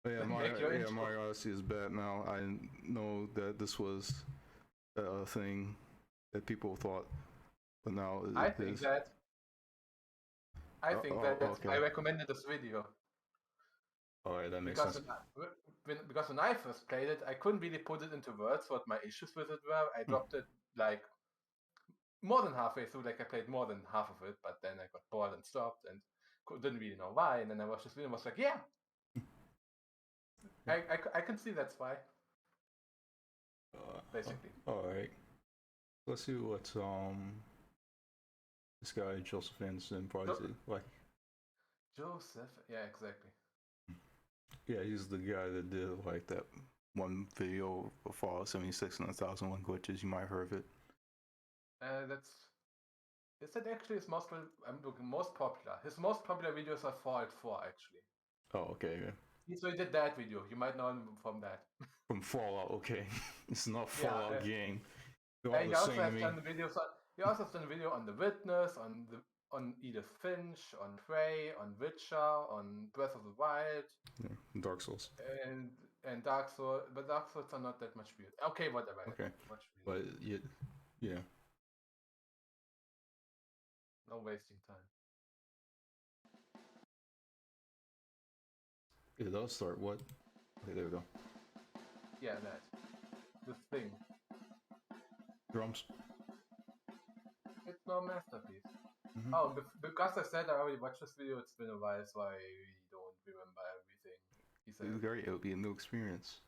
Yeah, Make your intro. Mario Odyssey is bad now. I know that this was a thing that people thought, but now I it think is. that I think that I Okay. recommended this video All right, that makes because sense. when I first played it, I couldn't really put it into words what my issues with it were. I Hmm. dropped it like more than halfway through, like I played more than half of it, but then I got bored and stopped and didn't really know why. And then I watched this video and was like, yeah, Yeah. I can see that's why, basically. All right. Let's see what this guy Joseph Anderson probably Jo- like. Joseph, yeah, exactly. Yeah, he's the guy that did like that one video of Fallout 76 and 1001 glitches. You might have heard of it. That's is that actually his most I'm looking most popular. His most popular videos are Fallout 4 actually. Oh, okay. Yeah. So he did that video. You might know him from that. From Fallout, okay. It's not Yeah, Fallout game. They're all he the also same to has me. done videos. He also has done a video on The Witness, on Edith Finch, on Prey, on Witcher, on Breath of the Wild, Yeah, Dark Souls. and Dark Souls. But Dark Souls are not that much weird. Okay, whatever. Okay, Much but weird. yeah. No wasting time. It does start. What? Okay, there we go. Yeah, that. This thing. Drums. It's no masterpiece. Mm-hmm. Oh, because I said I already watched this video, it's been a while, so I really don't remember everything he said. It would be a new experience.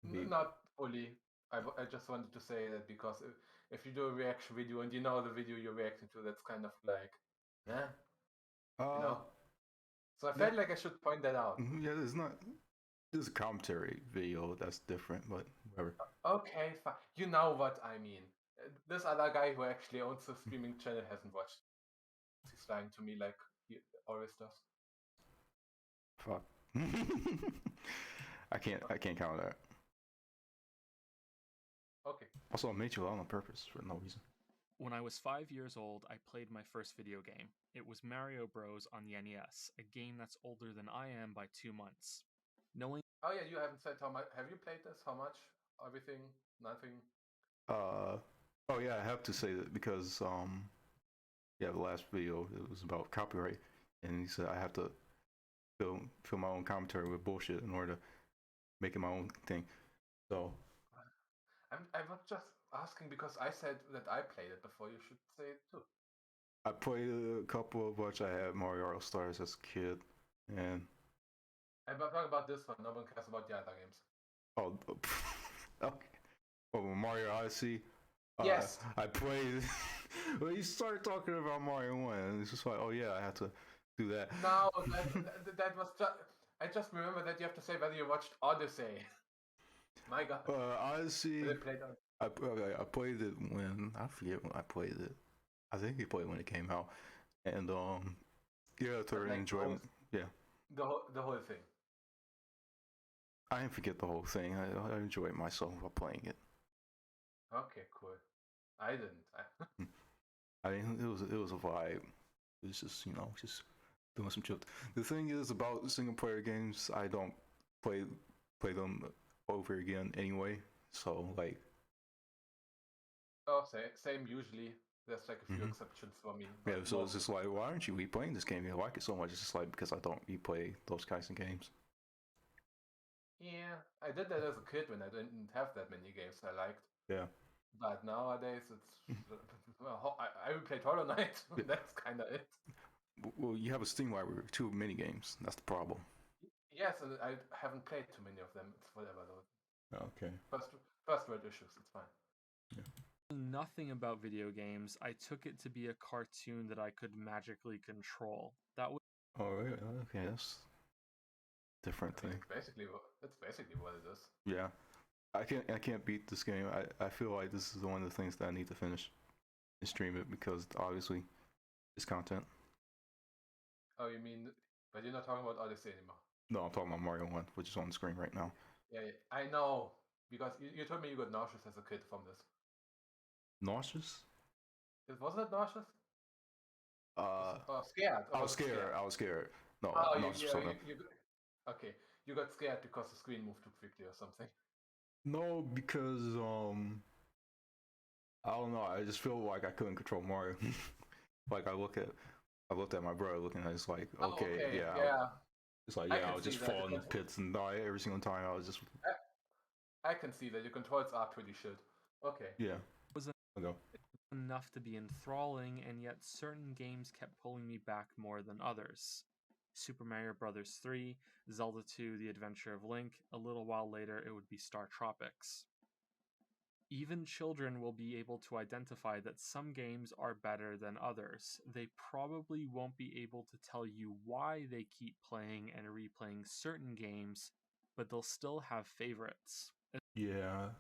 Not fully. I just wanted to say that because if you do a reaction video and you know the video you're reacting to, that's kind of like, yeah, you know. So I Yeah. felt like I should point that out. Yeah, there's not. There's a commentary video that's different, but whatever. Okay, fine. You know what I mean. This other guy who actually owns the streaming channel hasn't watched. He's lying to me like he always does. Fuck. I can't count that. Okay. Also, I made you out on purpose for no reason. When I was 5 years old, I played my first video game. It was Mario Bros. On the NES, a game that's older than I am by 2 months. Knowing Oh yeah, you haven't said how much. Have you played this? How much? Everything? Nothing? Oh yeah, I have to say that because yeah, the last video it was about copyright, and he said I have to fill my own commentary with bullshit in order to make it my own thing. So I'm not just asking because I said that I played it before. You should say it too. I played a couple of which I had Mario All Stars as a kid, and I'm talking about this one. No one cares about the other games. oh, okay. Oh, Mario Odyssey. Yes. I played. Well, you start talking about Mario 1, and it's just like, oh yeah, I have to do that. No, that was just. I just remember that you have to say whether you watched Odyssey. My God. Odyssey. Played I played it when I forget when I played it. I think he played when it came out, and yeah, I thoroughly enjoyed it. Yeah, the whole thing. I didn't forget the whole thing. I enjoyed myself while playing it. Okay, cool. I didn't. I mean, it was a vibe. It was just just doing some chill. The thing is about single player games, I don't play them over again anyway. So like. Oh, same usually. There's like a few exceptions for me. Yeah, so it's just like, why aren't you replaying this game? You like it so much. It's just like because I don't replay those kinds of games. Yeah, I did that as a kid when I didn't have that many games I liked. Yeah. But nowadays it's well, I replayed Hollow Knight. That's kind of it. Well, you have a Steam library with too many games. That's the problem. Yes, and I haven't played too many of them. It's whatever though. Okay. First world issues. It's fine. Yeah. Nothing about video games, I took it to be a cartoon that I could magically control. That was. Oh, really? Okay, that's different thing. That's basically what it is. Yeah, I can't beat this game. I feel like this is one of the things that I need to finish and stream it because obviously it's content. Oh, you mean? But you're not talking about Odyssey anymore. No, I'm talking about Mario 1, which is on the screen right now. Yeah, I know because you told me you got nauseous as a kid from this. Nauseous? Wasn't it nauseous? Scared. I was scared. No, oh, nauseous. okay. you got scared because the screen moved too quickly or something? No, because I don't know. I just feel like I couldn't control Mario. Like I looked at my brother looking at it, it's like, okay, yeah. It's like, I'll just fall in the pits and die every single time. I was just. I can see that your controls are pretty shit. Okay. Yeah. Enough to be enthralling, and yet certain games kept pulling me back more than others. Super Mario Bros. 3, Zelda 2, The Adventure of Link, a little while later it would be Star Tropics. Even children will be able to identify that some games are better than others. They probably won't be able to tell you why they keep playing and replaying certain games, but they'll still have favorites. Yeah.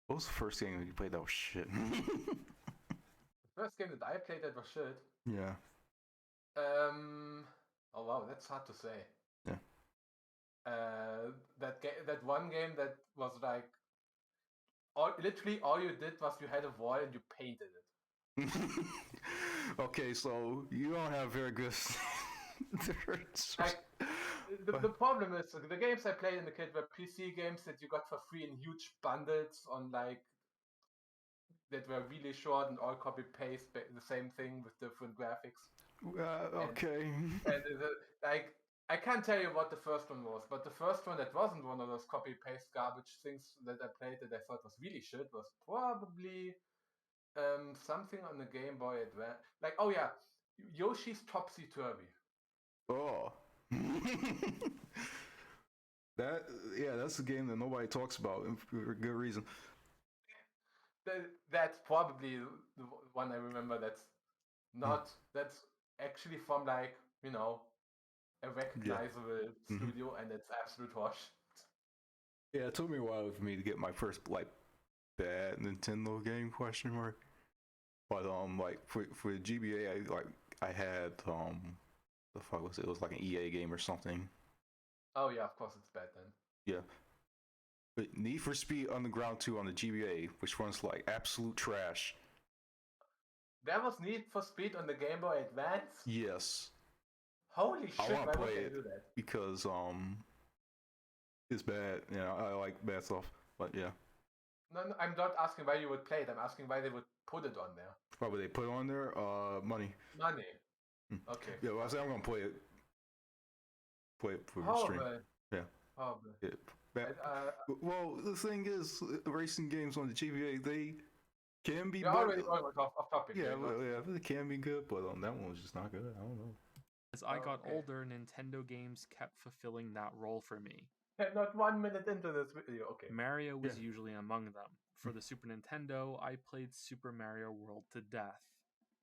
What was the first game you played that was shit? The first game that I played that was shit. Yeah. Oh wow, that's hard to say. Yeah. That one game that was like, literally all you did was you had a wall and you painted it. Okay, so you don't have very good. Like, the problem is the games I played in the kid were PC games that you got for free in huge bundles on like that were really short and all copy paste the same thing with different graphics. Okay. And like I can't tell you what the first one was, but the first one that wasn't one of those copy paste garbage things that I played that I thought was really shit was probably something on the Game Boy Advance. Like, oh yeah, Yoshi's Topsy Turvy. Oh. That's a game that nobody talks about for good reason. That's probably the one I remember. That's actually from like a recognizable studio, and it's absolute hosh. Yeah, it took me a while for me to get my first like bad Nintendo game question mark. But like for GBA, I had the fuck was it? It was like an EA game or something. Oh yeah, of course it's bad then. Yeah. But Need for Speed Underground 2 on the GBA, which runs like absolute trash. There was Need for Speed on the Game Boy Advance? Yes. Holy shit, I want to play it do that? because it's bad. Yeah, I like bad stuff. But yeah. No, I'm not asking why you would play it. I'm asking why they would put it on there. Why would they put it on there? Money. Money. Okay. Yeah, well, I say I'm gonna play it. Play it for stream. Yeah. Oh, well, the thing is, racing games on the GBA, they can be. You're already off topic. Yeah, they can be good, but that one was just not good. I don't know. As I got older, Nintendo games kept fulfilling that role for me. Not 1 minute into this video. Okay. Mario was usually among them. For the Super Nintendo, I played Super Mario World to death.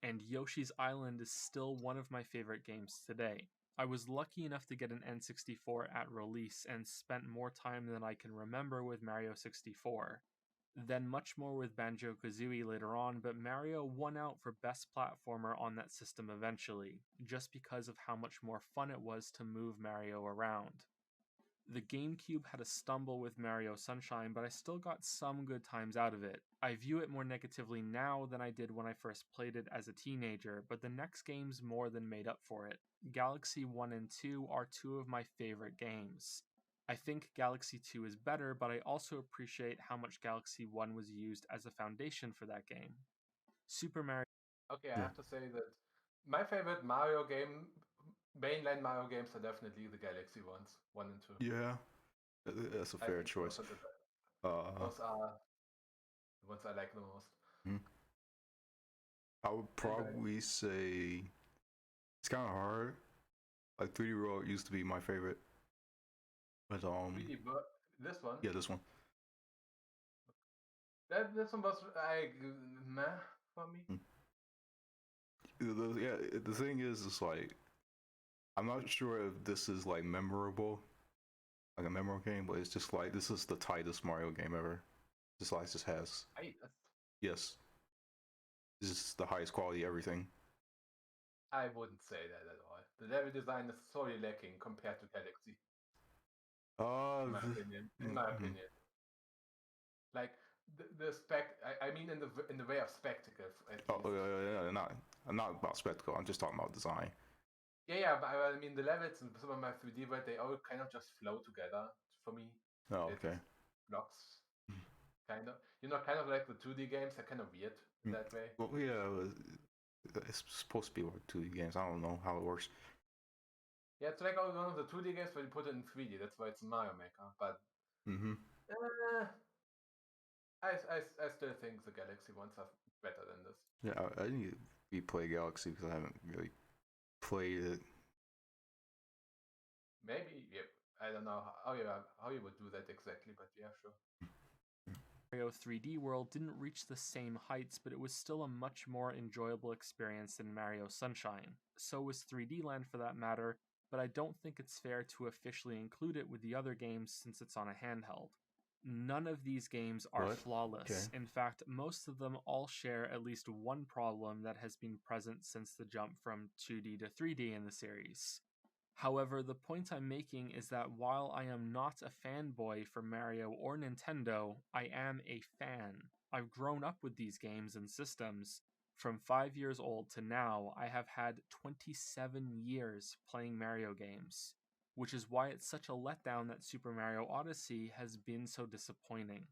And Yoshi's Island is still one of my favorite games today. I was lucky enough to get an N64 at release and spent more time than I can remember with Mario 64. Then much more with Banjo-Kazooie later on, but Mario won out for best platformer on that system eventually, just because of how much more fun it was to move Mario around. The GameCube had a stumble with Mario Sunshine, but I still got some good times out of it. I view it more negatively now than I did when I first played it as a teenager, but the next games more than made up for it. Galaxy 1 and 2 are two of my favorite games. I think Galaxy 2 is better, but I also appreciate how much Galaxy 1 was used as a foundation for that game. Super Mario... Okay, I have to say that my favorite Mario game, mainline Mario games, are definitely the Galaxy ones, 1 and 2. Yeah, that's a fair choice. Those are the ones I like the most. I would probably say it's kind of hard. Like 3D World used to be my favorite, but 3D World, this one. Yeah, this one. This one was like meh for me. The thing is, it's like I'm not sure if this is like memorable, like a memorable game, but it's just like this is the tightest Mario game ever. This just has. Yes. This is the highest quality everything. I wouldn't say that at all. The level design is sorely lacking compared to Galaxy. In my opinion. Like the spec. I mean, in the way of spectacle. Yeah, not about spectacle. I'm just talking about design. Yeah, but I mean the levels in Super Mario 3D World, they all kind of just flow together for me. Oh, okay. Blocks, kind of. Kind of like the 2D games. They're kind of weird that way. Well, yeah, it's supposed to be like 2D games. I don't know how it works. Yeah, it's like one of the 2D games where you put it in 3D. That's why it's Mario Maker. But I still think the Galaxy ones are better than this. Yeah, I need to replay Galaxy because I haven't really played it. Maybe, yeah. I don't know how you would do that exactly, but yeah, sure. Mario 3D World didn't reach the same heights, but it was still a much more enjoyable experience than Mario Sunshine. So was 3D Land for that matter, but I don't think it's fair to officially include it with the other games since it's on a handheld. None of these games are flawless. Okay. In fact, most of them all share at least one problem that has been present since the jump from 2D to 3D in the series. However, the point I'm making is that while I am not a fanboy for Mario or Nintendo, I am a fan. I've grown up with these games and systems. From 5 years old to now, I have had 27 years playing Mario games, which is why it's such a letdown that Super Mario Odyssey has been so disappointing.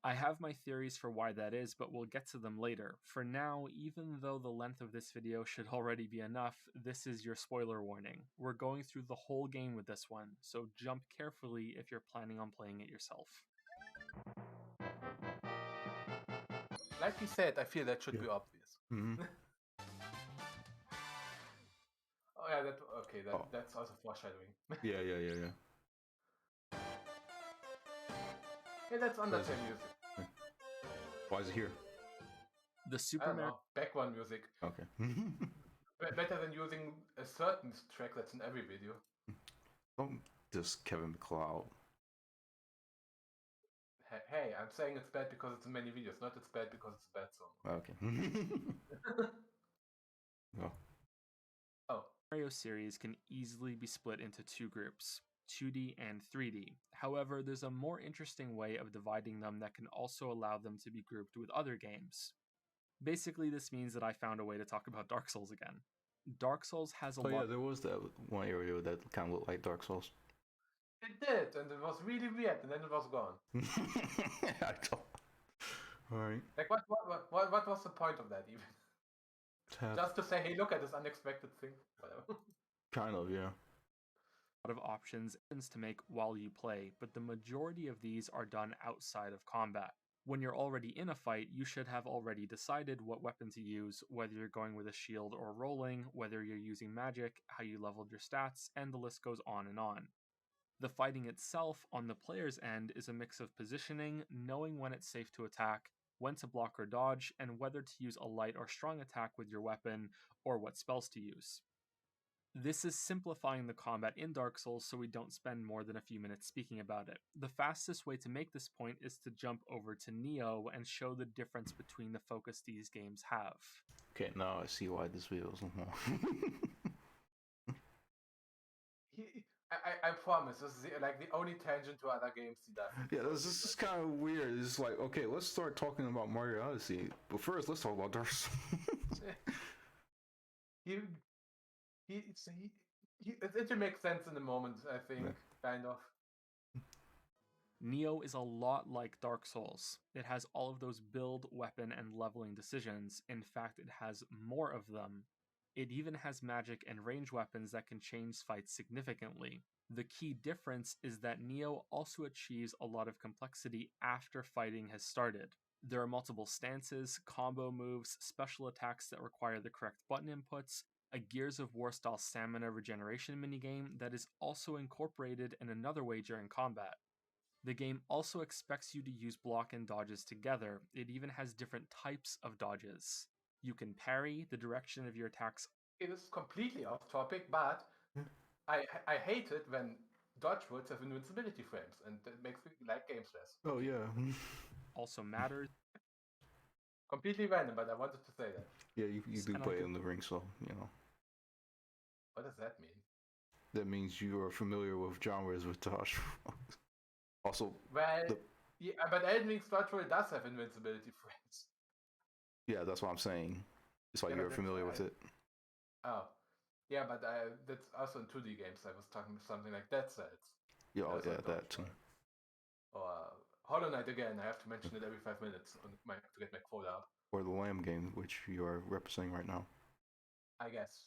I have my theories for why that is, but we'll get to them later. For now, even though the length of this video should already be enough, this is your spoiler warning. We're going through the whole game with this one, so jump carefully if you're planning on playing it yourself. Like you said, I feel that should be obvious. Oh yeah, that's also foreshadowing. Yeah. Hey, that's Undertale music. Why is it here? The Super Mario background music. Okay. Better than using a certain track that's in every video. Don't just Kevin MacLeod. Hey, I'm saying it's bad because it's in many videos, not it's bad because it's a bad song. Okay. Oh. Mario series can easily be split into two groups, 2D and 3D. However, there's a more interesting way of dividing them that can also allow them to be grouped with other games. Basically, this means that I found a way to talk about Dark Souls again. Dark Souls has a lot... Oh yeah, there was that one area that kind of looked like Dark Souls. It did, and it was really weird, and then it was gone. I don't... Alright. Like, what was the point of that, even? Just to say, hey, look at this unexpected thing. Whatever. Kind of, yeah. A lot of options to make while you play, but the majority of these are done outside of combat. When you're already in a fight, you should have already decided what weapon to use, whether you're going with a shield or rolling, whether you're using magic, how you leveled your stats, and the list goes on and on. The fighting itself, on the player's end, is a mix of positioning, knowing when it's safe to attack, when to block or dodge, and whether to use a light or strong attack with your weapon, or what spells to use. This is simplifying the combat in Dark Souls so we don't spend more than a few minutes speaking about it. The fastest way to make this point is to jump over to Neo and show the difference between the focus these games have. Okay, now I see why this video is long. I promise, this is the only tangent to other games he does. Yeah, this is kind of weird. It's like, okay, let's start talking about Mario Odyssey, but first let's talk about Dark Souls. It makes sense in the moment, I think, kind of. Neo is a lot like Dark Souls. It has all of those build, weapon, and leveling decisions. In fact, it has more of them. It even has magic and range weapons that can change fights significantly. The key difference is that Neo also achieves a lot of complexity after fighting has started. There are multiple stances, combo moves, special attacks that require the correct button inputs, a Gears of War style stamina regeneration minigame that is also incorporated in another way during combat. The game also expects you to use block and dodges together. It even has different types of dodges. You can parry, the direction of your attacks. It is completely off topic, but I hate it when dodge words have invincibility frames, and that makes me like games less. Oh yeah. Also matters. Completely random, but I wanted to say that. Yeah, you do play in the ring, so, you know. What does that mean? That means you are familiar with genres with dodge. Also, well, yeah, but Elden Ring's dodge roll does have invincibility frames. Yeah, that's what I'm saying. It's like you're familiar with it. Oh. Yeah, but that's also in 2D games. I was talking something like Dead Cells. Yeah, that too. Or Hollow Knight again. I have to mention it every 5 minutes to get my quota up. Or the Lamb game, which you are representing right now. I guess.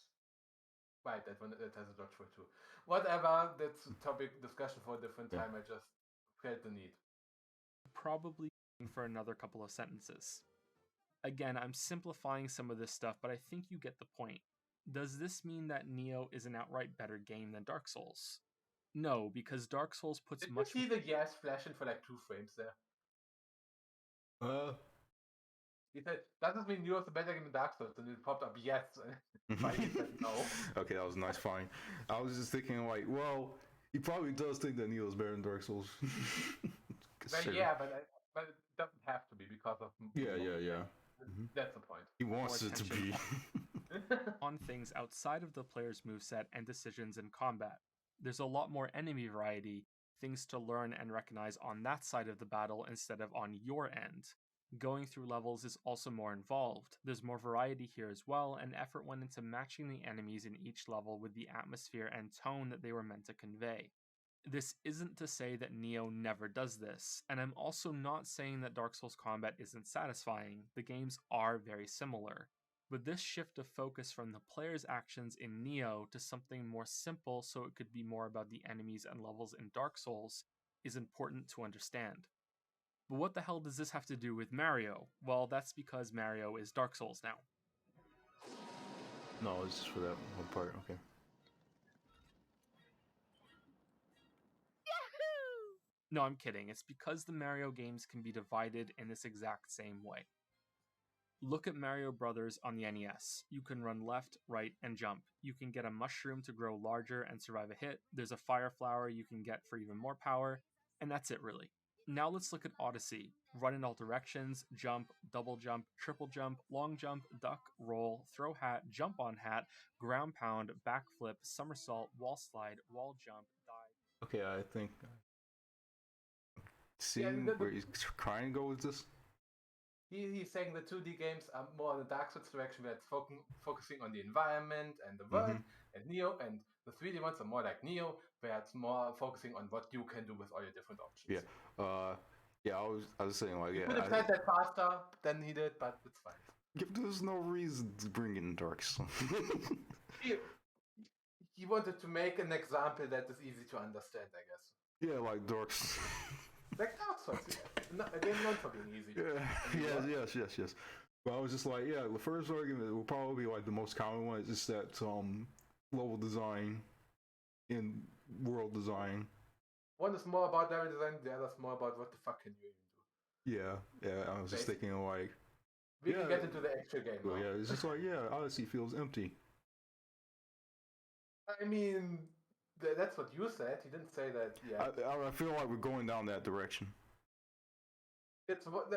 Right, that has a dodge for it too. Whatever, that's a topic discussion for a different time. I just felt the need. Probably for another couple of sentences. Again, I'm simplifying some of this stuff, but I think you get the point. Does this mean that Nioh is an outright better game than Dark Souls? No, because Dark Souls puts Did much... you see the yes flashing for like 2 frames there? He said, that doesn't mean Nioh is a better game than Dark Souls, and it popped up yes. But he said no. Okay, that was nice, fine. I was just thinking like, well, he probably does think that Nioh is better than Dark Souls. Well, yeah, but it doesn't have to be because of... Yeah. That's the point. He wants it to be. on things outside of the player's moveset and decisions in combat. There's a lot more enemy variety, things to learn and recognize on that side of the battle instead of on your end. Going through levels is also more involved. There's more variety here as well, and effort went into matching the enemies in each level with the atmosphere and tone that they were meant to convey. This isn't to say that Nioh never does this, and I'm also not saying that Dark Souls combat isn't satisfying. The games are very similar. But this shift of focus from the player's actions in Nioh to something more simple so it could be more about the enemies and levels in Dark Souls is important to understand. But what the hell does this have to do with Mario? Well, that's because Mario is Dark Souls now. No, it's just for that one part, okay. No, I'm kidding. It's because the Mario games can be divided in this exact same way. Look at Mario Brothers on the NES. You can run left, right, and jump. You can get a mushroom to grow larger and survive a hit. There's a fire flower you can get for even more power, and that's it really. Now let's look at Odyssey. Run in all directions, jump, double jump, triple jump, long jump, duck, roll, throw hat, jump on hat, ground pound, backflip, somersault, wall slide, wall jump, dive. Okay, I think... where he's trying to go with this? He's saying the 2D games are more in the Dark Souls direction, where it's focusing on the environment and the world, and Nioh, and the 3D ones are more like Nioh, where it's more focusing on what you can do with all your different options. Yeah, I was saying like, you could have said that faster than he did, but it's fine. There's no reason to bring in Dark Souls. he wanted to make an example that is easy to understand, I guess. Yeah, like Dark Souls. Like Dark Souls, they're known for being easy. Yes. But I was just like, yeah, the first argument will probably be like the most common one. It's just that level design and world design. One is more about level design, the other is more about what the fuck can you even do. Yeah. I was just thinking like... We can get into the actual game now. Yeah, it's just like, Odyssey feels empty. I mean... That's what you said. He didn't say that. Yeah. I feel like we're going down that direction. It's not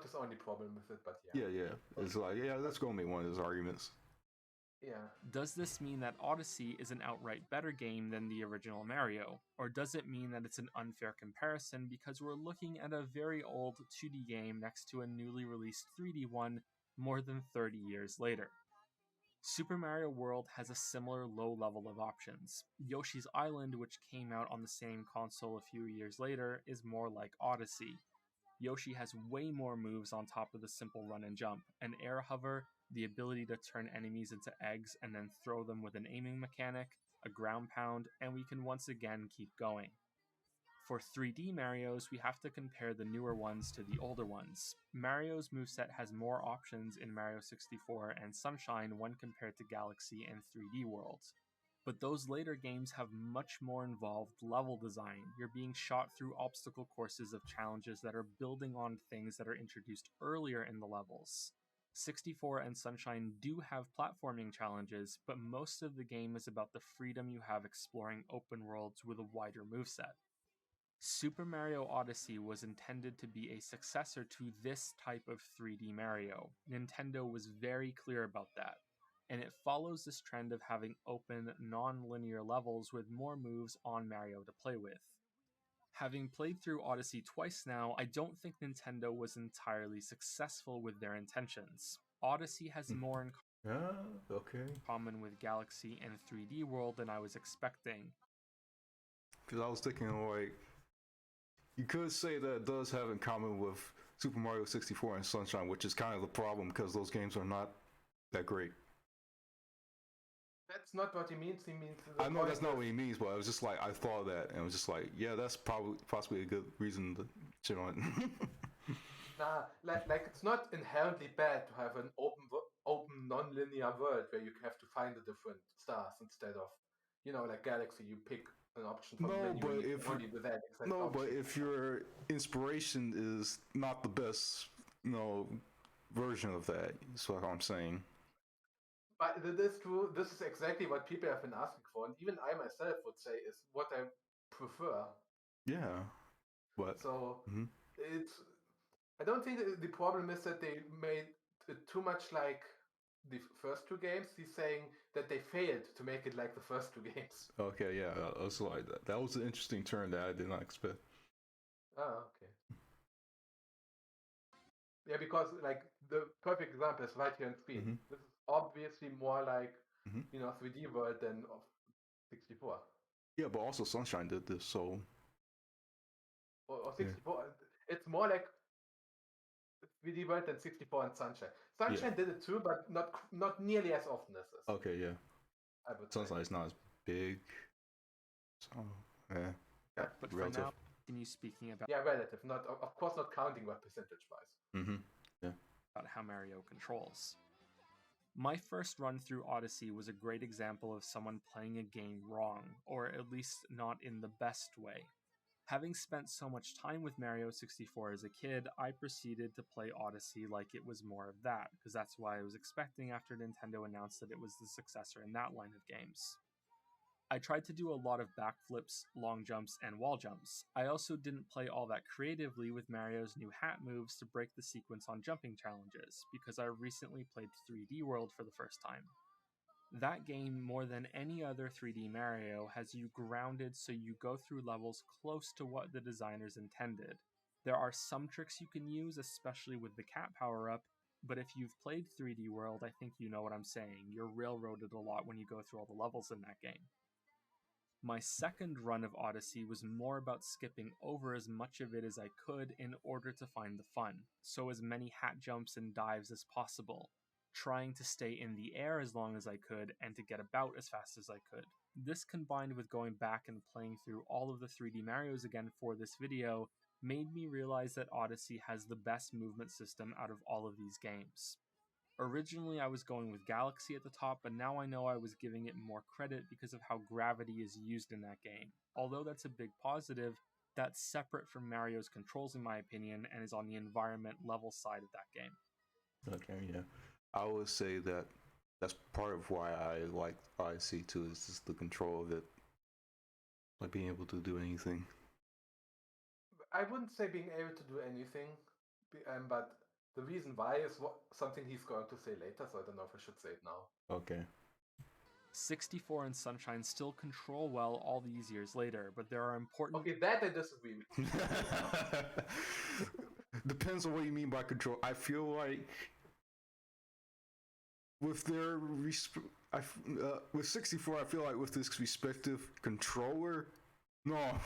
his only problem with it, but yeah. Yeah. It's like, that's going to be one of those arguments. Yeah. Does this mean that Odyssey is an outright better game than the original Mario? Or does it mean that it's an unfair comparison because we're looking at a very old 2D game next to a newly released 3D one more than 30 years later? Super Mario World has a similar low level of options. Yoshi's Island, which came out on the same console a few years later, is more like Odyssey. Yoshi has way more moves on top of the simple run and jump, an air hover, the ability to turn enemies into eggs and then throw them with an aiming mechanic, a ground pound, and we can once again keep going. For 3D Marios, we have to compare the newer ones to the older ones. Mario's moveset has more options in Mario 64 and Sunshine when compared to Galaxy and 3D Worlds. But those later games have much more involved level design. You're being shot through obstacle courses of challenges that are building on things that are introduced earlier in the levels. 64 and Sunshine do have platforming challenges, but most of the game is about the freedom you have exploring open worlds with a wider moveset. Super Mario Odyssey was intended to be a successor to this type of 3D Mario. Nintendo was very clear about that, and it follows this trend of having open, non-linear levels with more moves on Mario to play with. Having played through Odyssey twice now, I don't think Nintendo was entirely successful with their intentions. Odyssey has more in Okay. Common with Galaxy and 3D World than I was expecting. Because I was thinking, like, you could say that it does have in common with Super Mario 64 and Sunshine, which is kind of the problem because those games are not that great. That's not what he means. He means. I know that's not what he means, but I was just like, I thought that, and I was just like, yeah, that's possibly a good reason to shit on it. Nah, like it's not inherently bad to have an open non-linear world where you have to find the different stars instead of, like Galaxy, you pick an option from the menu and you can only do that exact option. But if your inspiration is not the best, version of that, is what I'm saying. But this is true. This is exactly what people have been asking for, and even I myself would say is what I prefer. Yeah, but so it's. I don't think the problem is that they made it too much like the first two games. He's saying that they failed to make it like the first two games. Okay, yeah, I was like that. That was an interesting turn that I did not expect. Oh, okay. Yeah, because like the perfect example is right here on screen. This is obviously more like 3D world than of 64. Yeah, but also Sunshine did this, so. Or 64. Yeah. It's more like 3D world than 64 and Sunshine. Sunshine did it too, but not nearly as often as this. Okay, yeah. Sunshine is not as big. So yeah. But relative. For now, continue speaking about. Yeah, relative. Not of course not counting what percentage wise. Yeah. About how Mario controls. My first run through Odyssey was a great example of someone playing a game wrong, or at least not in the best way. Having spent so much time with Mario 64 as a kid, I proceeded to play Odyssey like it was more of that, because that's what I was expecting after Nintendo announced that it was the successor in that line of games. I tried to do a lot of backflips, long jumps, and wall jumps. I also didn't play all that creatively with Mario's new hat moves to break the sequence on jumping challenges, because I recently played 3D World for the first time. That game, more than any other 3D Mario, has you grounded so you go through levels close to what the designers intended. There are some tricks you can use, especially with the cat power-up, but if you've played 3D World, I think you know what I'm saying. You're railroaded a lot when you go through all the levels in that game. My second run of Odyssey was more about skipping over as much of it as I could in order to find the fun, so as many hat jumps and dives as possible, trying to stay in the air as long as I could and to get about as fast as I could. This combined with going back and playing through all of the 3D Marios again for this video made me realize that Odyssey has the best movement system out of all of these games. Originally I was going with Galaxy at the top, but now I know I was giving it more credit because of how gravity is used in that game. Although that's a big positive, that's separate from Mario's controls in my opinion, and is on the environment level side of that game. Okay, yeah. I would say that that's part of why I like Odyssey too, is just the control of it. Like being able to do anything. I wouldn't say being able to do anything, but the reason why is something he's going to say later, so I don't know if I should say it now. Okay. 64 and Sunshine still control well all these years later, but there are important... Okay, that I disagree with. Depends on what you mean by control. I feel like with their with 64, I feel like with this respective controller, no.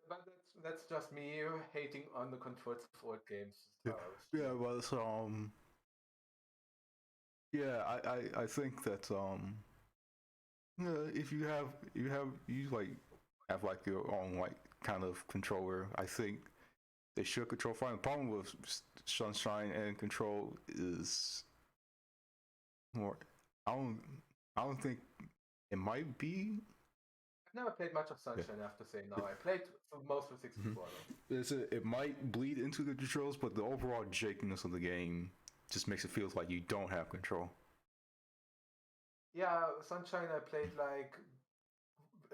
But that's just me hating on the controls of old games. Yeah, but yeah, I think that if you have your own like kind of controller, I think they should control fine. The problem with Sunshine and Control is more. I don't think it might be. I've never played much of Sunshine, I have to say. No, I played most of 64. It might bleed into the controls, but the overall jankiness of the game just makes it feel like you don't have control. Yeah, Sunshine I played like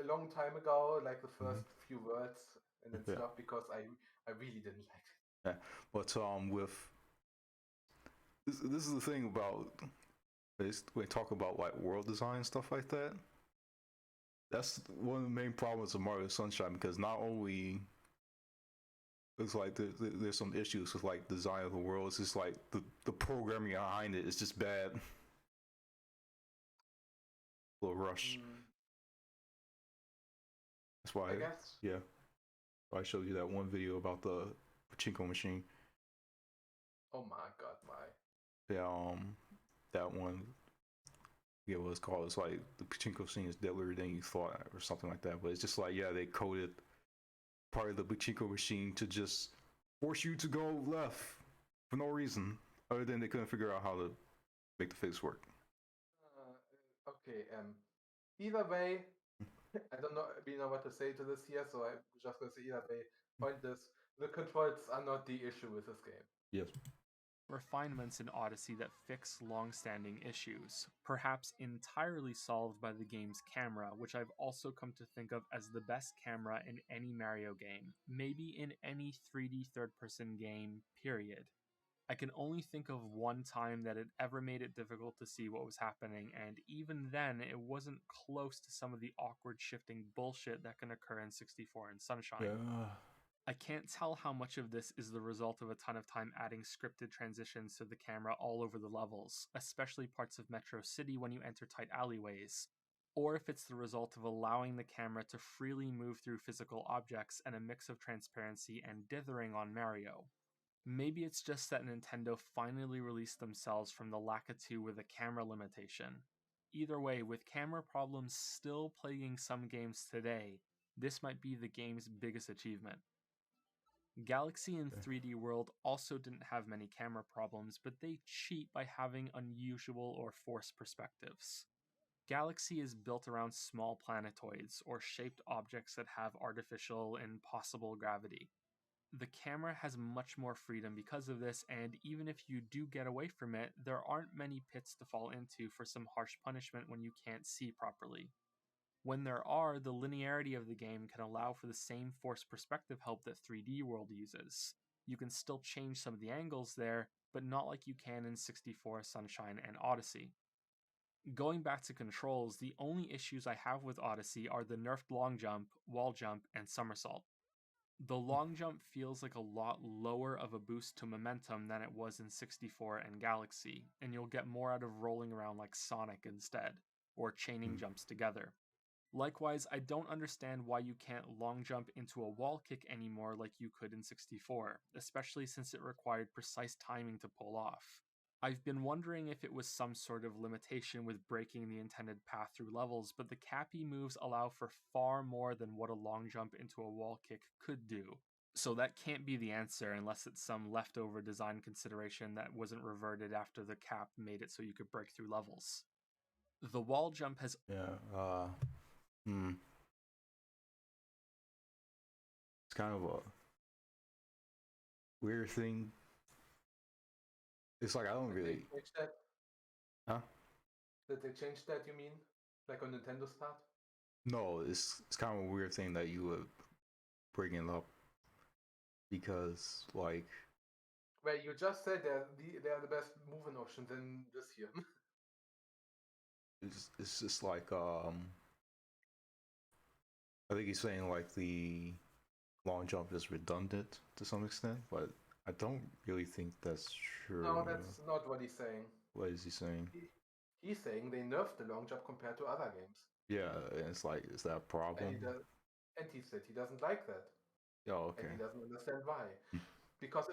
a long time ago, like the first few words, and then stopped because I really didn't like it. Yeah, but with this is the thing about when we talk about like world design and stuff like that. That's one of the main problems of Mario Sunshine, because not only it's like there's some issues with like design of the world. It's just like the programming behind it is just bad. A little rush. That's why I guess. Yeah. I showed you that one video about the pachinko machine. Oh my god, why? Yeah, that one. Yeah, what it's called. It's like the pachinko machine is deadlier than you thought, or something like that. But it's just like, yeah, they coded part of the pachinko machine to just force you to go left for no reason, other than they couldn't figure out how to make the physics work. Okay. Either way, I don't know what to say to this here, so I'm just gonna say either way. Point is, the controls are not the issue with this game. Yes. Refinements in Odyssey that fix long-standing issues, perhaps entirely solved by the game's camera, which I've also come to think of as the best camera in any Mario game, maybe in any 3D third-person game, period. I can only think of one time that it ever made it difficult to see what was happening, and even then, it wasn't close to some of the awkward shifting bullshit that can occur in 64 and Sunshine. Yeah. I can't tell how much of this is the result of a ton of time adding scripted transitions to the camera all over the levels, especially parts of Metro City when you enter tight alleyways, or if it's the result of allowing the camera to freely move through physical objects and a mix of transparency and dithering on Mario. Maybe it's just that Nintendo finally released themselves from the Lakitu with a camera limitation. Either way, with camera problems still plaguing some games today, this might be the game's biggest achievement. Galaxy and 3D World also didn't have many camera problems, but they cheat by having unusual or forced perspectives. Galaxy is built around small planetoids, or shaped objects that have artificial and possible gravity. The camera has much more freedom because of this, and even if you do get away from it, there aren't many pits to fall into for some harsh punishment when you can't see properly. When there are, the linearity of the game can allow for the same forced perspective help that 3D World uses. You can still change some of the angles there, but not like you can in 64, Sunshine, and Odyssey. Going back to controls, the only issues I have with Odyssey are the nerfed long jump, wall jump, and somersault. The long jump feels like a lot lower of a boost to momentum than it was in 64 and Galaxy, and you'll get more out of rolling around like Sonic instead, or chaining jumps together. Likewise, I don't understand why you can't long jump into a wall kick anymore like you could in 64, especially since it required precise timing to pull off. I've been wondering if it was some sort of limitation with breaking the intended path through levels, but the Cappy moves allow for far more than what a long jump into a wall kick could do. So that can't be the answer unless it's some leftover design consideration that wasn't reverted after the cap made it so you could break through levels. The wall jump has... It's kind of a weird thing. It's like I don't really. Did they change that? Huh? Did they change that? You mean, like on Nintendo's part? No, it's kind of a weird thing that you would bring it up because like. Well, you just said they are the best moving options in this year. It's just like I think he's saying like the long jump is redundant to some extent, but I don't really think that's true. No, that's not what he's saying. What is he saying? He's saying they nerfed the long jump compared to other games. Yeah, and it's like, is that a problem? And he said he doesn't like that. Oh, okay. And he doesn't understand why. Because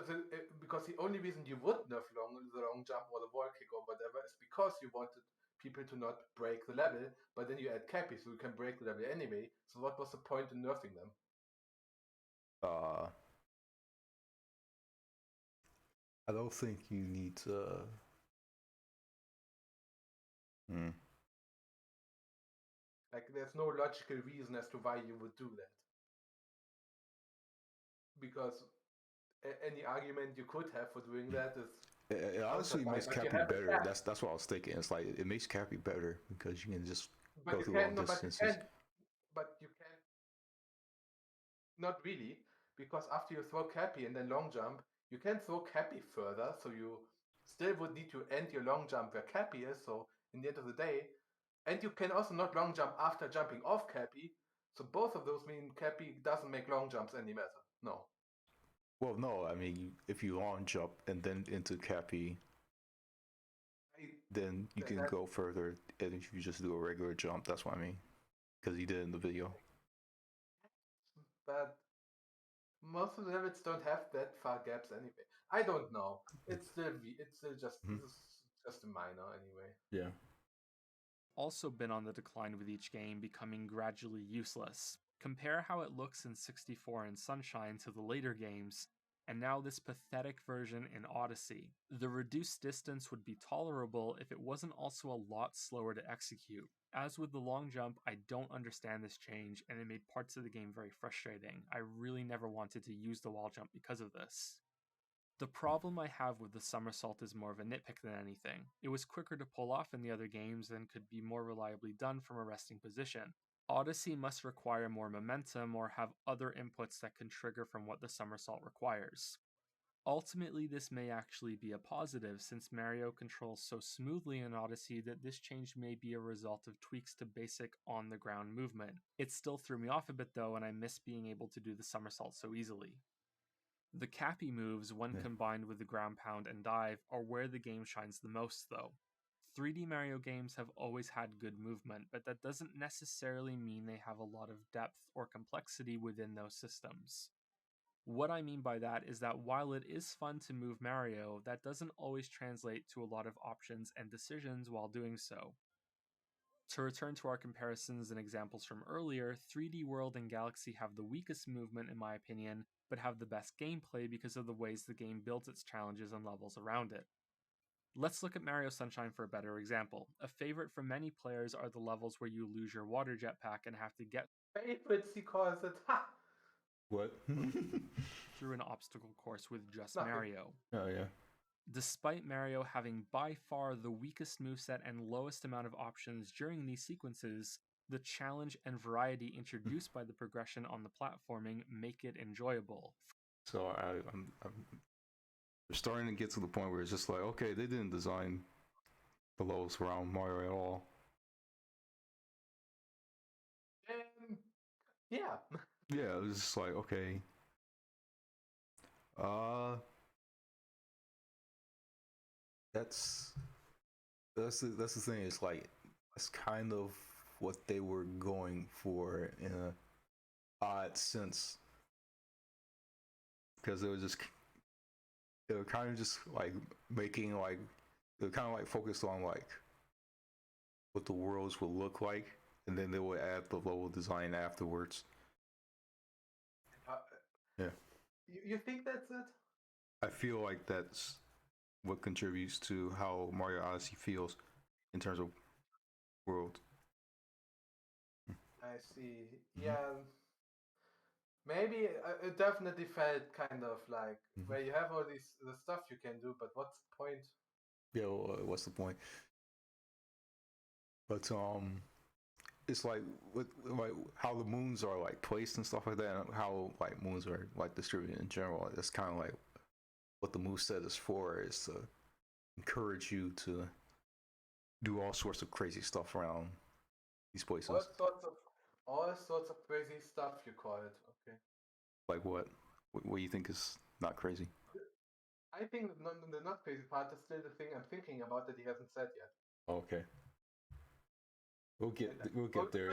because the only reason you would nerf the long jump or the wall kick or whatever is because you wanted people to not break the level, but then you add Cappy so you can break the level anyway. So what was the point in nerfing them? I don't think you need to. Like, there's no logical reason as to why you would do that. Because any argument you could have for doing that is. It honestly makes Cappy better. That's what I was thinking. It's like it makes Cappy better because you can just go through long distances. But you can not really, because after you throw Cappy and then long jump, you can throw Cappy further, so you still would need to end your long jump where Cappy is. So in the end of the day, and you can also not long jump after jumping off Cappy. So both of those mean Cappy doesn't make long jumps any matter. No. Well, no, I mean, if you long jump and then into Cappy, then you can go further. And if you just do a regular jump, that's what I mean. Because he did in the video. But most of the levels don't have that far gaps anyway. I don't know. It's still just just a minor anyway. Yeah. Also been on the decline with each game becoming gradually useless. Compare how it looks in 64 and Sunshine to the later games, and now this pathetic version in Odyssey. The reduced distance would be tolerable if it wasn't also a lot slower to execute. As with the long jump, I don't understand this change, and it made parts of the game very frustrating. I really never wanted to use the wall jump because of this. The problem I have with the somersault is more of a nitpick than anything. It was quicker to pull off in the other games and could be more reliably done from a resting position. Odyssey must require more momentum or have other inputs that can trigger from what the somersault requires. Ultimately, this may actually be a positive since Mario controls so smoothly in Odyssey that this change may be a result of tweaks to basic on-the-ground movement. It still threw me off a bit though, and I miss being able to do the somersault so easily. The Cappy moves, when combined with the ground pound and dive, are where the game shines the most though. 3D Mario games have always had good movement, but that doesn't necessarily mean they have a lot of depth or complexity within those systems. What I mean by that is that while it is fun to move Mario, that doesn't always translate to a lot of options and decisions while doing so. To return to our comparisons and examples from earlier, 3D World and Galaxy have the weakest movement in my opinion, but have the best gameplay because of the ways the game builds its challenges and levels around it. Let's look at Mario Sunshine for a better example. A favorite for many players are the levels where you lose your water jetpack and have to get favorites, he calls it. Ha! What? through an obstacle course with just Nothing. Mario. Oh, yeah. Despite Mario having by far the weakest moveset and lowest amount of options during these sequences, the challenge and variety introduced by the progression on the platforming make it enjoyable. So I'm starting to get to the point where it's just like, okay, they didn't design the levels around Mario at all. Yeah. Yeah, it was just like, okay. That's the thing. It's like that's kind of what they were going for in a odd sense, because they were kind of just like making like they're kind of like focused on like what the worlds would look like, and then they would add the level design afterwards. Yeah. You think that's it? I feel like that's what contributes to how Mario Odyssey feels in terms of world. I see. Yeah. Maybe it definitely felt kind of like where you have all the stuff you can do, but what's the point? Yeah, well, what's the point? But it's like with like how the moons are like placed and stuff like that, and how like moons are like distributed in general. That's kind of like what the moveset is for, is to encourage you to do all sorts of crazy stuff around these places. All sorts of crazy stuff, you call it. Okay. Like what? What do you think is not crazy? I think the not crazy part is still the thing I'm thinking about that he hasn't said yet. Okay. We'll get there.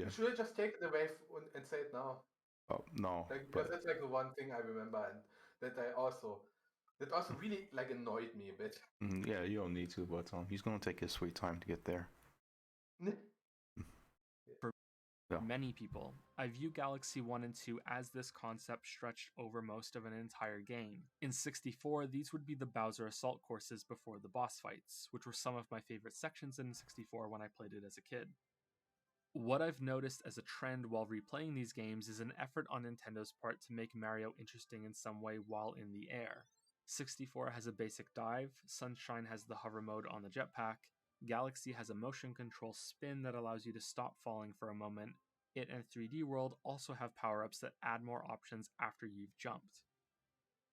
Should I just take it away and say it now? Oh no. Because that's like the one thing I remember, and that also really like annoyed me a bit. Yeah, you don't need to, but he's gonna take his sweet time to get there. For many people, I view Galaxy 1 and 2 as this concept stretched over most of an entire game. In 64, these would be the Bowser Assault courses before the boss fights, which were some of my favorite sections in 64 when I played it as a kid. What I've noticed as a trend while replaying these games is an effort on Nintendo's part to make Mario interesting in some way while in the air. 64 has a basic dive, Sunshine has the hover mode on the jetpack, Galaxy has a motion control spin that allows you to stop falling for a moment. It and 3D World also have power-ups that add more options after you've jumped.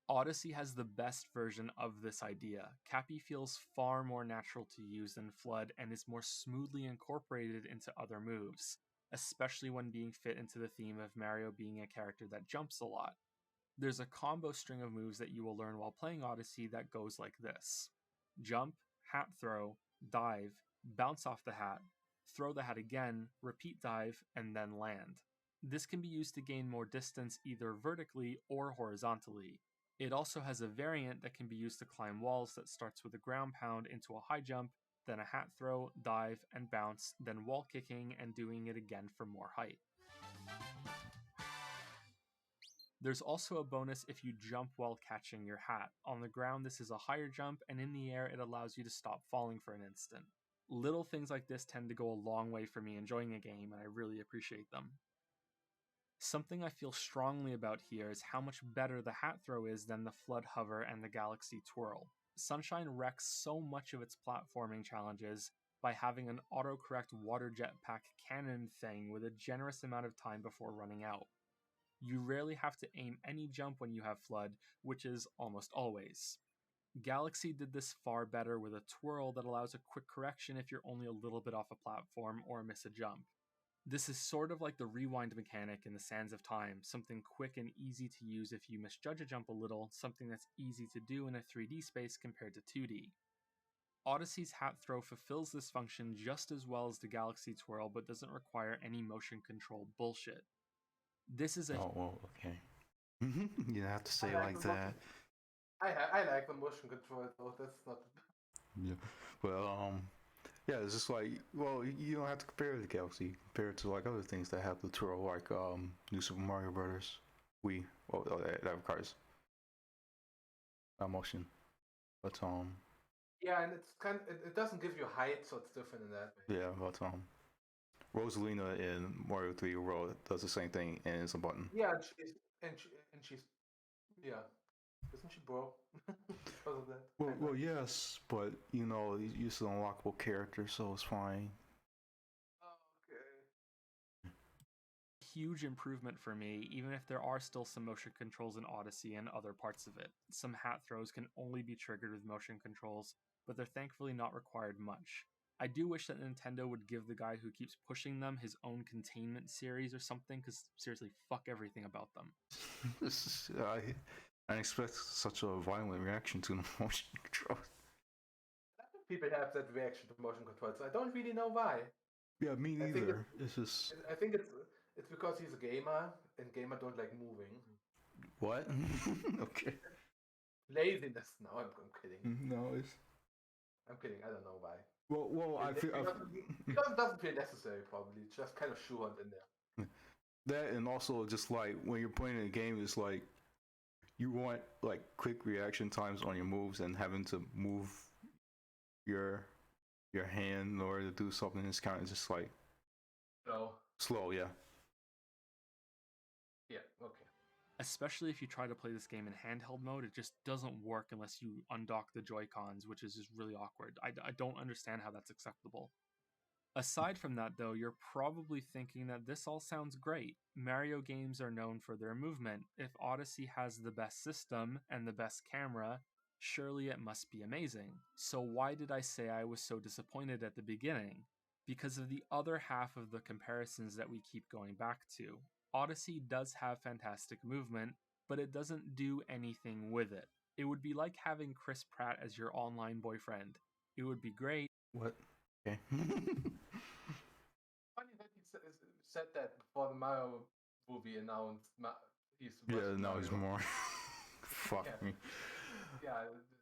Odyssey has the best version of this idea. Cappy feels far more natural to use than Flood and is more smoothly incorporated into other moves, especially when being fit into the theme of Mario being a character that jumps a lot. There's a combo string of moves that you will learn while playing Odyssey that goes like this: jump, hat throw, dive, bounce off the hat, throw the hat again, repeat dive, and then land. This can be used to gain more distance either vertically or horizontally. It also has a variant that can be used to climb walls that starts with a ground pound into a high jump, then a hat throw, dive, and bounce, then wall kicking and doing it again for more height. There's also a bonus if you jump while catching your hat. On the ground, this is a higher jump, and in the air, it allows you to stop falling for an instant. Little things like this tend to go a long way for me enjoying a game, and I really appreciate them. Something I feel strongly about here is how much better the hat throw is than the Flood Hover and the Galaxy Twirl. Sunshine wrecks so much of its platforming challenges by having an autocorrect water jetpack cannon thing with a generous amount of time before running out. You rarely have to aim any jump when you have Flood, which is almost always. Galaxy did this far better with a twirl that allows a quick correction if you're only a little bit off a platform or miss a jump. This is sort of like the rewind mechanic in the Sands of Time, something quick and easy to use if you misjudge a jump a little, something that's easy to do in a 3D space compared to 2D. Odyssey's hat throw fulfills this function just as well as the Galaxy twirl, but doesn't require any motion control bullshit. This is a... Oh, well, okay. You have to say it like that. I like the motion control, though. That's not... Yeah. Well, yeah, it's just like, well, you don't have to compare it to Galaxy. Compare it to like other things that have the twirl, like New Super Mario Brothers. That requires motion. But yeah, and it's it doesn't give you height, so it's different in that way. Yeah, but Rosalina in Mario 3 World does the same thing, and it's a button. Yeah, and she's yeah. Isn't she broke because of that? Well, yes, but you know, it's an unlockable character, so it's fine. Okay. Huge improvement for me, even if there are still some motion controls in Odyssey and other parts of it. Some hat throws can only be triggered with motion controls, but they're thankfully not required much. I do wish that Nintendo would give the guy who keeps pushing them his own containment series or something, because seriously, fuck everything about them. I expect such a violent reaction to the motion controls. People have that reaction to motion controls. I don't really know why. Yeah, me neither. It's just... I think it's because he's a gamer, and gamer don't like moving. What? Okay. Laziness. No, I'm kidding. No, it's... I'm kidding. I don't know why. Well, I feel... It doesn't feel necessary, probably. It's just kind of shoehorned in there. That, and also just like, when you're playing a game, it's like, you want like quick reaction times on your moves, and having to move your hand in order to do something is kind of just like slow, yeah. Yeah, okay. Especially if you try to play this game in handheld mode, it just doesn't work unless you undock the Joy-Cons, which is just really awkward. I don't understand how that's acceptable. Aside from that, though, you're probably thinking that this all sounds great. Mario games are known for their movement. If Odyssey has the best system and the best camera, surely it must be amazing. So why did I say I was so disappointed at the beginning? Because of the other half of the comparisons that we keep going back to. Odyssey does have fantastic movement, but it doesn't do anything with it. It would be like having Chris Pratt as your online boyfriend. It would be great. What? Okay. Funny that he said that before the Mario movie announced now he's more. Fuck me. Yeah,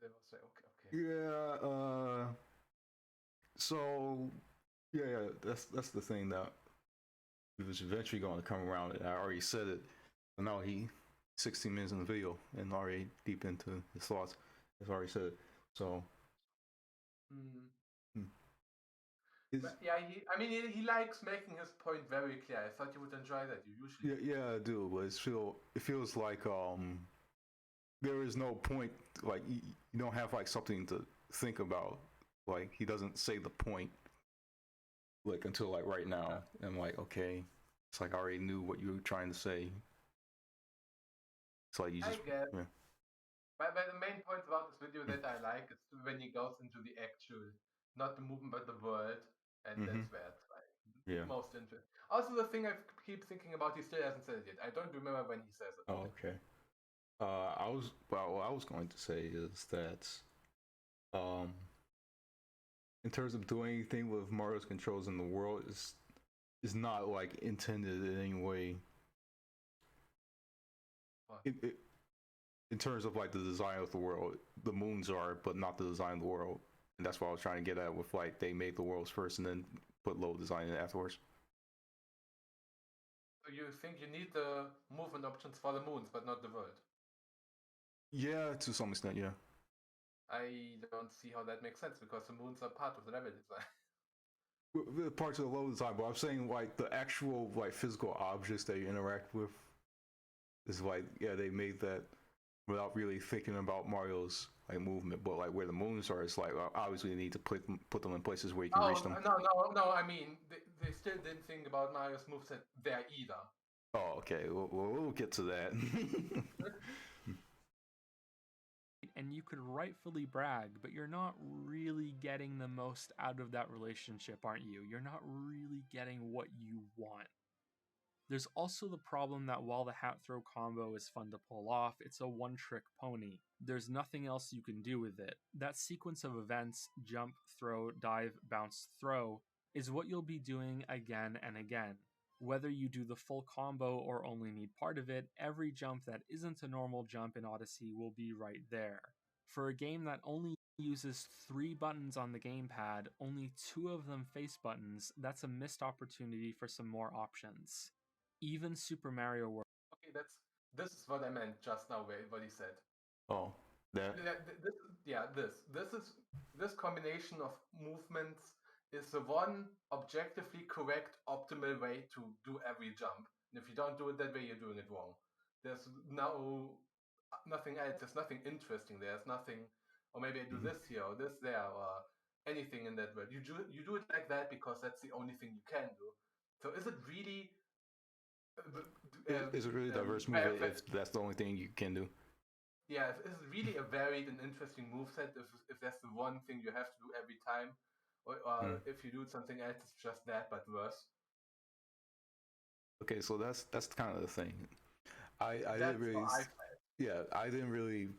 they will say okay. Yeah. So yeah, that's the thing that he was eventually going to come around. I already said it, but now 16 minutes in the video and already deep into his thoughts. He's already said it. So. Yeah, he likes making his point very clear. I thought you would enjoy that. You usually. Yeah, I do, but it feels like there is no point. Like you don't have like something to think about. Like he doesn't say the point. Like until like right now, and I'm like, okay, it's like I already knew what you were trying to say. It's like you just. I guess. Yeah. But the main point about this video that I like is when he goes into the actual, not the movement, but the world. And that's where it's like most interesting. Also, the thing I keep thinking about, he still hasn't said it yet. I don't remember when he says it. Oh, okay. What I was going to say is that, um, in terms of doing anything with Mario's controls in the world, is not like intended in any way. In terms of like the design of the world, the moons are, but not the design of the world, and that's what I was trying to get at with like they made the worlds first and then put level design in afterwards. So you think you need the movement options for the moons, but not the world? Yeah, to some extent, yeah. I don't see how that makes sense because the moons are part of the level design. Parts of the level design, but I'm saying like the actual like physical objects that you interact with is like, yeah, they made that without really thinking about Mario's like movement, but like where the moons are, it's like obviously you need to put them in places where you can reach them. No. I mean, they still didn't think about Mario's moveset there either. Oh, okay. We'll get to that. And you could rightfully brag, but you're not really getting the most out of that relationship, aren't you? You're not really getting what you want. There's also the problem that while the hat throw combo is fun to pull off, it's a one-trick pony. There's nothing else you can do with it. That sequence of events, jump, throw, dive, bounce, throw, is what you'll be doing again and again. Whether you do the full combo or only need part of it, every jump that isn't a normal jump in Odyssey will be right there. For a game that only uses 3 buttons on the gamepad, only 2 of them face buttons, that's a missed opportunity for some more options. Even Super Mario World. Okay, this is what I meant just now. What he said. Oh, that. This combination of movements is the one objectively correct, optimal way to do every jump. And if you don't do it that way, you're doing it wrong. There's nothing else. There's nothing interesting. There's nothing. Or maybe I do this here or this there or anything in that way. You do it like that because that's the only thing you can do. So is it really? Is it really diverse movie if that's the only thing you can do? Yeah, it's really a varied and interesting moveset if that's the one thing you have to do every time. Or if you do something else, it's just that, but worse. Okay, so that's kind of the thing. I didn't really. Yeah, I didn't really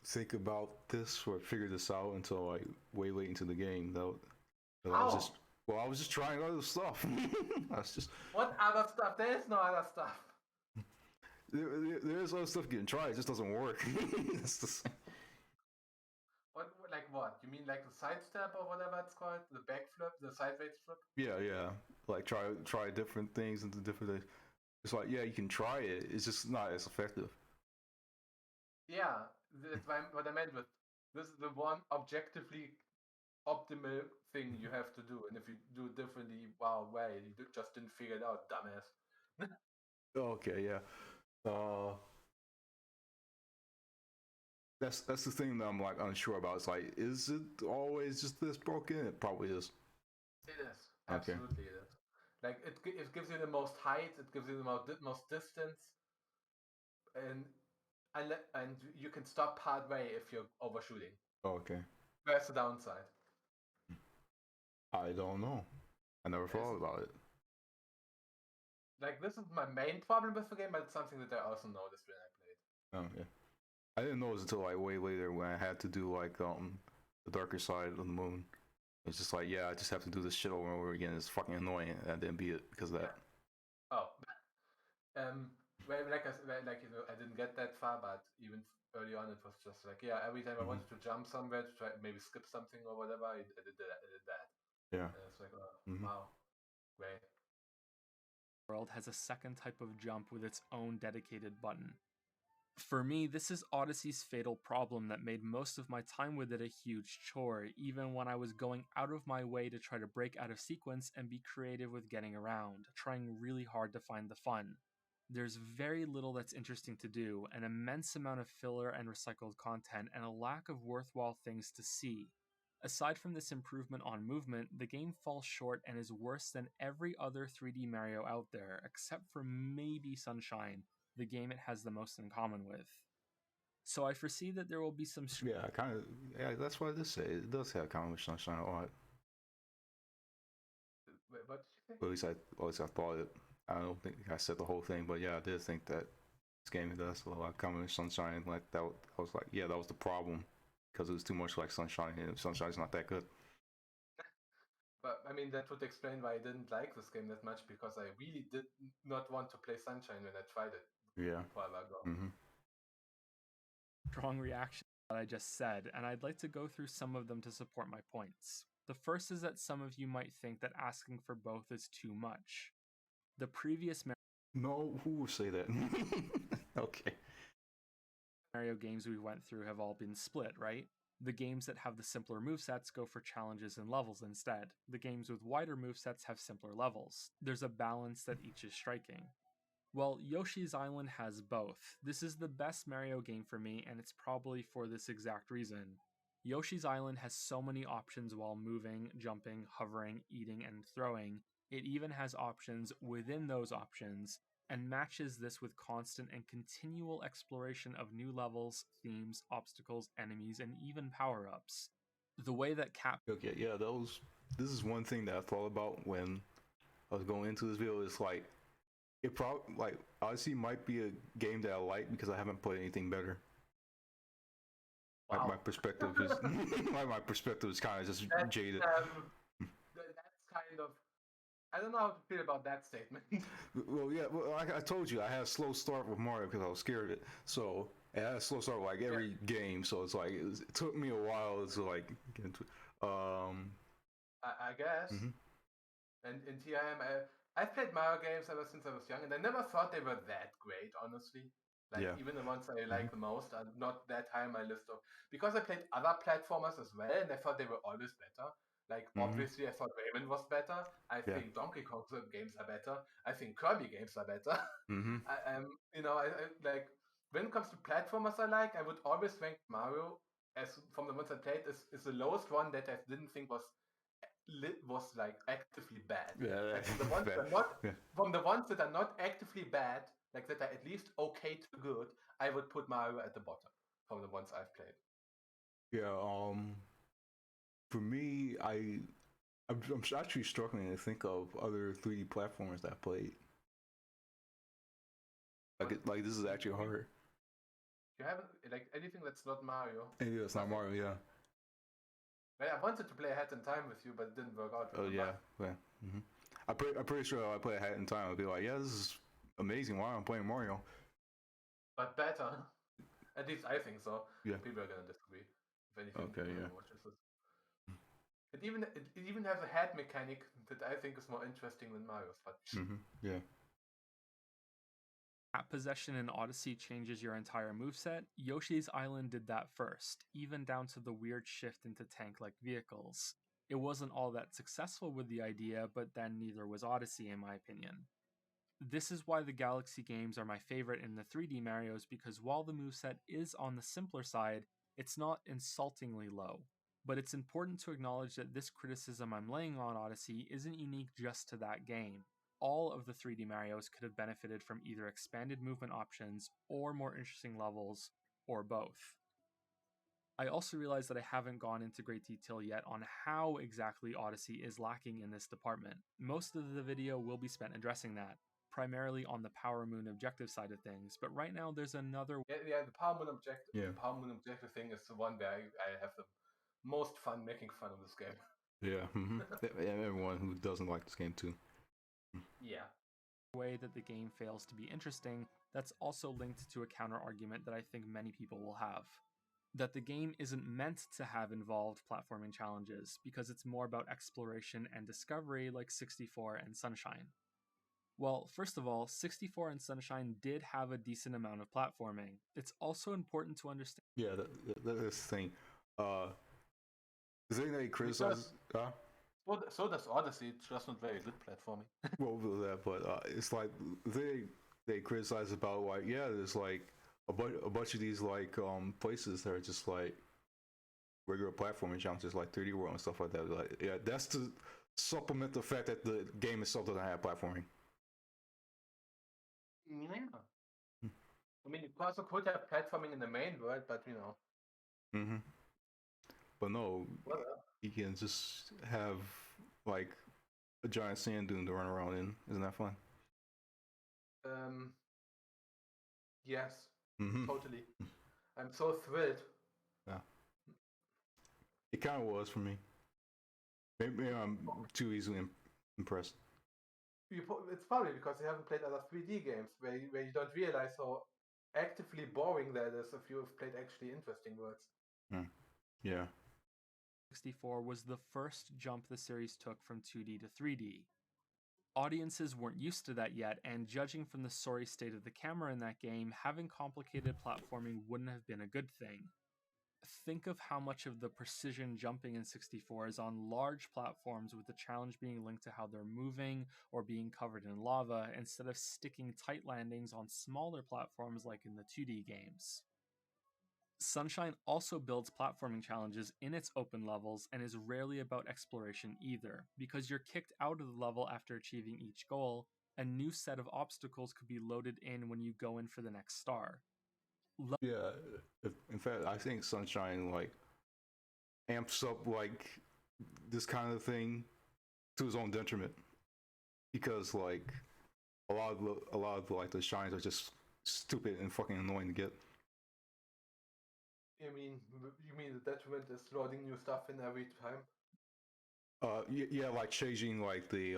think about this or figure this out until like way late into the game. Though, I was just trying other stuff. What other stuff? There is no other stuff. There's other stuff getting tried. It just doesn't work. What? You mean like the sidestep or whatever it's called? The backflip, the sideways flip? Yeah. Like try different things into different things. It's like, yeah, you can try it. It's just not as effective. Yeah, that's what I meant with this is the one objectively optimal thing you have to do. And if you do it differently, wow, you just didn't figure it out, dumbass. Okay, yeah. That's the thing that I'm like unsure about. It's like, is it always just this broken? It probably is. It is. Absolutely, it is. Like it gives you the most height. It gives you the most distance, and you can stop part way if you're overshooting. Okay. Where's the downside? I don't know. I never thought about it. Like, this is my main problem with the game, but it's something that I also noticed when I played. Oh, yeah. I didn't notice until like way later when I had to do like the darker side of the moon. It's just like, yeah, I just have to do this shit over and over again. It's fucking annoying. I didn't beat it because of that. Yeah. Oh. Well, like I didn't get that far, but even early on, it was just like, yeah, every time I wanted to jump somewhere to try maybe skip something or whatever, I did that. Yeah. And it's like, wow, great. World has a second type of jump with its own dedicated button. For me, this is Odyssey's fatal problem that made most of my time with it a huge chore, even when I was going out of my way to try to break out of sequence and be creative with getting around, trying really hard to find the fun. There's very little that's interesting to do, an immense amount of filler and recycled content, and a lack of worthwhile things to see. Aside from this improvement on movement, the game falls short and is worse than every other 3D Mario out there, except for maybe Sunshine, the game it has the most in common with. So I foresee that there will be some... Yeah, that's what this say. It does have kind of Sunshine on it. Wait, what did you say? At least I thought it. I don't think I said the whole thing, but yeah, I did think that this game does a lot of common Sunshine. Like that, I was like, yeah, that was the problem because it was too much like Sunshine, and Sunshine's not that good. But I mean, that would explain why I didn't like this game that much, because I really did not want to play Sunshine when I tried it. Yeah. A while ago. Mm-hmm. Strong reaction to what I just said, and I'd like to go through some of them to support my points. The first is that some of you might think that asking for both is too much. The previous No, who would say that? Okay. Mario games we went through have all been split, right? The games that have the simpler movesets go for challenges and levels instead. The games with wider movesets have simpler levels. There's a balance that each is striking. Well, Yoshi's Island has both. This is the best Mario game for me, and it's probably for this exact reason. Yoshi's Island has so many options while moving, jumping, hovering, eating, and throwing. It even has options within those options, and matches this with constant and continual exploration of new levels, themes, obstacles, enemies, and even power-ups. The way that Okay, yeah, this is one thing that I thought about when I was going into this video. It's like, it probably, like, Odyssey might be a game that I like because I haven't played anything better. Wow. My perspective is my perspective is kind of just jaded. That's kind of, I don't know how to feel about that statement. Well, yeah, well, I told you I had a slow start with Mario because I was scared of it. So I had a slow start with, like, every game. So it's like it took me a while to like get into it. I guess. Mm-hmm. And in TIM, I've played Mario games ever since I was young, and I never thought they were that great, honestly. Like, even the ones I like the most are not that high on my list of, because I played other platformers as well, and I thought they were always better. Like, obviously, I thought Rayman was better. I think Donkey Kong games are better. I think Kirby games are better. I like, when it comes to platformers I like, I would always rank Mario as, from the ones I played, is the lowest one that I didn't think was like actively bad. Yeah, like, from the ones that are not actively bad, like that are at least okay to good, I would put Mario at the bottom from the ones I've played. Yeah. For me, I'm actually struggling to think of other 3D platformers that I played. Like this is actually hard. You haven't, like, anything that's not Mario? Yeah, it's not Mario. Yeah. Well, I wanted to play Hat in Time with you, but it didn't work out. Oh yeah. Mm-hmm. I'm pretty sure if I play Hat in Time, I'll be like, yeah, this is amazing. Why I'm playing Mario? But better. At least I think so. Yeah. People are gonna disagree. If anything, okay. Yeah. It even has a head mechanic that I think is more interesting than Mario's. But yeah. Hat possession in Odyssey changes your entire moveset. Yoshi's Island did that first, even down to the weird shift into tank-like vehicles. It wasn't all that successful with the idea, but then neither was Odyssey, in my opinion. This is why the Galaxy games are my favorite in the 3D Marios, because while the moveset is on the simpler side, it's not insultingly low. But it's important to acknowledge that this criticism I'm laying on Odyssey isn't unique just to that game. All of the 3D Marios could have benefited from either expanded movement options or more interesting levels, or both. I also realize that I haven't gone into great detail yet on how exactly Odyssey is lacking in this department. Most of the video will be spent addressing that, primarily on the Power Moon objective side of things, but right now there's another... Yeah, the Power Moon objective, the Power Moon objective thing is the one where I have the most fun making fun of this game. Yeah, everyone who doesn't like this game too. Yeah. Way that the game fails to be interesting, that's also linked to a counter-argument that I think many people will have. That the game isn't meant to have involved platforming challenges, because it's more about exploration and discovery like 64 and Sunshine. Well, first of all, 64 and Sunshine did have a decent amount of platforming. It's also important to understand... Yeah, that's the thing. Is there anything they criticize? So does Odyssey. It's just not very good platforming. Well, that, but it's like they criticize about, like, yeah, there's like a bunch of these like places that are just like regular platforming challenges, like 3D World and stuff like that. Like, yeah, that's to supplement the fact that the game itself doesn't have platforming. Yeah. I mean, you also could have platforming in the main world, but you know. But no, you can just have like a giant sand dune to run around in. Isn't that fun? Yes, Mm-hmm. totally. I'm so thrilled. Yeah. It kind of was for me. Maybe I'm too easily impressed. It's probably because you haven't played other 3D games where you don't realize how actively boring that is if you have played actually interesting worlds. Yeah. 64 was the first jump the series took from 2D to 3D. Audiences weren't used to that yet, and judging from the sorry state of the camera in that game, having complicated platforming wouldn't have been a good thing. Think of how much of the precision jumping in 64 is on large platforms, with the challenge being linked to how they're moving or being covered in lava, instead of sticking tight landings on smaller platforms like in the 2D games. Sunshine also builds platforming challenges in its open levels and is rarely about exploration either. Because you're kicked out of the level after achieving each goal, a new set of obstacles could be loaded in when you go in for the next star. Yeah. In fact, I think Sunshine like amps up like this kind of thing to his own detriment, because like a lot of like the shines are just stupid and fucking annoying to get. You mean the detriment is loading new stuff in every time? Yeah, like changing like the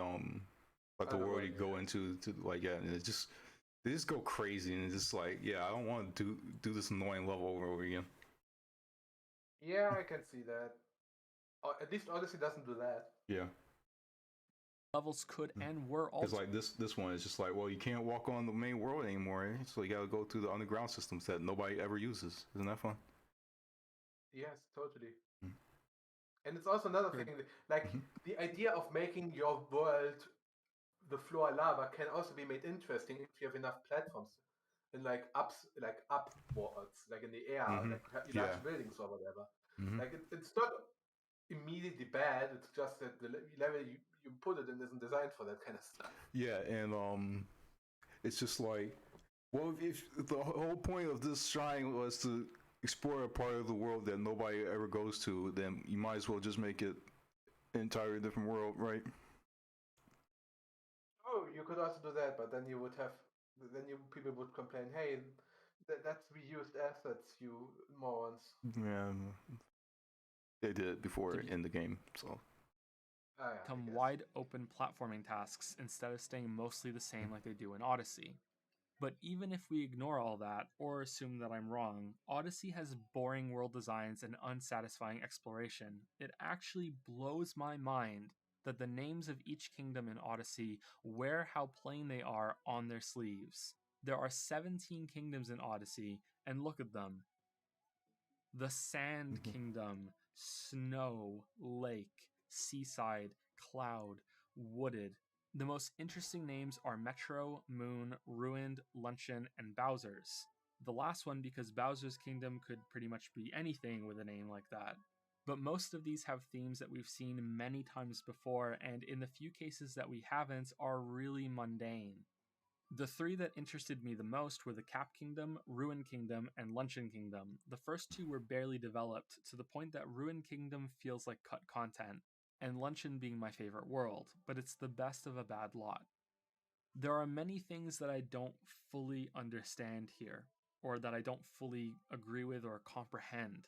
world you go into to like, yeah, and they just go crazy, and it's just like, yeah, I don't want to do this annoying level over and over again. Yeah, I can see that. At least Odyssey doesn't do that. Yeah. Levels could and were also. It's like this one is just like, well, you can't walk on the main world anymore, so you gotta go through the underground systems that nobody ever uses. Isn't that fun? Yes, totally. Mm. And it's also another thing, like the idea of making your world the floor lava can also be made interesting if you have enough platforms and like upwards, like in the air, like large buildings or whatever. Like it's not immediately bad. It's just that the level you put it in isn't designed for that kind of stuff. Yeah, and it's just like, well, if the whole point of this shrine was to explore a part of the world that nobody ever goes to, then you might as well just make it an entirely different world, right? Oh, you could also do that, but then people would complain, hey, that's reused assets, you morons. Yeah, they did it before in the game, so. Become wide open platforming tasks instead of staying mostly the same like they do in Odyssey. But even if we ignore all that, or assume that I'm wrong, Odyssey has boring world designs and unsatisfying exploration. It actually blows my mind that the names of each kingdom in Odyssey wear how plain they are on their sleeves. There are 17 kingdoms in Odyssey, and look at them. The Sand Kingdom, Snow, Lake, Seaside, Cloud, Wooded. The most interesting names are Metro, Moon, Ruined, Luncheon, and Bowser's. The last one because Bowser's Kingdom could pretty much be anything with a name like that. But most of these have themes that we've seen many times before, and in the few cases that we haven't, are really mundane. The three that interested me the most were the Cap Kingdom, Ruin Kingdom, and Luncheon Kingdom. The first two were barely developed, to the point that Ruin Kingdom feels like cut content, and Luncheon being my favorite world, but it's the best of a bad lot. There are many things that I don't fully understand here, or that I don't fully agree with or comprehend.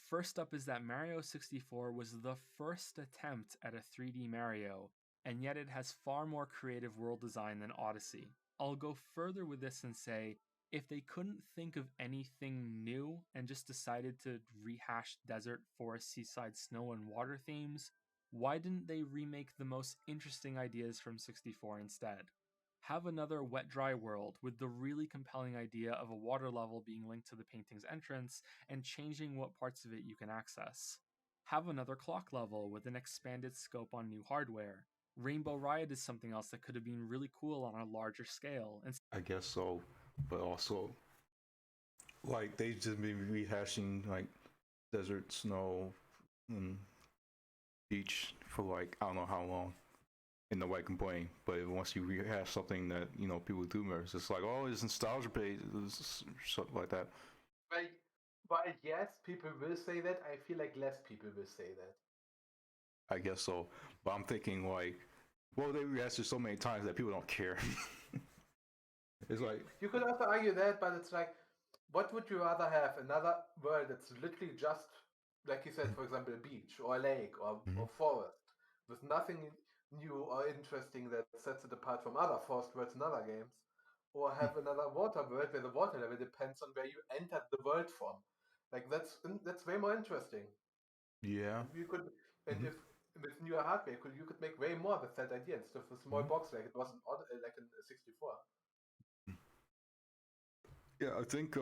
First up is that Mario 64 was the first attempt at a 3D Mario, and yet it has far more creative world design than Odyssey. I'll go further with this and say, if they couldn't think of anything new and just decided to rehash desert, forest, seaside, snow, and water themes, why didn't they remake the most interesting ideas from 64 instead? Have another wet dry world with the really compelling idea of a water level being linked to the painting's entrance and changing what parts of it you can access. Have another clock level with an expanded scope on new hardware. Rainbow Riot is something else that could have been really cool on a larger scale. I guess so, but also, like, they've just been rehashing like desert, snow, and beach for like I don't know how long. And nobody complain, but once you rehash something that people do remember, it's just like, oh, it's nostalgia page, something like that. But yes, people will say that. I feel like less people will say that. I guess so, but I'm thinking like, well, they rehashed it so many times that people don't care. It's like you could also argue that, but it's like, what would you rather have? Another world that's literally just, like you said, for example, a beach or a lake or forest with nothing new or interesting that sets it apart from other forest worlds in other games, or have another water world where the water level depends on where you entered the world from. Like that's way more interesting. Yeah. And you could, and if with newer hardware, you could make way more with that idea instead of a small box like it was like in 64. Yeah, I think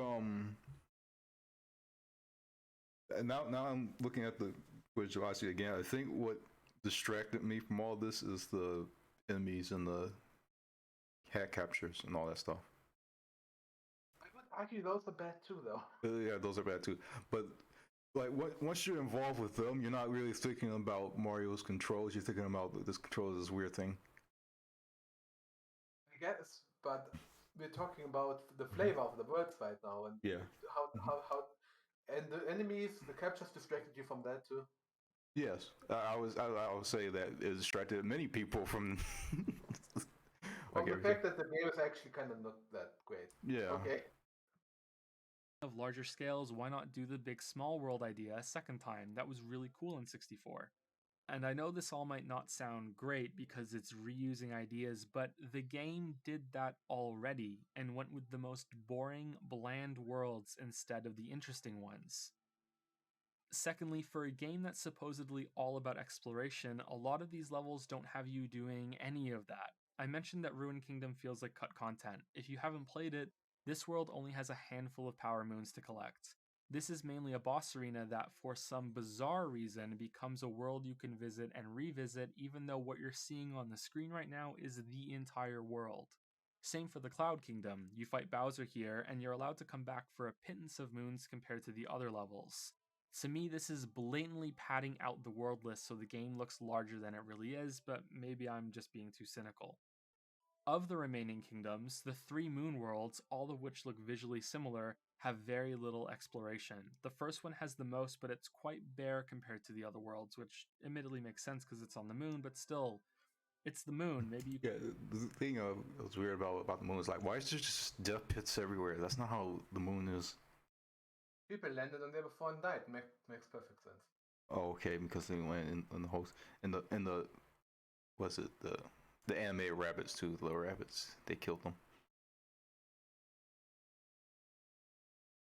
and now I'm looking at the Odyssey again. I think what distracted me from all this is the enemies and the cat captures and all that stuff. I would argue those are bad too, though. Yeah, those are bad too. But like once you're involved with them, you're not really thinking about Mario's controls. You're thinking about this control is this weird thing. I guess, but we're talking about the flavor of the worlds right now, and how and the enemies, the captures distracted you from that too. Yes, I would say that it distracted many people from. Well, the fact that the game is actually kind of not that great. Yeah. Okay. Of larger scales, why not do the big small world idea a second time? That was really cool in 64. And I know this all might not sound great because it's reusing ideas, but the game did that already and went with the most boring, bland worlds instead of the interesting ones. Secondly, for a game that's supposedly all about exploration, a lot of these levels don't have you doing any of that. I mentioned that Ruined Kingdom feels like cut content. If you haven't played it, this world only has a handful of power moons to collect. This is mainly a boss arena that, for some bizarre reason, becomes a world you can visit and revisit, even though what you're seeing on the screen right now is the entire world. Same for the Cloud Kingdom. You fight Bowser here, and you're allowed to come back for a pittance of moons compared to the other levels. To me, this is blatantly padding out the world list so the game looks larger than it really is, but maybe I'm just being too cynical. Of the remaining kingdoms, the 3 moon worlds, all of which look visually similar, have very little exploration. The first one has the most, but it's quite bare compared to the other worlds, which admittedly makes sense because it's on the moon, but still, it's the moon. Maybe you Yeah, the thing that was weird about the moon is like, why is there just death pits everywhere? That's not how the moon is. People landed on there before and died. Makes perfect sense. Oh, okay, because they went in the host in the what's it the animated rabbits too, the little rabbits. They killed them.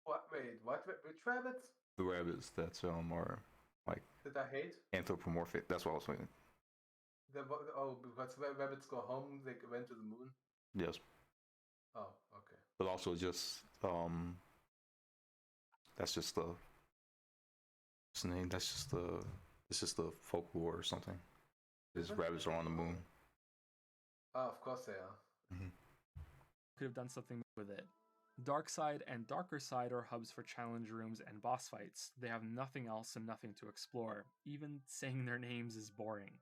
What? Wait, what? Which rabbits? The rabbits that are like Did I hate? anthropomorphic. That's what I was thinking. Because rabbits go home, they went to the moon. Yes. Oh, okay. But also just that's just the what's the name? It's just the folklore or something. These rabbits are on the moon. Oh, of course they are. could have done something with it. Dark Side and Darker Side are hubs for challenge rooms and boss fights. They have nothing else and nothing to explore. Even saying their names is boring.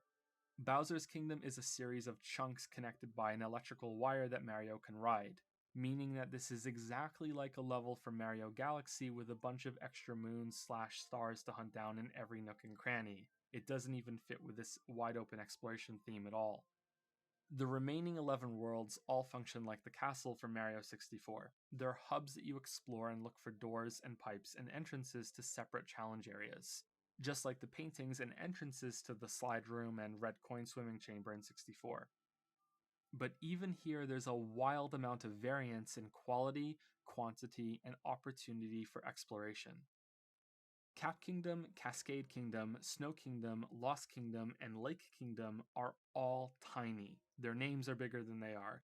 Bowser's Kingdom is a series of chunks connected by an electrical wire that Mario can ride, meaning that this is exactly like a level from Mario Galaxy with a bunch of extra moons/stars to hunt down in every nook and cranny. It doesn't even fit with this wide open exploration theme at all. The remaining 11 worlds all function like the castle from Mario 64. They're hubs that you explore and look for doors and pipes and entrances to separate challenge areas, just like the paintings and entrances to the slide room and red coin swimming chamber in 64. But even here, there's a wild amount of variance in quality, quantity, and opportunity for exploration. Cap Kingdom, Cascade Kingdom, Snow Kingdom, Lost Kingdom, and Lake Kingdom are all tiny. Their names are bigger than they are.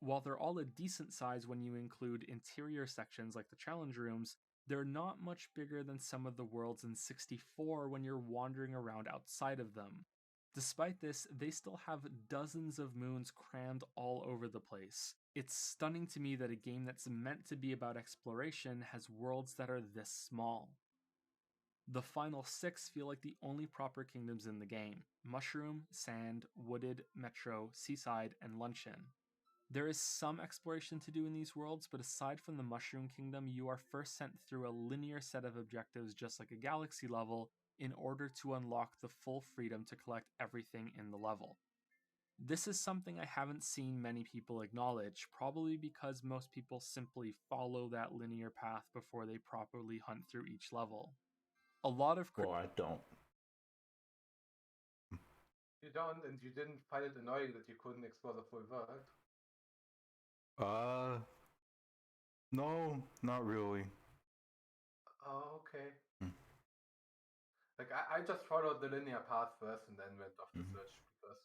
While they're all a decent size when you include interior sections like the challenge rooms, they're not much bigger than some of the worlds in 64 when you're wandering around outside of them. Despite this, they still have dozens of moons crammed all over the place. It's stunning to me that a game that's meant to be about exploration has worlds that are this small. The final 6 feel like the only proper kingdoms in the game: Mushroom, Sand, Wooded, Metro, Seaside, and Luncheon. There is some exploration to do in these worlds, but aside from the Mushroom Kingdom, you are first sent through a linear set of objectives just like a Galaxy level in order to unlock the full freedom to collect everything in the level. This is something I haven't seen many people acknowledge, probably because most people simply follow that linear path before they properly hunt through each level. A lot of Well, I don't. You don't, and you didn't find it annoying that you couldn't explore the full world? No, not really. Oh, okay. Hmm. Like I just followed the linear path first and then went off the Mhm. search because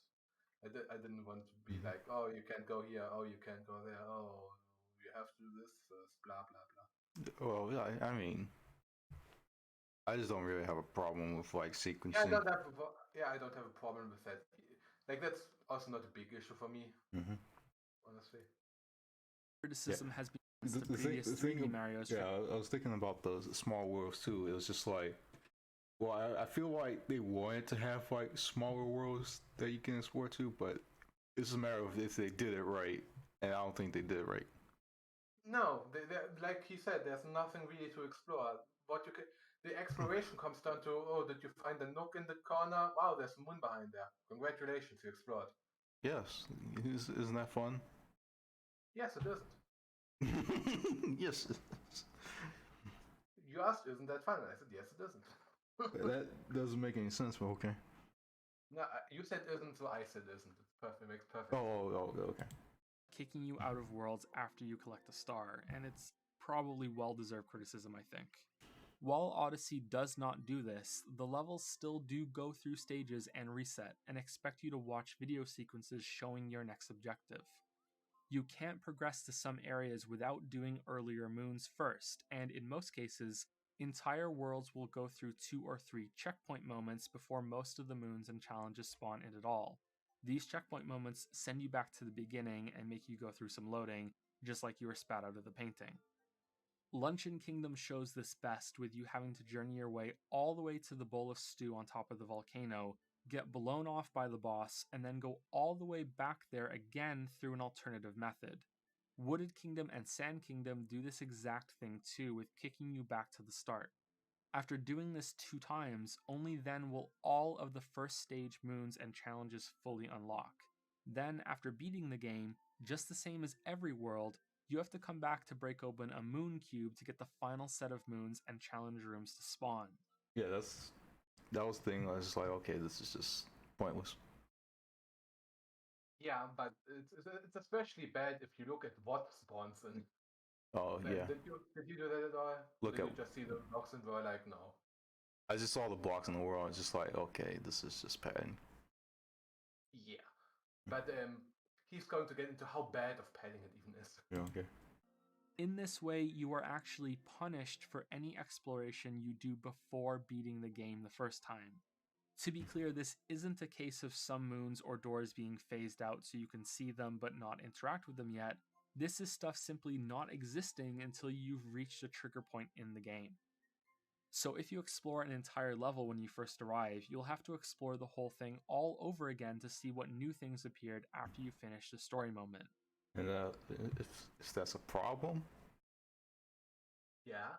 I didn't want to be like, oh, you can't go here, oh, you can't go there, oh, you have to do this first, blah blah blah. Well, yeah, I mean, I just don't really have a problem with like Yeah, sequencing. I don't have a problem with that. Like that's also not a big issue for me, Mm-hmm. honestly. criticism has been The, against the the thing, previous the 3D thing, Marios. yeah, I was thinking about the small worlds too. It was just like, well, I feel like they wanted to have like smaller worlds that you can explore too, but it's a matter of if they did it right, and I don't think they did it right. No, like he said, there's nothing really to explore. What you can, the exploration comes down to, oh, did you find a nook in the corner? Wow, there's a moon behind there. Congratulations, you explored. Yes, isn't that fun? Yes, it isn't. Yes, You asked, isn't that fun? And I said, yes, it isn't. that doesn't make any sense, but okay. No, you said isn't, so I said isn't. It perfect, makes perfect Oh, sense. okay. Kicking you out of worlds after you collect a star, and it's probably well-deserved criticism, I think. While Odyssey does not do this, the levels still do go through stages and reset, and expect you to watch video sequences showing your next objective. You can't progress to some areas without doing earlier moons first, and in most cases, entire worlds will go through 2 or 3 checkpoint moments before most of the moons and challenges spawn in at all. These checkpoint moments send you back to the beginning and make you go through some loading, just like you were spat out of the painting. Luncheon Kingdom shows this best, with you having to journey your way all the way to the bowl of stew on top of the volcano, get blown off by the boss, and then go all the way back there again through an alternative method. Wooded Kingdom and Sand Kingdom do this exact thing too, with kicking you back to the start. After doing this 2 times, only then will all of the first stage moons and challenges fully unlock. Then, after beating the game, just the same as every world, you have to come back to break open a moon cube to get the final set of moons and challenge rooms to spawn. Yeah, that was the thing. I was just like, okay, this is just pointless. Yeah, but it's especially bad if you look at what spawns in. Oh yeah. Did you do that at all? Look did at. you just see the blocks and were like, no? I just saw the blocks in the world. I was just like, okay, this is just padding. Yeah, but he's going to get into how bad of padding it even is. Yeah, okay. In this way, you are actually punished for any exploration you do before beating the game the first time. To be clear, this isn't a case of some moons or doors being phased out so you can see them but not interact with them yet. This is stuff simply not existing until you've reached a trigger point in the game. So if you explore an entire level when you first arrive, you'll have to explore the whole thing all over again to see what new things appeared after you finish the story moment. And if that's a problem, Yeah.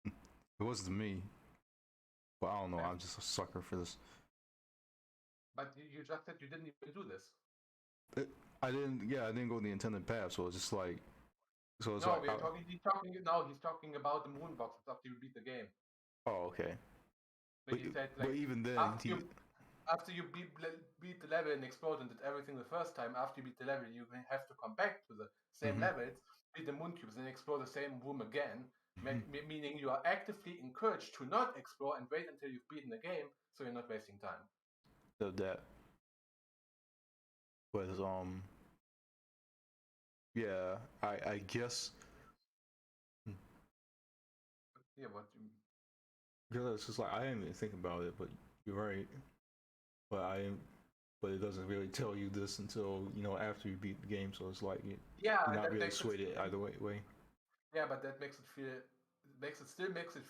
it was to me. But I don't know. I'm just a sucker for this. But you just said you didn't even do this. I didn't. Yeah, I didn't go the intended path. So it's just like. So it's No, like. he's talking about the moon boxes after you beat the game. Oh, okay. But he said like. But even then, after you beat the level and explode and did everything the first time, after you beat the level, you have to come back to the same levels, beat the moon cubes, and explore the same room again. Meaning you are actively encouraged to not explore and wait until you've beaten the game, so you're not wasting time. So that was yeah, I guess. Yeah, what you. Because it's just like I didn't even think about it, but you're right. But it doesn't really tell you this until after you beat the game. So it's like you're not really swayed either way. Yeah, but that makes it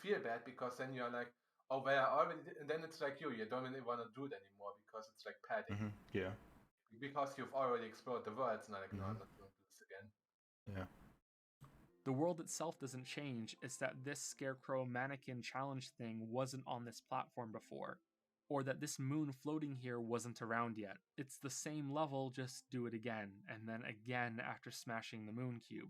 feel bad because then you're like, oh well, I already did, and then it's like you don't really want to do it anymore because it's like padding. Yeah. Because you've already explored the world, it's not like no, I'm not going to do this again. Yeah. The world itself doesn't change, it's that this scarecrow mannequin challenge thing wasn't on this platform before. or that this moon floating here wasn't around yet. It's the same level, just do it again, and then again after smashing the moon cube.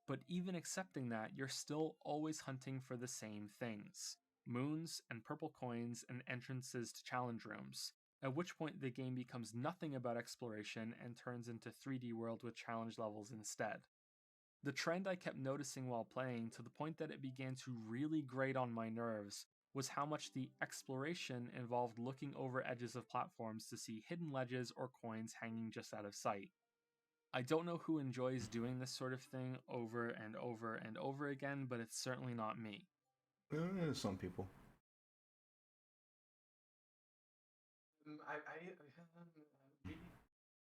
But even accepting that, you're still always hunting for the same things: moons and purple coins and entrances to challenge rooms, at which point the game becomes nothing about exploration and turns into 3D world with challenge levels instead. The trend I kept noticing while playing, to the point that it began to really grate on my nerves, was how much the exploration involved looking over edges of platforms to see hidden ledges or coins hanging just out of sight. I don't know who enjoys doing this sort of thing over and over and over again, but it's certainly not me. Some people.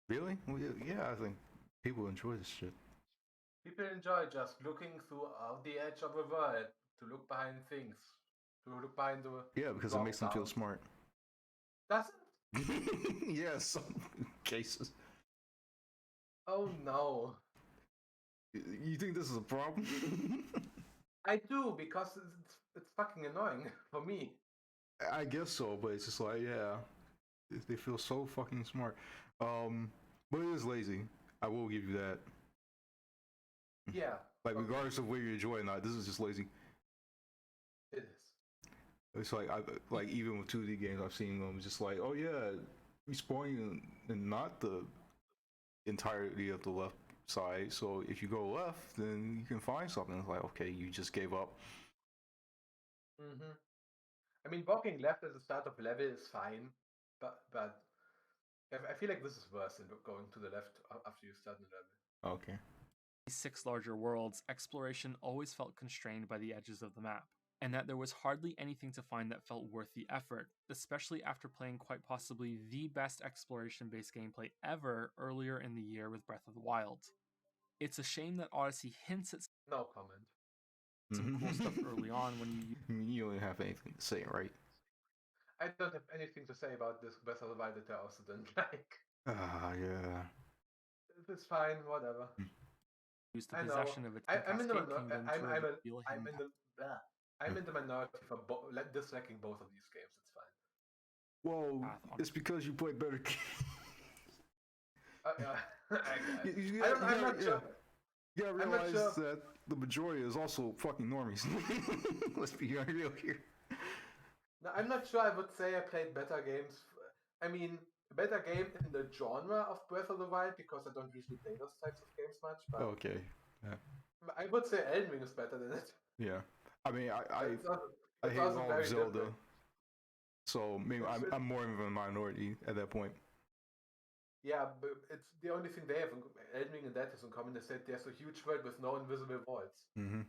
Really? Well, yeah, I think people enjoy this shit. People enjoy just looking throughout the edge of a world, to look behind things, to look behind the... Yeah, because it makes them feel smart. Does it? Yeah, some cases. Oh no. You think this is a problem? I do, because it's fucking annoying for me. I guess so, but it's just like, yeah, they feel so fucking smart. But it is lazy. I will give you that. Yeah. Like, regardless of whether you enjoy it or not, this is just lazy. It is. It's like even with 2D games, I've seen them just like, oh yeah, respawning in not the entirety of the left side. So if you go left, then you can find something. It's like, okay, you just gave up. Mm-hmm. I mean, walking left at the start of a level is fine, but I feel like this is worse than going to the left after you start the level. Okay. These 6 larger worlds, exploration always felt constrained by the edges of the map, and that there was hardly anything to find that felt worth the effort, especially after playing quite possibly the best exploration-based gameplay ever earlier in the year with Breath of the Wild. It's a shame that Odyssey hints at no comment. Some cool stuff early on when you don't have anything to say, right? I don't have anything to say about this Breath of the Wild that I also didn't like. Yeah. It's fine, whatever. Use the possession of its I'm in the minority for disliking both of these games. It's fine. Well, it's because you play better games. I'm not sure. You gotta realize that the majority is also fucking normies. Let's be real here. No, I'm not sure I would say I played better games. I mean, a better game in the genre of Breath of the Wild, because I don't usually play those types of games much. But okay. Yeah. I would say Elden Ring is better than it. Yeah. I mean, I hate all of Zelda. Different. So maybe I'm more of a minority at that point. Yeah, but it's the only thing they have. Elden Ring and that is in common. They said there's a huge world with no invisible walls. Mm-hmm.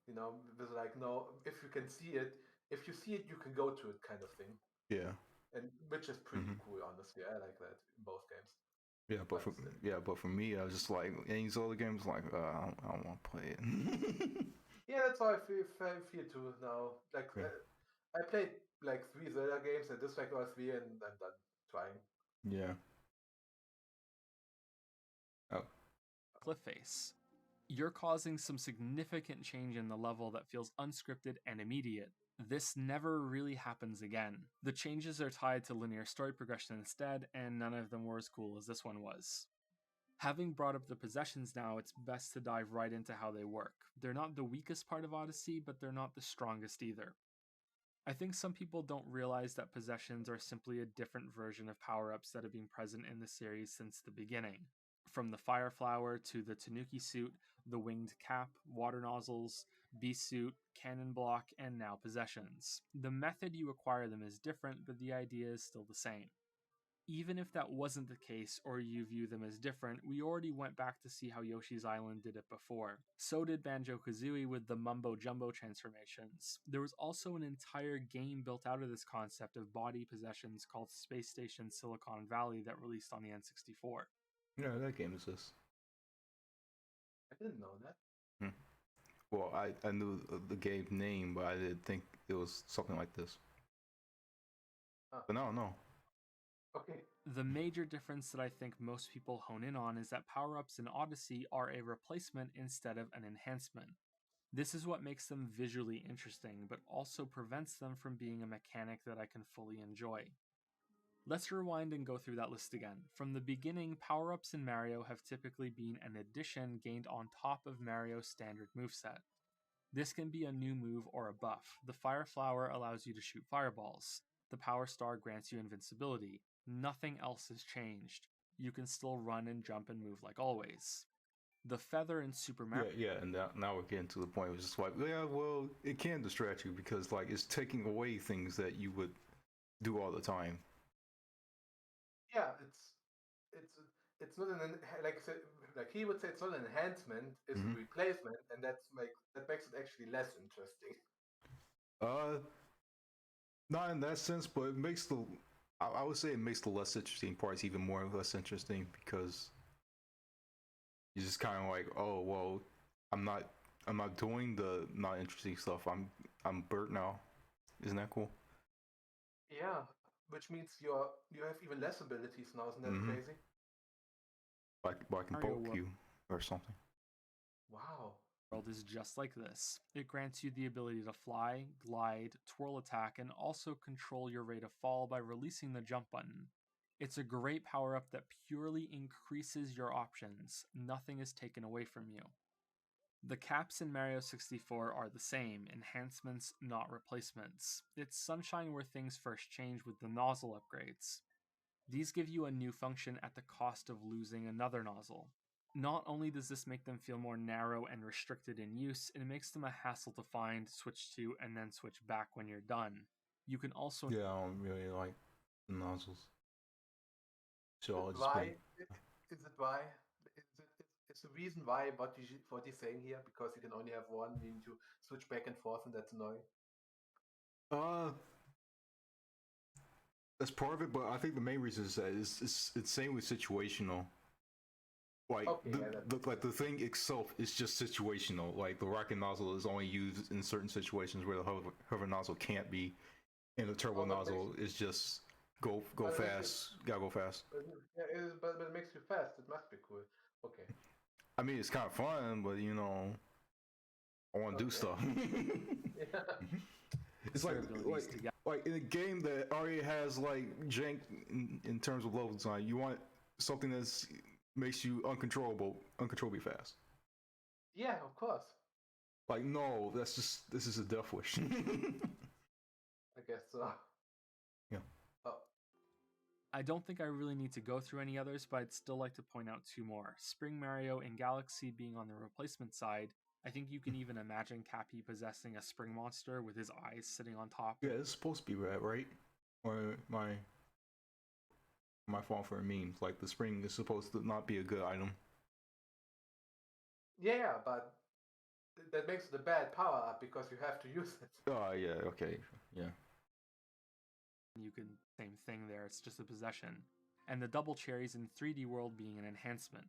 You know, there's like no. If you can see it, if you see it, you can go to it, kind of thing. Yeah. And which is pretty cool, honestly. I like that in both games. Yeah, but for me, I was just like any Zelda games, like I don't want to play it. Yeah, that's how I feel too now. Like I played like 3 Zelda games. I disliked all 3, and I'm done trying. Yeah. Oh. Cliff face. You're causing some significant change in the level that feels unscripted and immediate. This never really happens again. The changes are tied to linear story progression instead, and none of them were as cool as this one was. Having brought up the possessions now, it's best to dive right into how they work. They're not the weakest part of Odyssey, but they're not the strongest either. I think some people don't realize that possessions are simply a different version of power-ups that have been present in the series since the beginning. From the Fire Flower to the Tanuki suit, the winged cap, water nozzles, beast suit, cannon block, and now possessions. The method you acquire them is different, but the idea is still the same. Even if that wasn't the case, or you view them as different, we already went back to see how Yoshi's Island did it before. So did Banjo-Kazooie with the Mumbo-Jumbo transformations. There was also an entire game built out of this concept of body possessions called Space Station Silicon Valley that released on the N64. Yeah, that game exists. I didn't know that. Well, I knew the game name, but I didn't think it was something like this. But no. Okay. The major difference that I think most people hone in on is that power-ups in Odyssey are a replacement instead of an enhancement. This is what makes them visually interesting, but also prevents them from being a mechanic that I can fully enjoy. Let's rewind and go through that list again. From the beginning, power-ups in Mario have typically been an addition gained on top of Mario's standard moveset. This can be a new move or a buff. The Fire Flower allows you to shoot fireballs. The Power Star grants you invincibility. Nothing else has changed. You can still run and jump and move like always. The Feather in Super Mario... Yeah, and now we're getting to the point where it's just like, yeah, well, it can distract you because, like, it's taking away things that you would do all the time. Yeah, it's not like he would say it's not an enhancement, it's a replacement, and that makes it actually less interesting. Not in that sense, but it makes I would say it makes the less interesting parts even more less interesting because you're just kind of like, oh well, I'm not doing the not interesting stuff. I'm burnt now. Isn't that cool? Yeah, which means you have even less abilities now. Isn't that crazy? Like I can poke you or something. Wow. World is just like this. It grants you the ability to fly, glide, twirl attack, and also control your rate of fall by releasing the jump button. It's a great power-up that purely increases your options. Nothing is taken away from you. The caps in Mario 64 are the same, enhancements, not replacements. It's Sunshine where things first change with the nozzle upgrades. These give you a new function at the cost of losing another nozzle. Not only does this make them feel more narrow and restricted in use, it makes them a hassle to find, switch to, and then switch back when you're done. You can also... Yeah, I don't really like the nozzles. So why? Is it why? It's the reason why what he's saying here, because you can only have one, you need to switch back and forth, and that's annoying. That's part of it, but I think the main reason is that it's same with situational. Like the thing itself is just situational. Like the rocket nozzle is only used in certain situations where the hover nozzle can't be, and the turbo nozzle is just go fast. Gotta go fast. But it makes you fast. It must be cool. Okay. I mean, it's kind of fun, but you know, I want to do stuff. Yeah. It's like in a game that already has like jank in terms of level design, you want something that's makes you uncontrollably fast. Yeah, of course. Like, no, this is a death wish. I guess so. Yeah. Oh. I don't think I really need to go through any others, but I'd still like to point out two more. Spring Mario and Galaxy being on the replacement side. I think you can even imagine Cappy possessing a spring monster with his eyes sitting on top. Yeah, it's supposed to be that, right? Or my fault for memes. Like the spring is supposed to not be a good item. Yeah, but that makes it a bad power up because you have to use it. Oh yeah, okay, yeah. You can same thing there. It's just a possession, and the double cherries in 3D World being an enhancement.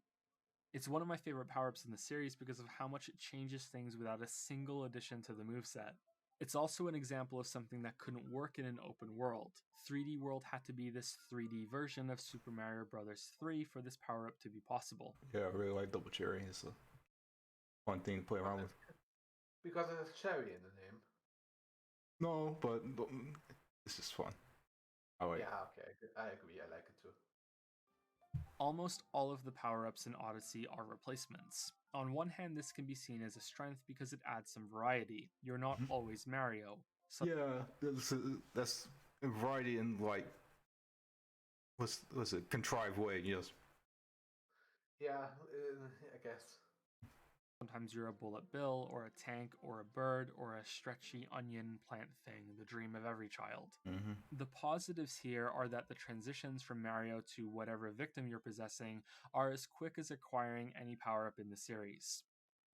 It's one of my favorite power-ups in the series because of how much it changes things without a single addition to the moveset. It's also an example of something that couldn't work in an open world. 3D World had to be this 3D version of Super Mario Bros. 3 for this power-up to be possible. Yeah, I really like double cherry. It's a fun thing to play around with. Because it has cherry in the name. No, but it's just fun. Yeah, okay, I agree. I like it too. Almost all of the power-ups in Odyssey are replacements. On one hand, this can be seen as a strength because it adds some variety. You're not always Mario. So yeah, that's variety in like what's it contrived way, yes. Yeah, I guess. Sometimes you're a bullet bill, or a tank, or a bird, or a stretchy onion plant thing, the dream of every child. Mm-hmm. The positives here are that the transitions from Mario to whatever victim you're possessing are as quick as acquiring any power-up in the series.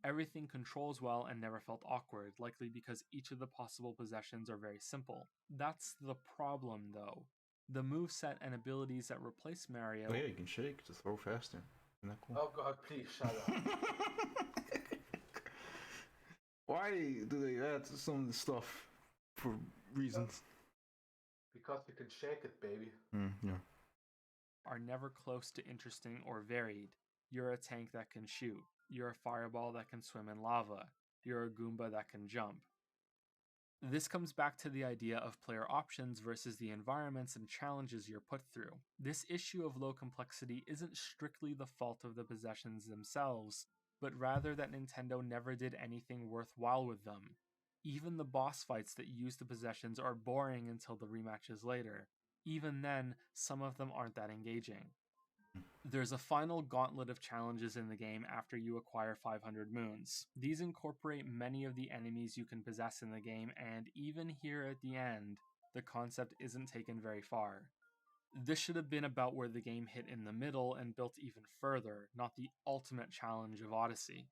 Everything controls well and never felt awkward, likely because each of the possible possessions are very simple. That's the problem, though. The moveset and abilities that replace Mario... Oh yeah, you can shake to throw faster. Isn't that cool? Oh god, please shut up. Why do they add some of the stuff for reasons? Because you can shake it, baby. Yeah. Are never close to interesting or varied. You're a tank that can shoot. You're a fireball that can swim in lava. you're a Goomba that can jump. This comes back to the idea of player options versus the environments and challenges you're put through. This issue of low complexity isn't strictly the fault of the possessions themselves, but rather that Nintendo never did anything worthwhile with them. Even the boss fights that use the possessions are boring until the rematches later. Even then, some of them aren't that engaging. There's a final gauntlet of challenges in the game after you acquire 500 moons. These incorporate many of the enemies you can possess in the game, and even here at the end, the concept isn't taken very far. This should have been about where the game hit in the middle and built even further, not the ultimate challenge of Odyssey.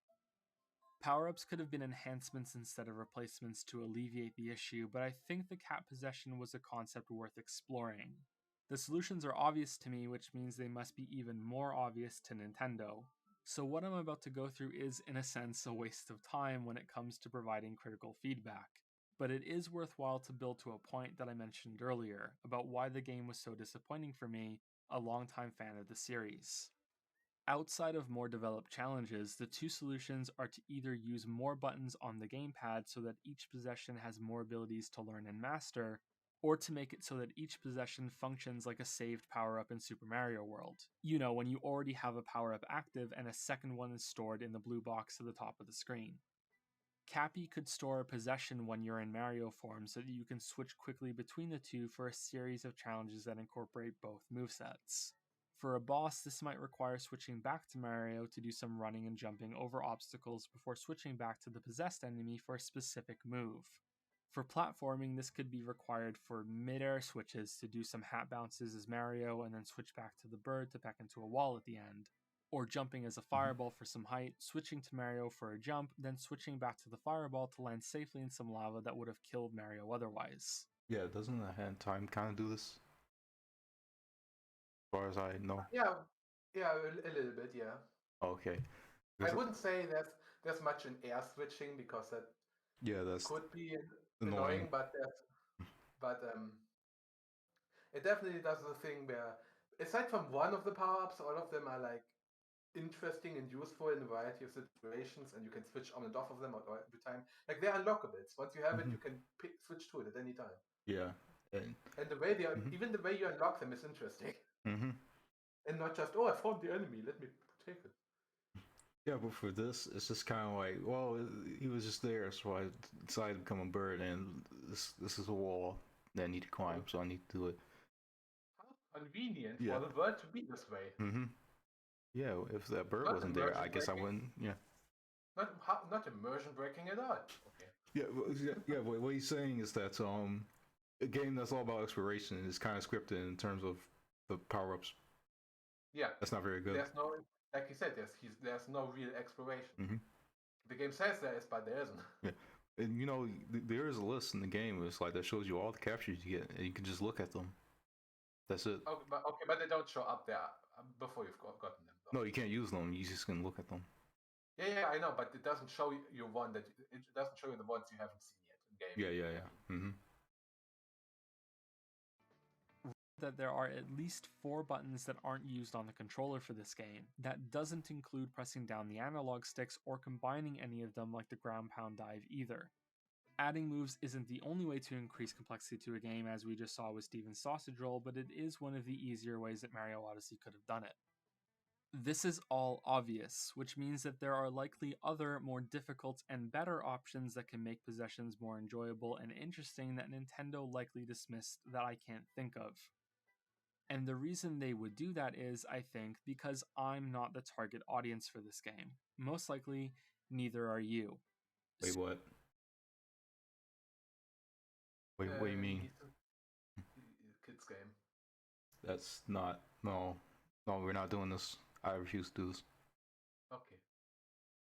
Power-ups could have been enhancements instead of replacements to alleviate the issue, but I think the cat possession was a concept worth exploring. The solutions are obvious to me, which means they must be even more obvious to Nintendo. So what I'm about to go through is, in a sense, a waste of time when it comes to providing critical feedback. But it is worthwhile to build to a point that I mentioned earlier, about why the game was so disappointing for me, a longtime fan of the series. Outside of more developed challenges, the two solutions are to either use more buttons on the gamepad so that each possession has more abilities to learn and master, or to make it so that each possession functions like a saved power-up in Super Mario World. You know, when you already have a power-up active and a second one is stored in the blue box at the top of the screen. Cappy could store a possession when you're in Mario form so that you can switch quickly between the two for a series of challenges that incorporate both movesets. For a boss, this might require switching back to Mario to do some running and jumping over obstacles before switching back to the possessed enemy for a specific move. For platforming, this could be required for mid-air switches to do some hat bounces as Mario and then switch back to the bird to peck into a wall at the end. Or jumping as a fireball for some height, switching to Mario for a jump, then switching back to the fireball to land safely in some lava that would have killed Mario otherwise. Yeah, doesn't the hand time kind of do this? As far as I know. Yeah, a little bit, yeah. Okay. I wouldn't say there's much in air switching because that that's could be annoying, but it definitely does the thing where, aside from one of the power-ups, all of them are like interesting and useful in a variety of situations, and you can switch on and off of them every time. Like they're unlockables. Once you have it, you can switch to it at any time. Yeah, and the way even the way you unlock them is interesting. And not just, oh, I found the enemy, let me take it. Yeah, but for this, it's just kind of like, well, he was just there, so I decided to become a bird, and this is a wall that I need to climb, so I need to do it. How convenient for the world to be this way. Yeah, if that bird wasn't there, I guess I wouldn't. Yeah. Not immersion breaking at all. Okay. Yeah. What he's saying is that a game that's all about exploration is kind of scripted in terms of the power-ups. Yeah. That's not very good. There's no, like you said, there's no real exploration. The game says there is, but there isn't. Yeah. And you know, there is a list in the game. It's like that shows you all the captures you get, and you can just look at them. That's it. Okay, but they don't show up there before you've gotten them. Though. No, you can't use them. You just can look at them. Yeah, I know, but it doesn't show you one it doesn't show you the ones you haven't seen yet in game. Yeah. That there are at least 4 buttons that aren't used on the controller for this game. That doesn't include pressing down the analog sticks or combining any of them like the ground pound dive either. Adding moves isn't the only way to increase complexity to a game, as we just saw with Steven's sausage roll, but it is one of the easier ways that Mario Odyssey could have done it. This is all obvious, which means that there are likely other, more difficult and better options that can make possessions more enjoyable and interesting that Nintendo likely dismissed that I can't think of. And the reason they would do that is, I think, because I'm not the target audience for this game. Most likely, neither are you. Wait, what? What do you mean? Kids game. That's not... No, we're not doing this. I refuse to do this. Okay.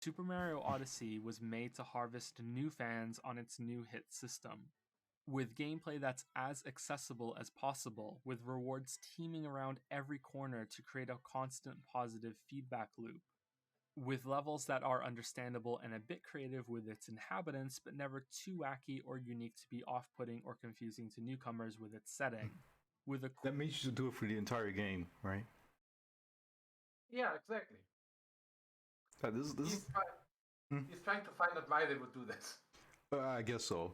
Super Mario Odyssey was made to harvest new fans on its new hit system. With gameplay that's as accessible as possible, with rewards teeming around every corner to create a constant positive feedback loop. With levels that are understandable and a bit creative with its inhabitants, but never too wacky or unique to be off-putting or confusing to newcomers with its setting. That means you should do it for the entire game, right? Yeah, exactly. He's trying to find out why they would do this. I guess so,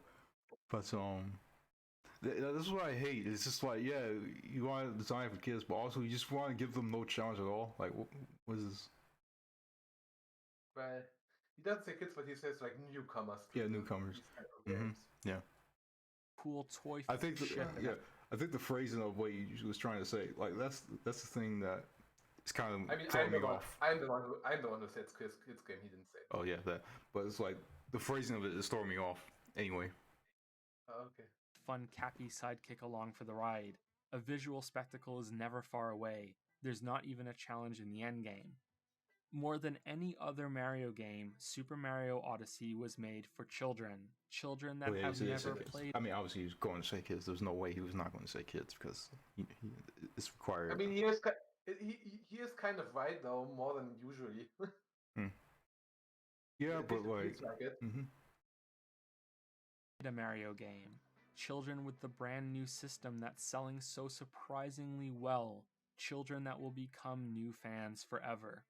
but this is what I hate. It's just like, yeah, you want to design for kids, but also you just want to give them no challenge at all. Like, what is this? Well, he doesn't say kids, but he says like newcomers. Yeah, newcomers. Yeah. Cool toy. I think I think the phrasing of what he was trying to say, like that's the thing that it's kind of throwing me off. I'm the one who said kids game. He didn't say it. Oh yeah, that. But it's like the phrasing of it is throwing me off. Anyway. Oh, okay. Fun Cappy sidekick along for the ride. A visual spectacle is never far away. There's not even a challenge in the endgame. More than any other Mario game, Super Mario Odyssey was made for children. Children that have never played. I mean, obviously he was going to say kids. There's no way he was not going to say kids because it's required. I mean, he is kind of right though, more than usually. Yeah, but like it. A Mario game. Children with the brand new system that's selling so surprisingly well. Children that will become new fans forever.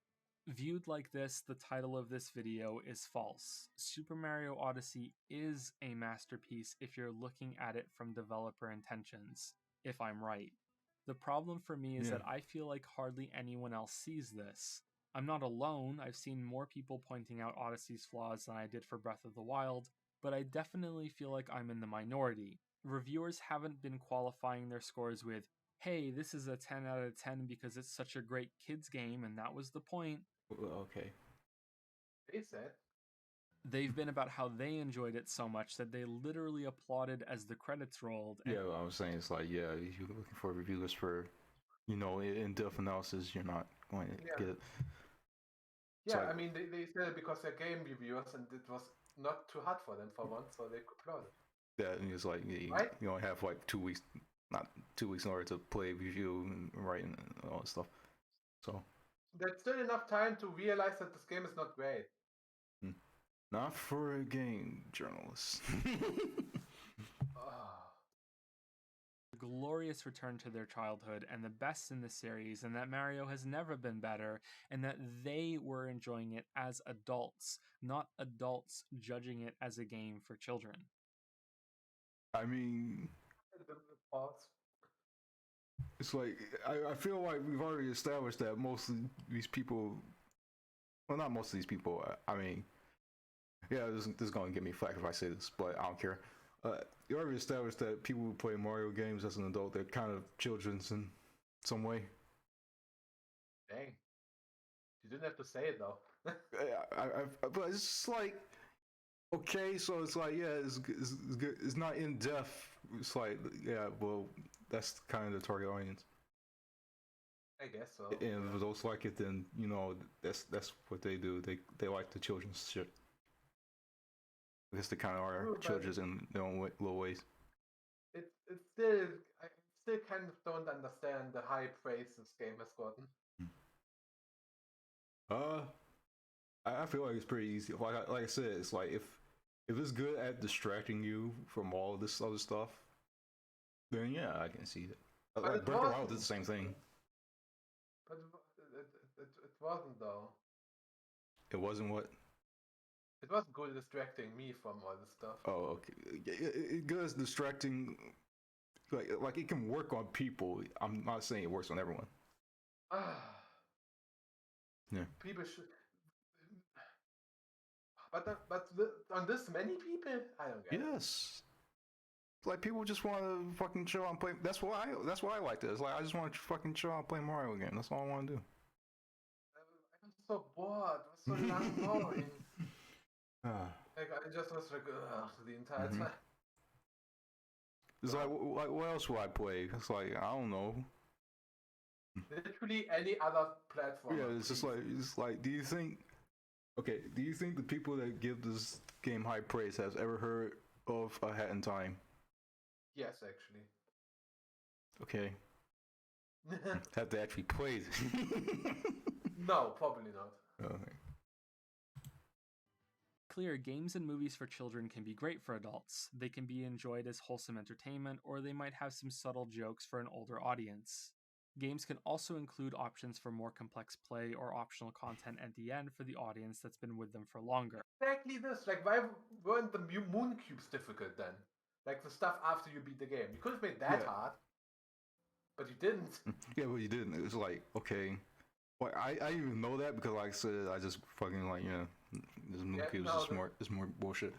Viewed like this, the title of this video is false. Super Mario Odyssey is a masterpiece if you're looking at it from developer intentions, if I'm right. The problem for me is that I feel like hardly anyone else sees this. I'm not alone. I've seen more people pointing out Odyssey's flaws than I did for Breath of the Wild, but I definitely feel like I'm in the minority. Reviewers haven't been qualifying their scores with, hey, this is a 10 out of 10 because it's such a great kids game and that was the point. Okay. They said. They've been about how they enjoyed it so much that they literally applauded as the credits rolled. Yeah, I was saying it's like, yeah, if you're looking for reviewers for, in-depth analysis, you're not going to get it. Yeah, like, I mean, they said it because they're game reviewers and it was not too hard for them for once, so they applauded. Yeah, and it's like, you only have like 2 weeks, not 2 weeks in order to play, review, and write, and all that stuff. So there's still enough time to realize that this game is not great. Not for a game journalist. A glorious return to their childhood and the best in the series, and that Mario has never been better, and that they were enjoying it as adults, not adults judging it as a game for children. I mean, it's like, I feel like we've already established that most of these people, well, not most of these people, I mean, yeah, this is going to get me flack if I say this, but I don't care. You already established that people who play Mario games as an adult, they're kind of children's in some way. Dang. You didn't have to say it, though. But it's just like, okay, so it's like, yeah, it's good. It's not in depth. It's like, yeah, well, that's kind of the target audience. I guess so. And if those like it, then that's what they do. They like the children's shit. Because they kind of are children's in their own little ways. I still kind of don't understand the high praise this game has gotten. I feel like it's pretty easy. Like I said, it's like if it's good at distracting you from all of this other stuff, then yeah, I can see it. Like Breath of the Wild did the same thing. But it wasn't though. It wasn't what? It wasn't good distracting me from all this stuff. Oh, okay. It good as distracting. Like it can work on people. I'm not saying it works on everyone. Yeah. People should. But on this many people, I don't get it. Yes. Like people just want to fucking chill and play. That's why I like this. Like I just want to fucking chill and play Mario again. That's all I want to do. I'm so bored. It was so long. Like I just was like the entire time. It's like what else will I play? It's like I don't know. Literally any other platform. Yeah, it's like do you think the people that give this game high praise has ever heard of A Hat in Time? Yes, actually. Okay. Have they actually played? No, probably not. Okay. Clear, games and movies for children can be great for adults. They can be enjoyed as wholesome entertainment, or they might have some subtle jokes for an older audience. Games can also include options for more complex play or optional content at the end for the audience that's been with them for longer. Exactly this. Like, why weren't the moon cubes difficult then? Like the stuff after you beat the game. You could have made that hard, but you didn't. Yeah, but you didn't. It was like, okay. Well, I even know that because, like I said, I just fucking like, this moon cube is more bullshit.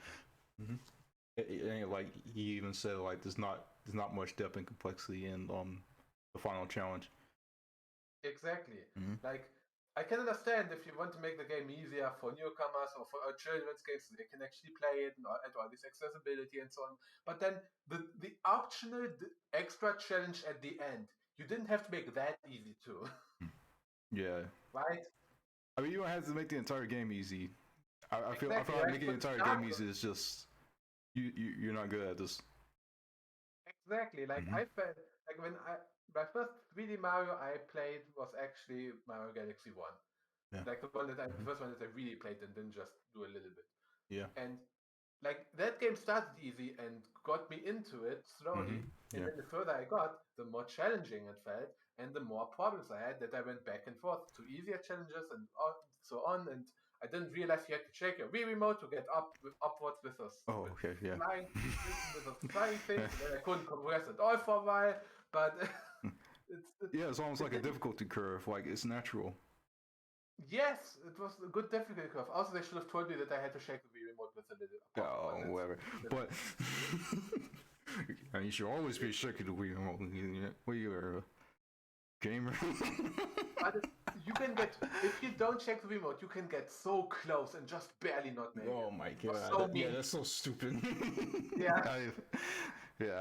And like he even said, like there's not much depth and complexity in the final challenge. Exactly. Like, I can understand if you want to make the game easier for newcomers or for children's games so they can actually play it and all this accessibility and so on. But then the optional extra challenge at the end, you didn't have to make that easy too. Yeah. Right? I mean, you don't have to make the entire game easy. I feel like making the entire game easy is just you're not good at this. Exactly. Like I felt like when my first 3D Mario I played was actually Mario Galaxy 1. Yeah. Like the first one that I really played and didn't just do a little bit. Yeah. And like that game started easy and got me into it slowly. And then the further I got, the more challenging it felt and the more problems I had that I went back and forth to easier challenges and so on. And I didn't realize you had to check your Wii remote to get upwards with us. With a flying thing. And I couldn't compress it all for a while, but it's almost like a difficulty curve. Like it's natural. Yes, it was a good difficulty curve. Also, they should have told me that I had to shake the Wii remote with a little. Whatever. But you should always be shaking the Wii remote when you're a gamer. But you can get, if you don't check the remote, you can get so close and just barely not make it. Oh my god! That's so stupid. Yeah. I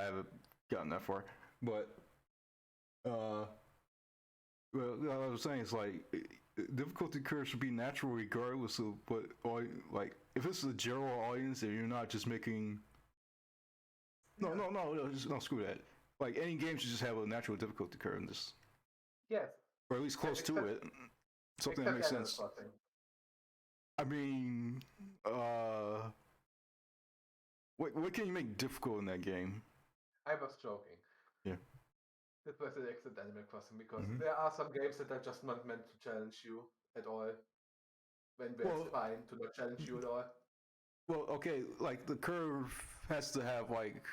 haven't gotten that far, but well, what I was saying is like difficulty curve should be natural regardless of like if it's a general audience and you're not just making no, screw that. Like any game should just have a natural difficulty curve in this. Yes. Or at least close to it. Something that makes sense. I mean, what can you make difficult in that game? I was joking. Yeah. It was an exit Animal Crossing because there are some games that are just not meant to challenge you at all. It's fine to not challenge you at all. Well, okay, like the curve has to have like.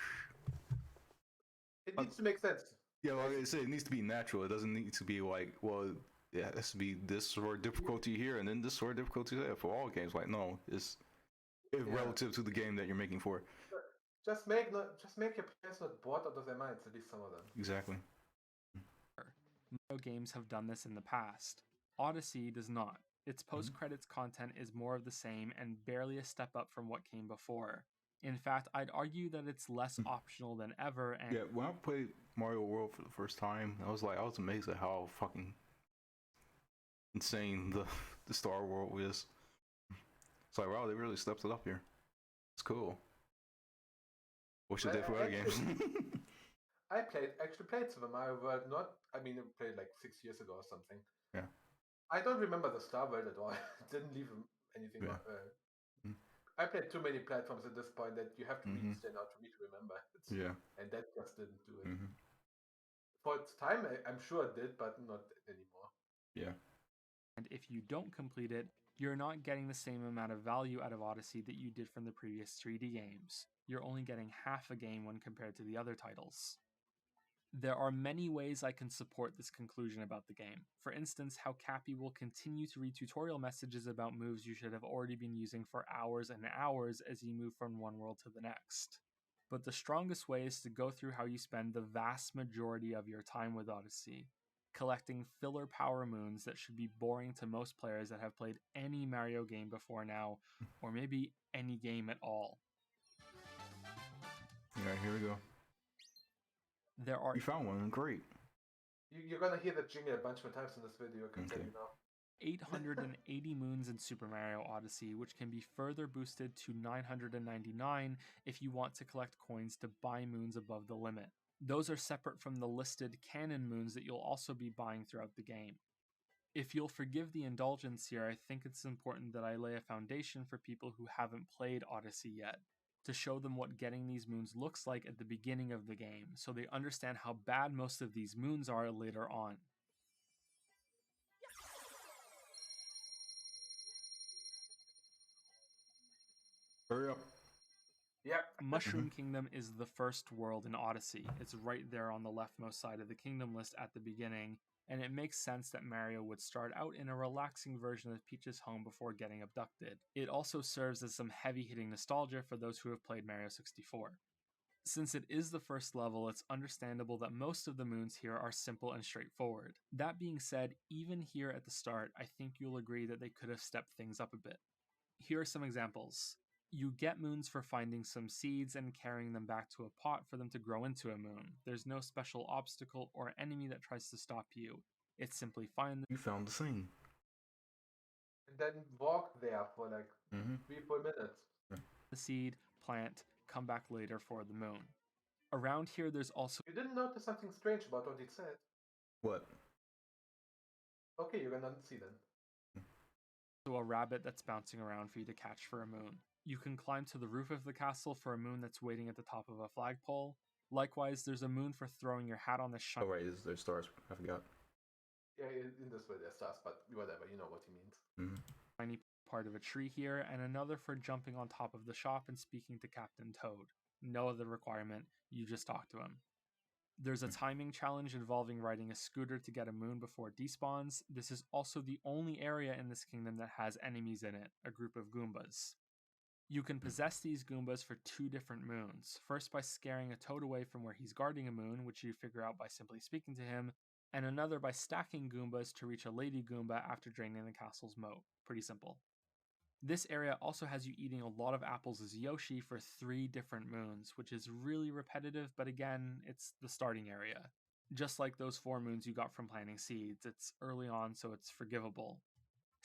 It needs to make sense. Yeah, like I say, it needs to be natural. It doesn't need to be like, it has to be this sort of difficulty here and then this sort of difficulty there for all games. Like, no, it's relative to the game that you're making for. Just make your players not bored out of their minds, at least some of them. Exactly. Mario games have done this in the past. Odyssey does not. Its post-credits content is more of the same and barely a step up from what came before. In fact, I'd argue that it's less optional than ever. And when I played Mario World for the first time, I was amazed at how fucking insane the Star World is. It's like, wow, they really stepped it up here. It's cool. Wish they did for other games. I actually played Super Mario World. I played like 6 years ago or something. Yeah. I don't remember the Star World at all. Didn't leave anything. Yeah. I played too many platforms at this point that you have to really stand out for me to remember. And that just didn't do it. For its time, I'm sure it did, but not anymore. Yeah. And if you don't complete it, you're not getting the same amount of value out of Odyssey that you did from the previous 3D games. You're only getting half a game when compared to the other titles. There are many ways I can support this conclusion about the game. For instance, how Cappy will continue to read tutorial messages about moves you should have already been using for hours and hours as you move from one world to the next. But the strongest way is to go through how you spend the vast majority of your time with Odyssey, collecting filler power moons that should be boring to most players that have played any Mario game before now, or maybe any game at all. Yeah, here we go. You found one, great. You're gonna hear the jingle a bunch more times in this video, I can tell you now. 880 moons in Super Mario Odyssey, which can be further boosted to 999 if you want to collect coins to buy moons above the limit. Those are separate from the listed canon moons that you'll also be buying throughout the game. If you'll forgive the indulgence here, I think it's important that I lay a foundation for people who haven't played Odyssey yet, to show them what getting these moons looks like at the beginning of the game, so they understand how bad most of these moons are later on. Yeah. Mushroom Kingdom is the first world in Odyssey. It's right there on the leftmost side of the kingdom list at the beginning, and it makes sense that Mario would start out in a relaxing version of Peach's home before getting abducted. It also serves as some heavy-hitting nostalgia for those who have played Mario 64. Since it is the first level, it's understandable that most of the moons here are simple and straightforward. That being said, even here at the start, I think you'll agree that they could have stepped things up a bit. Here are some examples. You get moons for finding some seeds and carrying them back to a pot for them to grow into a moon. There's no special obstacle or enemy that tries to stop you. It's simply find them. You found the thing. And then walk there for like 3-4 minutes. The seed, plant, come back later for the moon. Around here, there's also. You didn't notice something strange about what it said? What? Okay, you're gonna see then. A rabbit that's bouncing around for you to catch for a moon. You can climb to the roof of the castle for a moon that's waiting at the top of a flagpole. Likewise, there's a moon for throwing your hat on the shine. Oh, right, there's stars. I forgot. Yeah, in this way there's stars, but whatever, you know what he means. Tiny part of a tree here, and another for jumping on top of the shop and speaking to Captain Toad. No other requirement, you just talk to him. There's a timing challenge involving riding a scooter to get a moon before it despawns. This is also the only area in this kingdom that has enemies in it, a group of Goombas. You can possess these Goombas for 2 different moons. First by scaring a Toad away from where he's guarding a moon, which you figure out by simply speaking to him, and another by stacking Goombas to reach a Lady Goomba after draining the castle's moat. Pretty simple. This area also has you eating a lot of apples as Yoshi for 3 different moons, which is really repetitive, but again, it's the starting area. Just like those 4 moons you got from planting seeds, it's early on, so it's forgivable.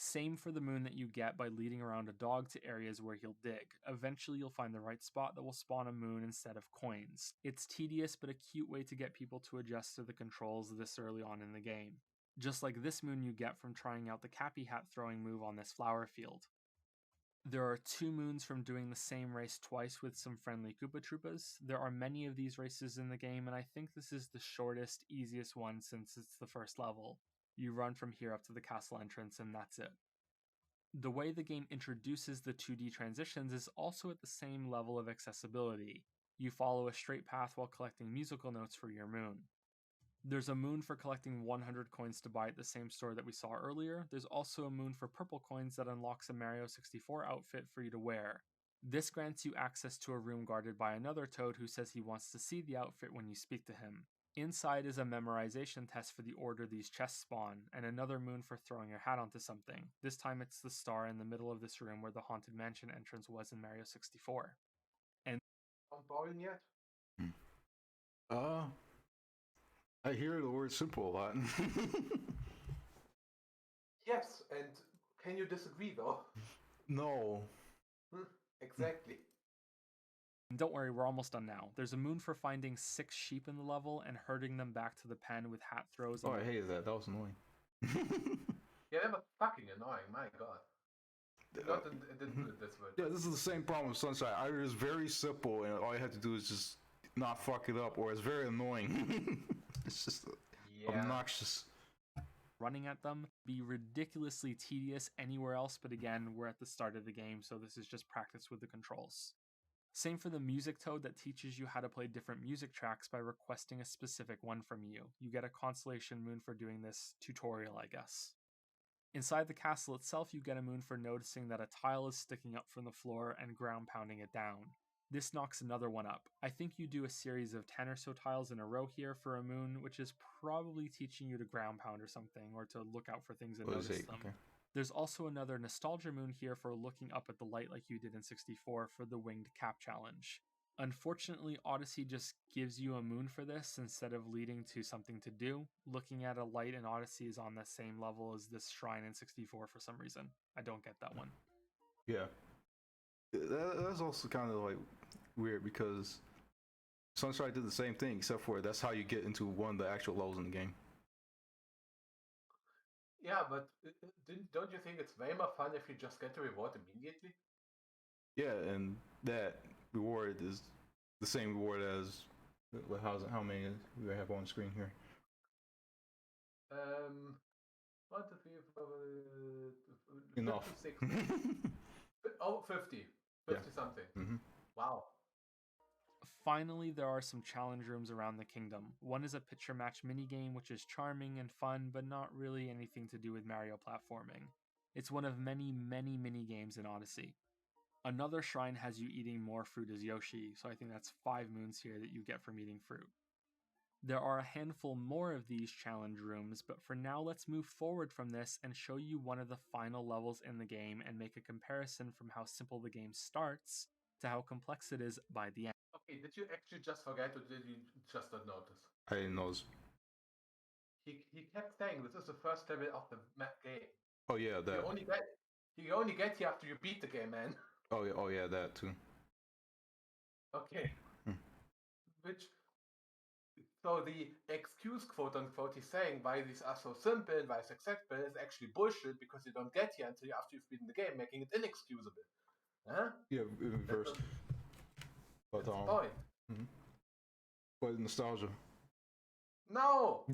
Same for the moon that you get by leading around a dog to areas where he'll dig. Eventually you'll find the right spot that will spawn a moon instead of coins. It's tedious, but a cute way to get people to adjust to the controls this early on in the game. Just like this moon you get from trying out the Cappy Hat throwing move on this flower field. There are 2 moons from doing the same race twice with some friendly Koopa Troopas. There are many of these races in the game, and I think this is the shortest, easiest one since it's the first level. You run from here up to the castle entrance, and that's it. The way the game introduces the 2D transitions is also at the same level of accessibility. You follow a straight path while collecting musical notes for your moon. There's a moon for collecting 100 coins to buy at the same store that we saw earlier. There's also a moon for purple coins that unlocks a Mario 64 outfit for you to wear. This grants you access to a room guarded by another Toad who says he wants to see the outfit when you speak to him. Inside is a memorization test for the order these chests spawn, and another moon for throwing your hat onto something. This time it's the star in the middle of this room where the Haunted Mansion entrance was in Mario 64. And Not boring yet? I hear the word simple a lot. Yes, and can you disagree though? No. Exactly. don't worry, we're almost done now. There's a moon for finding 6 sheep in the level and herding them back to the pen with hat throws. Oh, I hated that. That was annoying. Yeah, they were fucking annoying, my god. It didn't do it this way. Yeah, this is the same problem with Sunshine. Either it's very simple and all you have to do is just not fuck it up, or it's very annoying. It's just obnoxious. Running at them be ridiculously tedious anywhere else, but again, we're at the start of the game, so this is just practice with the controls. Same for the music toad that teaches you how to play different music tracks by requesting a specific one from you. You get a consolation moon for doing this tutorial, I guess. Inside the castle itself, you get a moon for noticing that a tile is sticking up from the floor and ground pounding it down. This knocks another one up. I think you do a series of 10 or so tiles in a row here for a moon, which is probably teaching you to ground pound or something, or to look out for things and notice them. Okay. There's also another nostalgia moon here for looking up at the light like you did in 64 for the winged cap challenge. Unfortunately, Odyssey just gives you a moon for this instead of leading to something to do. Looking at a light in Odyssey is on the same level as this shrine in 64 for some reason. I don't get that one. Yeah. That's also kind of like weird because Sunshine did the same thing, except for that's how you get into one of the actual levels in the game. Yeah, but don't you think it's way more fun if you just get the reward immediately? Yeah, and that reward is the same reward as how many we have on screen here? 1, 2, 3, 4, Enough. 56. Oh, 50. 50 something. Mm-hmm. Wow. Finally, there are some challenge rooms around the kingdom. One is a picture match minigame, which is charming and fun, but not really anything to do with Mario platforming. It's one of many, many mini-games in Odyssey. Another shrine has you eating more fruit as Yoshi, so I think that's 5 moons here that you get from eating fruit. There are a handful more of these challenge rooms, but for now let's move forward from this and show you one of the final levels in the game and make a comparison from how simple the game starts to how complex it is by the end. Okay, did you actually just forget or did you just not notice? I didn't notice. He kept saying this is the first level of the game. Oh yeah, that. You only get here after you beat the game, man. Oh yeah, that too. Okay. So the excuse, quote unquote, he's saying why these are so simple and why it's acceptable is actually bullshit because you don't get here until after you've beaten the game, making it inexcusable. Huh? Yeah, reverse. But point. Mm-hmm. But nostalgia. No.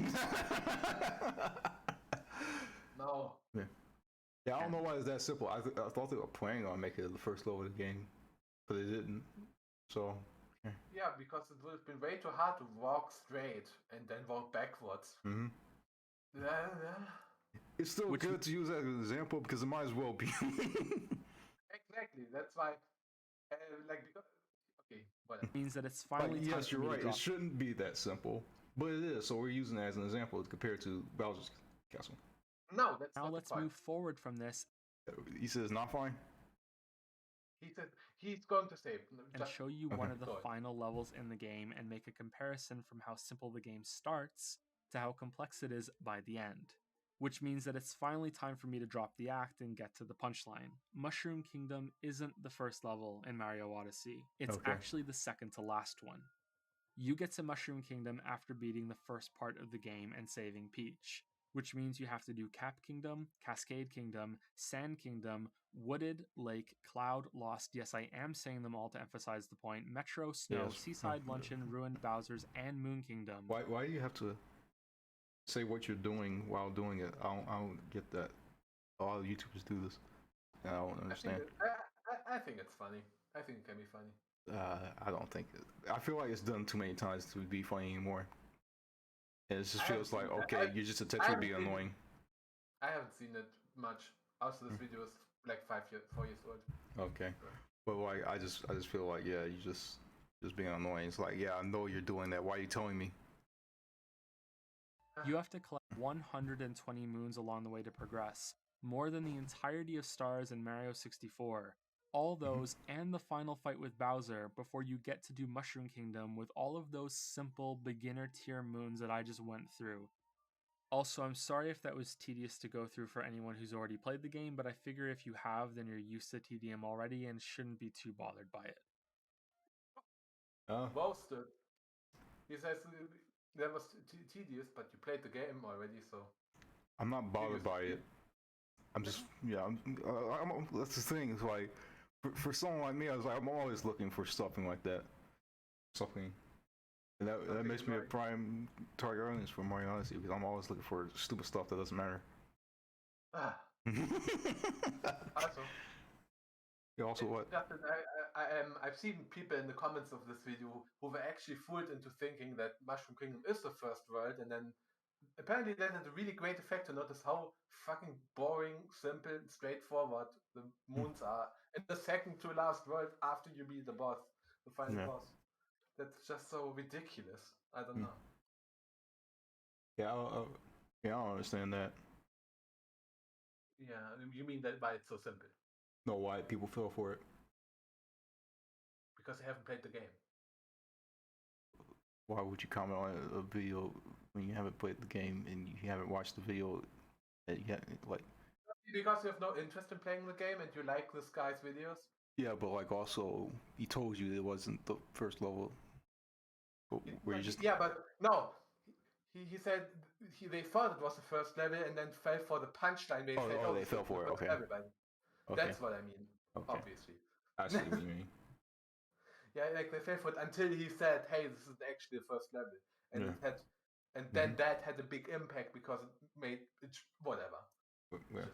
No. Yeah, I don't know why it's that simple. I thought they were planning on making it the first level of the game, but they didn't. So. Yeah, because it would have been way too hard to walk straight and then walk backwards. Mm-hmm. It's still good to use that as an example because it might as well be. Exactly. That's why, because. Okay, whatever. It means that it's finally time yes, you're right. It shouldn't be that simple, but it is. So we're using it as an example compared to Bowser's Castle. No, that's now not let's move forward from this. He says not fine. He said he's going to say and show you one of the final levels in the game and make a comparison from how simple the game starts to how complex it is by the end. Which means that it's finally time for me to drop the act and get to the punchline. Mushroom Kingdom isn't the first level in Mario Odyssey. It's actually the second to last one. You get to Mushroom Kingdom after beating the first part of the game and saving Peach, which means you have to do Cap Kingdom, Cascade Kingdom, Sand Kingdom, Wooded, Lake, Cloud, Lost, yes I am saying them all to emphasize the point, Metro, Snow, Seaside Luncheon, Ruined Bowser's, and Moon Kingdom. Why do you have to say what you're doing while doing it? I don't get that. A lot of YouTubers do this. I don't understand. I think it's funny. I think it can be funny. I don't think it. I feel like it's done too many times to be funny anymore. And it just feels like, okay, you're just attempting to be annoying. I haven't seen it much. Also, this video is like 4 years old. Okay. But like, I just feel like, yeah, you just being annoying. It's like, yeah, I know you're doing that. Why are you telling me? You have to collect 120 moons along the way to progress, more than the entirety of stars in Mario 64. All those and the final fight with Bowser before you get to do Mushroom Kingdom with all of those simple beginner tier moons that I just went through. Also, I'm sorry if that was tedious to go through for anyone who's already played the game, but I figure if you have, then you're used to TDM already and shouldn't be too bothered by it. Roasted. He says that was tedious, but you played the game already, so... I'm not bothered by it. I'm just, that's the thing, it's like, for someone like me, I'm always looking for something like that. Something. And that makes me a prime target audience for Mario Odyssey, because I'm always looking for stupid stuff that doesn't matter. Also, yeah, also what? I've seen people in the comments of this video who were actually fooled into thinking that Mushroom Kingdom is the first world, and then apparently that had a really great effect to notice how fucking boring, simple, straightforward the moons are in the second to last world after you beat the boss, the final boss. That's just so ridiculous. I don't know. Yeah, I don't understand that. Yeah, you mean that why it's so simple? No, why people fell for it? Because they haven't played the game. Why would you comment on a video when you haven't played the game and you haven't watched the video? That you because you have no interest in playing the game and you like this guy's videos. Yeah, but like also he told you it wasn't the first level. Where you just but no, he said they thought it was the first level and then fell for the punchline. They said, they fell for it. Okay. That's what I mean. Okay. Obviously. I see what you mean. Yeah, like they fell for it until he said, "Hey, this is actually the first level," and then that had a big impact because it made it whatever. Yeah.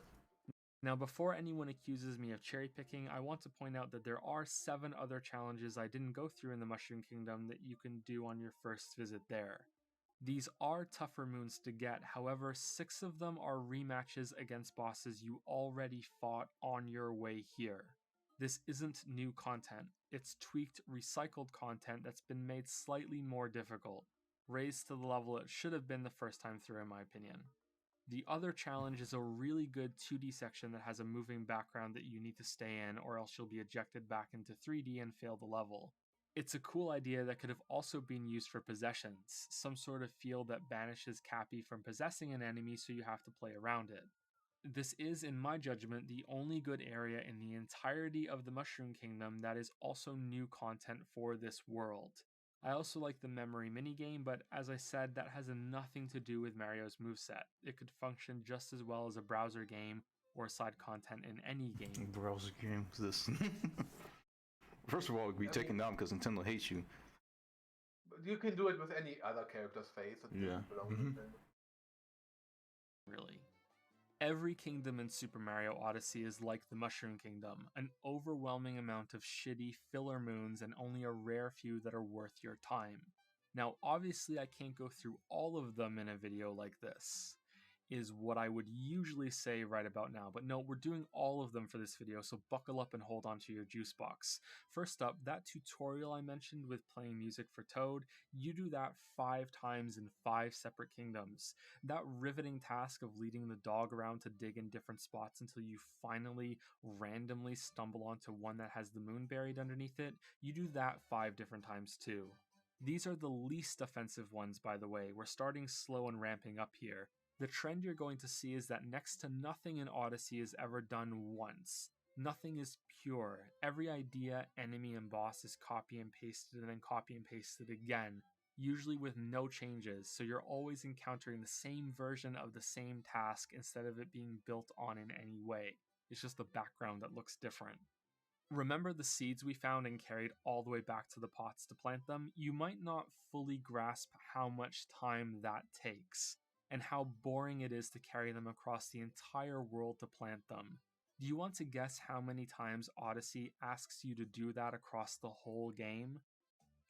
Now, before anyone accuses me of cherry picking, I want to point out that there are 7 other challenges I didn't go through in the Mushroom Kingdom that you can do on your first visit there. These are tougher moons to get, however, 6 of them are rematches against bosses you already fought on your way here. This isn't new content, it's tweaked, recycled content that's been made slightly more difficult, raised to the level it should have been the first time through in my opinion. The other challenge is a really good 2D section that has a moving background that you need to stay in, or else you'll be ejected back into 3D and fail the level. It's a cool idea that could have also been used for possessions, some sort of field that banishes Cappy from possessing an enemy so you have to play around it. This is, in my judgment, the only good area in the entirety of the Mushroom Kingdom that is also new content for this world. I also like the memory minigame, but as I said, that has nothing to do with Mario's moveset. It could function just as well as a browser game or side content in any game. Browser game, this. First of all, it would be taken down because Nintendo hates you. But you can do it with any other character's face. Yeah. Really. Every kingdom in Super Mario Odyssey is like the Mushroom Kingdom, an overwhelming amount of shitty filler moons and only a rare few that are worth your time. Now, obviously I can't go through all of them in a video like this, is what I would usually say right about now, but no, we're doing all of them for this video, so buckle up and hold on to your juice box. First up, that tutorial I mentioned with playing music for Toad, you do that 5 times in 5 separate kingdoms. That riveting task of leading the dog around to dig in different spots until you finally randomly stumble onto one that has the moon buried underneath it, you do that 5 different times too. These are the least offensive ones, by the way. We're starting slow and ramping up here. The trend you're going to see is that next to nothing in Odyssey is ever done once. Nothing is pure. Every idea, enemy, and boss is copy and pasted and then copy and pasted again, usually with no changes, so you're always encountering the same version of the same task instead of it being built on in any way. It's just the background that looks different. Remember the seeds we found and carried all the way back to the pots to plant them? You might not fully grasp how much time that takes, and how boring it is to carry them across the entire world to plant them. Do you want to guess how many times Odyssey asks you to do that across the whole game?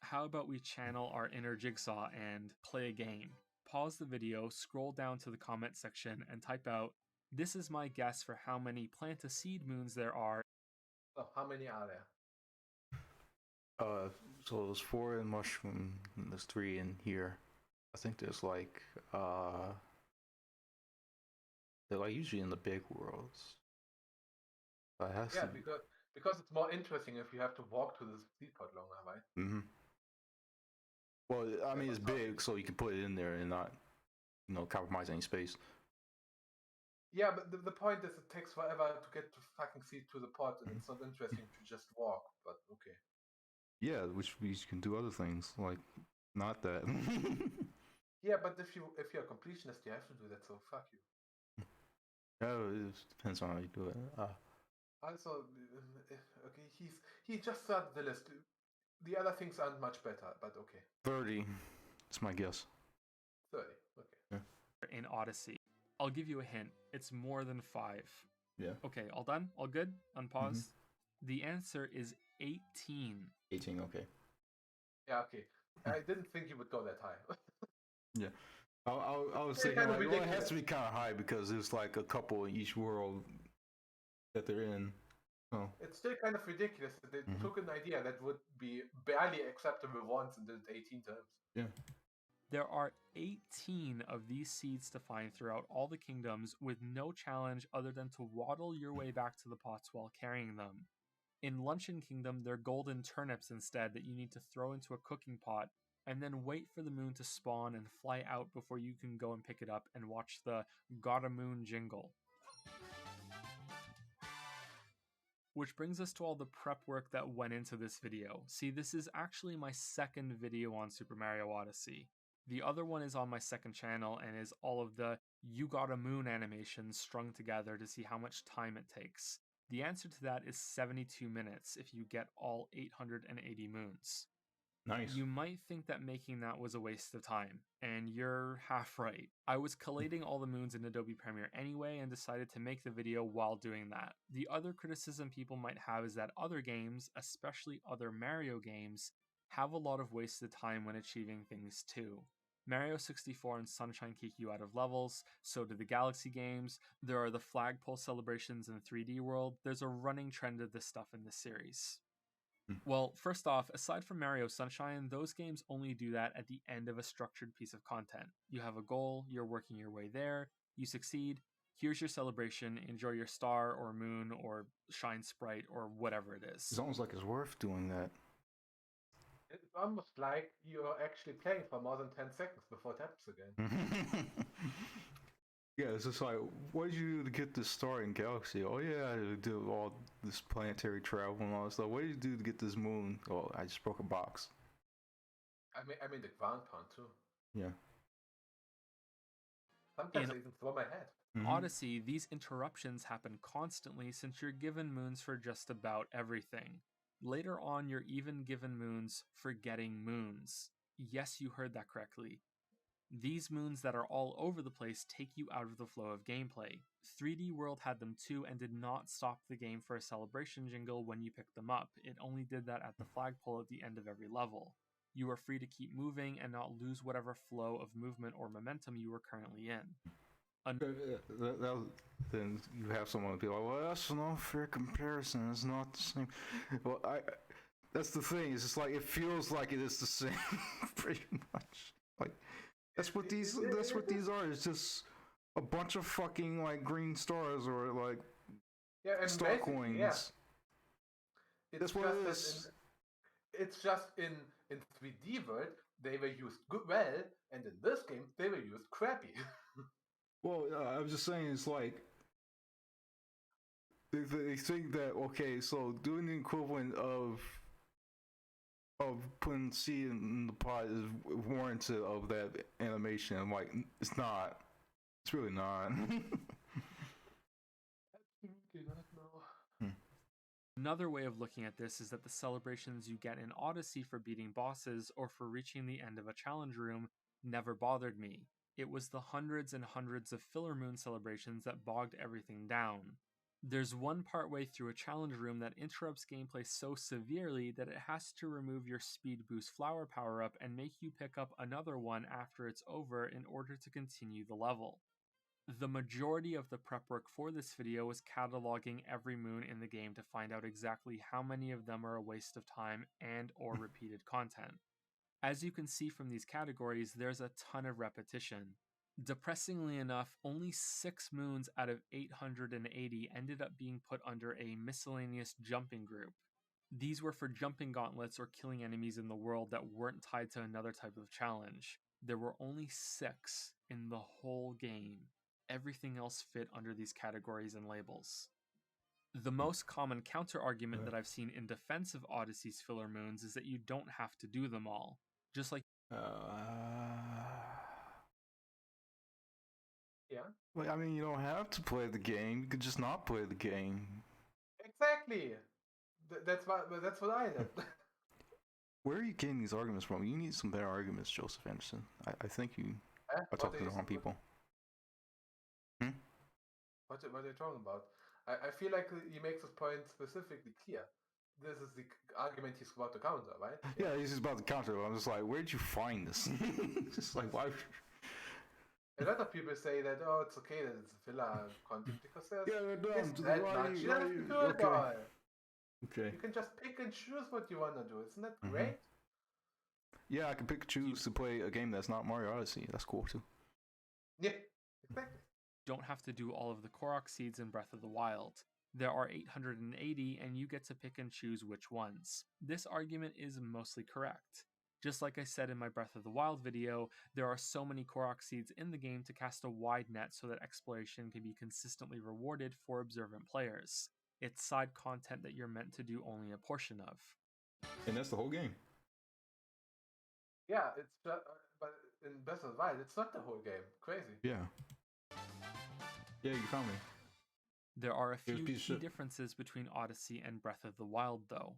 How about we channel our inner Jigsaw and play a game? Pause the video, scroll down to the comment section, and type out, "This is my guess for how many plant a seed moons there are." Oh, how many are there? So there's 4 in Mushroom, and there's 3 in here. I think there's like, they're like usually in the big worlds. Yeah, because it's more interesting if you have to walk to the seed pod longer, right? Mm-hmm. Well, I mean, it's big, so you can put it in there and not, compromise any space. Yeah, but the point is it takes forever to get to fucking seed to the pod, and it's not interesting to just walk, but okay. Yeah, which means you can do other things, like, not that. Yeah, but if you're a completionist, you have to do that, so fuck you. Oh, it depends on how you do it. Also, okay, he just started the list. The other things aren't much better, but okay. 30. That's my guess. 30, okay. Yeah. In Odyssey. I'll give you a hint. It's more than 5. Yeah. Okay, all done? All good? Unpause. Mm-hmm. The answer is 18. 18, okay. Yeah, okay. I didn't think you would go that high. Yeah. I was thinking, like, well, it has to be kind of high because there's like a couple in each world that they're in. Oh. It's still kind of ridiculous that they took an idea that would be barely acceptable once and did it 18 times. Yeah. There are 18 of these seeds to find throughout all the kingdoms with no challenge other than to waddle your way back to the pots while carrying them. In Luncheon Kingdom, they're golden turnips instead that you need to throw into a cooking pot and then wait for the moon to spawn and fly out before you can go and pick it up and watch the "Got a Moon" jingle. Which brings us to all the prep work that went into this video. See, this is actually my second video on Super Mario Odyssey. The other one is on my second channel and is all of the "You Got a Moon" animations strung together to see how much time it takes. The answer to that is 72 minutes if you get all 880 moons. Nice. You might think that making that was a waste of time, and you're half right. I was collating all the moons in Adobe Premiere anyway and decided to make the video while doing that. The other criticism people might have is that other games, especially other Mario games, have a lot of wasted time when achieving things too. Mario 64 and Sunshine kick you out of levels, so do the Galaxy games, there are the flagpole celebrations in 3D World, there's a running trend of this stuff in this series. Well, first off, aside from Mario Sunshine, those games only do that at the end of a structured piece of content. You have a goal, you're working your way there, you succeed, here's your celebration, enjoy your star or moon or shine sprite or whatever it is. It's almost like it's worth doing that. It's almost like you're actually playing for more than 10 seconds before it happens again. Yeah, it's just like, what did you do to get this star in Galaxy? Oh yeah, I did all this planetary travel and all that stuff. What did you do to get this moon? Oh, I just broke a box. I mean the ground pound too. Yeah. Sometimes I even throw my head. In Odyssey, these interruptions happen constantly since you're given moons for just about everything. Later on, you're even given moons for getting moons. Yes, you heard that correctly. These moons that are all over the place take you out of the flow of gameplay. 3D World had them too and did not stop the game for a celebration jingle when you picked them up. It only did that at the flagpole at the end of every level. You are free to keep moving and not lose whatever flow of movement or momentum you are currently in. Then you have someone be like, well, that's an unfair comparison. It's not the same. Well, that's the thing. It's just like, it feels like it is the same, pretty much. Like, that's what these are. It's just a bunch of fucking like green stars or like star coins. Yeah. That's what it is. It's just in 3D World they were used well, and in this game they were used crappy. Well, I was just saying, it's like they think that, okay, so doing the equivalent of putting seed in the pot is warranted of that animation. I'm like, it's not. It's really not. Another way of looking at this is that the celebrations you get in Odyssey for beating bosses or for reaching the end of a challenge room never bothered me. It was the hundreds and hundreds of filler moon celebrations that bogged everything down. There's one partway through a challenge room that interrupts gameplay so severely that it has to remove your speed boost flower power-up and make you pick up another one after it's over in order to continue the level. The majority of the prep work for this video was cataloging every moon in the game to find out exactly how many of them are a waste of time and or repeated content. As you can see from these categories, there's a ton of repetition. Depressingly enough, only 6 moons out of 880 ended up being put under a miscellaneous jumping group. These were for jumping gauntlets or killing enemies in the world that weren't tied to another type of challenge. There were only 6 in the whole game. Everything else fit under these categories and labels. The most common counter-argument that I've seen in defense of Odyssey's filler moons is that you don't have to do them all. Just like yeah. Well, I mean, you don't have to play the game. You could just not play the game. Exactly. That's what I did. Where are you getting these arguments from? You need some better arguments, Joseph Anderson. I think you are talking to the wrong people. What are you talking about? I feel like he makes his point specifically clear. This is the argument he's about to counter, right? Yeah, he's just about to counter. I'm just like, where'd you find this? Just like, why? A lot of people say that, oh, it's okay that it's a filler content because there's Okay. You can just pick and choose what you want to do. Isn't that great? Yeah, I can pick and choose to play a game that's not Mario Odyssey. That's cool too. Yeah, exactly. Don't have to do all of the Korok seeds in Breath of the Wild. There are 880 and you get to pick and choose which ones. This argument is mostly correct. Just like I said in my Breath of the Wild video, there are so many Korok seeds in the game to cast a wide net so that exploration can be consistently rewarded for observant players. It's side content that you're meant to do only a portion of. And that's the whole game. Yeah, it's but in Breath of the Wild, it's not the whole game. Crazy. Yeah. Yeah, you found me. There are a few key differences between Odyssey and Breath of the Wild, though.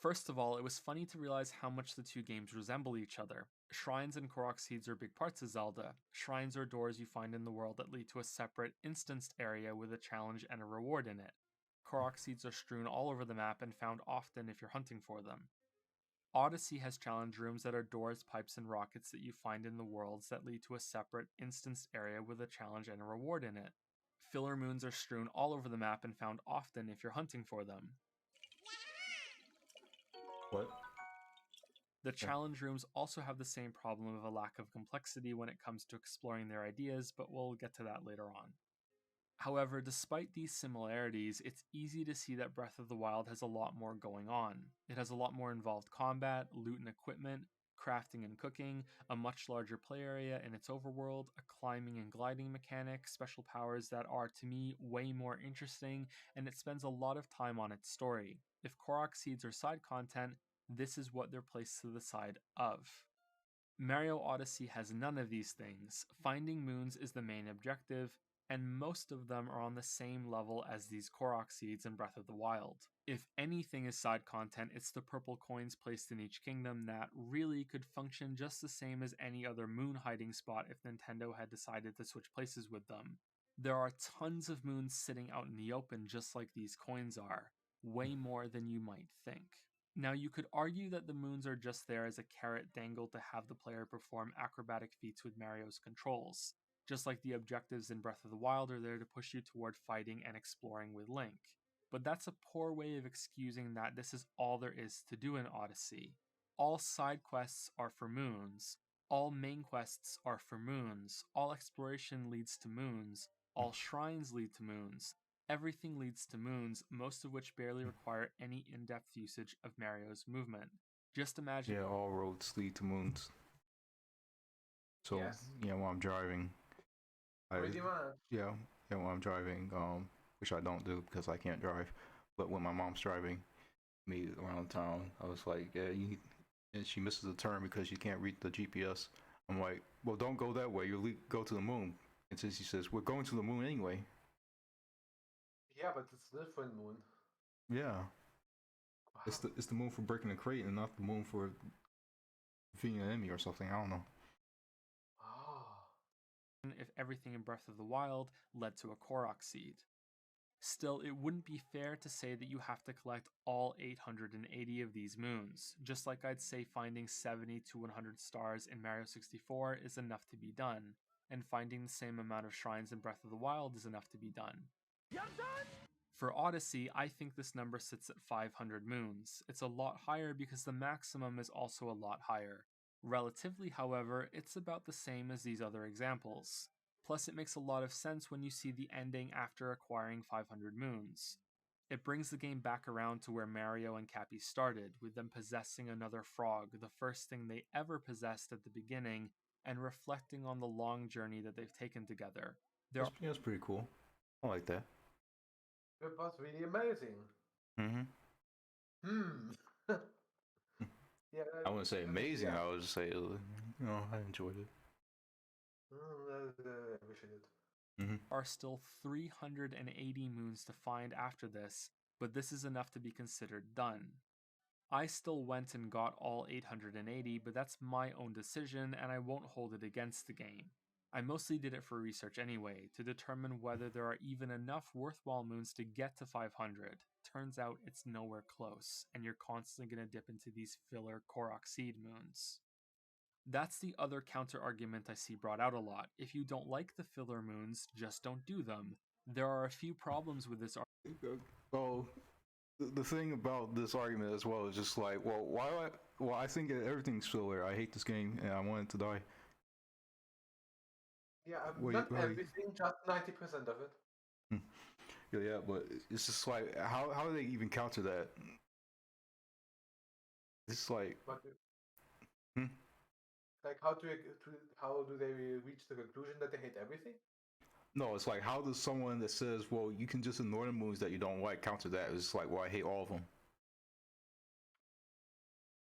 First of all, it was funny to realize how much the two games resemble each other. Shrines and Korok seeds are big parts of Zelda. Shrines are doors you find in the world that lead to a separate, instanced area with a challenge and a reward in it. Korok seeds are strewn all over the map and found often if you're hunting for them. Odyssey has challenge rooms that are doors, pipes, and rockets that you find in the worlds that lead to a separate, instanced area with a challenge and a reward in it. Filler moons are strewn all over the map and found often if you're hunting for them. What? The challenge rooms also have the same problem of a lack of complexity when it comes to exploring their ideas, but we'll get to that later on. However, despite these similarities, it's easy to see that Breath of the Wild has a lot more going on. It has a lot more involved combat, loot and equipment, crafting and cooking, a much larger play area in its overworld, a climbing and gliding mechanic, special powers that are, to me, way more interesting, and it spends a lot of time on its story. If Korok seeds are side content, this is what they're placed to the side of. Mario Odyssey has none of these things. Finding moons is the main objective, and most of them are on the same level as these Korok seeds in Breath of the Wild. If anything is side content, it's the purple coins placed in each kingdom that really could function just the same as any other moon hiding spot if Nintendo had decided to switch places with them. There are tons of moons sitting out in the open just like these coins are, way more than you might think. Now, you could argue that the moons are just there as a carrot dangled to have the player perform acrobatic feats with Mario's controls, just like the objectives in Breath of the Wild are there to push you toward fighting and exploring with Link. But that's a poor way of excusing that this is all there is to do in Odyssey. All side quests are for moons, all main quests are for moons, all exploration leads to moons, all shrines lead to moons. Everything leads to moons, most of which barely require any in-depth usage of Mario's movement. Just imagine... Yeah, all roads lead to moons. So, Yes. yeah, when I'm driving... Pretty much. Yeah, when I'm driving, which I don't do because I can't drive, but when my mom's driving me around town, I was like, yeah, and she misses a turn because she can't read the GPS. I'm like, well, don't go that way, you'll go to the moon. And since she says, we're going to the moon anyway. Yeah, but it's a different moon. Yeah. Wow. It's the moon for breaking the crate and not the moon for defeating an enemy or something. I don't know. If everything in Breath of the Wild led to a Korok seed. Still, it wouldn't be fair to say that you have to collect all 880 of these moons, just like I'd say finding 70 to 100 stars in Mario 64 is enough to be done, and finding the same amount of shrines in Breath of the Wild is enough to be done. For Odyssey, I think this number sits at 500 moons. It's a lot higher because the maximum is also a lot higher. Relatively, however, it's about the same as these other examples. Plus, it makes a lot of sense when you see the ending after acquiring 500 moons. It brings the game back around to where Mario and Cappy started, with them possessing another frog, the first thing they ever possessed at the beginning, and reflecting on the long journey that they've taken together. That's pretty cool. I like that. It was really amazing. Yeah, I wouldn't say amazing. Yeah. I would just say, I enjoyed it. I wish I did. Are still 380 moons to find after this, but this is enough to be considered done. I still went and got all 880, but that's my own decision and I won't hold it against the game. I mostly did it for research anyway, to determine whether there are even enough worthwhile moons to get to 500. Turns out it's nowhere close, and you're constantly going to dip into these filler Korok seed moons. That's the other counter-argument I see brought out a lot. If you don't like the filler moons, just don't do them. There are a few problems with this argument. Well, the thing about this argument as well is just like, well, I think everything's filler. I hate this game, and I want it to die. Yeah, not everything, just 90% of it. Yeah, but it's just like, how do they even counter that? It's like... Like, how do they reach the conclusion that they hate everything? No, it's like, how does someone that says, well, you can just ignore the moves that you don't like, counter that? It's like, well, I hate all of them.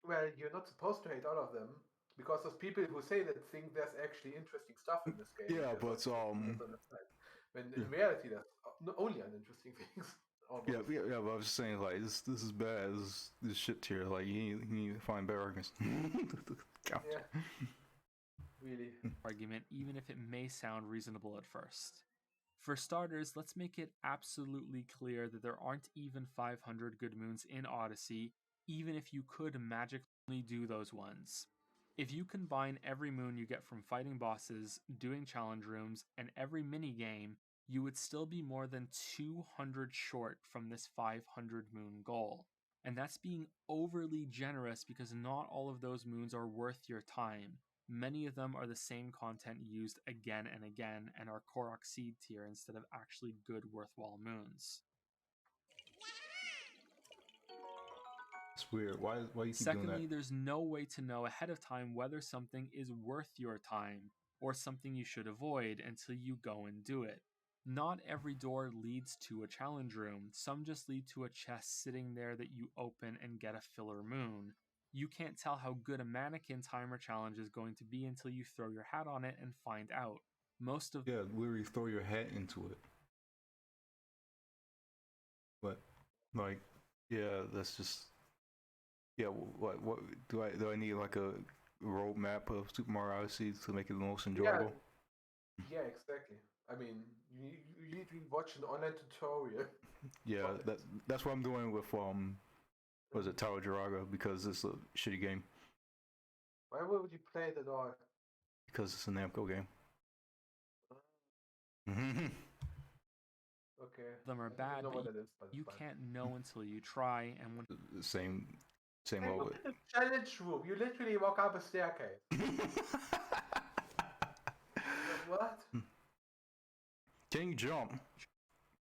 Well, you're not supposed to hate all of them, because there's people who say that think there's actually interesting stuff in this game. Yeah, but when in reality there's only uninteresting things. Yeah, but I was saying like this is bad. This shit tier. Like you need to find better arguments. Yeah. Really. Argument, even if it may sound reasonable at first. For starters, let's make it absolutely clear that there aren't even 500 good moons in Odyssey, even if you could magically do those ones. If you combine every moon you get from fighting bosses, doing challenge rooms, and every minigame, you would still be more than 200 short from this 500 moon goal. And that's being overly generous because not all of those moons are worth your time. Many of them are the same content used again and again and are Korok Seed tier instead of actually good worthwhile moons. It's weird. Why you keep doing that? Secondly, there's no way to know ahead of time whether something is worth your time or something you should avoid until you go and do it. Not every door leads to a challenge room. Some just lead to a chest sitting there that you open and get a filler moon. You can't tell how good a mannequin timer challenge is going to be until you throw your hat on it and find out. Yeah, literally throw your hat into it. But like, yeah, that's just yeah. What do I need like a roadmap of Super Mario Odyssey to make it the most enjoyable? Yeah, exactly. I mean, you need to watch an online tutorial. Yeah, that's what I'm doing with was it Tower Jiraga, because it's a shitty game. Why would you play it at all? Because it's a Namco game. Okay. Them are bad, but you can't know until you try. And when same hey, level. Challenge room. You literally walk up a staircase. What? Can you jump?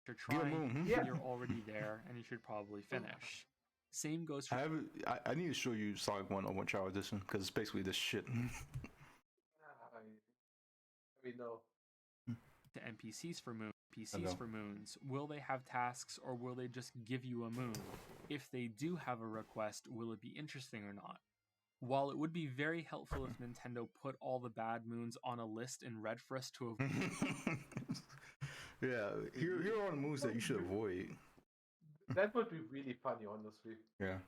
You're trying, you're already there, and you should probably finish. Same goes for... I need to show you Sonic 101 Child Edition, because it's basically this shit. We know. To NPCs for moons. Will they have tasks, or will they just give you a moon? If they do have a request, will it be interesting or not? While it would be very helpful if Nintendo put all the bad moons on a list in red for us to avoid... Yeah, here are the moves that you should avoid. That would be really funny, honestly. Yeah.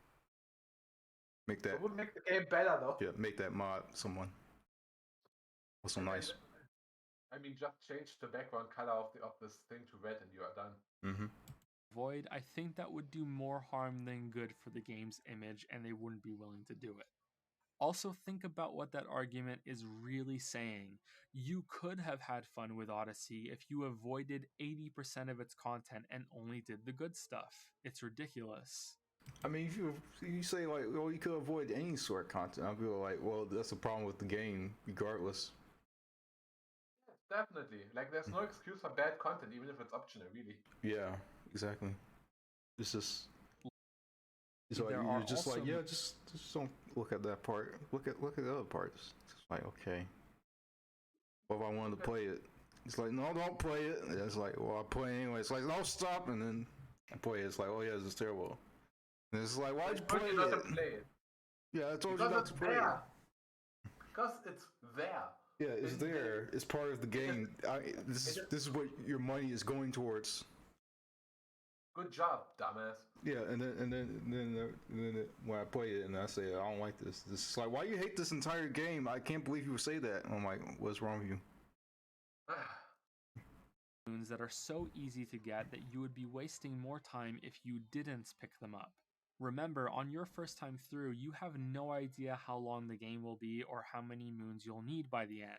It would make the game better, though. Yeah, make that mod someone. Also nice. I mean, just change the background color of this thing to red and you are done. Void, I think that would do more harm than good for the game's image, and they wouldn't be willing to do it. Also, think about what that argument is really saying. You could have had fun with Odyssey if you avoided 80% of its content and only did the good stuff. It's ridiculous. I mean, if you say like, well, you could avoid any sort of content, I'll be like, well, that's a problem with the game, regardless. Yeah, definitely. Like, there's no excuse for bad content, even if it's optional, really. Yeah, exactly. It's just... So you're just like, yeah, just don't look at that part. Look at the other parts. It's like, okay. What if I wanted to play it? It's like, no, don't play it. And it's like, well, I play it anyway. It's like, no, stop. And then I play it. It's like, oh yeah, it's terrible. And it's like, why'd you play it? Yeah, I told you not to play it. Because it's there. Yeah, it's there. It's part of the game. This is what your money is going towards. Good job, dumbass. Yeah, and then when I play it and I say I don't like this, it's like, why you hate this entire game? I can't believe you would say that. And I'm like, what's wrong with you? Moons that are so easy to get that you would be wasting more time if you didn't pick them up. Remember, on your first time through, you have no idea how long the game will be or how many moons you'll need by the end.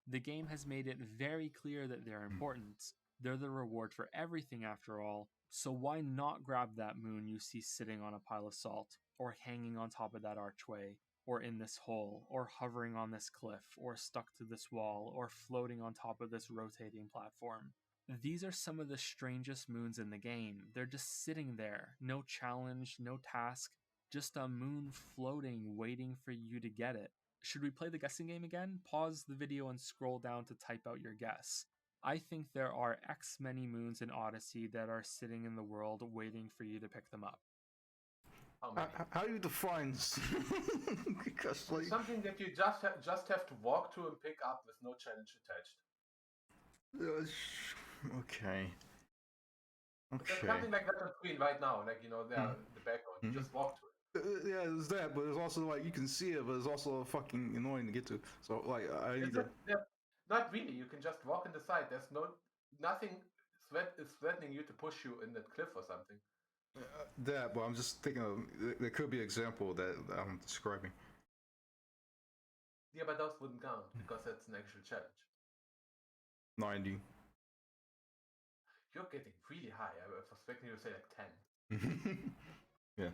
The game has made it very clear that they're important. They're the reward for everything after all, so why not grab that moon you see sitting on a pile of salt, or hanging on top of that archway, or in this hole, or hovering on this cliff, or stuck to this wall, or floating on top of this rotating platform. These are some of the strangest moons in the game. They're just sitting there, no challenge, no task, just a moon floating waiting for you to get it. Should we play the guessing game again? Pause the video and scroll down to type out your guess. I think there are X many moons in Odyssey that are sitting in the world waiting for you to pick them up. How do you define because like something that you just have to walk to and pick up with no challenge attached. Okay. There's something like that on screen right now, like there in the background. You just walk to it. Yeah, there's that, but it's also like you can see it, but it's also fucking annoying to get to. So like I need to. Not really. You can just walk in the side. There's nothing is threatening you to push you in that cliff or something. That, but I'm just thinking of there could be an example that I'm describing. Yeah, but those wouldn't count because that's an actual challenge. 90. You're getting really high. I was expecting you to say like 10. Yeah.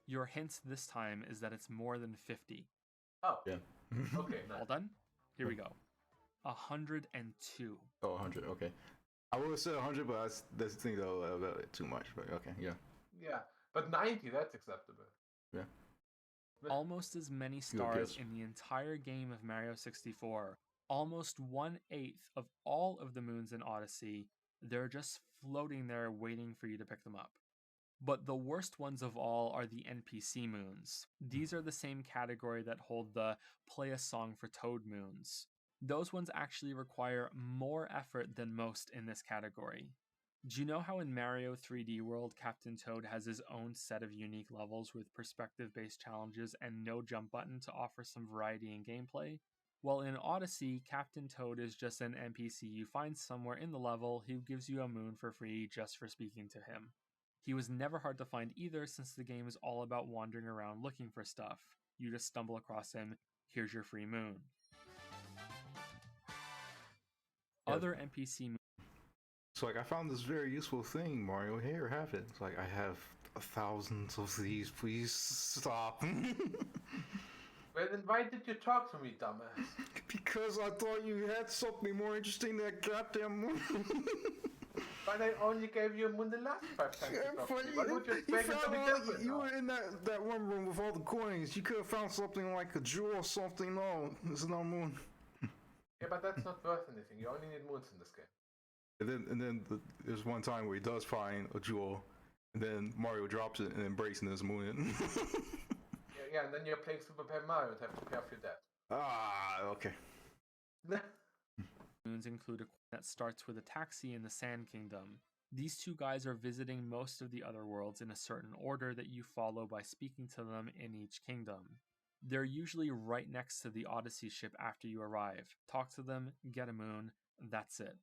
Your hint this time is that it's more than 50. Oh. Yeah. Okay, nice. All done? Here we go. 102. Oh, 100. Okay. I would have said 100, but that's the thing though about it too much. But okay, yeah. Yeah, but 90, that's acceptable. Yeah. Almost as many stars in the entire game of Mario 64. Almost 1/8 of all of the moons in Odyssey. They're just floating there waiting for you to pick them up. But the worst ones of all are the NPC moons. These are the same category that hold the play a song for Toad moons. Those ones actually require more effort than most in this category. Do you know how in Mario 3D World, Captain Toad has his own set of unique levels with perspective-based challenges and no jump button to offer some variety in gameplay? Well, in Odyssey, Captain Toad is just an NPC you find somewhere in the level who gives you a moon for free just for speaking to him. He was never hard to find either, since the game is all about wandering around looking for stuff. You just stumble across him, here's your free moon. Other NPC moons. It's like, I found this very useful thing, Mario. Here, have it. It's like, I have thousands of these. Please stop. Well, then why did you talk to me, dumbass? Because I thought you had something more interesting than that goddamn moon. But I only gave you a moon the last 5 times. You were in that one room with all the coins. You could have found something like a jewel or something. No, there's no moon. Yeah, but that's not worth anything. You only need moons in this game. And then there's one time where he does find a jewel, and then Mario drops it and then breaks and there's a moon in. Yeah, and then you're playing Super Mario and have to pay off your debt. Ah, okay. Moons include a that starts with a taxi in the Sand Kingdom. These two guys are visiting most of the other worlds in a certain order that you follow by speaking to them in each kingdom. They're usually right next to the Odyssey ship after you arrive. Talk to them, get a moon, that's it.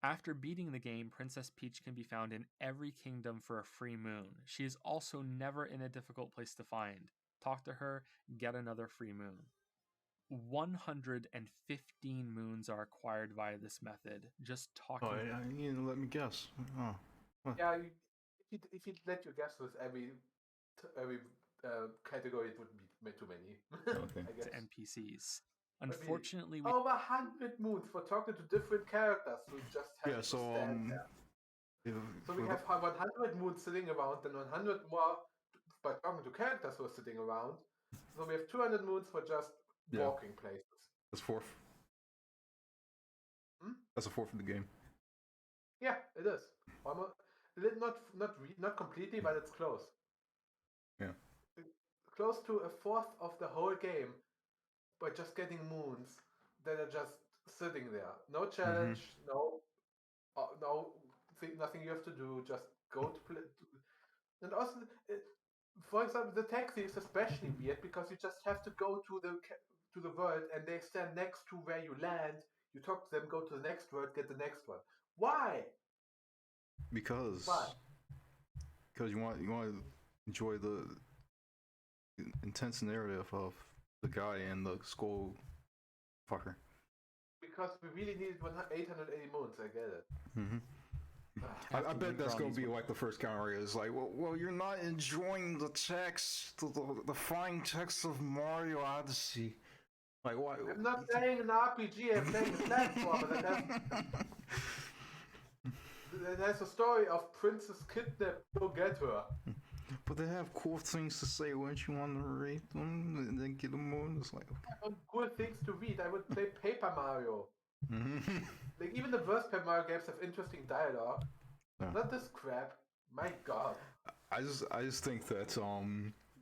After beating the game, Princess Peach can be found in every kingdom for a free moon. She is also never in a difficult place to find. Talk to her, get another free moon. 115 moons are acquired via this method. Just talking. Oh, you let me guess. Oh. Huh. Yeah, if you let you guess with every category, it wouldn't be too many. Okay. I guess. To NPCs. Unfortunately, we over 100 moons for talking to different characters who just have to stand there. So we have 100 moons sitting around, and 100 more by talking to characters who are sitting around. So we have 200 moons for just walking places. That's fourth. That's a fourth of the game. Yeah, it is. Almost, not completely, but it's close. Yeah. Close to a fourth of the whole game by just getting moons that are just sitting there. No challenge, nothing you have to do. Just go to play. And also, for example, the taxi is especially weird because you just have to go to the world and they stand next to where you land. You talk to them, go to the next world, get the next one. Why? Because you want to enjoy the intense narrative of the guy and the skull fucker. Because we really needed 880 moons. I get it. I bet that's gonna be like the first counter. Is like, well, you're not enjoying the text, the fine text of Mario Odyssey. Like, why? I'm not playing an RPG. I'm playing a platformer that has a story of Princess Kidnap. Go get her. But they have cool things to say. Wouldn't you want to read them and then get them on? It's like, okay. Cool things to read. I would play Paper Mario. Like even the worst Paper Mario games have interesting dialogue. Yeah. Not this crap. My God. I just think that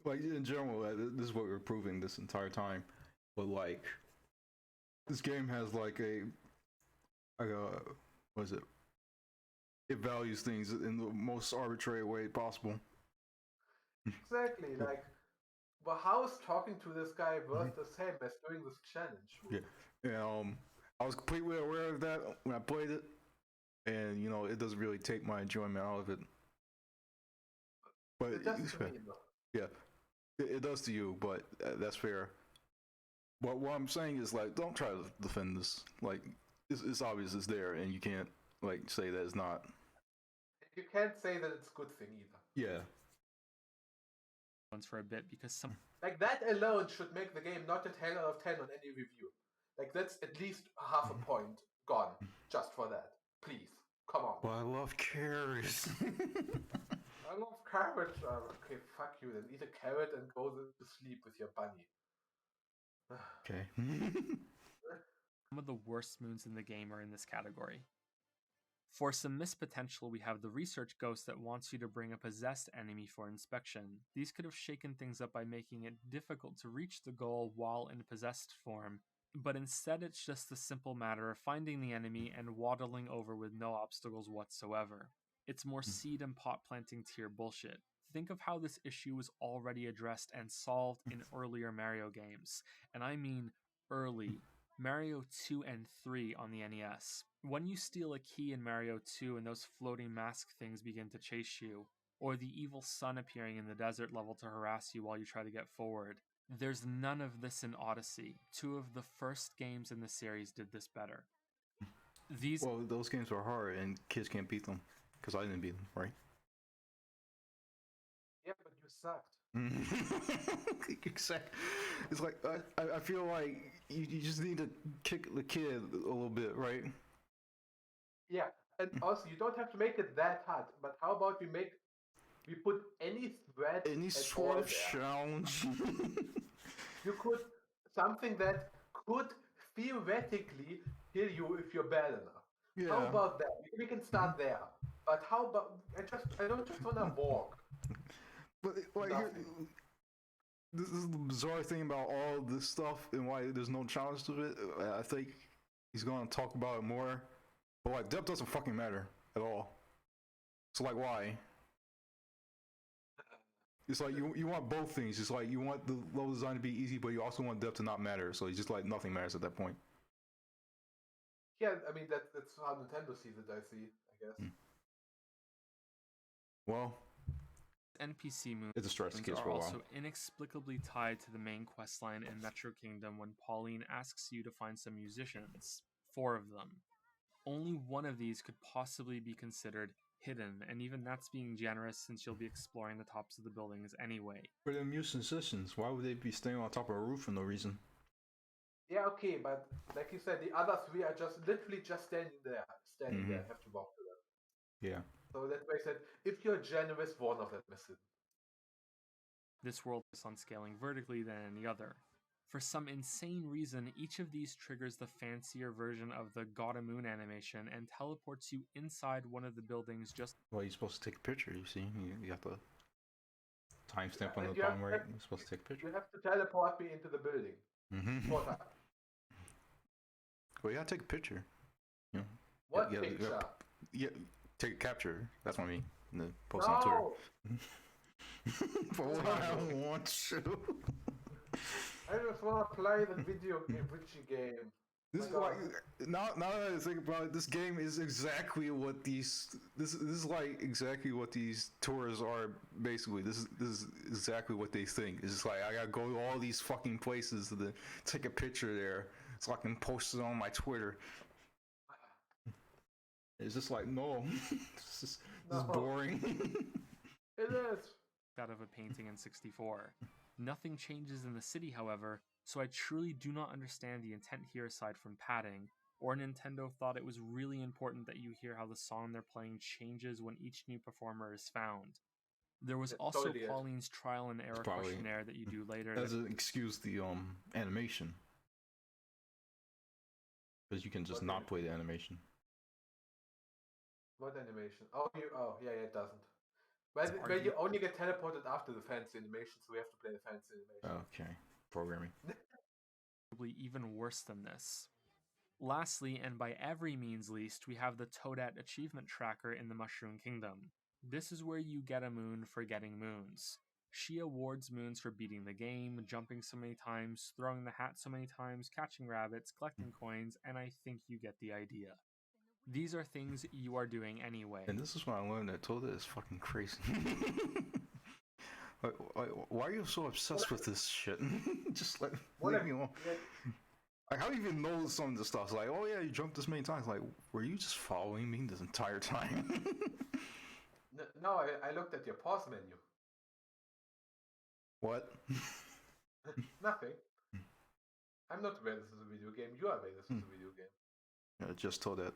like in general, this is what we're proving this entire time. But like, this game has like a what is it? it values things in the most arbitrary way possible. Exactly. Like, but how is talking to this guy worth the same as doing this challenge? Yeah. I was completely aware of that when I played it, and it doesn't really take my enjoyment out of it. But it does to me, yeah, it does to you, but that's fair. But what I'm saying is, like, don't try to defend this. Like, it's obvious it's there, and you can't say that it's not. You can't say that it's a good thing either. Yeah. For a bit because some like that alone should make the game not a 10 out of 10 on any review. Like that's at least half a point gone just for that. Please, come on. Well, I love carrots. I love carrots. Okay, fuck you. Then eat a carrot and go to sleep with your bunny. Okay. Some of the worst moons in the game are in this category. For some missed potential, we have the research ghost that wants you to bring a possessed enemy for inspection. These could have shaken things up by making it difficult to reach the goal while in possessed form, but instead it's just a simple matter of finding the enemy and waddling over with no obstacles whatsoever. It's more seed and pot planting tier bullshit. Think of how this issue was already addressed and solved in earlier Mario games, and I mean early. Mario 2 and 3 on the NES. When you steal a key in Mario 2 and those floating mask things begin to chase you, or the evil sun appearing in the desert level to harass you while you try to get forward. There's none of this in Odyssey. 2 of the first games in the series did this better. Well, those games were hard and kids can't beat them, because I didn't beat them, right? Yeah, but you sucked. Exactly. It's like I feel like you just need to kick the kid a little bit, right? Yeah, and also you don't have to make it that hard. But how about we put any threat, any sort of challenge? You could something that could theoretically kill you if you're bad enough. Yeah. How about that? We can start there. But how about I don't just want to walk. But this is the bizarre thing about all this stuff and why there's no challenge to it. I think he's going to talk about it more. But like, depth doesn't fucking matter at all. So like, why? It's like you want both things. It's like you want the level design to be easy, but you also want depth to not matter. So it's just like nothing matters at that point. Yeah, I mean that's how Nintendo sees it. I guess. Well, NPC moves it's a stress case are for a while. Also inexplicably tied to the main questline in Metro Kingdom when Pauline asks you to find some musicians. 4 of them. Only one of these could possibly be considered hidden, and even that's being generous since you'll be exploring the tops of the buildings anyway. But they're musicians. Why would they be staying on top of a roof for no reason? Yeah, okay, but like you said, the other 3 are literally just standing there. Have to walk to them. Yeah. So that's why I said, if you're generous, one of them is hidden. This world is on scaling vertically than any other. For some insane reason, each of these triggers the fancier version of the God-a-Moon animation and teleports you inside one of the buildings just... Well, you're supposed to take a picture, you see? You got the timestamp on the bottom right. You're supposed to take a picture. You have to teleport me into the building. Well, you gotta take a picture. What picture? Yeah, take a capture. That's what I mean. Post on Twitter. But I want to. I just want to play the video game. This is like now that I think about it, this game is exactly what these. This is like exactly what these tours are. Basically, this is exactly what they think. It's just like I gotta go to all these fucking places to take a picture there, so I can post it on my Twitter. It's just like no, this is boring. It is. Out of a painting in 64. Nothing changes in the city, however, so I truly do not understand the intent here aside from padding, or Nintendo thought it was really important that you hear how the song they're playing changes when each new performer is found. There was also totally Pauline's trial and error questionnaire that you do later. Doesn't excuse the animation, because you can just not play the animation. What animation? Yeah, it doesn't. But you only get teleported after the fancy animation, so we have to play the fancy animation. Okay, programming. Probably even worse than this. Lastly, and by every means least, we have the Toadette achievement tracker in the Mushroom Kingdom. This is where you get a moon for getting moons. She awards moons for beating the game, jumping so many times, throwing the hat so many times, catching rabbits, collecting coins, and I think you get the idea. These are things you are doing anyway. And this is why I learned that Toadette is fucking crazy. Why are you so obsessed with this shit? Just leave me alone. Like, how do you even know some of the stuff? It's like, oh yeah, you jumped this many times. Like, were you just following me this entire time? No, I looked at your pause menu. What? Nothing. I'm not aware this is a video game. You are aware this is a video game. Yeah, just Toadette.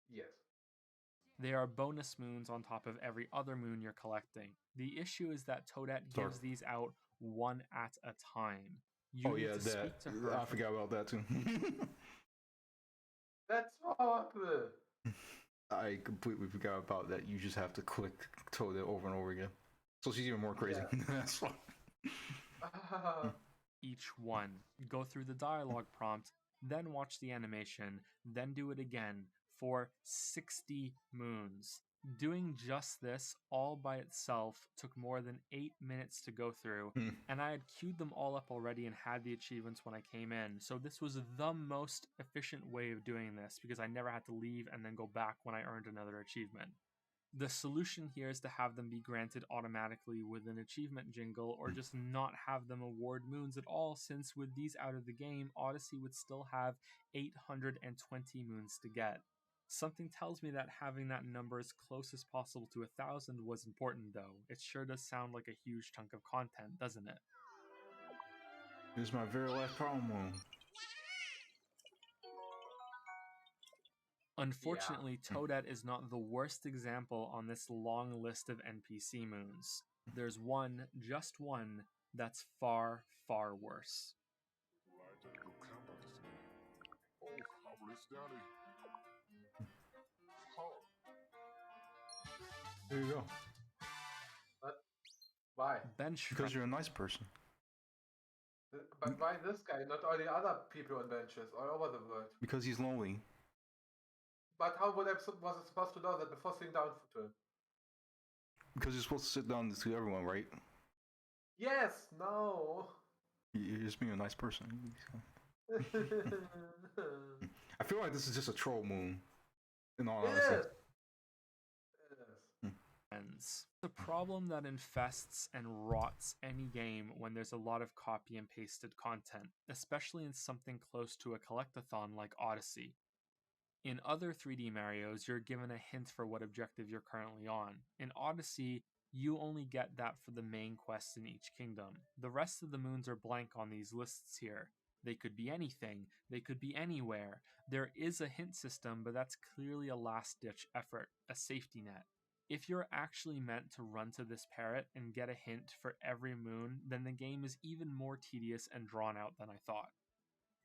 Yes. They are bonus moons on top of every other moon you're collecting. The issue is that Toadette gives these out one at a time. You need to speak to her. I forgot about that too. That's horrible. I completely forgot about that. You just have to click Toadette over and over again. So she's even more crazy. Yeah. That's fine. Each one. Go through the dialogue prompt, then watch the animation, then do it again for 60 moons. Doing just this all by itself took more than 8 minutes to go through, and I had queued them all up already and had the achievements when I came in, so this was the most efficient way of doing this because I never had to leave and then go back when I earned another achievement. The solution here is to have them be granted automatically with an achievement jingle, or just not have them award moons at all, since with these out of the game, Odyssey would still have 820 moons to get. Something tells me that having that number as close as possible to 1,000 was important, though. It sure does sound like a huge chunk of content, doesn't it? Here's my very last problem moon. Unfortunately, Toadette is not the worst example on this long list of NPC moons. There's one, just one, that's far, far worse. There you go. But why? Because you're a nice person. But why this guy, not all the other people on benches all over the world? Because he's lonely. But how was I supposed to know that before sitting down to him? Because you're supposed to sit down to everyone, right? Yes, no. You're just being a nice person. I feel like this is just a troll moon. In all honesty. The problem that infests and rots any game when there's a lot of copy and pasted content, especially in something close to a collectathon like Odyssey. In other 3D Marios, you're given a hint for what objective you're currently on. In Odyssey, you only get that for the main quests in each kingdom. The rest of the moons are blank on these lists here. They could be anything, they could be anywhere. There is a hint system, but that's clearly a last-ditch effort, a safety net. If you're actually meant to run to this parrot and get a hint for every moon, then the game is even more tedious and drawn out than I thought.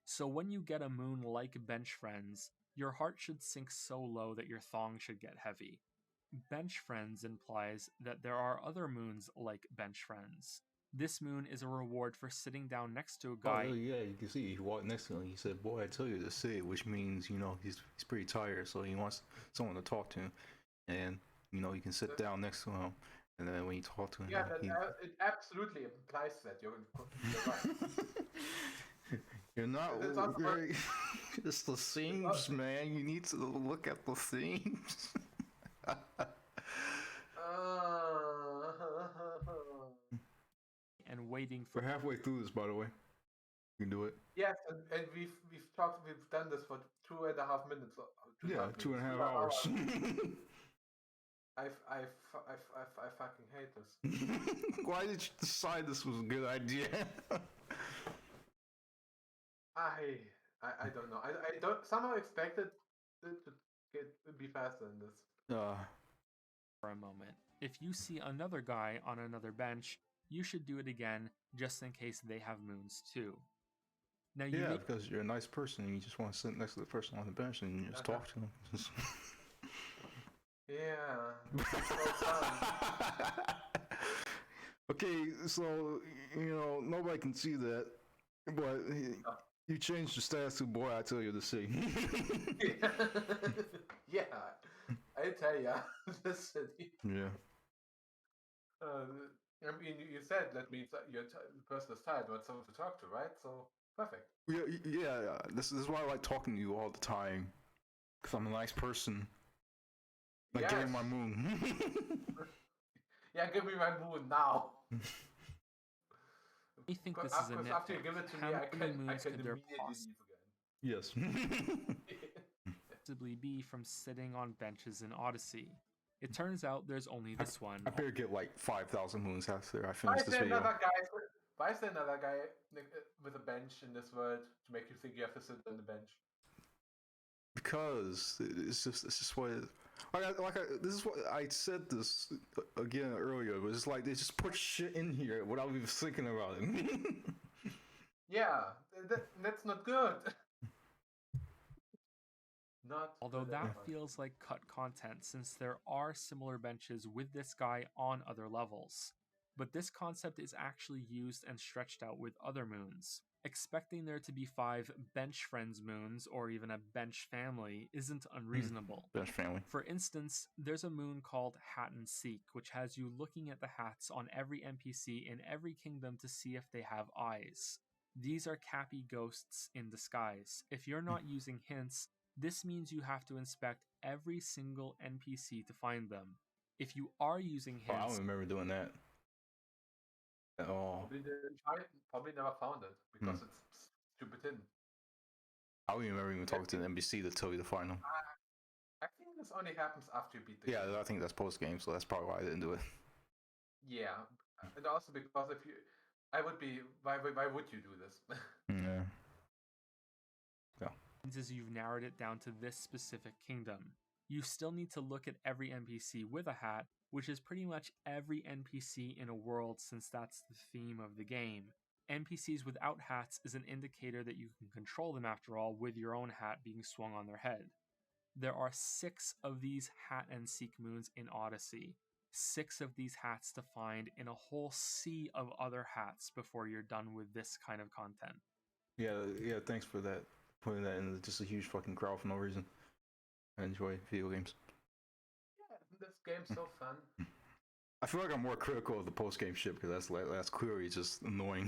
So when you get a moon like Bench Friends, your heart should sink so low that your thong should get heavy. Bench Friends implies that there are other moons like Bench Friends. This moon is a reward for sitting down next to a guy. Oh, yeah, you can see he walked next to him. He said, "Boy, I tell you to sit," which means, you know, he's pretty tired, so he wants someone to talk to him. And, you know, you can sit down next to him, and then when you talk to him... Yeah, it absolutely implies that. You're right. You're not very... It's the themes, man. You need to look at the themes. And waiting for... We're halfway through this, by the way. You can do it. Yes, and we've done this for 2.5 minutes. 2.5 hours. I fucking hate this. Why did you decide this was a good idea? I don't know. I don't somehow expected it to be faster than this. For a moment. If you see another guy on another bench, you should do it again, just in case they have moons too. Now because you're a nice person and you just want to sit next to the person on the bench and you just talk to them. Yeah. Okay, so, you know, nobody can see that, but You changed your stats to boy, I tell you to see. Yeah, I tell ya, the city. Yeah. I mean, you said that means that the person is tired, want someone to talk to, right? So perfect. Yeah. This is why I like talking to you all the time, because I'm a nice person. Like Yes. getting my moon. Yeah, give me my moon now. I think this is a Because after you give it to me, I can immediately leave again. Yes. Possibly be from sitting on benches in Odyssey. It turns out there's only this one. I better get like 5,000 moons after I finish this video. Why is there another guy with a bench in this world to make you think you have to sit on the bench? Because it's just what it, this is what I said this again earlier. It was like they just put shit in here without even thinking about it. Yeah, that's not good. Although that feels like cut content since there are similar benches with this guy on other levels. But this concept is actually used and stretched out with other moons. Expecting there to be 5 bench friends moons or even a bench family isn't unreasonable. Bench family. For instance, there's a moon called Hat and Seek, which has you looking at the hats on every NPC in every kingdom to see if they have eyes. These are cappy ghosts in disguise. If you're not using hints, this means you have to inspect every single NPC to find them. If you are using hints... I don't remember doing that at all. Probably never found it, because it's stupid hidden. I don't remember even talking to the NPC to tell you to find them. I think this only happens after you beat the game. Yeah, I think that's post-game, so that's probably why I didn't do it. Yeah, and also because if you... Why would you do this? Yeah. Is you've narrowed it down to this specific kingdom. You still need to look at every NPC with a hat, which is pretty much every NPC in a world since that's the theme of the game. NPCs without hats is an indicator that you can control them after all, with your own hat being swung on their head. There are 6 of these hat and seek moons in Odyssey. 6 of these hats to find in a whole sea of other hats before you're done with this kind of content. Yeah, thanks for that. Putting that in just a huge fucking crowd for no reason. I enjoy video games. Yeah, this game's so fun. I feel like I'm more critical of the post-game shit because that's clearly just annoying.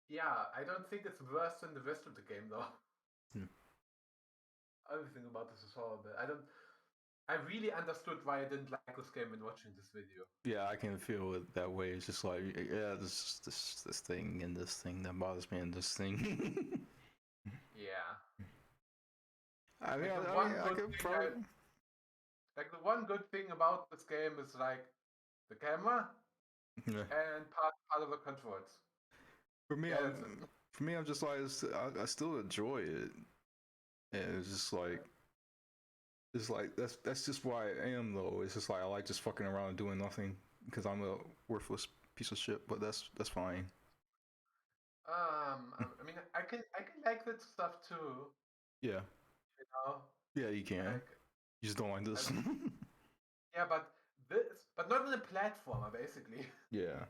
Yeah, I don't think it's worse than the rest of the game though. Everything about this is horrible. I really understood why I didn't like this game when watching this video. Yeah, I can feel it that way. It's just like, yeah, this thing and this thing that bothers me and this thing. Yeah. I mean, the one good thing about this game is like the camera and part of the controls. For me, I'm just like, I still enjoy it, and it's just like that's just why I am though. It's just like I like just fucking around and doing nothing because I'm a worthless piece of shit. But that's fine. I mean, I can like that stuff too. Yeah. You know. Yeah, you can. Like, you just don't like this. Yeah, but not in a platformer, basically. Yeah.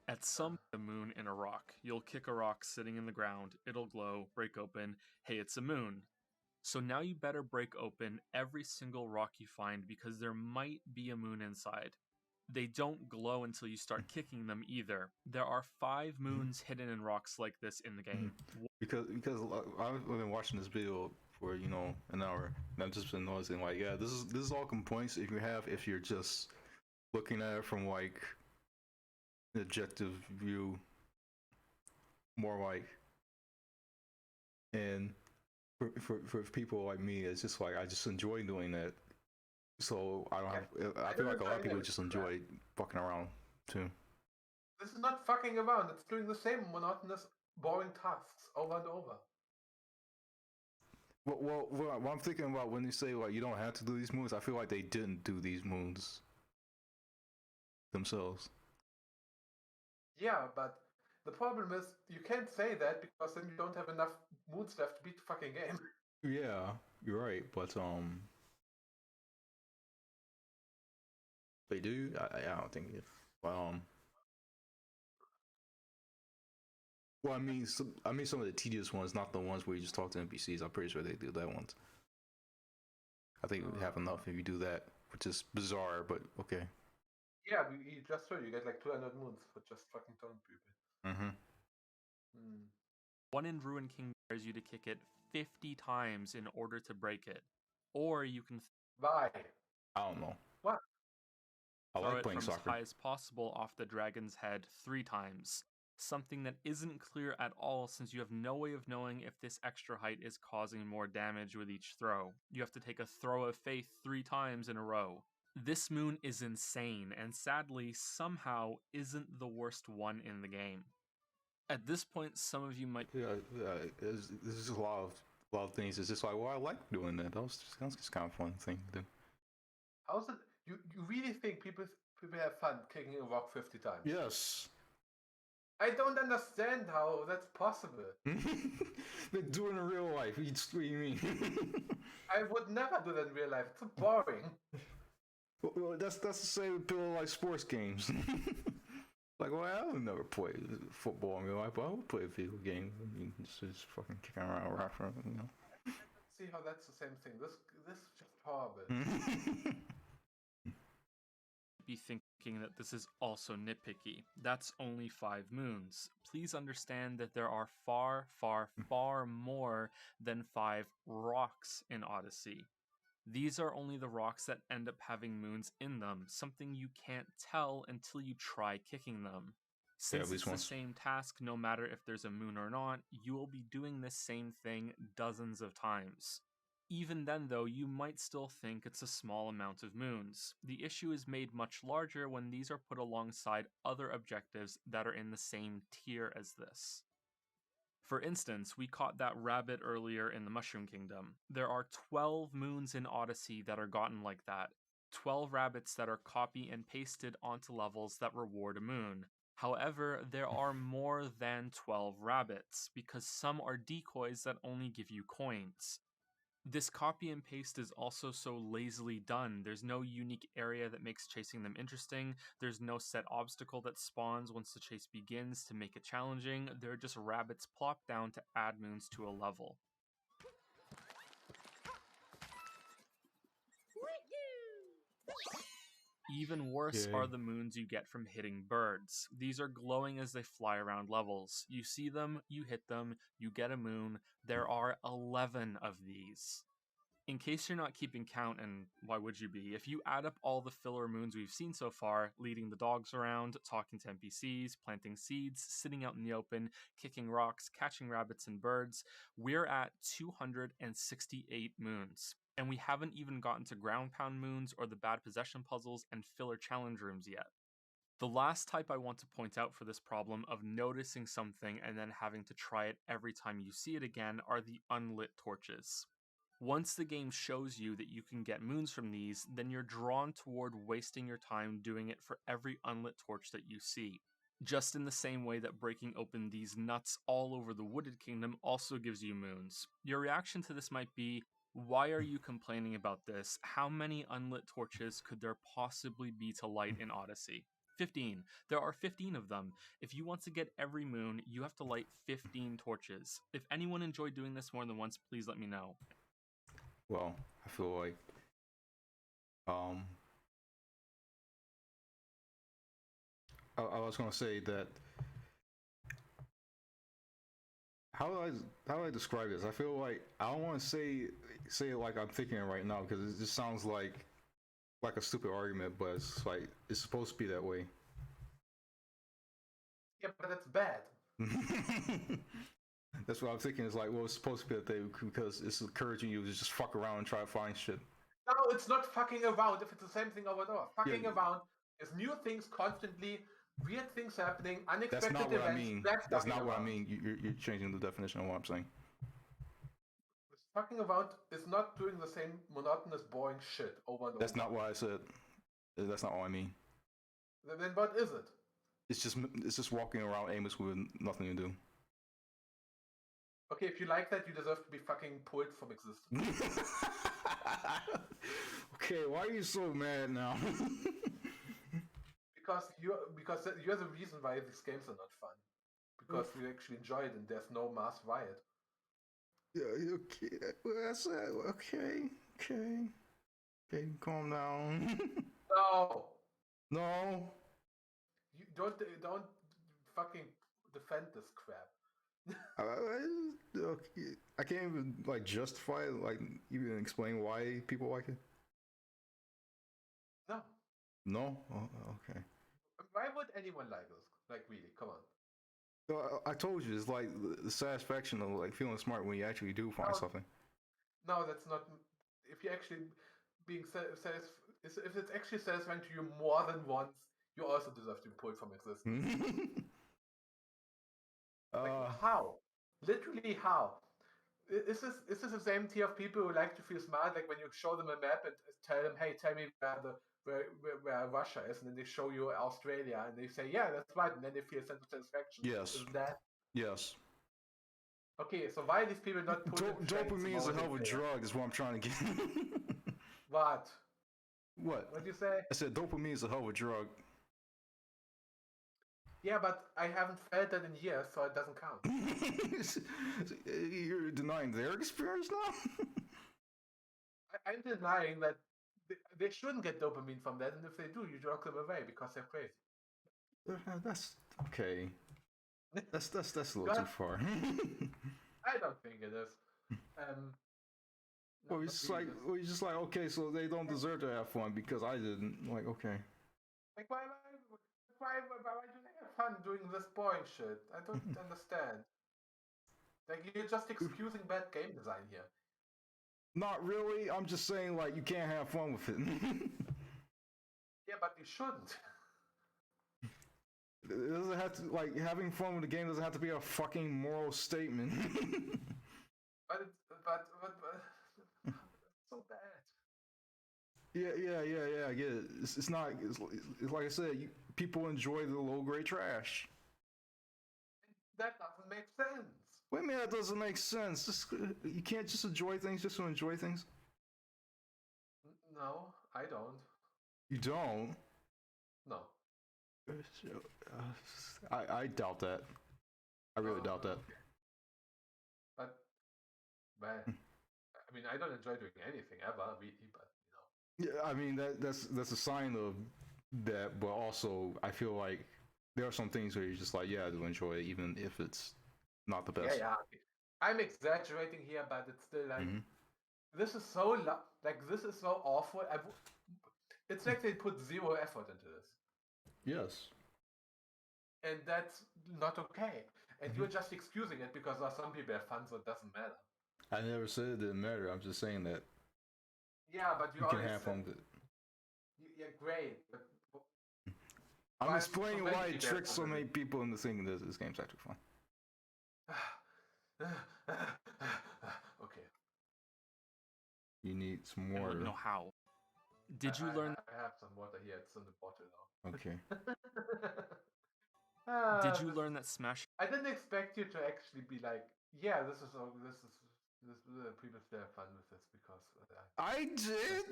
At some the moon in a rock. You'll kick a rock sitting in the ground, it'll glow, break open, hey, it's a moon. So now you better break open every single rock you find because there might be a moon inside. They don't glow until you start kicking them either. There are 5 moons hidden in rocks like this in the game. Because I've been watching this video for an hour, and I've just been noticing like, yeah, this is all complaints if you're just looking at it from like an objective view, more like, and for people like me, it's just like I just enjoy doing that. So I feel like a lot of people just enjoy fucking around too. This is not fucking around. It's doing the same monotonous, boring tasks over and over. Well, what I'm thinking about when you say like you don't have to do these moves, I feel like they didn't do these moves themselves. Yeah, but the problem is you can't say that because then you don't have enough moons left to beat the fucking game. Yeah, you're right, but they do. I don't think it. Well, I mean some of the tedious ones, not the ones where you just talk to NPCs. I'm pretty sure they do that ones. I think we have enough if you do that, which is bizarre, but okay. Yeah, you just showed you get like 200 moons for just fucking telling people. Mm-hmm. One in Ruin King requires you to kick it 50 times in order to break it. Or you can Why? I don't know. What? I throw like it playing from soccer. as high as possible off the dragon's head 3 times. Something that isn't clear at all since you have no way of knowing if this extra height is causing more damage with each throw. You have to take a throw of faith 3 times in a row. This moon is insane, and sadly, somehow isn't the worst one in the game. At this point, some of you might... This is a lot of things. It's just like, well, I like doing that. That's just kind of fun thing to do. How's it? You really think people have fun kicking a rock 50 times? Yes. I don't understand how that's possible. They do it in real life. What do you mean? I would never do that in real life. It's so boring. Well, that's the same with people like sports games. Like, well, I would never play football in real life, but I would play a video game. I mean, just fucking kicking around, you know. See how that's the same thing. This is just horrible. Be thinking that this is also nitpicky. That's only 5 moons. Please understand that there are far, far, far more than 5 rocks in Odyssey. These are only the rocks that end up having moons in them, something you can't tell until you try kicking them. Since it's the same task, no matter if there's a moon or not, you will be doing this same thing dozens of times. Even then, though, you might still think it's a small amount of moons. The issue is made much larger when these are put alongside other objectives that are in the same tier as this. For instance, we caught that rabbit earlier in the Mushroom Kingdom. There are 12 moons in Odyssey that are gotten like that. 12 rabbits that are copy and pasted onto levels that reward a moon. However, there are more than 12 rabbits, because some are decoys that only give you coins. This copy and paste is also so lazily done. There's no unique area that makes chasing them interesting. There's no set obstacle that spawns once the chase begins to make it challenging. They're just rabbits plopped down to add moons to a level. Even worse are the moons you get from hitting birds. These are glowing as they fly around levels. You see them, you hit them, you get a moon. There are 11 of these. In case you're not keeping count, and why would you be, if you add up all the filler moons we've seen so far, leading the dogs around, talking to NPCs, planting seeds, sitting out in the open, kicking rocks, catching rabbits and birds, we're at 268 moons. And we haven't even gotten to ground pound moons or the bad possession puzzles and filler challenge rooms yet. The last type I want to point out for this problem of noticing something and then having to try it every time you see it again are the unlit torches. Once the game shows you that you can get moons from these, then you're drawn toward wasting your time doing it for every unlit torch that you see. Just in the same way that breaking open these nuts all over the Wooded Kingdom also gives you moons. Your reaction to this might be, why are you complaining about this? How many unlit torches could there possibly be to light in Odyssey? 15. There are 15 of them. If you want to get every moon, you have to light 15 torches. If anyone enjoyed doing this more than once, please let me know. Well, I feel like I was gonna say that how do I describe this? I feel like I don't want to say it like I'm thinking it right now because it just sounds like a stupid argument, but it's like it's supposed to be that way. Yeah, but that's bad. That's what I'm thinking. Is like, well, it's supposed to be that way because it's encouraging you to just fuck around and try to find shit. No, it's not fucking around. If it's the same thing over and over, fucking around is new things constantly, weird things happening, unexpected events. That's not what I mean. That's not what I mean. You're changing the definition of what I'm saying. Fucking around is not doing the same monotonous, boring shit over and over. That's not what I said. That's not what I mean. Then what is it? It's just walking around aimlessly with nothing to do. Okay, if you like that, you deserve to be fucking pulled from existence. Okay, why are you so mad now? because you're the reason why these games are not fun. because we actually enjoy it and there's no mass riot. Yeah, okay. That's okay. Okay, calm down. No! No. You don't fucking defend this crap. I can't even like justify it, like even explain why people like it. No. No. Oh, okay. Why would anyone like this? Like, really, come on. So I told you, it's like the satisfaction of like feeling smart when you actually do find something. No, that's not. If you're actually being if it's actually satisfying to you more than once, you also deserve to be pulled from existence. How? Literally, how? Is this the same tier of people who like to feel smart? Like when you show them a map and tell them, "Hey, tell me where Russia is," and then they show you Australia, and they say, "Yeah, that's right," and then they feel a sense of satisfaction. Yes. Isn't that? Yes. Okay, so why are these people not put dopamine is a hell of a drug, is what I'm trying to get. What? What? What'd you say? I said dopamine is a hell of a drug. Yeah, but I haven't felt that in years, so it doesn't count. You're denying their experience now? I'm denying that they shouldn't get dopamine from that, and if they do, you drug them away because they're crazy. That's okay. That's a little too far. I don't think it is. Well, you're just like, okay, so they don't deserve to have fun because I didn't. Like, okay. Like, why do they have fun doing this boring shit? I don't understand. Like, you're just excusing bad game design here. Not really. I'm just saying, like, you can't have fun with it. Yeah, but you shouldn't. It doesn't have to, like, having fun with the game doesn't have to be a fucking moral statement. but so bad. Yeah, I get it. It's not, it's like I said, people enjoy the low-grade trash. That doesn't make sense. Wait a minute, that doesn't make sense. You can't just enjoy things just to enjoy things? No, I don't. You don't? No. I doubt that. I really doubt that. Okay. But, I mean, I don't enjoy doing anything ever, really, but, you know. Yeah, I mean, that's a sign of that, but also, I feel like there are some things where you're just like, yeah, I do enjoy it, even if it's not the best. Yeah. I'm exaggerating here, but it's still like, this is so, this is so awful. It's like they put zero effort into this. Yes. And that's not okay. And you're just excusing it because some people have fun, so it doesn't matter. I never said it didn't matter. I'm just saying that. Yeah, but you can have fun with it. Yeah, great. But I'm explaining why it tricks so many people into thinking that this game's actually fun. Okay. You need some water. I don't know how. Did you learn? I have some water here. It's in the bottle now. Okay. Did you learn that Smash? I didn't expect you to actually be like, yeah, this people still have fun with this because I did.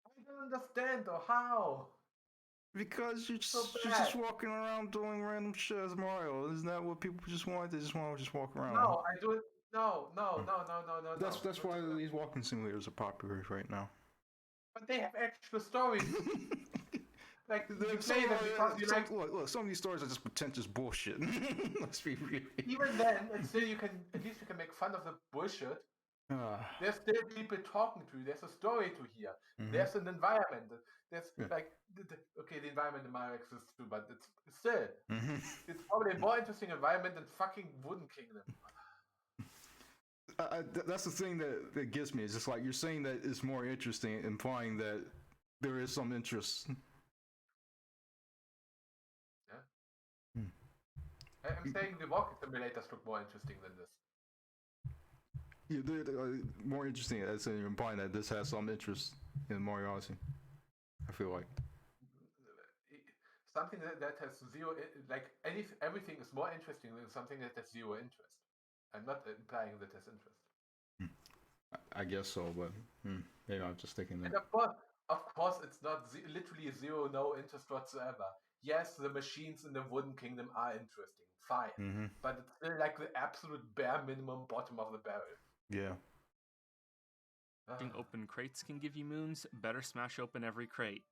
I don't understand though how. Because you're just walking around doing random shit as Mario. Isn't that what people just want? They just want to just walk around. No, I do it. No. That's why these walking simulators are popular right now. But they have actual stories. Like, you say that because you like... Look, some of these stories are just pretentious bullshit. Let's be real. Even then, at least you can make fun of the bullshit. There's still people talking to you. There's a story to hear. There's an environment. There's the environment in Mario exists too, but it's still it's probably a more interesting environment than fucking Wooden Kingdom. That's the thing that gets me. It's just like you're saying that it's more interesting, implying that there is some interest. Yeah. I'm saying the walking simulators look more interesting than this. Yeah, they're more interesting as in implying that this has some interest in Mario Odyssey. I feel like something that has zero, like everything is more interesting than something that has zero interest. I'm not implying that there's interest. I guess so, but maybe I'm just thinking that. And of course, it's not literally zero, no interest whatsoever. yes, the machines in the Wooden Kingdom are interesting, fine, but it's still like the absolute bare minimum bottom of the barrel. Yeah. Open crates can give you moons, better smash open every crate.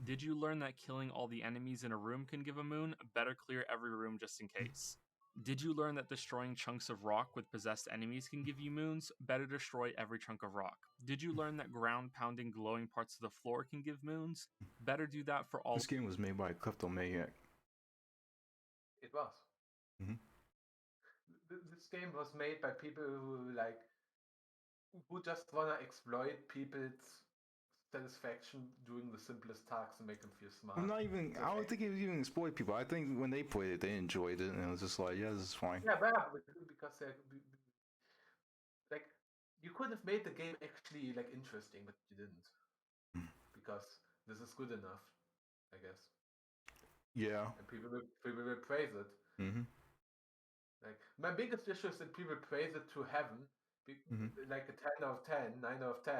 Did you learn that killing all the enemies in a room can give a moon? Better clear every room just in case. Did you learn that destroying chunks of rock with possessed enemies can give you moons? Better destroy every chunk of rock. Did you learn that ground pounding glowing parts of the floor can give moons? Better do that for all. This game was made by Kleptomaniac. It was. This game was made by people who just wanna exploit people's satisfaction doing the simplest tasks and make them feel smart. I don't think it was even exploit people. I think when they played it, they enjoyed it, and it was just like, yeah, this is fine. Yeah, because like you could have made the game actually like interesting, but you didn't, because this is good enough, I guess. Yeah. And people will praise it. Like my biggest issue is that people praise it to heaven, like a 10 out of 10, 9 out of 10.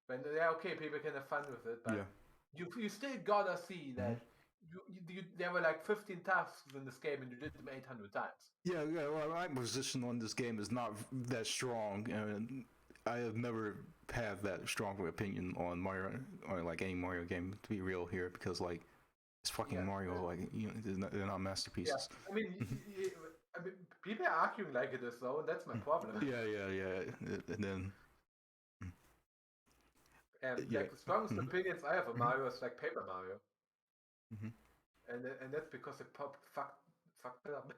When okay, people can have fun with it, but you still gotta see that there were like 15 tasks in this game and you did them 800 times. Yeah. Well, my position on this game is not that strong, and I have never had that strong of an opinion on Mario or like any Mario game, to be real here, because like it's fucking Mario. Like they're not masterpieces. Yeah. I mean, people are arguing like it is though, and that's my problem. Yeah. And then. And like the strongest opinions I have of Mario is like Paper Mario, and that's because it fucked it up.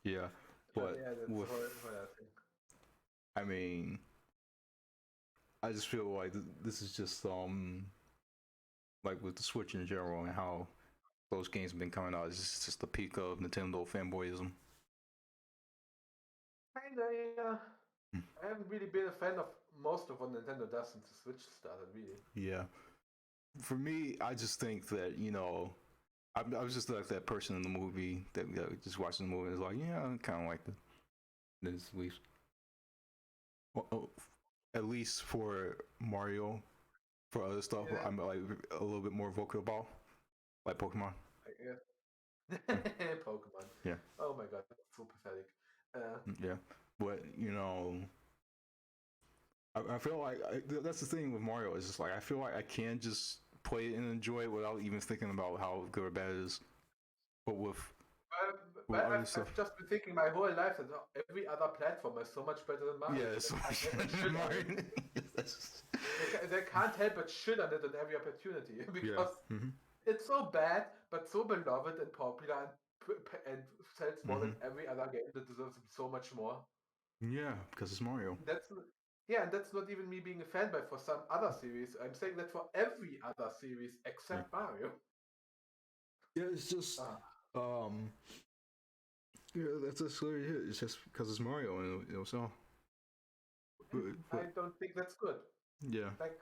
Yeah, but that's with, what I think. I mean, I just feel like this is just like with the Switch in general and how those games have been coming out. It's just the peak of Nintendo fanboyism. Kinda, yeah. I haven't really been a fan of most of what Nintendo does since the Switch started, really. Yeah. For me, I just think that, I was just like that person in the movie that just watching the movie and was like, yeah, I kind of like this. At least for Mario. For other stuff, I'm like a little bit more vocal about, like Pokemon. Pokemon. Yeah. Oh my god, that's so pathetic. Yeah, but I feel like that's the thing with Mario. Is just like I feel like I can just play it and enjoy it without even thinking about how good or bad it is. But with I've just been thinking my whole life that every other platform is so much better than Mario. Yeah, so much better than Mario. They can't help but shit on it at every opportunity because it's so bad, but so beloved and popular and sells more than every other game that deserves so much more. Yeah, because it's Mario. And that's not even me being a fanboy for some other series. I'm saying that for every other series except Mario. Yeah, it's just that's just what it is. It's just because it's Mario, and so. I don't think that's good. Yeah. Like,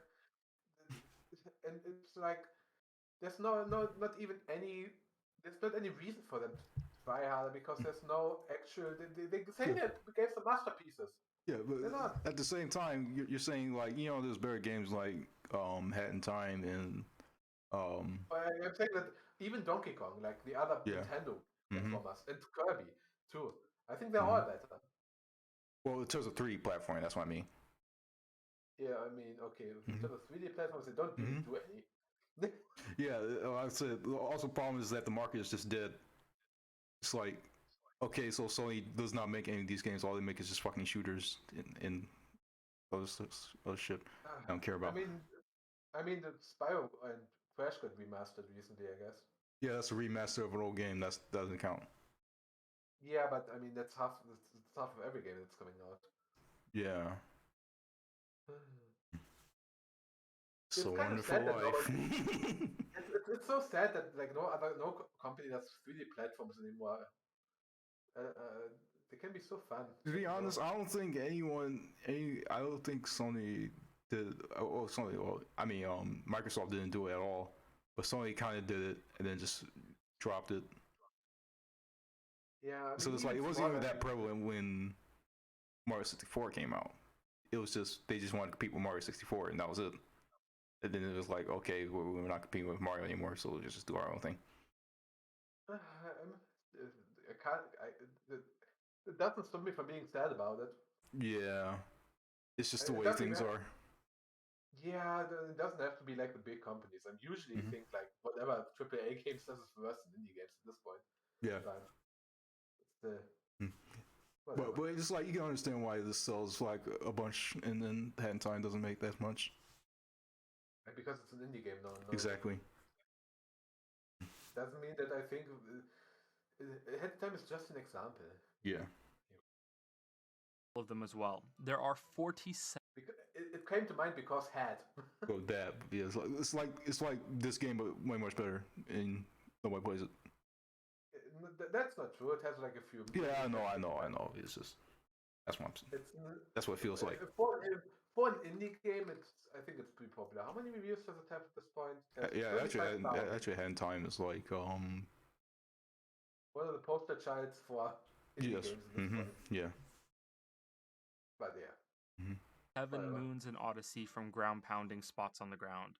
and it's like there's not even any. There's not any reason for them to try harder because there's no actual. They say that the games are masterpieces. Yeah, but at the same time, you're saying like there's better games like Hat in Time and. I'm saying that even Donkey Kong, like the other Nintendo platformers, and Kirby too. I think they're all better. Well, in terms of 3D platforming, that's what I mean. Yeah, I mean, okay, in terms of 3D platforms, they don't really do any. Yeah, like I said, also problem is that the market is just dead. It's like, okay, so Sony does not make any of these games. All they make is just fucking shooters and other shit I don't care about. I mean, the Spyro and Crash got remastered recently, I guess. Yeah, that's a remaster of an old game. That doesn't count. Yeah, but I mean, that's half of every game that's coming out. Yeah. It's so wonderful life. It's so sad that like no company does 3D platforms anymore. They can be so fun. To be honest, I don't think I don't think Sony did. Oh, Sony. Well, I mean, Microsoft didn't do it at all, but Sony kind of did it and then just dropped it. Yeah. I mean, so it's like it wasn't even that prevalent when Mario 64 came out. It was just they just wanted to compete with Mario 64, and that was it. And then it was like, okay, we're not competing with Mario anymore, so we'll just do our own thing. I can't. It doesn't stop me from being sad about it. Yeah, it's just the It way doesn't things even. are. Yeah, it doesn't have to be like the big companies. I usually think like whatever AAA games does is worse than indie games at this point. Yeah. But it's the But it's like you can understand why this sells like a bunch, and then Hat in Time doesn't make that much. Because it's an indie game, no. Exactly. Doesn't mean that I think Hat in Time is just an example. Yeah. Of them as well. There are 47. It came to mind because Hat. Oh, that. Yeah, it's like this game, but way much better, and nobody plays it. That's not true. It has like a few. Yeah, I know. It's just that's what I'm saying. That's what it feels like. For an indie game, I think it's pretty popular. How many reviews does it have at this point? Yeah, actually, Hat in Time is like one of the poster childs for indie games at this point. Yeah. But yeah. 7 moons in Odyssey from ground pounding spots on the ground.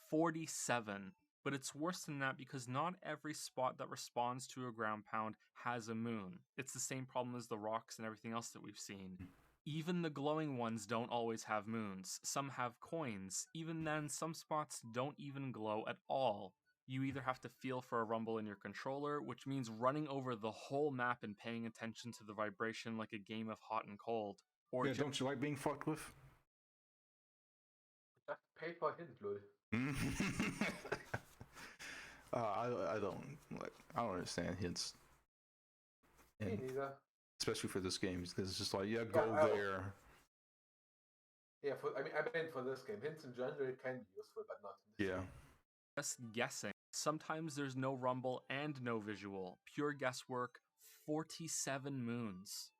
47. But it's worse than that because not every spot that responds to a ground pound has a moon. It's the same problem as the rocks and everything else that we've seen. Even the glowing ones don't always have moons. Some have coins. Even then, some spots don't even glow at all. You either have to feel for a rumble in your controller, which means running over the whole map and paying attention to the vibration like a game of hot and cold. Or yeah, don't you like being fucked with? Just pay for a hint, lol. I don't understand hints. Me neither. Especially for this game, because it's just like, go there. Yeah, I mean for this game, hints in general can be useful, but not in this game. Just guessing. Sometimes there's no rumble and no visual. Pure guesswork. 47 moons.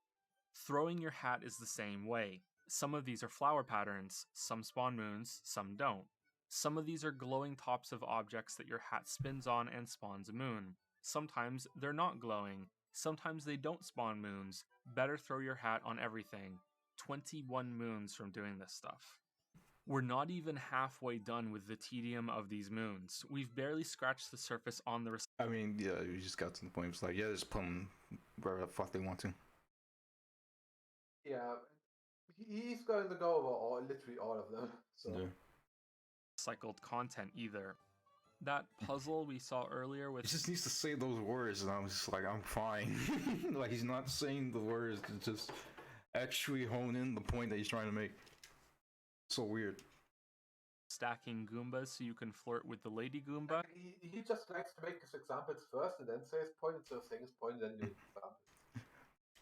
Throwing your hat is the same way. Some of these are flower patterns, some spawn moons, some don't. Some of these are glowing tops of objects that your hat spins on and spawns a moon. Sometimes they're not glowing. Sometimes they don't spawn moons. Better throw your hat on everything. 21 moons from doing this stuff. We're not even halfway done with the tedium of these moons. We've barely scratched the surface on the... I mean, yeah, we just got to the point. It's like, yeah, just put them wherever the fuck they want to. Yeah, he's going to go over literally all of them. So. Yeah. Cycled content either. That puzzle we saw earlier with... He just needs to say those words, and I'm just like, I'm fine. Like, he's not saying the words to just actually hone in the point that he's trying to make. So weird. Stacking Goombas so you can flirt with the Lady Goomba. He just likes to make his examples first and then say his point instead of saying his point and then do his examples.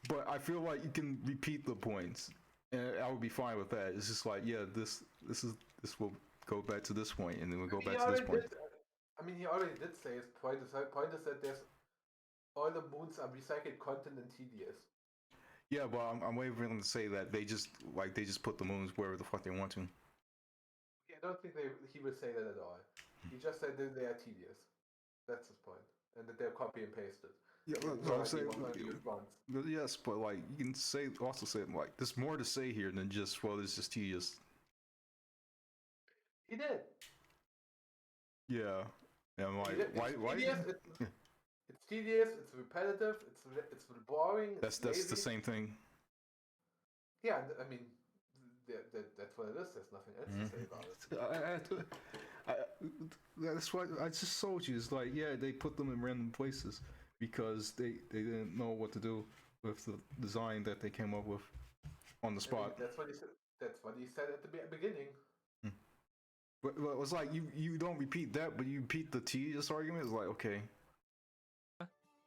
But I feel like you can repeat the points, and I would be fine with that. It's just like, yeah, this will go back to this point, and then we'll go back to this point. He already did say his point. His point is that all the moons are recycled content and tedious. Yeah, but I'm waiting for them to say that they just put the moons wherever the fuck they want to. Yeah, I don't think he will say that at all. He just said that they are tedious. That's his point, and that they're copy and pasted. Yeah, that's what I'm saying. Yes, but like you can also say like there's more to say here than just it's just tedious. He did. Yeah. Yeah, why? It's tedious. It's repetitive. It's boring. That's the same thing. Yeah, I mean, that's what it is. There's nothing else to say about it. That's what I just told you. It's like, yeah, they put them in random places because they didn't know what to do with the design that they came up with on the spot. That's what he said. That's what he said at the beginning. But it was like you don't repeat that, but you repeat the tedious argument. It's like, okay.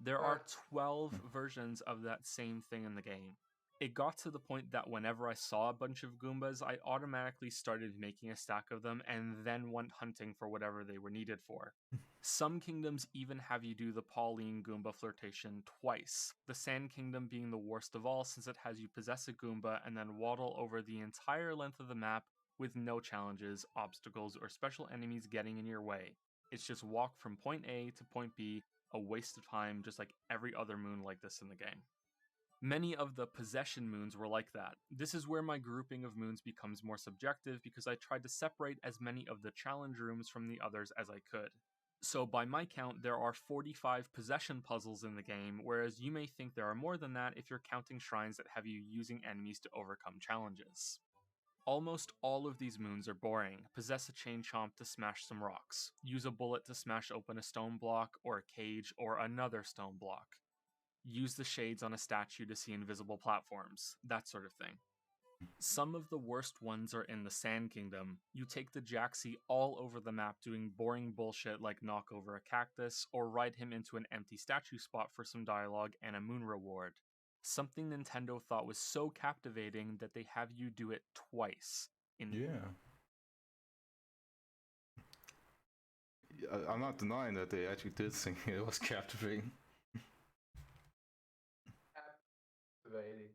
There are 12 versions of that same thing in the game. It got to the point that whenever I saw a bunch of Goombas, I automatically started making a stack of them and then went hunting for whatever they were needed for. Some kingdoms even have you do the Pauline Goomba flirtation twice, the Sand Kingdom being the worst of all since it has you possess a Goomba and then waddle over the entire length of the map with no challenges, obstacles, or special enemies getting in your way. It's just walk from point A to point B, a waste of time just like every other moon like this in the game. Many of the possession moons were like that. This is where my grouping of moons becomes more subjective because I tried to separate as many of the challenge rooms from the others as I could. So by my count, there are 45 possession puzzles in the game, whereas you may think there are more than that if you're counting shrines that have you using enemies to overcome challenges. Almost all of these moons are boring. Possess a chain chomp to smash some rocks. Use a bullet to smash open a stone block, or a cage, or another stone block. Use the shades on a statue to see invisible platforms, that sort of thing. Some of the worst ones are in the Sand Kingdom. You take the Jaxi all over the map doing boring bullshit like knock over a cactus, or ride him into an empty statue spot for some dialogue and a moon reward. Something Nintendo thought was so captivating that they have you do it twice. I'm not denying that they actually did think it was captivating. Captivating.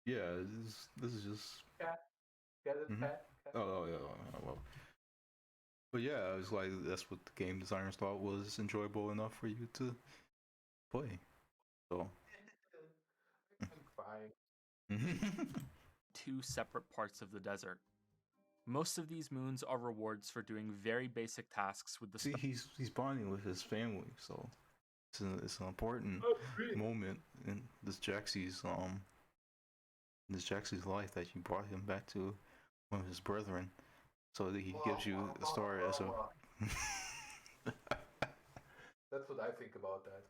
Yeah, this is just... Get it, Pat? Oh, yeah, well. But yeah, it's like, that's what the game designers thought was enjoyable enough for you to play. So... I'm crying. 2 separate parts of the desert. Most of these moons are rewards for doing very basic tasks with the... See, he's bonding with his family, so it's an important moment in this Jaxi's life that you brought him back to one of his brethren, so that he gives you a story as a... That's what I think about that.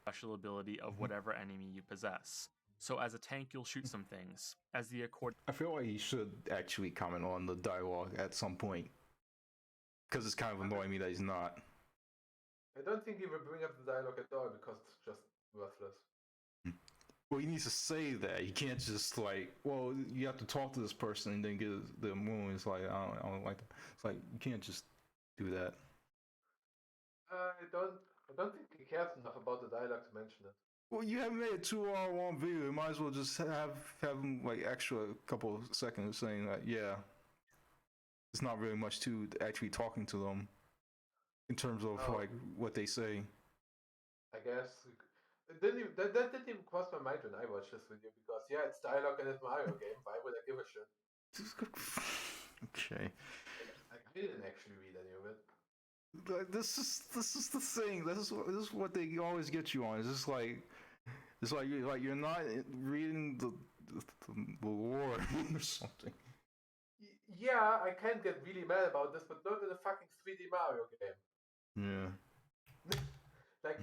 Special ability of whatever enemy you possess. So as a tank, you'll shoot some things. As the Accord... I feel like he should actually comment on the dialogue at some point, because it's kind of annoying me that he's not. I don't think he will bring up the dialogue at all, because it's just worthless. Well, he needs to say that. You can't just like, well, you have to talk to this person and then get the moon. It's like, I don't like that. It's like, you can't just do that. I don't think he cares enough about the dialogue to mention it. Well, you haven't made a 2-hour long video. You might as well just have him like extra couple of seconds saying that, yeah, it's not really much to actually talking to them in terms of like what they say. I guess that didn't even cross my mind when I watched this video, because yeah, it's dialogue and it's Mario game. Why would I give a shit? Okay. I didn't actually read any of it. This is the thing. This is what they always get you on. It's like you're not reading the lore or something. Yeah, I can get really mad about this, but not in a fucking 3D Mario game. Yeah. Like,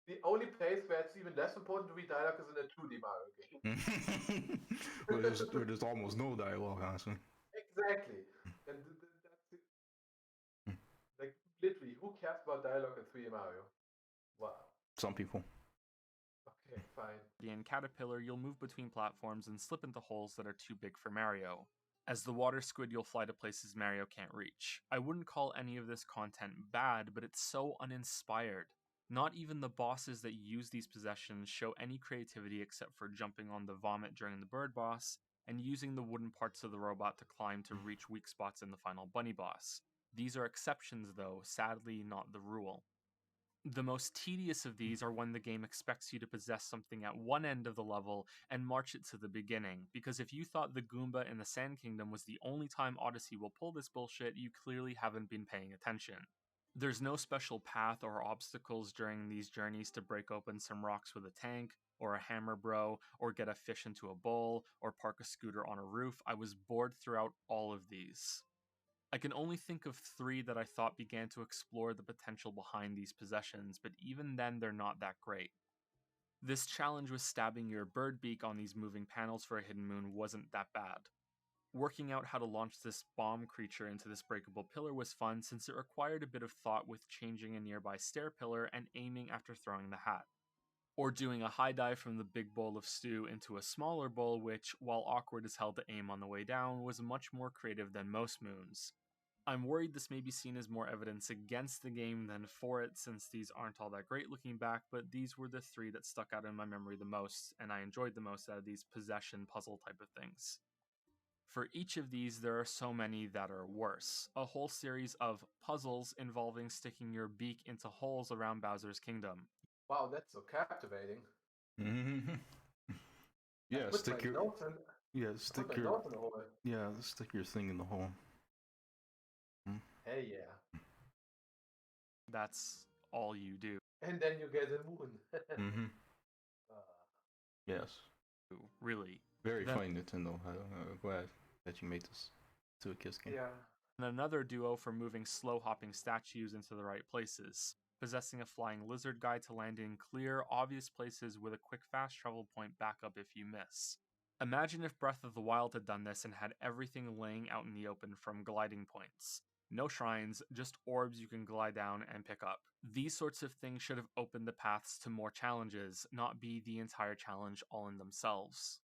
the only place where it's even less important to read dialogue is in a 2D Mario game. where there's almost no dialogue, honestly. Exactly. And that's it. Like, literally, who cares about dialogue in 3D Mario? Wow. Some people. Okay, fine. In Caterpillar, you'll move between platforms and slip into holes that are too big for Mario. As the water squid, you'll fly to places Mario can't reach. I wouldn't call any of this content bad, but it's so uninspired. Not even the bosses that use these possessions show any creativity except for jumping on the vomit during the bird boss, and using the wooden parts of the robot to climb to reach weak spots in the final bunny boss. These are exceptions though, sadly not the rule. The most tedious of these are when the game expects you to possess something at one end of the level and march it to the beginning, because if you thought the Goomba in the Sand Kingdom was the only time Odyssey will pull this bullshit, you clearly haven't been paying attention. There's no special path or obstacles during these journeys to break open some rocks with a tank, or a hammer bro, or get a fish into a bowl, or park a scooter on a roof. I was bored throughout all of these. I can only think of 3 that I thought began to explore the potential behind these possessions, but even then they're not that great. This challenge with stabbing your bird beak on these moving panels for a hidden moon wasn't that bad. Working out how to launch this bomb creature into this breakable pillar was fun, since it required a bit of thought with changing a nearby stair pillar and aiming after throwing the hat. Or doing a high dive from the big bowl of stew into a smaller bowl, which, while awkward as hell to aim on the way down, was much more creative than most moons. I'm worried this may be seen as more evidence against the game than for it, since these aren't all that great looking back, but these were the 3 that stuck out in my memory the most, and I enjoyed the most out of these possession puzzle type of things. For each of these, there are so many that are worse. A whole series of puzzles involving sticking your beak into holes around Bowser's Kingdom. Wow, that's so captivating. Mm-hmm. Yeah, stick your thing in the hole. Hell yeah. That's all you do. And then you get a moon. Mm-hmm. Yes. Really. Very funny, Nintendo. I'm glad that you made this to a Kiss game. Yeah. And another duo for moving slow-hopping statues into the right places, possessing a flying lizard guy to land in clear, obvious places with a quick fast travel point backup if you miss. Imagine if Breath of the Wild had done this and had everything laying out in the open from gliding points. No shrines, just orbs you can glide down and pick up. These sorts of things should have opened the paths to more challenges, not be the entire challenge all in themselves.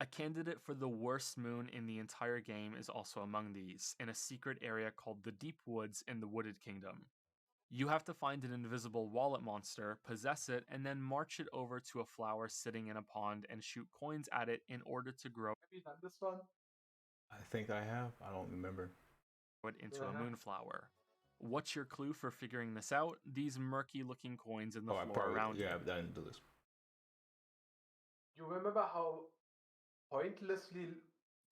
A candidate for the worst moon in the entire game is also among these, in a secret area called the Deep Woods in the Wooded Kingdom. You have to find an invisible wallet monster, possess it, and then march it over to a flower sitting in a pond and shoot coins at it in order to grow Have you done this one? I think I have. I don't remember. it into a moonflower. What's your clue for figuring this out? These murky-looking coins in the floor around you. Yeah, I didn't do this. You remember how pointlessly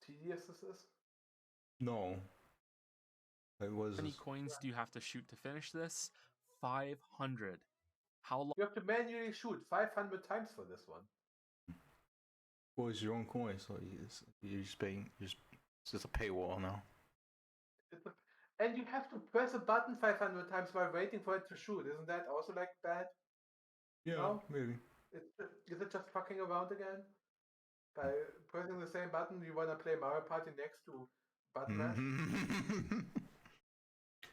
tedious this is? No. It was. How many coins do you have to shoot to finish this? 500. How long? You have to manually shoot 500 times for this one. Well, it's your own coin, so you're just paying. It's just a paywall now. And you have to press a button 500 times while waiting for it to shoot. Isn't that also like bad? Yeah, no? Maybe. Is it just fucking around again? By pressing the same button, you want to play Mario Party next to button mash?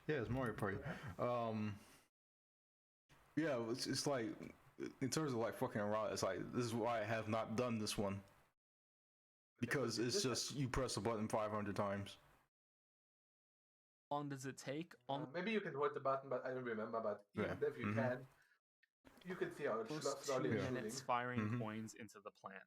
Yeah, it's Mario Party. Yeah, it's like, in terms of like fucking around, it's like, this is why I have not done this one. Because it's just, you press a button 500 times. How long does it take? Maybe you can hold the button, but I don't remember. But even if you can, you can see how it's slowly 2 minutes firing coins into the plant.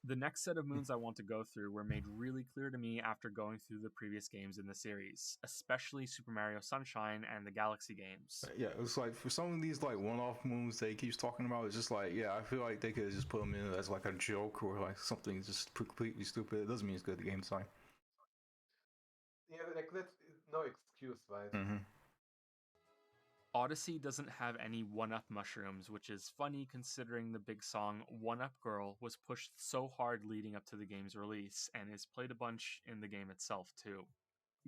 The next set of moons I want to go through were made really clear to me after going through the previous games in the series, especially Super Mario Sunshine and the Galaxy games. Yeah, it's like, for some of these like one-off moves they keeps talking about, it's just like, yeah, I feel like they could just put them in as like a joke or like something just completely stupid. It doesn't mean it's good at the game design. Yeah, like that's no excuse, right? Odyssey doesn't have any 1-up mushrooms, which is funny considering the big song 1-Up Girl was pushed so hard leading up to the game's release, and is played a bunch in the game itself too.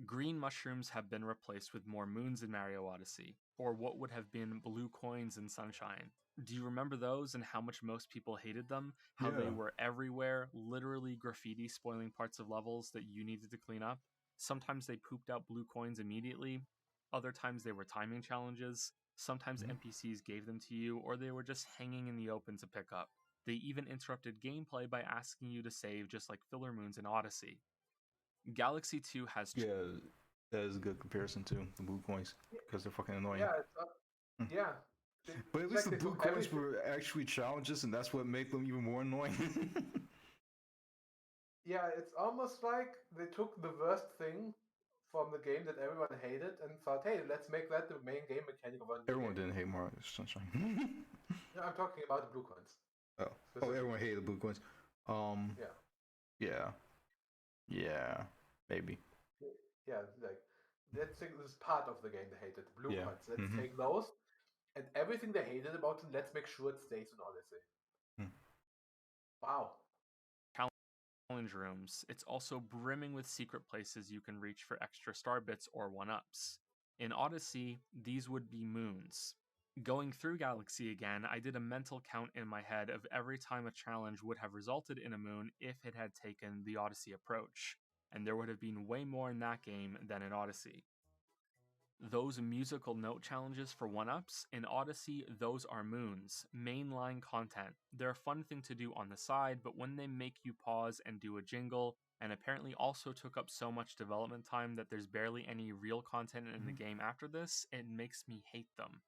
Green mushrooms have been replaced with more moons in Mario Odyssey, or what would have been blue coins in Sunshine. Do you remember those and how much most people hated them? How they were everywhere, literally graffiti spoiling parts of levels that you needed to clean up? Sometimes they pooped out blue coins immediately. Other times they were timing challenges. Sometimes NPCs gave them to you, or they were just hanging in the open to pick up. They even interrupted gameplay by asking you to save, just like filler moons in Odyssey. Galaxy 2 has... Yeah, that is a good comparison too, the blue coins, because they're fucking annoying. Yeah, yeah. But at least the blue coins were actually challenges, and that's what made them even more annoying. Yeah, it's almost like they took the worst thing from the game that everyone hated and thought, hey, let's make that the main game mechanic of our Everyone didn't hate Mario Sunshine. No, I'm talking about the blue coins. Oh, everyone hated the blue coins. Yeah, maybe. Yeah, like let's take this part of the game they hated, the blue coins. Let's take those and everything they hated about them. Let's make sure it stays in Odyssey. Wow. Challenge rooms. It's also brimming with secret places you can reach for extra star bits or 1-ups. In Odyssey, these would be moons. Going through Galaxy again, I did a mental count in my head of every time a challenge would have resulted in a moon if it had taken the Odyssey approach, and there would have been way more in that game than in Odyssey. Those musical note challenges for 1-ups, in Odyssey, those are moons, mainline content. They're a fun thing to do on the side, but when they make you pause and do a jingle, and apparently also took up so much development time that there's barely any real content in the game after this, it makes me hate them.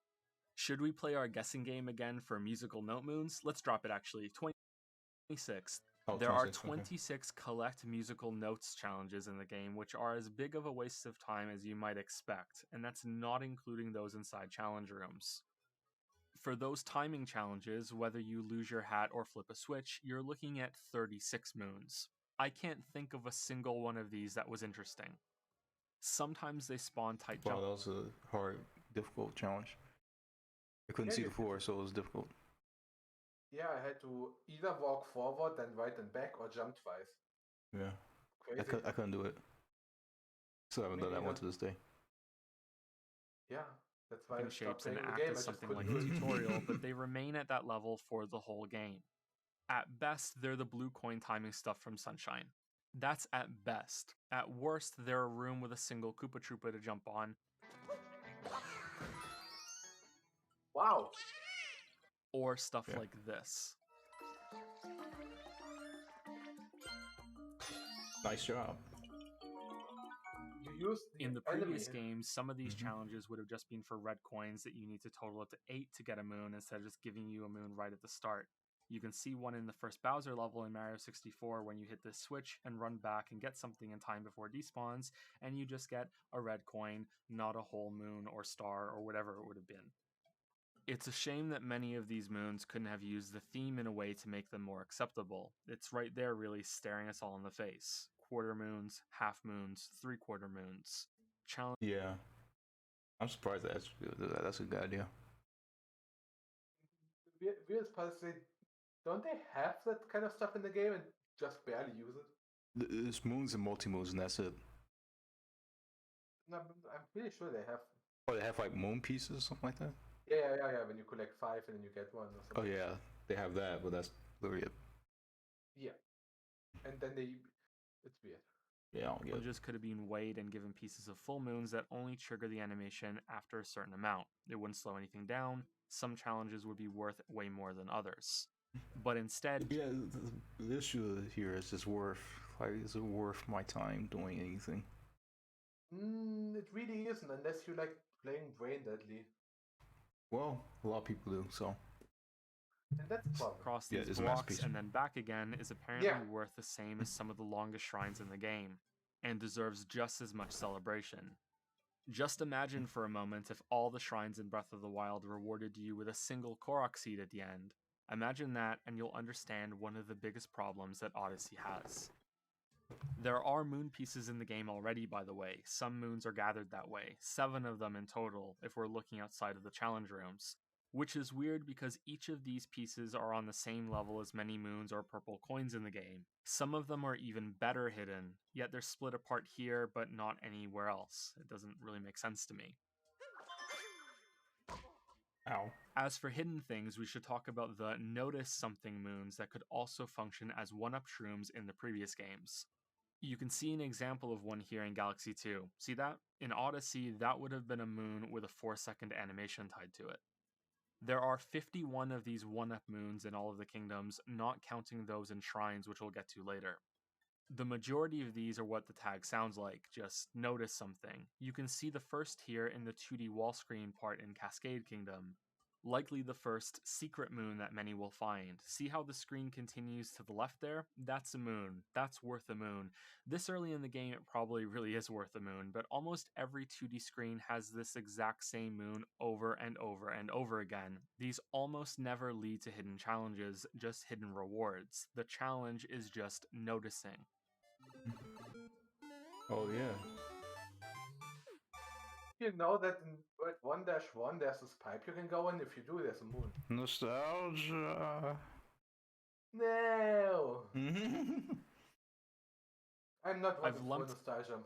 Should we play our guessing game again for musical note moons? Let's drop it actually. 26. There are 26 collect musical notes challenges in the game, which are as big of a waste of time as you might expect, and that's not including those inside challenge rooms. For those timing challenges, whether you lose your hat or flip a switch, you're looking at 36 moons. I can't think of a single one of these that was interesting. Sometimes they spawn tight jump. Wow, that was a hard, difficult challenge. I couldn't see the floor, so it was difficult. Yeah, I had to either walk forward, then right and back, or jump twice. Yeah. Crazy. I couldn't do it. Still haven't done that one to this day. Yeah, that's why I stopped Shapes and playing the act game. as something like a tutorial, but they remain at that level for the whole game. At best, they're the blue coin timing stuff from Sunshine. That's at best. At worst, they're a room with a single Koopa Troopa to jump on. Wow. Or stuff like this. Nice job. You used in the previous games, some of these challenges would have just been for red coins that you need to total up to 8 to get a moon instead of just giving you a moon right at the start. You can see one in the first Bowser level in Mario 64 when you hit this switch and run back and get something in time before despawns, and you just get a red coin, not a whole moon or star or whatever it would have been. It's a shame that many of these moons couldn't have used the theme in a way to make them more acceptable. It's right there really staring us all in the face. Quarter moons, half moons, three-quarter moons. Yeah. I'm surprised that's a good idea. Weird part is don't they have that kind of stuff in the game and just barely use it? There's moons and multi-moons and that's it. No, I'm pretty sure they have. Oh, they have like moon pieces or something like that? Yeah. When you collect 5 and then you get one or something. Oh yeah, they have that, but that's literally it. Yeah. And then it's weird. Yeah, I don't get it. Just could have been weighed and given pieces of full moons that only trigger the animation after a certain amount. It wouldn't slow anything down. Some challenges would be worth way more than others. But instead... Yeah, the issue here is just is it worth my time doing anything? It really isn't, unless you like playing Brain Deadly. Well, a lot of people do, so... And that's the problem. Cross these blocks and then back again is apparently worth the same as some of the longest shrines in the game, and deserves just as much celebration. Just imagine for a moment if all the shrines in Breath of the Wild rewarded you with a single Korok seed at the end. Imagine that and you'll understand one of the biggest problems that Odyssey has. There are moon pieces in the game already, by the way. Some moons are gathered that way, 7 of them in total if we're looking outside of the challenge rooms. Which is weird because each of these pieces are on the same level as many moons or purple coins in the game. Some of them are even better hidden, yet they're split apart here but not anywhere else. It doesn't really make sense to me. Ow. As for hidden things, we should talk about the Notice Something moons that could also function as 1-up shrooms in the previous games. You can see an example of one here in Galaxy 2. See that? In Odyssey, that would have been a moon with a 4-second animation tied to it. There are 51 of these 1-up moons in all of the kingdoms, not counting those in shrines, which we'll get to later. The majority of these are what the tag sounds like, just notice something. You can see the first here in the 2D wall screen part in Cascade Kingdom. Likely the first secret moon that many will find. See how the screen continues to the left there? That's a moon. That's worth a moon. This early in the game it probably really is worth a moon, but almost every 2D screen has this exact same moon over and over and over again. These almost never lead to hidden challenges, just hidden rewards. The challenge is just noticing. Oh yeah. You know that in 1-1 there's this pipe you can go in. If you do, there's a moon. Nostalgia. No. I'm not one for nostalgia.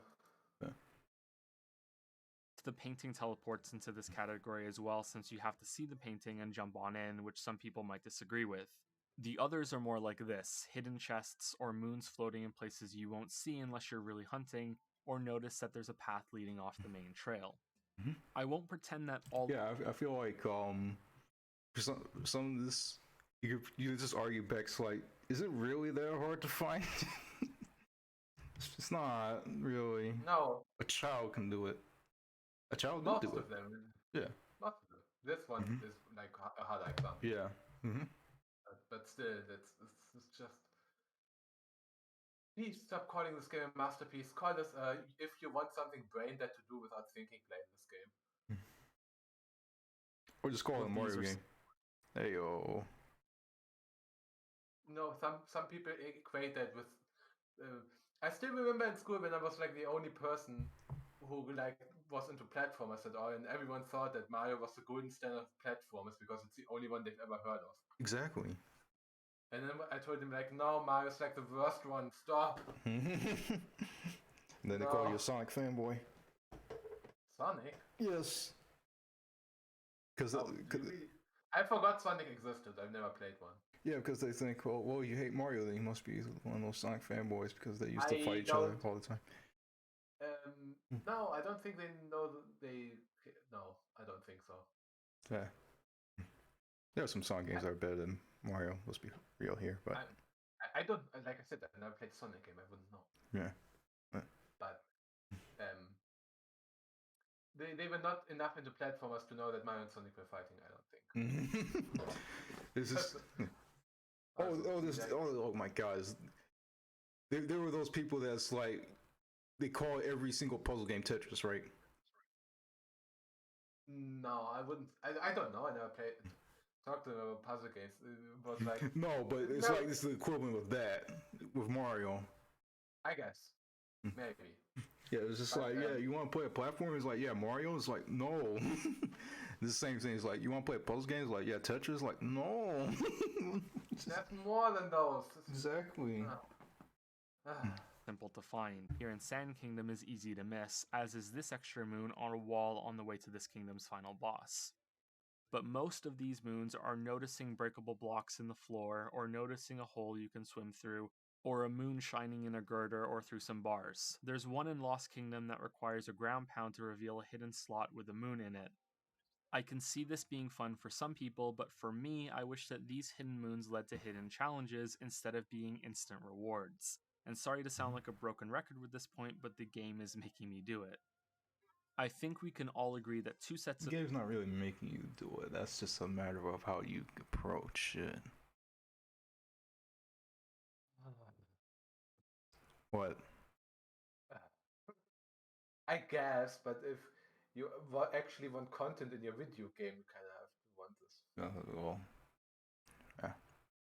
The painting teleports into this category as well, since you have to see the painting and jump on in, which some people might disagree with. The others are more like this, hidden chests or moons floating in places you won't see unless you're really hunting, or notice that there's a path leading off the main trail. I won't pretend that all... Yeah, I feel like for some of this, you could just argue back, like, is it really that hard to find? It's not really. No. A child can do it. A child Most can do of it. them. Yeah. Most of them. This one is like a hard example. Yeah. But still, it's just... Please stop calling this game a masterpiece. Call this, if you want something brain dead to do without thinking, play this game. Or just call it a Mario game. Hey yo. No, some people equate that with I still remember in school when I was like the only person who like was into platformers at all, and everyone thought that Mario was the golden standard of platformers because it's the only one they've ever heard of. Exactly. And then I told him like, no, Mario's like the worst one. Stop. And then they call you a Sonic fanboy. Sonic? Yes. Because I forgot Sonic existed. I've never played one. Yeah, because they think, well, you hate Mario, then you must be one of those Sonic fanboys because they used to fight each other all the time. No, I don't think they know. No, I don't think so. Yeah. There are some Sonic games that are better than Mario. Let's be real here, but I don't, like I said, I never played Sonic game. I wouldn't know. Yeah. But they were not enough into platformers to know that Mario and Sonic were fighting. I don't think. This is. Oh my God! There were those people that's like they call every single puzzle game Tetris, right? No, I wouldn't. I don't know. I never played. Talk to them about puzzle games. It was like no, but it's like this is the equivalent of that with Mario. I guess maybe. Yeah, it's just like you want to play a platform? It's like Mario. It's like no. It's the same thing. It's like you want to play a puzzle game? It's like Tetris. Like no. That's more than those. Exactly. Simple to find. Here in Sand Kingdom is easy to miss, as is this extra moon on a wall on the way to this kingdom's final boss. But most of these moons are noticing breakable blocks in the floor, or noticing a hole you can swim through, or a moon shining in a girder or through some bars. There's one in Lost Kingdom that requires a ground pound to reveal a hidden slot with a moon in it. I can see this being fun for some people, but for me, I wish that these hidden moons led to hidden challenges instead of being instant rewards. And sorry to sound like a broken record with this point, but the game is making me do it. I think we can all agree that two sets of... The game's not really making you do it. That's just a matter of how you approach it. What? I guess, but if you actually want content in your video game, you kind of have to want this. Well,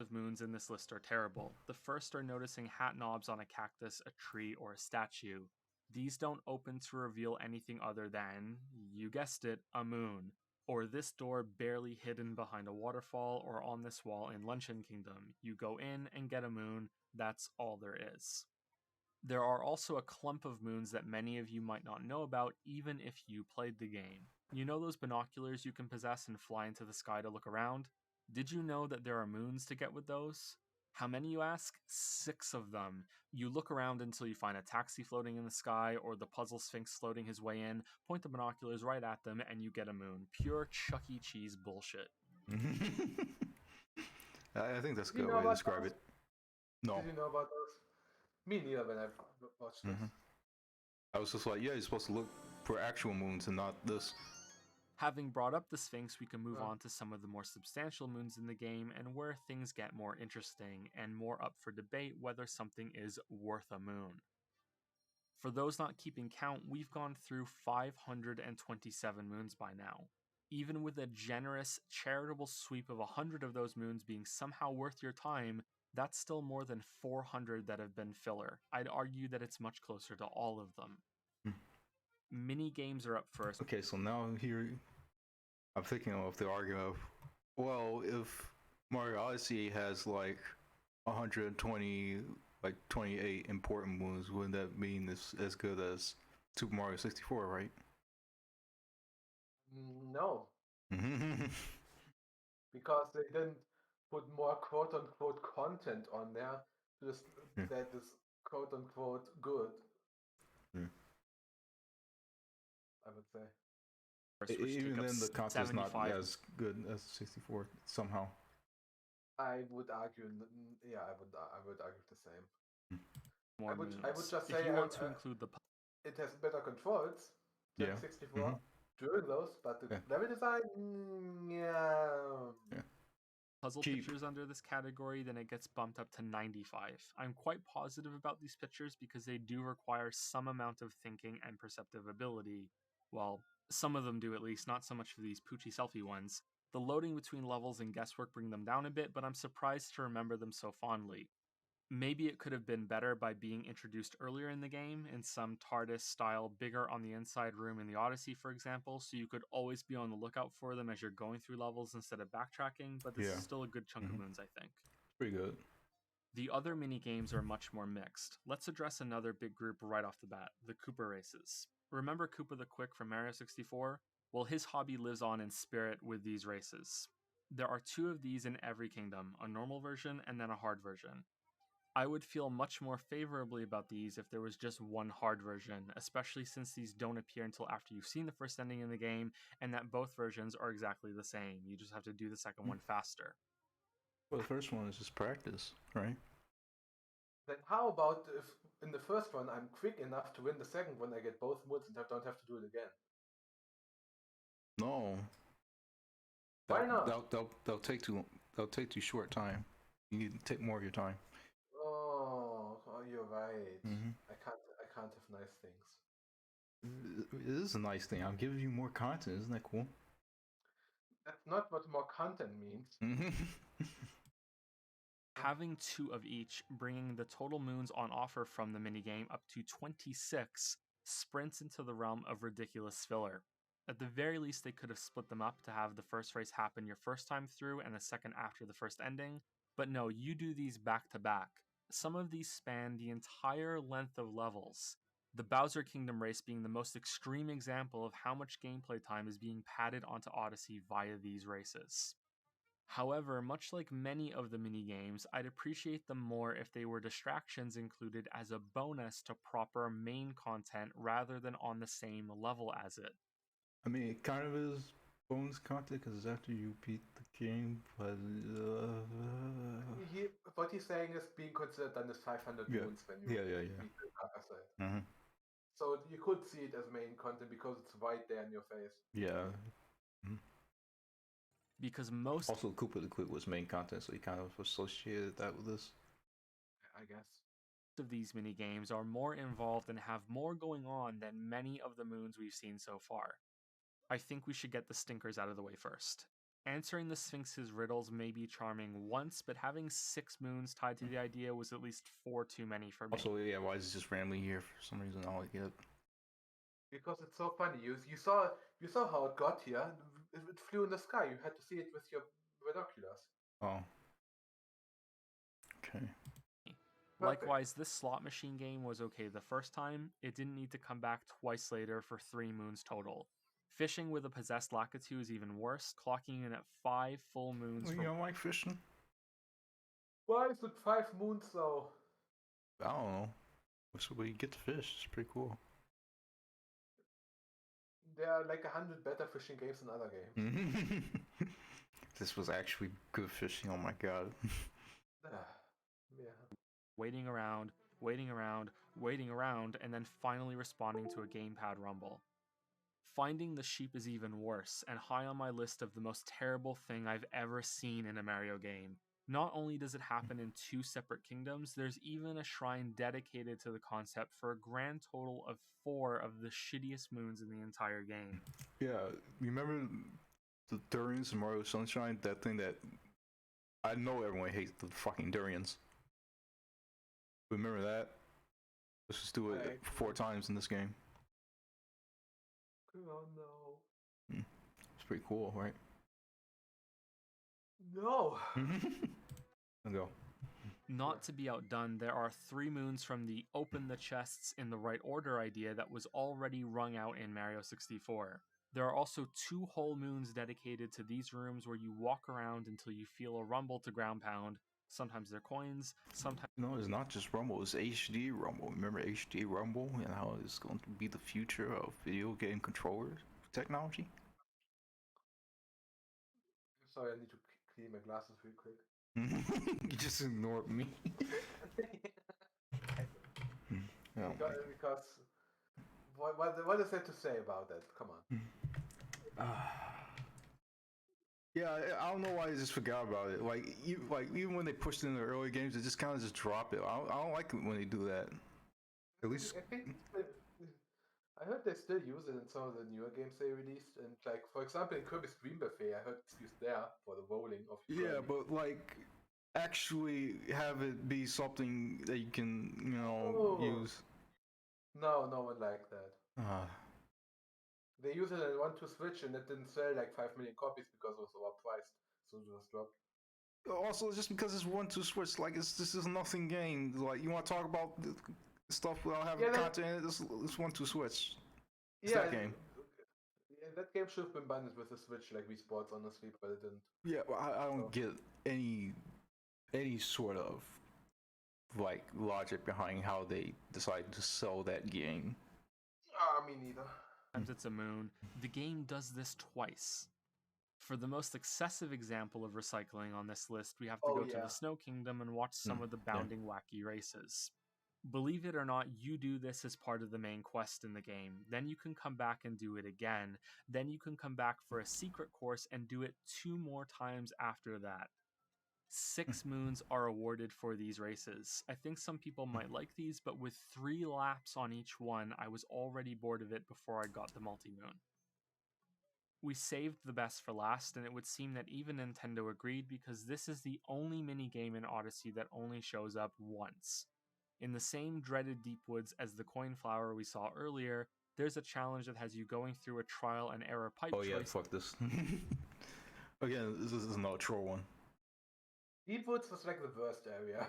of moons in this list are terrible. The first are noticing hat knobs on a cactus, a tree, or a statue. These don't open to reveal anything other than, you guessed it, a moon. Or this door barely hidden behind a waterfall, or on this wall in Luncheon Kingdom. You go in and get a moon, that's all there is. There are also a clump of moons that many of you might not know about, even if you played the game. You know those binoculars you can possess and fly into the sky to look around? Did you know that there are moons to get with those? How many, you ask? 6 of them. You look around until you find a taxi floating in the sky, or the puzzle sphinx floating his way in, point the binoculars right at them, and you get a moon. Pure Chuck E. Cheese bullshit. I think that's a good way to describe it. No. Did you know about those? Me neither when I watched this. I was just like, you're supposed to look for actual moons and not this. Having brought up the Sphinx, we can move on to some of the more substantial moons in the game and where things get more interesting and more up for debate whether something is worth a moon. For those not keeping count, we've gone through 527 moons by now. Even with a generous, charitable sweep of 100 of those moons being somehow worth your time, that's still more than 400 that have been filler. I'd argue that it's much closer to all of them. Mini games are up first. Okay, so now here I'm thinking of the argument of, well, if Mario Odyssey has like 120, like 28 important moons, wouldn't that mean it's as good as Super Mario 64, right? No. Because they didn't put more quote-unquote content on there that is quote-unquote good. I would say. Even then, the content is not as good as 64 somehow. I would argue, I would argue the same. More I would just say if you want to include the it has better controls than 64 during those, but the level design, puzzle pictures under this category, then it gets bumped up to 95. I'm quite positive about these pictures because they do require some amount of thinking and perceptive ability. Well, some of them do at least, not so much for these poochy selfie ones. The loading between levels and guesswork bring them down a bit, but I'm surprised to remember them so fondly. Maybe it could have been better by being introduced earlier in the game in some TARDIS style, bigger on the inside room in the Odyssey, for example, so you could always be on the lookout for them as you're going through levels instead of backtracking, but this is still a good chunk of moons, I think. Pretty good. The other mini games are much more mixed. Let's address another big group right off the bat, the Koopa races. Remember Koopa the Quick from Mario 64? Well, his hobby lives on in spirit with these races. There are 2 of these in every kingdom, a normal version and then a hard version. I would feel much more favorably about these if there was just one hard version, especially since these don't appear until after you've seen the first ending in the game, and that both versions are exactly the same. You just have to do the second one faster. Well, the first one is just practice, right? Then how about if in the first one I'm quick enough to win the second one, I get both moons and I don't have to do it again? No. Why not? They'll take too short time. You need to take more of your time. Oh, you're right. I can't have nice things. It is a nice thing. I'm giving you more content. Isn't that cool? That's not what more content means. Having 2 of each, bringing the total moons on offer from the minigame up to 26, sprints into the realm of ridiculous filler. At the very least, they could have split them up to have the first race happen your first time through and the second after the first ending, but no, you do these back to back. Some of these span the entire length of levels. The Bowser Kingdom race being the most extreme example of how much gameplay time is being padded onto Odyssey via these races. However, much like many of the minigames, I'd appreciate them more if they were distractions included as a bonus to proper main content rather than on the same level as it. I mean, it kind of is bonus content because after you beat the game, but what he's saying is being considered done as 500 moons when you beat the other side. So you could see it as main content because it's right there in your face. Yeah. Because most... Also, Koopa the Quick was main content, so he kind of associated that with this. I guess. Of these minigames are more involved and have more going on than many of the moons we've seen so far. I think we should get the stinkers out of the way first. Answering the Sphinx's riddles may be charming once, but having 6 moons tied to the idea was at least 4 too many for me. Also, yeah, why is it just randomly here for some reason? All I get. Because it's so funny. You saw how it got here. It flew in the sky. You had to see it with your binoculars. Oh. Okay. Likewise, this slot machine game was okay the first time. It didn't need to come back twice later for 3 moons total. Fishing with a possessed Lakitu is even worse, clocking in at 5 full moons. You don't like fishing? Why is it 5 moons though? I don't know. That's where you get to fish. It's pretty cool. There are like 100 better fishing games than other games. This was actually good fishing. Oh my god. Yeah. Waiting around, and then finally responding to a gamepad rumble. Finding the sheep is even worse, and high on my list of the most terrible thing I've ever seen in a Mario game. Not only does it happen in 2 separate kingdoms, there's even a shrine dedicated to the concept for a grand total of 4 of the shittiest moons in the entire game. Yeah, remember the durians in Mario Sunshine? That thing that... I know everyone hates the fucking durians. Remember that? Let's just do it 4 times in this game. Oh no. It's pretty cool, right? No. Let's go. Not to be outdone, there are 3 moons from the open the chests in the right order idea that was already wrung out in Mario 64. There are also 2 whole moons dedicated to these rooms where you walk around until you feel a rumble to ground pound. Sometimes they're coins, sometimes... No, it's not just Rumble, it's HD Rumble. Remember HD Rumble and how it's going to be the future of video game controller technology? Sorry, I need to clean my glasses real quick. You just ignored me. Because what is there to say about that? Come on. Yeah, I don't know why they just forgot about it. Like even when they pushed it in the early games, they just kind of just drop it. I don't like it when they do that. At least I think I heard they still use it in some of the newer games they released, and like for example in Kirby's Dream Buffet, I heard it's used there for the rolling of. Yeah, but like actually have it be something that you can, use. No, no one liked that. Uh, They used it in 1-2 Switch and it didn't sell like 5 million copies because it was overpriced, so it was dropped. Also, just because it's 1-2 Switch, like this is nothing game. Like you want to talk about stuff without having content in it, it's 1-2 Switch. It's that game. Yeah, that game should have been bundled with the Switch like Wii Sports, honestly, but it didn't. Yeah, well, I don't get any sort of like logic behind how they decided to sell that game. Me neither. Sometimes it's a moon. The game does this twice. For the most excessive example of recycling on this list, we have to go to the Snow Kingdom and watch some of the bounding wacky races. Believe it or not, you do this as part of the main quest in the game. Then you can come back and do it again. Then you can come back for a secret course and do it 2 more times after that. 6 moons are awarded for these races. I think some people might like these, but with 3 laps on each one, I was already bored of it before I got the multi-moon. We saved the best for last, and it would seem that even Nintendo agreed because this is the only minigame in Odyssey that only shows up once. In the same dreaded deep woods as the coin flower we saw earlier, there's a challenge that has you going through a trial and error pipe choice. Oh yeah, fuck this. Again, this is another troll one. Deep woods was like the worst area.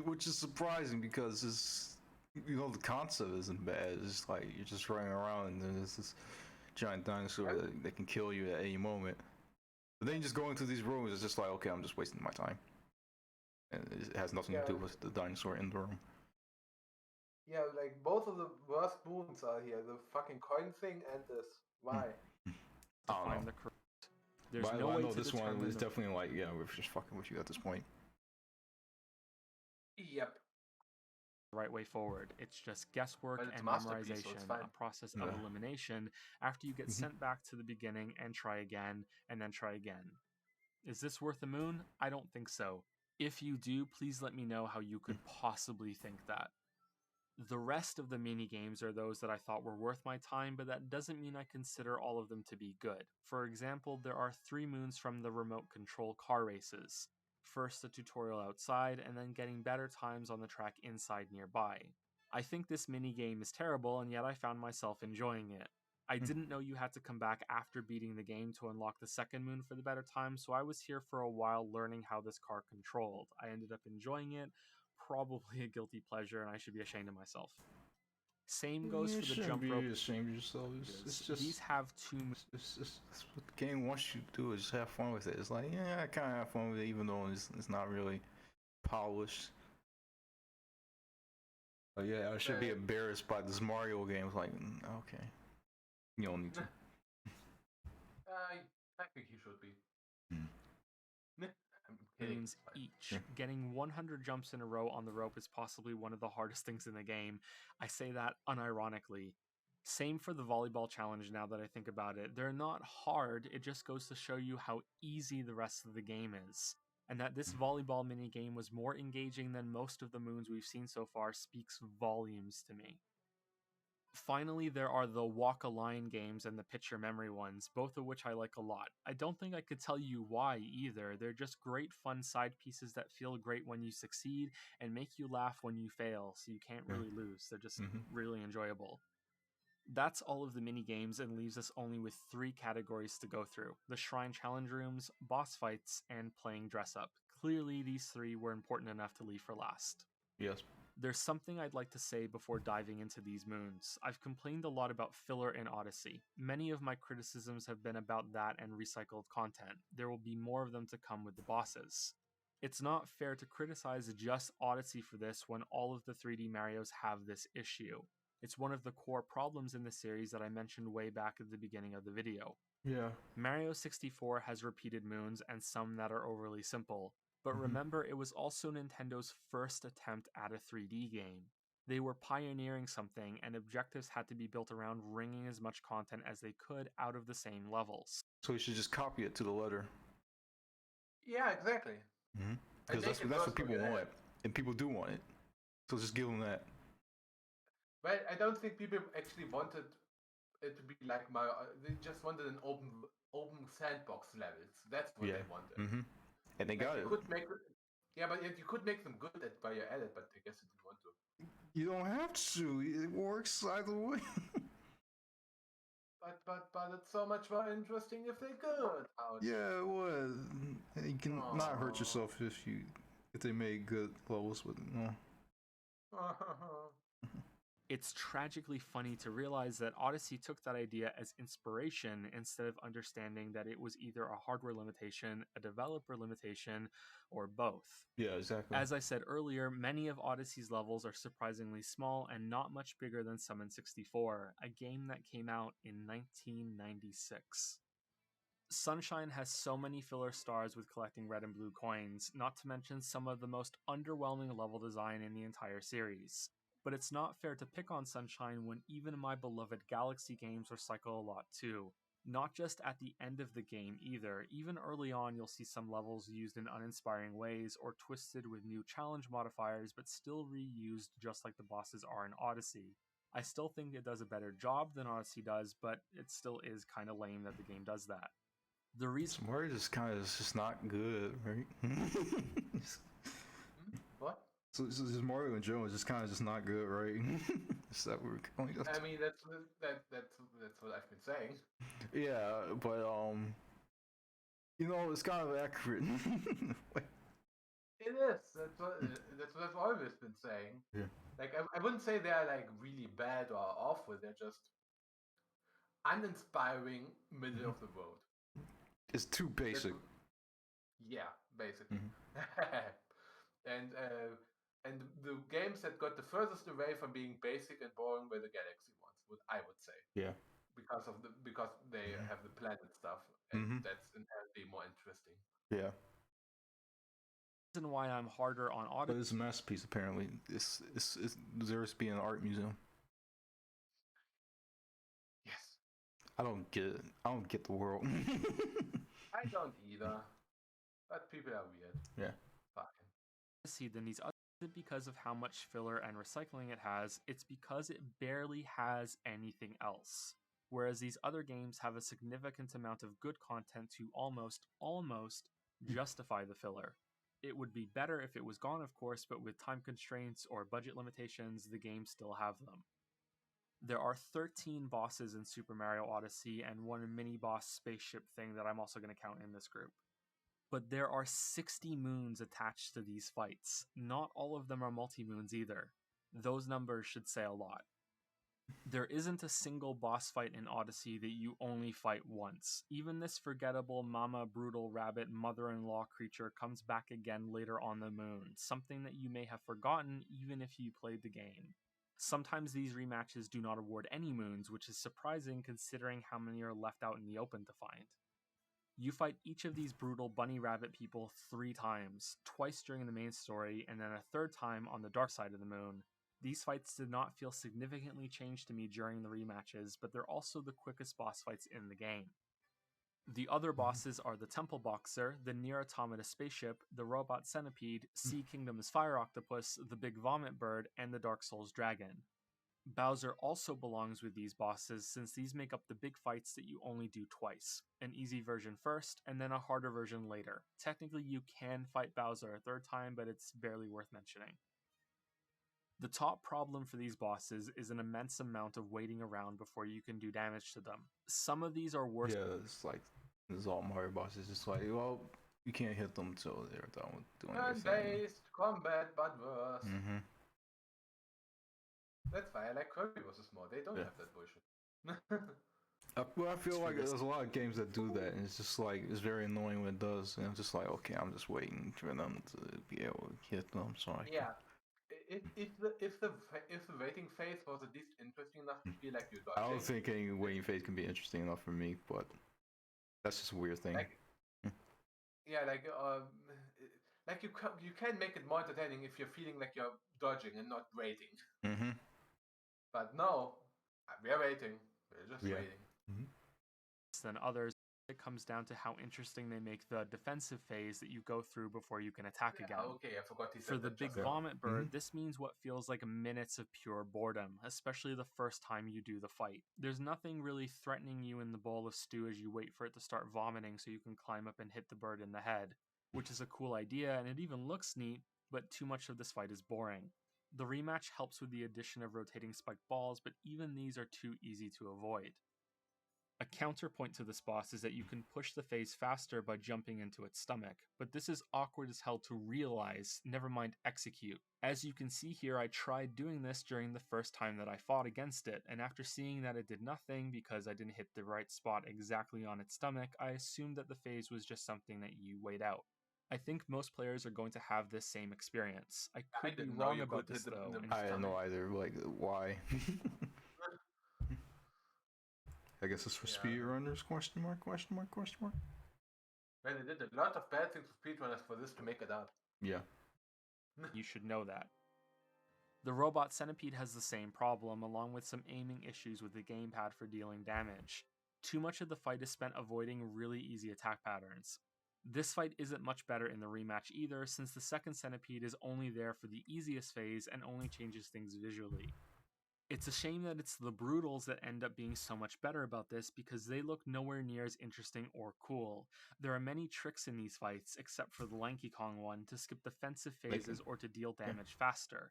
Which is surprising because it's, the concept isn't bad. It's just like you're just running around and then there's this giant dinosaur that can kill you at any moment. But then just going through these rooms is just like, okay, I'm just wasting my time. And it has nothing to do with the dinosaur in the room. Yeah, like both of the worst moons are here. The fucking coin thing and this. Why? I don't know. There's but no way know to this one is the... definitely like, yeah, we're just fucking with you at this point. Yep. The right way forward. It's just guesswork and memorization, a process of elimination after you get sent back to the beginning and try again, and then try again. Is this worth a moon? I don't think so. If you do, please let me know how you could possibly think that. The rest of the mini-games are those that I thought were worth my time, but that doesn't mean I consider all of them to be good. For example, there are 3 moons from the remote control car races. First a tutorial outside, and then getting better times on the track inside nearby. I think this mini-game is terrible, and yet I found myself enjoying it. I didn't know you had to come back after beating the game to unlock the second moon for the better time, so I was here for a while learning how this car controlled. I ended up enjoying it, probably a guilty pleasure, and I should be ashamed of myself. Same goes for the jump rope. You ashamed of yourself. It's just, these have 2. It's what the game wants you to do is just have fun with it. It's like, yeah, I kind of have fun with it, even though it's not really polished. But yeah, I should be embarrassed by this Mario game. It's like, okay, you don't need to. I think you should be. Moons each. Getting 100 jumps in a row on the rope is possibly one of the hardest things in the game. I say that unironically. Same for the volleyball challenge now that I think about it. They're not hard, it just goes to show you how easy the rest of the game is. And that this volleyball minigame was more engaging than most of the moons we've seen so far speaks volumes to me. Finally, there are the Walk a Line games and the Picture Memory ones, both of which I like a lot. I don't think I could tell you why either. They're just great fun side pieces that feel great when you succeed and make you laugh when you fail, so you can't really lose. They're just really enjoyable. That's all of the mini games and leaves us only with 3 categories to go through: the Shrine Challenge Rooms, boss fights, and playing dress up. Clearly, these 3 were important enough to leave for last. Yes. There's something I'd like to say before diving into these moons. I've complained a lot about filler in Odyssey. Many of my criticisms have been about that and recycled content. There will be more of them to come with the bosses. It's not fair to criticize just Odyssey for this when all of the 3D Marios have this issue. It's one of the core problems in the series that I mentioned way back at the beginning of the video. Yeah. Mario 64 has repeated moons and some that are overly simple. But remember, it was also Nintendo's first attempt at a 3D game. They were pioneering something, and objectives had to be built around wringing as much content as they could out of the same levels. So you should just copy it to the letter. Yeah, exactly. Because that's what people want, and people do want it. So just give them that. But I don't think people actually wanted it to be like Mario. They just wanted an open sandbox levels. That's what they wanted. And they got it. But you could make them good at by your edit, but I guess you didn't want to. You don't have to. It works either way. But it's so much more interesting if they're good. Yeah, it would. You can not hurt yourself if they made good levels with it. No. It's tragically funny to realize that Odyssey took that idea as inspiration instead of understanding that it was either a hardware limitation, a developer limitation, or both. Yeah, exactly. As I said earlier, many of Odyssey's levels are surprisingly small and not much bigger than Summon 64, a game that came out in 1996. Sunshine has so many filler stars with collecting red and blue coins, not to mention some of the most underwhelming level design in the entire series. But it's not fair to pick on Sunshine when even my beloved Galaxy games recycle a lot too. Not just at the end of the game either, even early on you'll see some levels used in uninspiring ways or twisted with new challenge modifiers but still reused just like the bosses are in Odyssey. I still think it does a better job than Odyssey does, but it still is kinda lame that the game does that. The reason Mario is just not good, right? What? So just Mario in general is just not good, right? Is that what we're going? I mean, that's what I've been saying. Yeah, but it's kind of accurate. It is. That's what I've always been saying. Yeah. Like I wouldn't say they're like really bad or awful. They're just uninspiring, middle of the road. It's too basic. Yeah, basically. And the games that got the furthest away from being basic and boring were the Galaxy ones, I would say. Yeah. Because they have the planet stuff, and that's inherently more interesting. Yeah. The reason why I'm harder on Odyssey. But it's a masterpiece. Apparently, it's deserves to be in an art museum. Yes. I don't get it. I don't get the world. I don't either. But people are weird. Yeah. Fine. Than these other isn't because of how much filler and recycling it has, it's because it barely has anything else. Whereas these other games have a significant amount of good content to almost justify the filler. It would be better if it was gone, of course, but with time constraints or budget limitations, the games still have them. There are 13 bosses in Super Mario Odyssey and one mini-boss spaceship thing that I'm also going to count in this group. But there are 60 moons attached to these fights. Not all of them are multi-moons either. Those numbers should say a lot. There isn't a single boss fight in Odyssey that you only fight once. Even this forgettable Mama Brutal Rabbit mother-in-law creature comes back again later on the moon, something that you may have forgotten even if you played the game. Sometimes these rematches do not award any moons, which is surprising considering how many are left out in the open to find. You fight each of these brutal bunny rabbit people 3 times, twice during the main story, and then a 3rd time on the dark side of the moon. These fights did not feel significantly changed to me during the rematches, but they're also the quickest boss fights in the game. The other bosses are the Temple Boxer, the Nier Automata spaceship, the Robot Centipede, Sea Kingdom's Fire Octopus, the Big Vomit Bird, and the Dark Souls Dragon. Bowser also belongs with these bosses since these make up the big fights that you only do twice. An easy version first, and then a harder version later. Technically you can fight Bowser a 3rd time, but it's barely worth mentioning. The top problem for these bosses is an immense amount of waiting around before you can do damage to them. Some of these are worse. Yeah, it's all Mario bosses. It's like, well, you can't hit them until they're done with doing their thing. Turn-based combat, but worse. That's why I like Kirby vs. More. They don't have that bullshit. Well, I feel like there's a lot of games that do that, and it's just like, it's very annoying when it does, and I'm just like, okay, I'm just waiting for them to be able to hit them, so I can... If the waiting phase was at least interesting enough to feel like you're dodging. I don't think any waiting phase can be interesting enough for me, but that's just a weird thing. You can make it more entertaining if you're feeling like you're dodging and not waiting. But no, we are waiting. We're just waiting. Than others. It comes down to how interesting they make the defensive phase that you go through before you can attack again. Okay, I forgot For the Big Vomit Bird, this means what feels like minutes of pure boredom, especially the first time you do the fight. There's nothing really threatening you in the bowl of stew as you wait for it to start vomiting so you can climb up and hit the bird in the head. which is a cool idea and it even looks neat, but too much of this fight is boring. The rematch helps with the addition of rotating spiked balls, but even these are too easy to avoid. A counterpoint to this boss is that you can push the phase faster by jumping into its stomach, but this is awkward as hell to realize, never mind execute. As you can see here, I tried doing this during the first time that I fought against it, and after seeing that it did nothing because I didn't hit the right spot exactly on its stomach, I assumed that the phase was just something that you wait out. I think most players are going to have this same experience. I could be wrong about this though. I don't know either, like, why? I guess it's for speedrunners, question mark? Man, they did a lot of bad things to speedrunners for this to make it up. Yeah. You should know that. The robot centipede has the same problem, along with some aiming issues with the gamepad for dealing damage. Too much of the fight is spent avoiding really easy attack patterns. This fight isn't much better in the rematch either, since the second centipede is only there for the easiest phase and only changes things visually. It's a shame that it's the Brutals that end up being so much better about this because they look nowhere near as interesting or cool. There are many tricks in these fights, except for the Lanky Kong one, to skip defensive phases or to deal damage faster.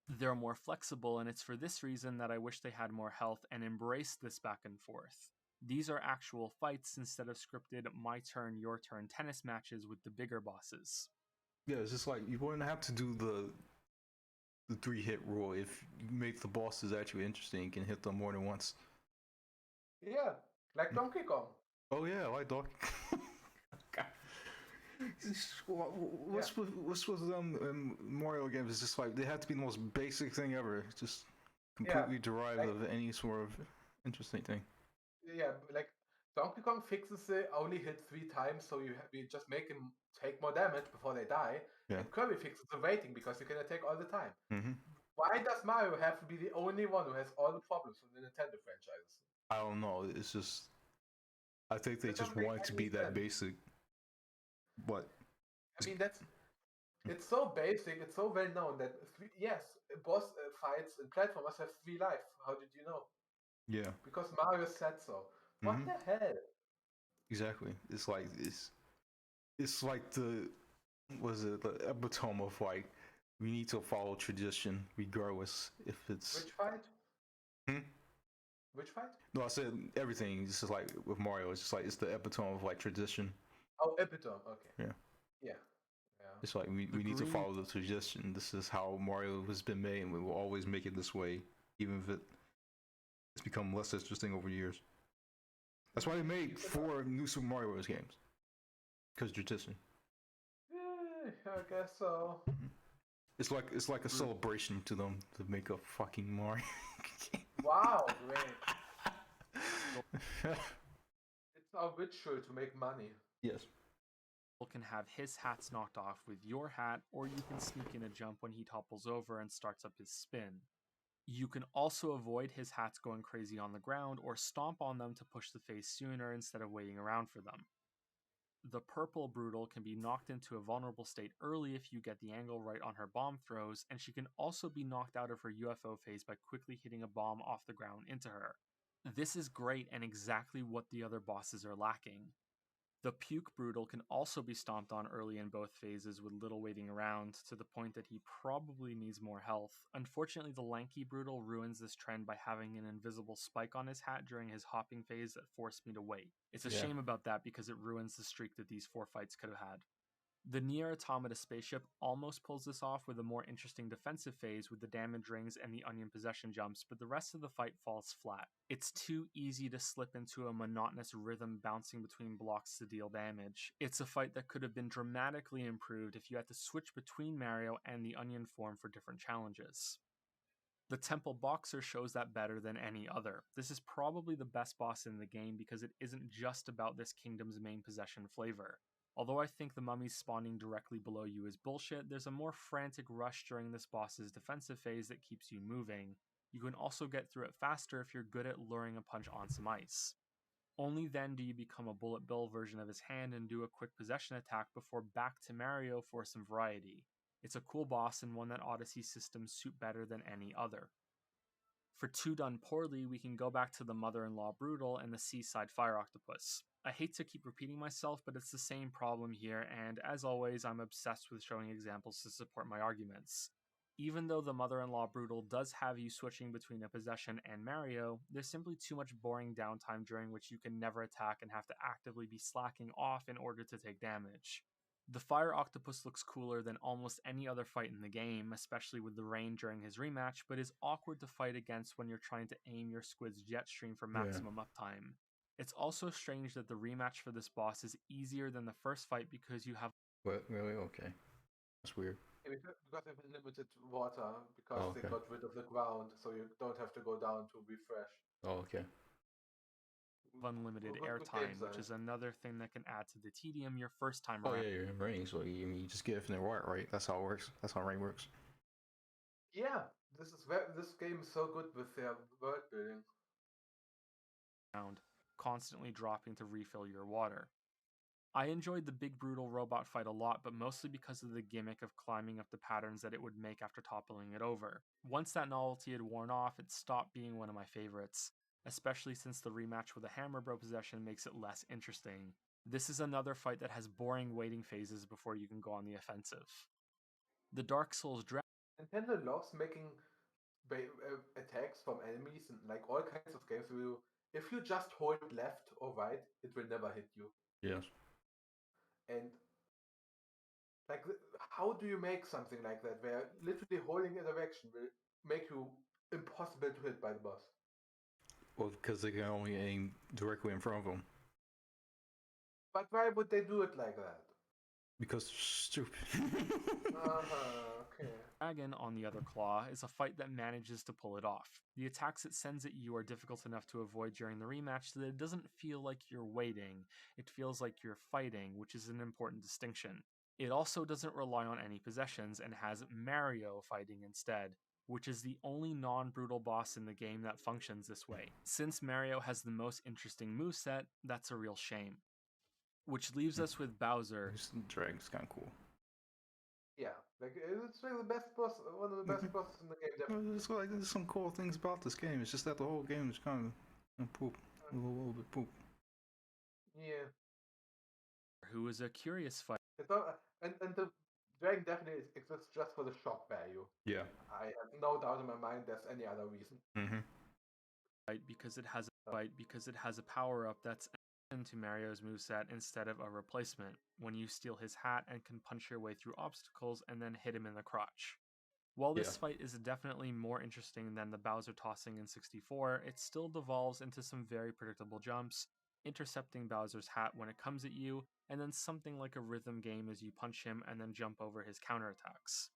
They're more flexible, and it's for this reason that I wish they had more health and embraced this back and forth. These are actual fights instead of scripted my turn, your turn tennis matches with the bigger bosses. Yeah, it's just like you wouldn't have to do the 3-hit rule. If you make the bosses actually interesting, you can hit them more than once. Yeah, like Donkey Kong. Oh yeah, I like Donkey Kong. What's with Mario games? It's just like they have to be the most basic thing ever. It's just completely derived of any sort of interesting thing. Yeah, like Donkey Kong fixes the only hit 3 times, so you just make him take more damage before they die. Yeah. And Kirby fixes the waiting because you can attack all the time. Mm-hmm. Why does Mario have to be the only one who has all the problems from the Nintendo franchises? I don't know. It's just I think they just want it to be that basic. But I mean, it's so basic, it's so well known that boss fights and platformers have 3 life. How did you know? Yeah. Because Mario said so. What the hell? Exactly. It's like the epitome of like we need to follow tradition regardless if it's Which fight? Which fight? No, I said everything. It's just like with Mario, it's just like it's the epitome of like tradition. Oh, epitome. Okay. Yeah. It's like we need to follow the tradition. This is how Mario has been made, and we will always make it this way, even if it's become less interesting over years. That's why they made 4 new Super Mario Bros. Games. Because tradition. Yeah, I guess so. It's like a celebration to them to make a fucking Mario game. Wow, great. It's our ritual to make money. Yes. Can have his hats knocked off with your hat, or you can sneak in a jump when he topples over and starts up his spin. You can also avoid his hats going crazy on the ground or stomp on them to push the phase sooner instead of waiting around for them. The purple Brutal can be knocked into a vulnerable state early if you get the angle right on her bomb throws, and she can also be knocked out of her UFO phase by quickly hitting a bomb off the ground into her. This is great and exactly what the other bosses are lacking. The Puke Brutal can also be stomped on early in both phases with little waiting around, to the point that he probably needs more health. Unfortunately, the Lanky Brutal ruins this trend by having an invisible spike on his hat during his hopping phase that forced me to wait. It's a shame about that because it ruins the streak that these 4 fights could have had. The Nier Automata spaceship almost pulls this off with a more interesting defensive phase with the damage rings and the onion possession jumps, but the rest of the fight falls flat. It's too easy to slip into a monotonous rhythm bouncing between blocks to deal damage. It's a fight that could have been dramatically improved if you had to switch between Mario and the onion form for different challenges. The Temple Boxer shows that better than any other. This is probably the best boss in the game because it isn't just about this kingdom's main possession flavor. Although I think the mummies spawning directly below you is bullshit, there's a more frantic rush during this boss's defensive phase that keeps you moving. You can also get through it faster if you're good at luring a punch on some ice. Only then do you become a Bullet Bill version of his hand and do a quick possession attack before back to Mario for some variety. It's a cool boss and one that Odyssey systems suit better than any other. For 2 done poorly, we can go back to the mother-in-law brutal and the seaside fire octopus. I hate to keep repeating myself, but it's the same problem here, and as always, I'm obsessed with showing examples to support my arguments. Even though the mother-in-law brutal does have you switching between a possession and Mario, there's simply too much boring downtime during which you can never attack and have to actively be slacking off in order to take damage. The fire octopus looks cooler than almost any other fight in the game, especially with the rain during his rematch, but is awkward to fight against when you're trying to aim your squid's jet stream for maximum uptime. It's also strange that the rematch for this boss is easier than the first fight because you have... What? Really? Okay. That's weird. Yeah, because they have limited water, because they got rid of the ground, so you don't have to go down to refresh. Oh, okay. Unlimited airtime, which is another thing that can add to the tedium your first time around. Oh yeah, you're in rain, so you just get infinite water, right? That's how it works. That's how rain works. Yeah, this game is so good with their world building. Constantly dropping to refill your water. I enjoyed the big brutal robot fight a lot, but mostly because of the gimmick of climbing up the patterns that it would make after toppling it over. Once that novelty had worn off, it stopped being one of my favorites, especially since the rematch with a hammer bro possession makes it less interesting. This is another fight that has boring waiting phases before you can go on the offensive. The Dark Souls Nintendo loves making attacks from enemies and like all kinds of games where if you just hold left or right, it will never hit you. Yes. And like, how do you make something like that where literally holding a direction will make you impossible to hit by the boss? Well, because they can only aim directly in front of them. But why would they do it like that? Because they're stupid. Okay. Dragon on the other claw is a fight that manages to pull it off. The attacks it sends at you are difficult enough to avoid during the rematch so that it doesn't feel like you're waiting, it feels like you're fighting, which is an important distinction. It also doesn't rely on any possessions and has Mario fighting instead, which is the only non-brutal boss in the game that functions this way. Since Mario has the most interesting moveset, that's a real shame. Which leaves us with Bowser. Dragon's kind of cool. Yeah, like it's like the best boss, one of the best bosses in the game. Definitely. There's some cool things about this game. It's just that the whole game is kind of poop, a little bit poop. Yeah. Who is a curious fighter. And the dragon definitely exists just for the shock value. Yeah. I have no doubt in my mind there's any other reason. Mm-hmm. Because it has a power-up that's into Mario's moveset instead of a replacement, when you steal his hat and can punch your way through obstacles and then hit him in the crotch. While this fight is definitely more interesting than the Bowser tossing in 64, it still devolves into some very predictable jumps, intercepting Bowser's hat when it comes at you, and then something like a rhythm game as you punch him and then jump over his counterattacks.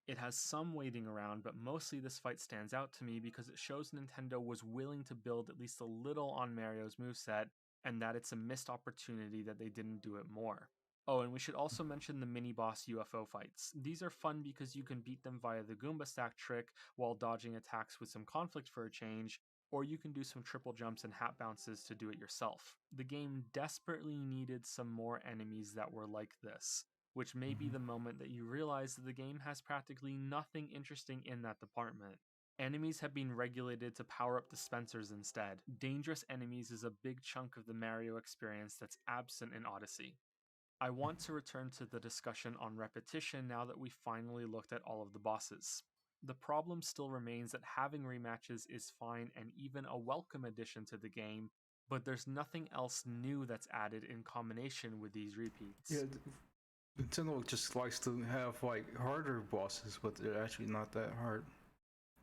It has some waiting around, but mostly this fight stands out to me because it shows Nintendo was willing to build at least a little on Mario's moveset, and that it's a missed opportunity that they didn't do it more. Oh, and we should also mention the mini-boss UFO fights. These are fun because you can beat them via the Goomba stack trick while dodging attacks with some conflict for a change, or you can do some triple jumps and hat bounces to do it yourself. The game desperately needed some more enemies that were like this, which may be the moment that you realize that the game has practically nothing interesting in that department. Enemies have been regulated to power up dispensers instead. Dangerous enemies is a big chunk of the Mario experience that's absent in Odyssey. I want to return to the discussion on repetition now that we finally looked at all of the bosses. The problem still remains that having rematches is fine and even a welcome addition to the game, but there's nothing else new that's added in combination with these repeats. Yeah, Nintendo just likes to have like harder bosses, but they're actually not that hard.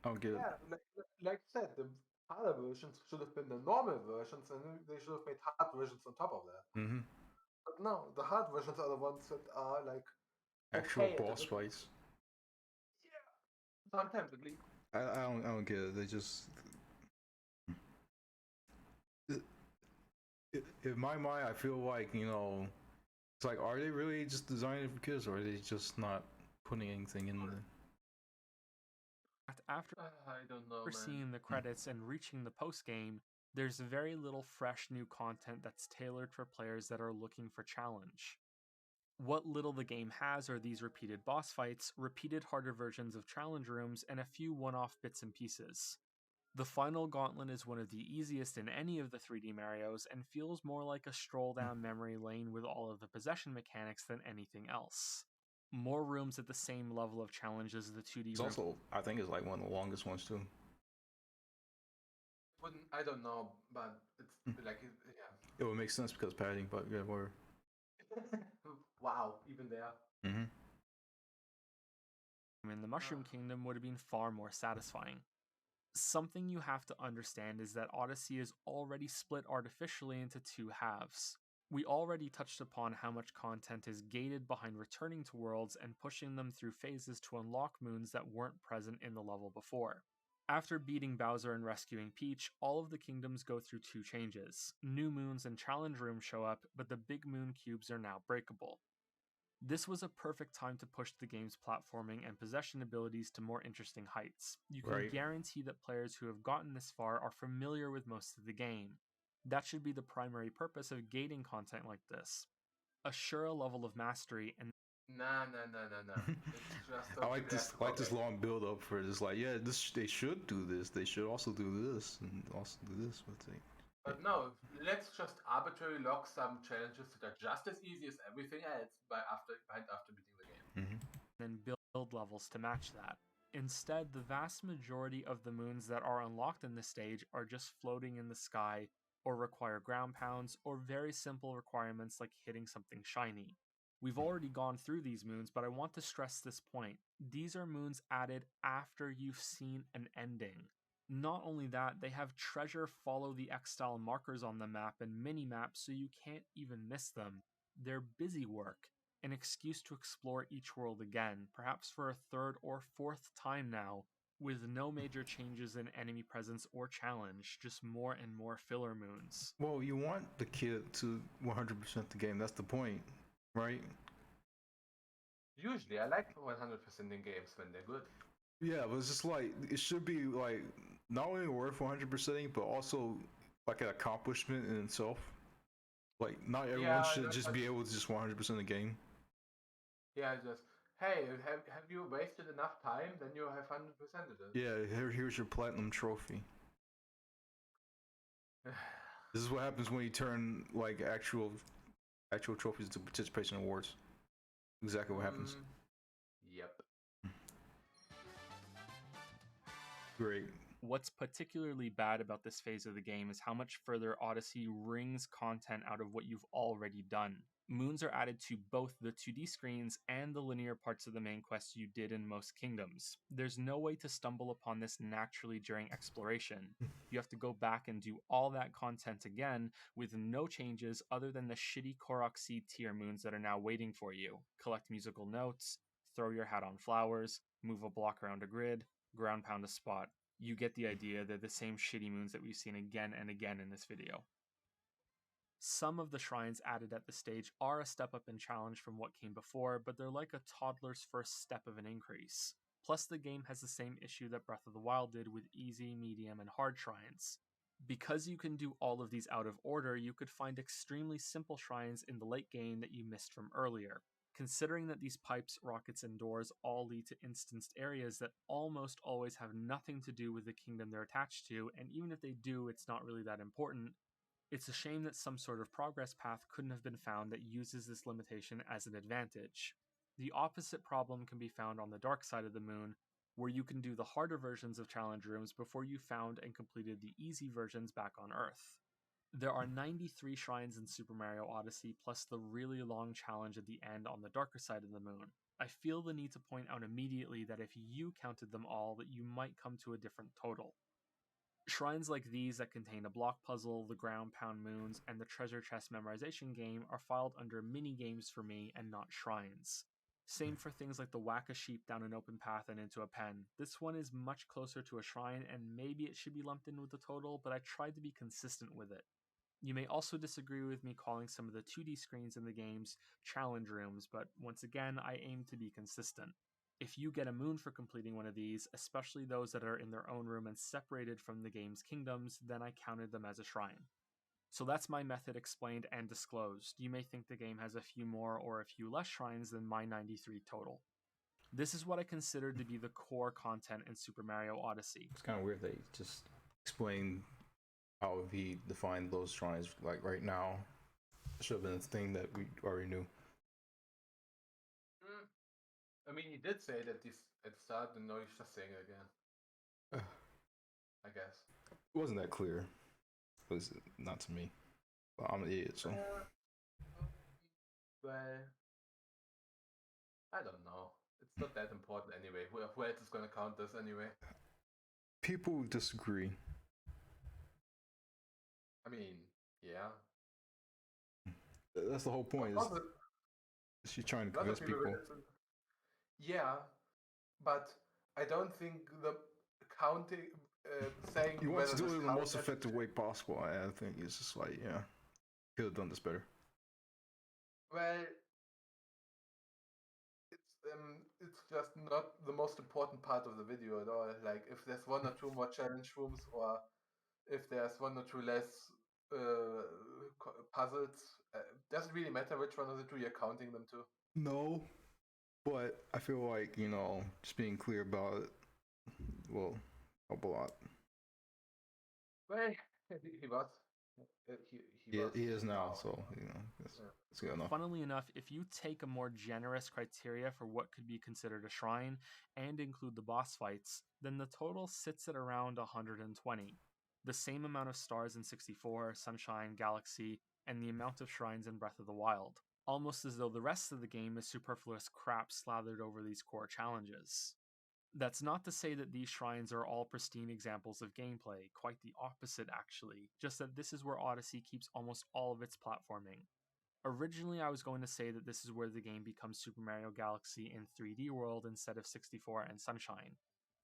I don't get it. Yeah, like I said, the harder versions should have been the normal versions, and they should have made hard versions on top of that. Mm-hmm. But no, the hard versions are the ones that are like Actual okay boss fights. Yeah, sometimes at least. I don't get it. They just in my mind, I feel like it's like, are they really just designing it for kids, or are they just not putting anything in there? After I don't know, seeing the credits and reaching the post-game, there's very little fresh new content that's tailored for players that are looking for challenge. What little the game has are these repeated boss fights, repeated harder versions of challenge rooms, and a few one-off bits and pieces. The final gauntlet is one of the easiest in any of the 3D Marios and feels more like a stroll down memory lane with all of the possession mechanics than anything else. More rooms at the same level of challenge as the 2D It's also, I think it's like one of the longest ones too. I don't know, but it's like, yeah. It would make sense because padding, but yeah, we're... Wow, even there. Mm-hmm. In the Mushroom Kingdom would have been far more satisfying. Something you have to understand is that Odyssey is already split artificially into two halves. We already touched upon how much content is gated behind returning to worlds and pushing them through phases to unlock moons that weren't present in the level before. After beating Bowser and rescuing Peach, all of the kingdoms go through two changes. New moons and challenge rooms show up, but the big moon cubes are now breakable. This was a perfect time to push the game's platforming and possession abilities to more interesting heights. You can guarantee that players who have gotten this far are familiar with most of the game. That should be the primary purpose of gating content like this. Assure a level of mastery and No. It's just I like this long build up for this. Like, yeah, they should do this. They should also do this and also do this with it. But no, let's just arbitrarily lock some challenges that are just as easy as everything else after beating the game. Mm-hmm. Then build levels to match that. Instead, the vast majority of the moons that are unlocked in this stage are just floating in the sky, or require ground pounds, or very simple requirements like hitting something shiny. We've already gone through these moons, but I want to stress this point. These are moons added after you've seen an ending. Not only that, they have treasure follow the X-style markers on the map and mini-maps so you can't even miss them. They're busy work, an excuse to explore each world again, perhaps for a third or fourth time now, with no major changes in enemy presence or challenge, just more and more filler moons. Well, you want the kid to 100% the game, that's the point, right? Usually, I like 100% in games when they're good. Yeah, but it's just like, it should be like, not only worth 100%ing, but also like an accomplishment in itself. Like, not everyone should just be able to just 100% the game. Yeah, just, hey, have you wasted enough time? Then you have 100%ed it. Yeah, here's your platinum trophy. This is what happens when you turn like actual trophies into participation awards. Exactly what happens. Yep. Great. What's particularly bad about this phase of the game is how much further Odyssey wrings content out of what you've already done. Moons are added to both the 2D screens and the linear parts of the main quests you did in most kingdoms. There's no way to stumble upon this naturally during exploration. You have to go back and do all that content again with no changes other than the shitty Korok Seed tier moons that are now waiting for you. Collect musical notes, throw your hat on flowers, move a block around a grid, ground pound a spot. You get the idea. They're the same shitty moons that we've seen again and again in this video. Some of the shrines added at this stage are a step up in challenge from what came before, but they're like a toddler's first step of an increase. Plus, the game has the same issue that Breath of the Wild did with easy, medium, and hard shrines. Because you can do all of these out of order, you could find extremely simple shrines in the late game that you missed from earlier. Considering that these pipes, rockets, and doors all lead to instanced areas that almost always have nothing to do with the kingdom they're attached to, and even if they do, it's not really that important, it's a shame that some sort of progress path couldn't have been found that uses this limitation as an advantage. The opposite problem can be found on the dark side of the moon, where you can do the harder versions of challenge rooms before you found and completed the easy versions back on Earth. There are 93 shrines in Super Mario Odyssey, plus the really long challenge at the end on the darker side of the moon. I feel the need to point out immediately that if you counted them all, that you might come to a different total. Shrines like these that contain a block puzzle, the ground pound moons, and the treasure chest memorization game are filed under mini-games for me and not shrines. Same for things like the whack a sheep down an open path and into a pen. This one is much closer to a shrine and maybe it should be lumped in with the total, but I tried to be consistent with it. You may also disagree with me calling some of the 2D screens in the games challenge rooms, but once again, I aim to be consistent. If you get a moon for completing one of these, especially those that are in their own room and separated from the game's kingdoms, then I counted them as a shrine. So that's my method explained and disclosed. You may think the game has a few more or a few less shrines than my 93 total. This is what I consider to be the core content in Super Mario Odyssey. It's kind of weird they just explain how he defined those shrines like right now. It should have been a thing that we already knew. I mean, he did say that this at the start, and now he's just saying it again. I guess. It wasn't that clear. It was not to me. But I'm an idiot, so. Well, I don't know. It's not that important anyway. Who else is gonna count this anyway? People disagree. I mean, yeah. That's the whole point. Is she's trying to convince people. Yeah, but I don't think the counting, saying you want to do it in the most effective way possible. I think it's just like, yeah, could have done this better. Well, it's just not the most important part of the video at all. Like, if there's one or two more challenge rooms, or if there's one or two less puzzles, doesn't really matter which one of the two you're counting them to. No, but I feel like, just being clear about it will help a lot. Well, he was. He is now, so it's good enough. Funnily enough, if you take a more generous criteria for what could be considered a shrine and include the boss fights, then the total sits at around 120. The same amount of stars in 64, Sunshine, Galaxy, and the amount of shrines in Breath of the Wild. Almost as though the rest of the game is superfluous crap slathered over these core challenges. That's not to say that these shrines are all pristine examples of gameplay, quite the opposite actually, just that this is where Odyssey keeps almost all of its platforming. Originally I was going to say that this is where the game becomes Super Mario Galaxy in 3D World instead of 64 and Sunshine.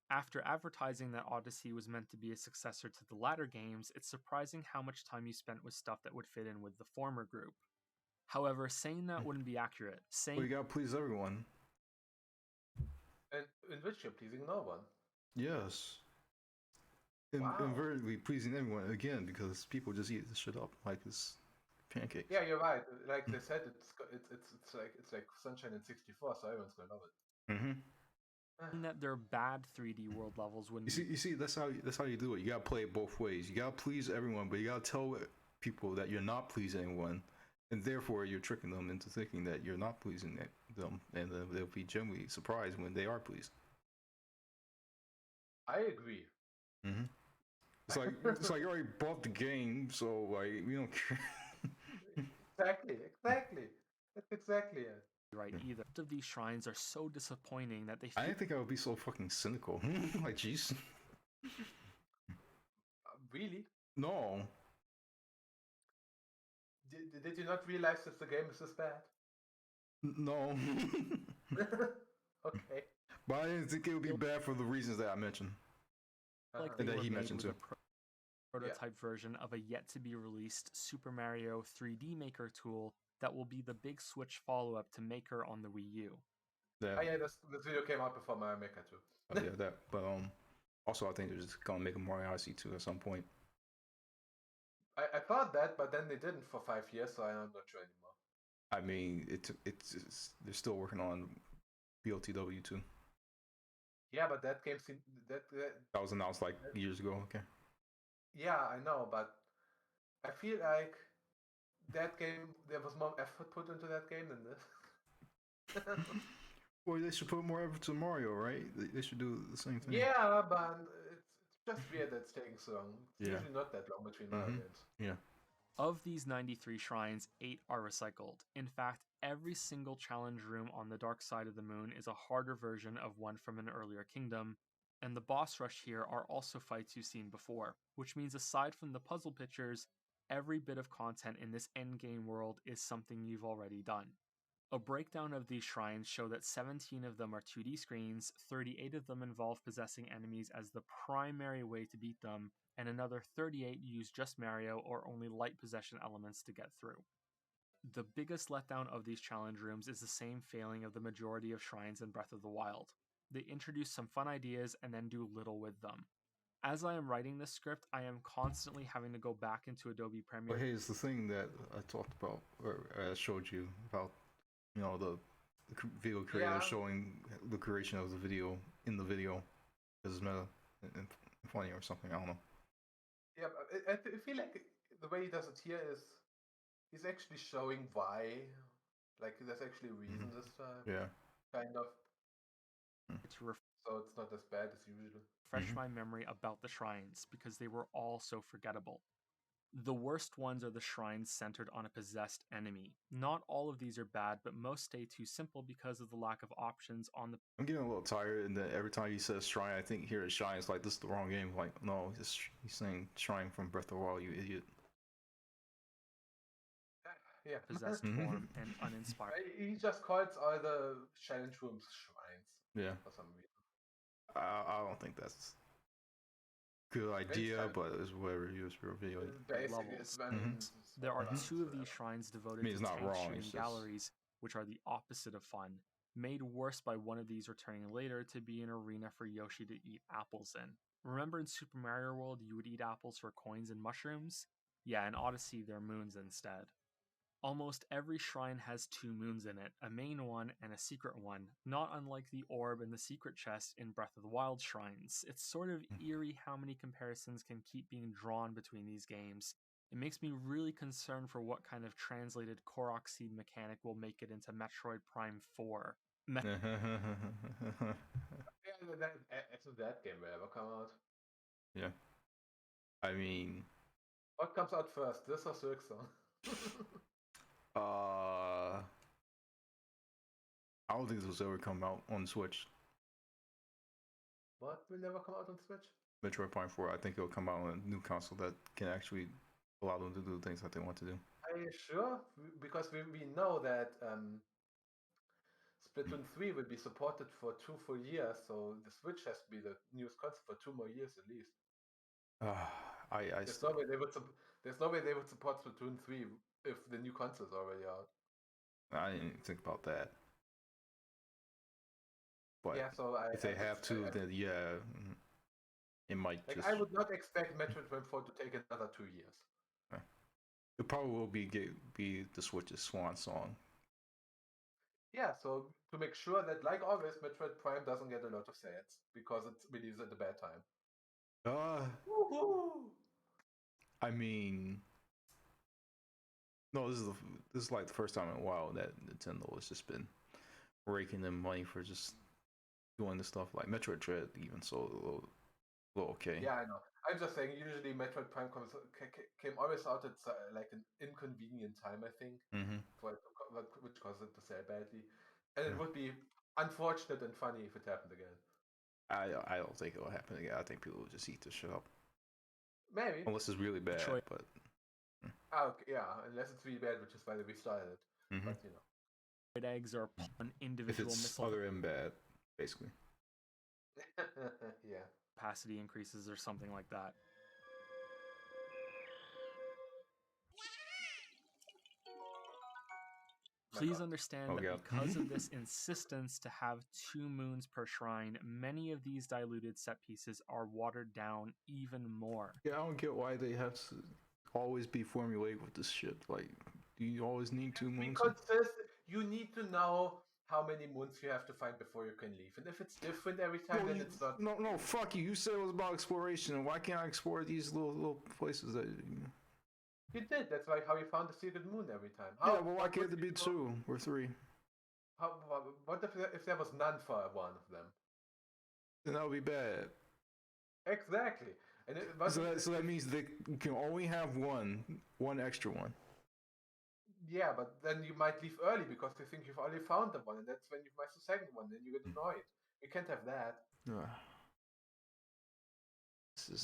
After advertising that Odyssey was meant to be a successor to the latter games, it's surprising how much time you spent with stuff that would fit in with the former group. However, saying that wouldn't be accurate. Well, you gotta please everyone. And in which you're pleasing no one. Yes. Wow. Invariably pleasing everyone again, because people just eat this shit up like it's pancakes. Yeah, you're right. Like they said, it's like Sunshine in 64, so everyone's gonna love it. Mm-hmm. That they're bad 3D world levels wouldn't. You see, that's how you do it. You gotta play it both ways. You gotta please everyone, but you gotta tell people that you're not pleasing anyone, and therefore you're tricking them into thinking that you're not pleasing them, and then they'll be genuinely surprised when they are pleased. I agree. Mm-hmm. It's like you already bought the game, so like we don't care. Exactly. That's exactly it. Right, either of these shrines are so disappointing that they. I didn't think I would be so fucking cynical. Like, jeez. Really? No. Did you not realize that the game is this bad? No. Okay. But I didn't think it would be bad for the reasons that I mentioned. Like and that he mentioned too. Prototype version of a yet-to-be-released Super Mario 3D Maker tool that will be the big Switch follow-up to Maker on the Wii U. Yeah. Oh yeah, this video came out before Mario Maker too. Oh, yeah, that. But also I think they're just gonna make a Mario Odyssey 2 at some point. I thought that, but then they didn't for 5 years, so I'm not sure anymore. I mean, it's they're still working on BOTW 2. Yeah, but that game that was announced like years ago. Okay. Yeah, I know, but I feel like that game, there was more effort put into that game than this. Well, they should put more effort to Mario, right? They should do the same thing. Yeah, but it's just weird that it's taking so long. It's usually not that long between Mario games. Yeah. Of these 93 shrines, 8 are recycled. In fact, every single challenge room on the dark side of the moon is a harder version of one from an earlier kingdom, and the boss rush here are also fights you've seen before, which means aside from the puzzle pictures, every bit of content in this endgame world is something you've already done. A breakdown of these shrines show that 17 of them are 2D screens, 38 of them involve possessing enemies as the primary way to beat them, and another 38 use just Mario or only light possession elements to get through. The biggest letdown of these challenge rooms is the same failing of the majority of shrines in Breath of the Wild. They introduce some fun ideas and then do little with them. As I am writing this script, I am constantly having to go back into Adobe Premiere. But hey, it's the thing that I talked about, or I showed you about, the video creator showing the creation of the video in the video. Because it's meta and funny or something, I don't know. Yeah, I feel like the way he does it here is he's actually showing why. Like, there's actually a reason this time. Yeah. Kind of. To So it's not as bad as usual. refresh my memory about the shrines because they were all so forgettable. The worst ones are the shrines centered on a possessed enemy. Not all of these are bad, but most stay too simple because of the lack of options on the. I'm getting a little tired, and then every time he says shrine, I think here at Shrine, it's like, this is the wrong game. Like, no, he's saying shrine from Breath of the Wild, you idiot. Yeah. Possessed form and uninspired. He just calls all the challenge rooms shrines. Yeah. For some reason. I don't think that's a good idea, but it's whatever he was revealing. There are two of these shrines devoted to tank shooting galleries, which are the opposite of fun. Made worse by one of these returning later to be an arena for Yoshi to eat apples in. Remember in Super Mario World you would eat apples for coins and mushrooms? Yeah, in Odyssey they're moons instead. Almost every shrine has two moons in it, a main one and a secret one, not unlike the orb and the secret chest in Breath of the Wild shrines. It's sort of eerie how many comparisons can keep being drawn between these games. It makes me really concerned for what kind of translated Korok seed mechanic will make it into Metroid Prime 4. That game will ever come out. Yeah. I mean... What comes out first, this or Silksong? I don't think this will ever come out on Switch. What will never come out on Switch? Metroid Prime 4, I think it'll come out on a new console that can actually allow them to do the things that they want to do. Are you sure? Because we know that Splatoon 3 will be supported for 2 full years, so the Switch has to be the newest console for 2 more years at least. There's no way they would support Splatoon 3 if the new console is already out. I didn't think about that. But yeah, so if they have to, then yeah, it might like, just... I would not expect Metroid Prime 4 to take another 2 years. It probably will be the Switch's swan song. Yeah, so to make sure that, like always, Metroid Prime doesn't get a lot of sales because it releases at a bad time. I mean, no, this is like the first time in a while that Nintendo has just been raking in money for just doing the stuff like Metroid Dread, even so a little okay. Yeah, I know. I'm just saying, usually Metroid Prime came always out at like an inconvenient time, I think, which caused it to sell badly. And it would be unfortunate and funny if it happened again. I don't think it'll happen again. I think people will just eat this shit up. Maybe. Unless it's really bad, but... Okay, yeah, unless it's really bad, which is why they restarted it. But, you know. Eggs are an individual if it's missile. Other than bad, basically. Yeah. Capacity increases or something like that. Please understand that because of this insistence to have 2 moons per shrine, many of these diluted set pieces are watered down even more. Yeah, I don't get why they have to always be formulaic with this shit. Like, do you always need 2 moons? Because you need to know how many moons you have to find before you can leave. And if it's different every time, then it's not... No, fuck you. You said it was about exploration. Why can't I explore these little places that... You did. That's like how you found the secret moon every time. Well, why can't there be 2 or 3? What if there was none for one of them? Then that would be bad. Exactly. And so that means they can only have one extra one. Yeah, but then you might leave early because you think you've already found the one, and that's when you miss the second one, and you get annoyed. You can't have that.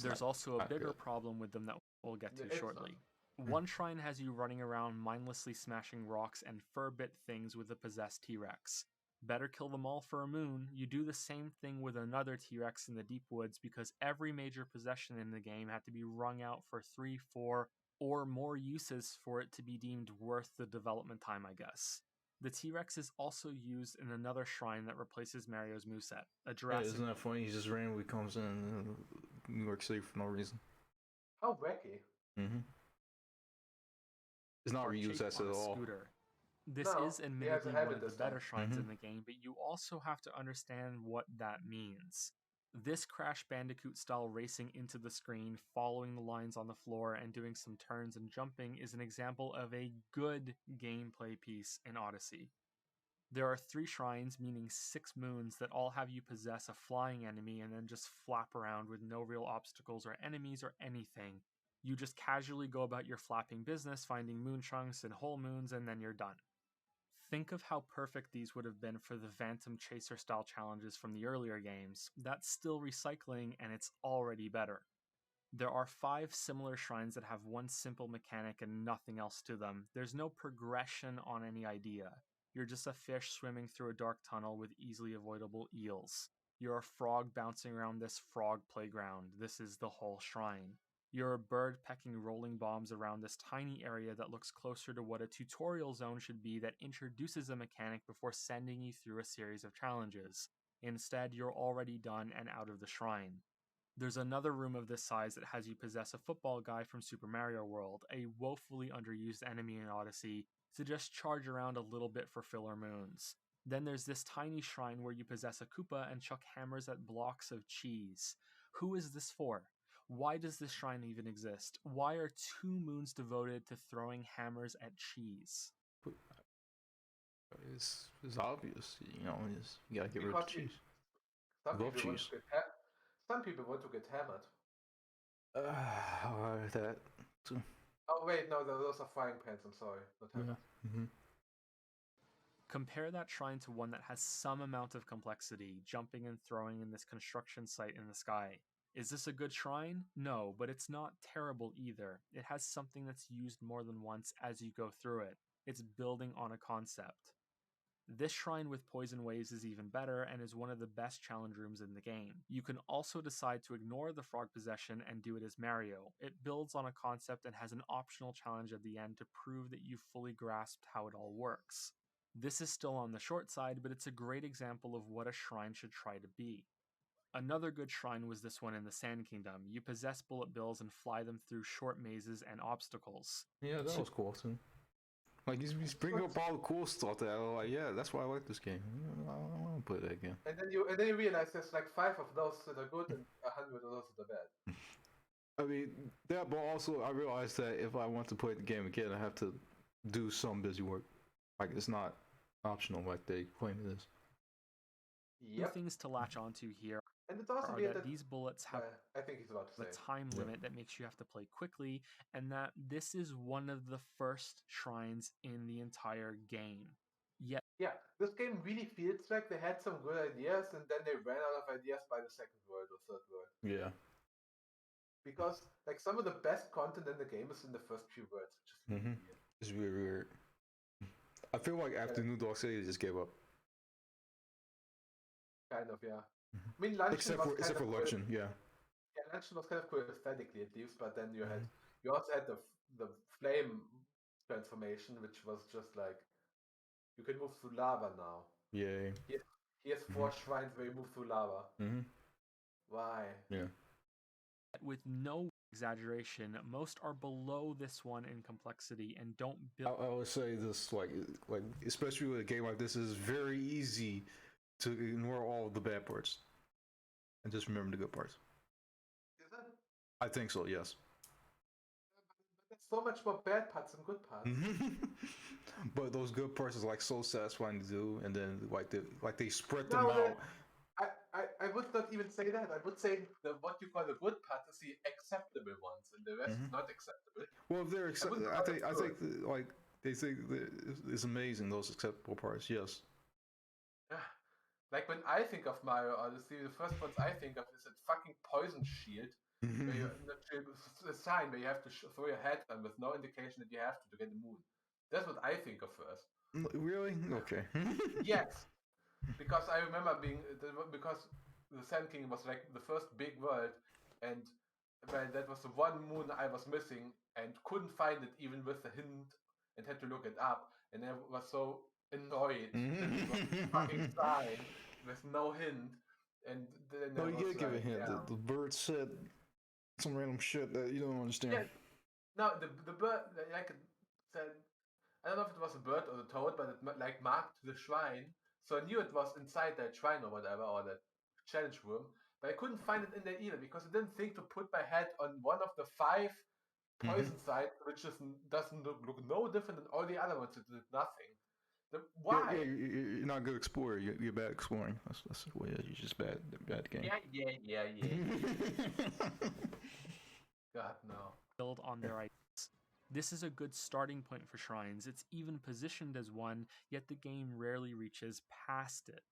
There's also a bigger problem with them that we'll get to shortly. One shrine has you running around mindlessly smashing rocks and fur-bit things with a possessed T-Rex. Better kill them all for a moon. You do the same thing with another T-Rex in the deep woods because every major possession in the game had to be wrung out for 3, 4, or more uses for it to be deemed worth the development time, I guess. The T-Rex is also used in another shrine that replaces Mario's moveset. A Jurassic... isn't that funny? He just randomly comes in New York City for no reason. How wacky. It's not reused as at all. Scooter. This is admittedly one of the better shrines in the game, but you also have to understand what that means. This Crash Bandicoot style racing into the screen, following the lines on the floor, and doing some turns and jumping is an example of a good gameplay piece in Odyssey. There are 3 shrines, meaning 6 moons, that all have you possess a flying enemy and then just flap around with no real obstacles or enemies or anything. You just casually go about your flapping business, finding moon chunks and whole moons, and then you're done. Think of how perfect these would have been for the Phantom Chaser style challenges from the earlier games. That's still recycling, and it's already better. There are 5 similar shrines that have one simple mechanic and nothing else to them. There's no progression on any idea. You're just a fish swimming through a dark tunnel with easily avoidable eels. You're a frog bouncing around this frog playground. This is the whole shrine. You're a bird pecking rolling bombs around this tiny area that looks closer to what a tutorial zone should be that introduces a mechanic before sending you through a series of challenges. Instead, you're already done and out of the shrine. There's another room of this size that has you possess a football guy from Super Mario World, a woefully underused enemy in Odyssey, to just charge around a little bit for filler moons. Then there's this tiny shrine where you possess a Koopa and chuck hammers at blocks of cheese. Who is this for? Why does this shrine even exist? Why are 2 moons devoted to throwing hammers at cheese? It's obvious, you know. You gotta get rid of the cheese. Some people want to get hammered. That too. Oh wait, no, those are frying pans. I'm sorry, not hammered. Yeah. Mm-hmm. Compare that shrine to one that has some amount of complexity, jumping and throwing in this construction site in the sky. Is this a good shrine? No, but it's not terrible either. It has something that's used more than once as you go through it. It's building on a concept. This shrine with poison waves is even better and is one of the best challenge rooms in the game. You can also decide to ignore the frog possession and do it as Mario. It builds on a concept and has an optional challenge at the end to prove that you've fully grasped how it all works. This is still on the short side, but it's a great example of what a shrine should try to be. Another good shrine was this one in the Sand Kingdom. You possess bullet bills and fly them through short mazes and obstacles. Yeah, that was cool too. Like, he's bringing up all the cool stuff that I was like, yeah, that's why I like this game. I don't want to play that again. And then you realize there's like 5 of those that are good and 100 of those that are bad. I mean, that, but also I realized that if I want to play the game again, I have to do some busy work. Like, it's not optional like they claim it is. Yep. Things to latch onto here and it's also are that these bullets have I think he's about to a time limit that makes you have to play quickly, and that this is one of the first shrines in the entire game. Yet, yeah, this game really feels like they had some good ideas and then they ran out of ideas by the second world or third world. Yeah. Because like some of the best content in the game is in the first few words, which is really weird. It's really weird. I feel like after New Dog City, they just gave up. Kind of, yeah. I mean, Luncheon except for Luncheon, yeah. Yeah, Luncheon was kind of cool aesthetically at least, but then you also had the flame transformation, which was just like you can move through lava now. Yeah. Here's 4 shrines where you move through lava. Why? Yeah. With no exaggeration, most are below this one in complexity and don't build. I would say this, like especially with a game like this, is very easy to ignore all of the bad parts and just remember the good parts. Is it? I think so, yes. But there's so much more bad parts than good parts. But those good parts is like so satisfying to do, and then like they spread them out. I would not even say that. I would say what you call the good parts is the acceptable ones, and the rest is not acceptable. Well, if they're acceptable, I think like they think it's amazing, those acceptable parts. Yes. Yeah. Like when I think of Mario Odyssey, the first ones I think of is that fucking poison shield. Where you, the sign where you have to throw your head on with no indication that you have to get the moon. That's what I think of first. Really? Okay. Yes. Because I remember because the Sand Kingdom was like the first big world, and that was the one moon I was missing and couldn't find it even with the hint and had to look it up, and I was so annoyed that it was a fucking sign with no hint, and then no, you gotta give a hint. Yeah. The bird said some random shit that you don't understand. Yeah. No, the bird like said, I don't know if it was a bird or the toad, but it like marked the shrine. So I knew it was inside that shrine or whatever, or that challenge room. but I couldn't find it in there either because I didn't think to put my head on one of the 5 poison sites, which doesn't look no different than all the other ones that did nothing. Why? Yeah, you're not a good explorer. You're bad exploring. That's the way. You're just bad at the game. Yeah. God, no. Build on their ideas. This is a good starting point for shrines. It's even positioned as one, yet the game rarely reaches past it.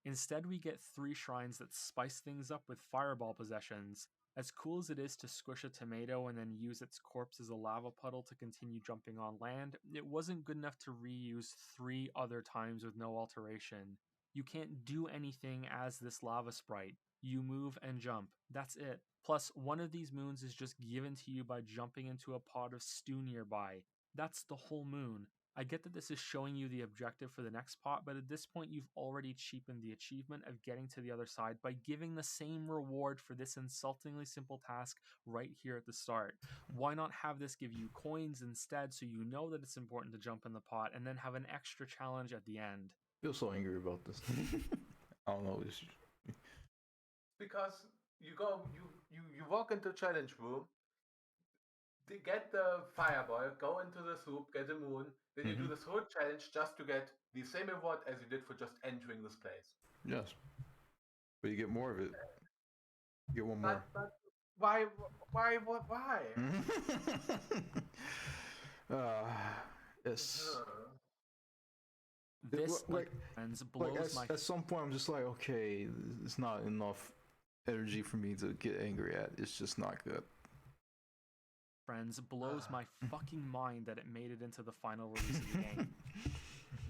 Instead, we get 3 shrines that spice things up with fireball possessions. As cool as it is to squish a tomato and then use its corpse as a lava puddle to continue jumping on land, it wasn't good enough to reuse 3 other times with no alteration. You can't do anything as this lava sprite. You move and jump. That's it. Plus, one of these moons is just given to you by jumping into a pot of stew nearby. That's the whole moon. I get that this is showing you the objective for the next pot, but at this point you've already cheapened the achievement of getting to the other side by giving the same reward for this insultingly simple task right here at the start. Why not have this give you coins instead so you know that it's important to jump in the pot and then have an extra challenge at the end? I feel so angry about this. I don't know. Because you walk into the challenge room, get the fireball, go into the soup, get the moon, then you do this whole challenge just to get the same reward as you did for just entering this place. Yes. But you get more of it. You get one more. But why? It's... This, friends, blows my... At some point, I'm just like, okay, it's not enough energy for me to get angry at. It's just not good. Friends, blows my fucking mind that it made it into the final release of the game.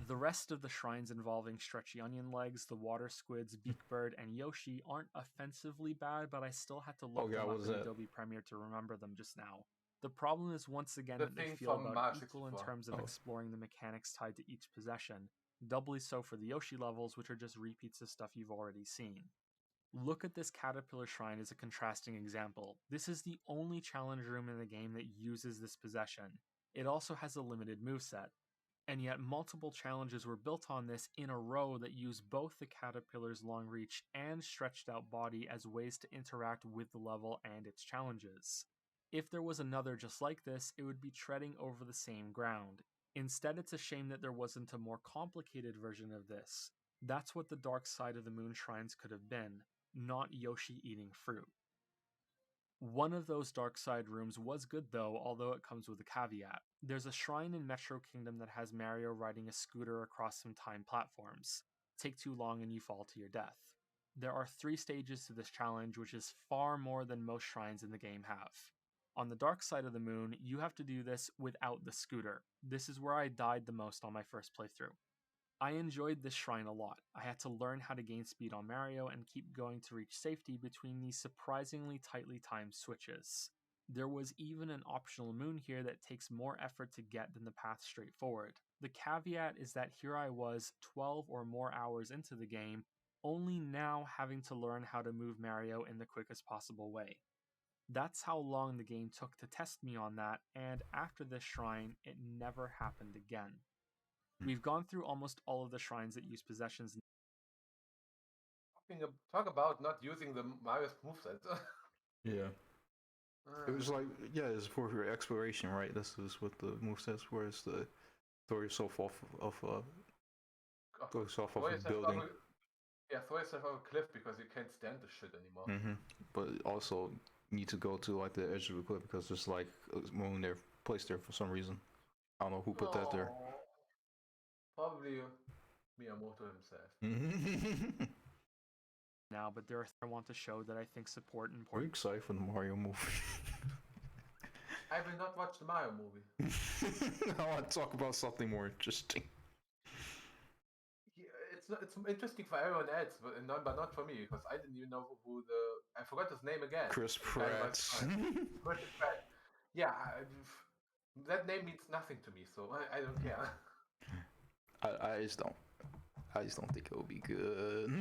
The rest of the shrines involving stretchy onion legs, the water squids, Beakbird, and Yoshi aren't offensively bad, but I still had to look them up in Adobe Premiere to remember them just now. The problem is once again that they feel about equal in terms of exploring the mechanics tied to each possession, doubly so for the Yoshi levels, which are just repeats of stuff you've already seen. Look at this caterpillar shrine as a contrasting example. This is the only challenge room in the game that uses this possession. It also has a limited moveset. And yet multiple challenges were built on this in a row that use both the caterpillar's long reach and stretched out body as ways to interact with the level and its challenges. If there was another just like this, it would be treading over the same ground. Instead, it's a shame that there wasn't a more complicated version of this. That's what the dark side of the moon shrines could have been, not Yoshi eating fruit. One of those dark side rooms was good though, although it comes with a caveat. There's a shrine in Metro Kingdom that has Mario riding a scooter across some timed platforms. Take too long and you fall to your death. There are 3 stages to this challenge, which is far more than most shrines in the game have. On the dark side of the moon, you have to do this without the scooter. This is where I died the most on my first playthrough. I enjoyed this shrine a lot. I had to learn how to gain speed on Mario and keep going to reach safety between these surprisingly tightly timed switches. There was even an optional moon here that takes more effort to get than the path straight forward. The caveat is that here I was 12 or more hours into the game, only now having to learn how to move Mario in the quickest possible way. That's how long the game took to test me on that, and after this shrine, it never happened again. We've gone through almost all of the shrines that use possessions. Talk about not using the Mario's moveset. Yeah. It was like, yeah, it's for your exploration, right? This is what the movesets were. It's the throw yourself off of a building. Throw yourself off a cliff because you can't stand the shit anymore. But also need to go to like the edge of the cliff because there's like a moon there placed there for some reason. I don't know who put that there. Probably Miyamoto himself. Now, but there are I want to show that I think support important. Are you excited for the Mario movie? I will not watch the Mario movie. I want to talk about something more interesting. Yeah, it's interesting for everyone else, but not for me because I didn't even know who I forgot his name again. Chris Pratt. Chris Pratt. Yeah, that name means nothing to me, so I don't care. I just don't think it will be good.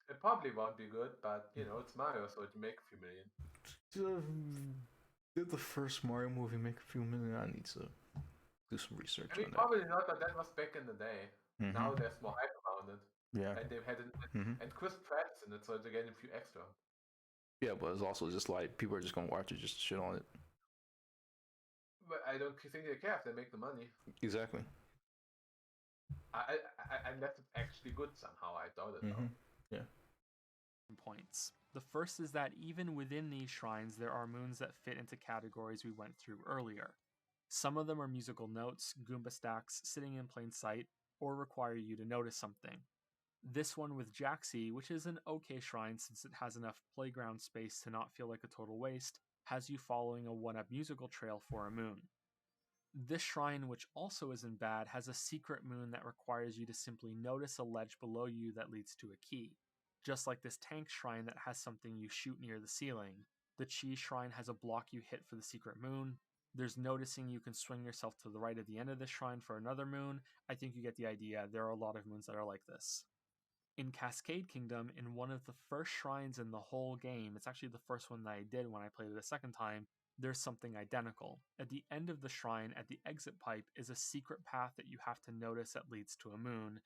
It probably won't be good, but you know it's Mario, so it make a few million. Did the first Mario movie make a few million? I need to do some research on that. Probably not, but that was back in the day. Now there's more hype around it. Yeah. And they had and Chris Pratt is in it, so they're getting a few extra. Yeah, but it's also just like people are just gonna watch it just to shit on it. But I don't think they care if they make the money. Exactly. Unless it's actually good somehow. I doubt it. Yeah. Points. The first is that even within these shrines, there are moons that fit into categories we went through earlier. Some of them are musical notes, Goomba stacks, sitting in plain sight, or require you to notice something. This one with Jaxi, which is an okay shrine since it has enough playground space to not feel like a total waste, has you following a one-up musical trail for a moon. This shrine, which also isn't bad, has a secret moon that requires you to simply notice a ledge below you that leads to a key. Just like this tank shrine that has something you shoot near the ceiling. The Chi shrine has a block you hit for the secret moon. There's noticing you can swing yourself to the right at the end of this shrine for another moon. I think you get the idea. There are a lot of moons that are like this. In Cascade Kingdom, in one of the first shrines in the whole game, it's actually the first one that I did when I played it a second time, there's something identical. At the end of the shrine, at the exit pipe, is a secret path that you have to notice that leads to a moon.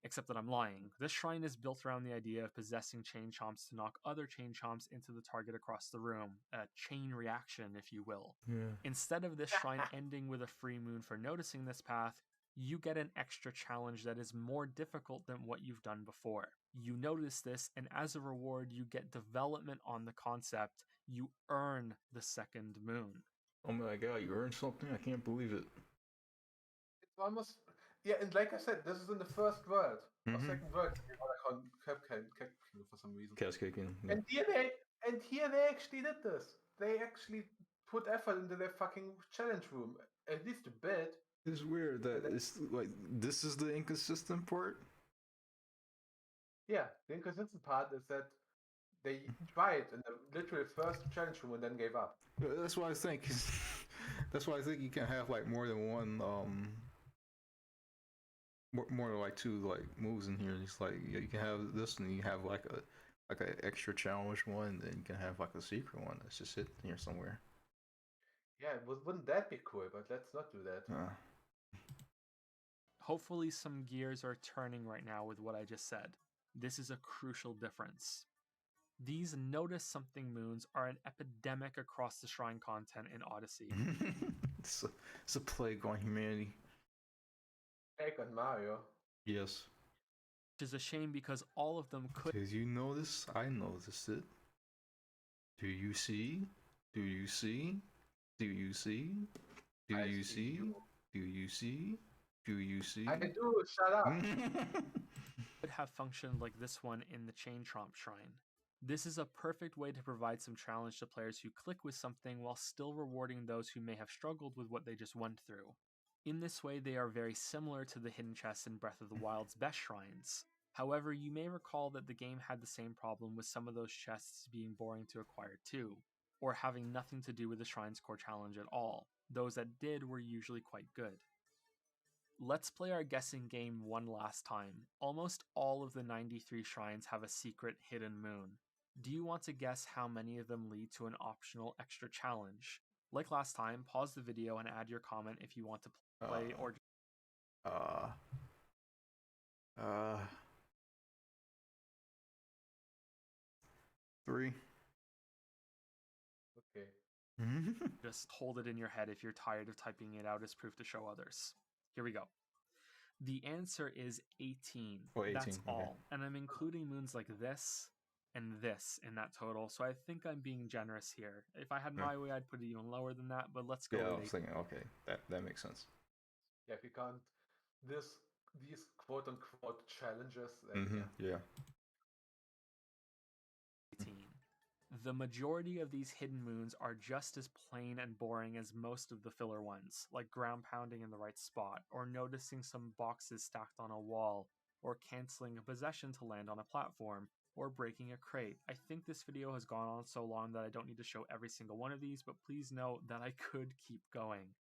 Except that I'm lying. This shrine is built around the idea of possessing chain chomps to knock other chain chomps into the target across the room. A chain reaction, if you will. Yeah. Instead of this shrine ending with a free moon for noticing this path, you get an extra challenge that is more difficult than what you've done before. You notice this, and as a reward, you get development on the concept. You earn the second moon. Oh my god, you earned something? I can't believe it. It's almost... Yeah, and like I said, this is in the first world. Or second world. For some reason. Cascade Kingdom. Yeah. And here they actually did this. They actually put effort into their fucking challenge room. At least a bit. It's weird that it's like this is the inconsistent part. Yeah, the inconsistent part is that they tried in the literally first challenge room and then gave up. That's why I think. That's why I think you can have like more than one. More than like two like moves in here. It's like you can have this, and you have like an extra challenge one, then you can have like a secret one that's just sitting here somewhere. Yeah, wouldn't that be cool? But let's not do that. Hopefully some gears are turning right now with what I just said. This is a crucial difference. These notice something moons are an epidemic across the shrine content in Odyssey. It's a plague on humanity. Plague on Mario. Yes. Which is a shame because all of them could... Did you notice? I noticed it. Do you see? Do you see? Do you see? Do you see? Do you see? Do you see? I do, shut up! Could have functioned like this one in the Chain Chomp Shrine. This is a perfect way to provide some challenge to players who click with something while still rewarding those who may have struggled with what they just went through. In this way, they are very similar to the hidden chests in Breath of the Wild's best shrines. However, you may recall that the game had the same problem with some of those chests being boring to acquire too, or having nothing to do with the shrine's core challenge at all. Those that did were usually quite good. Let's play our guessing game one last time. Almost all of the 93 shrines have a secret hidden moon. Do you want to guess how many of them lead to an optional extra challenge? Like last time, pause the video and add your comment if you want to play or... 3. Okay. Just hold it in your head if you're tired of typing it out as proof to show others. Here we go. The answer is 18. Oh, 18. That's all. Okay. And I'm including moons like this and this in that total, so I think I'm being generous here. If I had my way, I'd put it even lower than that, but let's go with 18. I was thinking, okay, that makes sense. Yeah, if you can't these quote-unquote challenges, then yeah. 18. The majority of these hidden moons are just as plain and boring as most of the filler ones, like ground pounding in the right spot, or noticing some boxes stacked on a wall, or canceling a possession to land on a platform, or breaking a crate. I think this video has gone on so long that I don't need to show every single one of these, but please note that I could keep going.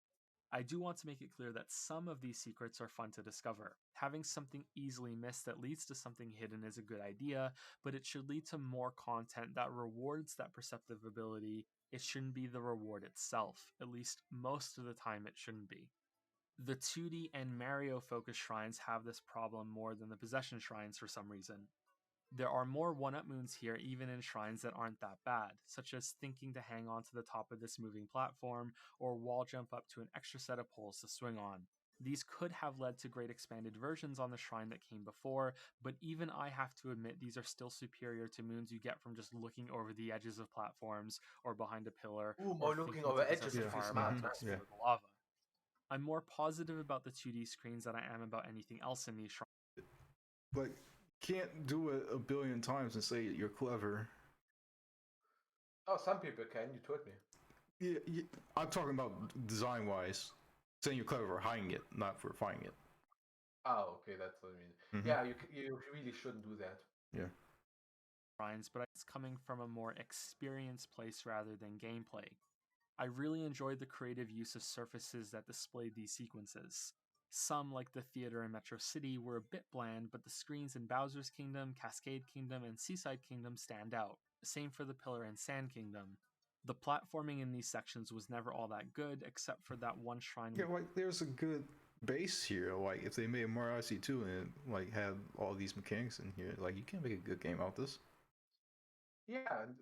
I do want to make it clear that some of these secrets are fun to discover. Having something easily missed that leads to something hidden is a good idea, but it should lead to more content that rewards that perceptive ability. It shouldn't be the reward itself. At least most of the time it shouldn't be. The 2D and Mario-focused shrines have this problem more than the possession shrines for some reason. There are more one-up moons here even in shrines that aren't that bad, such as thinking to hang on to the top of this moving platform, or wall jump up to an extra set of poles to swing on. These could have led to great expanded versions on the shrine that came before, but even I have to admit these are still superior to moons you get from just looking over the edges of platforms, or behind a pillar, or looking over edges of of fire smart. the lava. I'm more positive about the 2D screens than I am about anything else in these shrines. But can't do it a billion times and say you're clever. Oh, some people can. You told me. Yeah, I'm talking about design-wise. Saying you're clever for hiding it, not for finding it. Oh, okay, that's what I mean. Mm-hmm. Yeah, you really shouldn't do that. Yeah. But it's coming from a more experienced place rather than gameplay. I really enjoyed the creative use of surfaces that displayed these sequences. Some, like the theater in Metro City, were a bit bland, but the screens in Bowser's Kingdom, Cascade Kingdom, and Seaside Kingdom stand out. Same for the Pillar and Sand Kingdom. The platforming in these sections was never all that good, except for that one shrine. Yeah, like there's a good base here. Like if they made a Mario Odyssey 2 and like had all these mechanics in here, like you can make a good game out of this. Yeah, and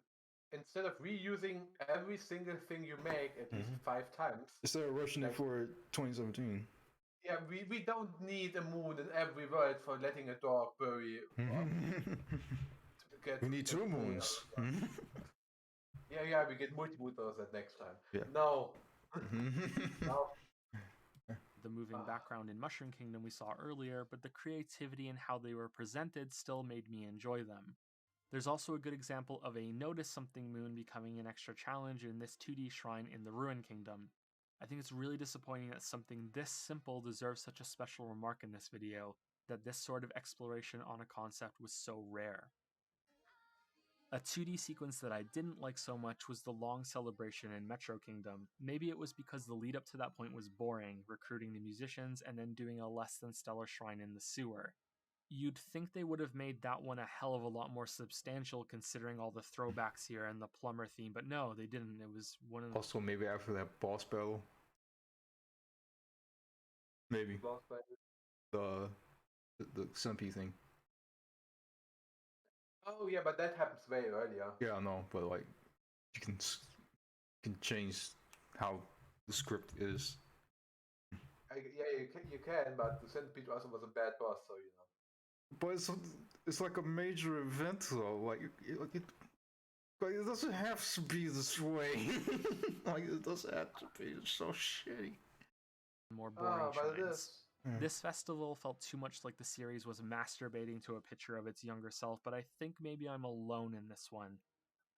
instead of reusing every single thing you make at least 5 times. Instead of rushing it for 2017. Yeah, we don't need a moon in every world for letting a dog bury. We need 2 moons. Yeah, we get multi-moons that next time. Yeah. No. No. The moving background in Mushroom Kingdom we saw earlier, but the creativity and how they were presented still made me enjoy them. There's also a good example of a Notice Something moon becoming an extra challenge in this 2D shrine in the Ruin Kingdom. I think it's really disappointing that something this simple deserves such a special remark in this video, that this sort of exploration on a concept was so rare. A 2D sequence that I didn't like so much was the long celebration in Metro Kingdom. Maybe it was because the lead up to that point was boring, recruiting the musicians and then doing a less than stellar shrine in the sewer. You'd think they would have made that one a hell of a lot more substantial considering all the throwbacks here and the plumber theme, but no, they didn't. It was one of the... Also, maybe after that boss battle. Maybe. Boss battle? The centipede thing. Oh yeah, but that happens way earlier. Yeah, I know, but like you can change how the script is. You can, but the centipede also was a bad boss, so you know. But it's like a major event though. Like it doesn't have to be this way. Like it doesn't have to be so shitty. More boring shrines. Yeah. This festival felt too much like the series was masturbating to a picture of its younger self, but I think maybe I'm alone in this one.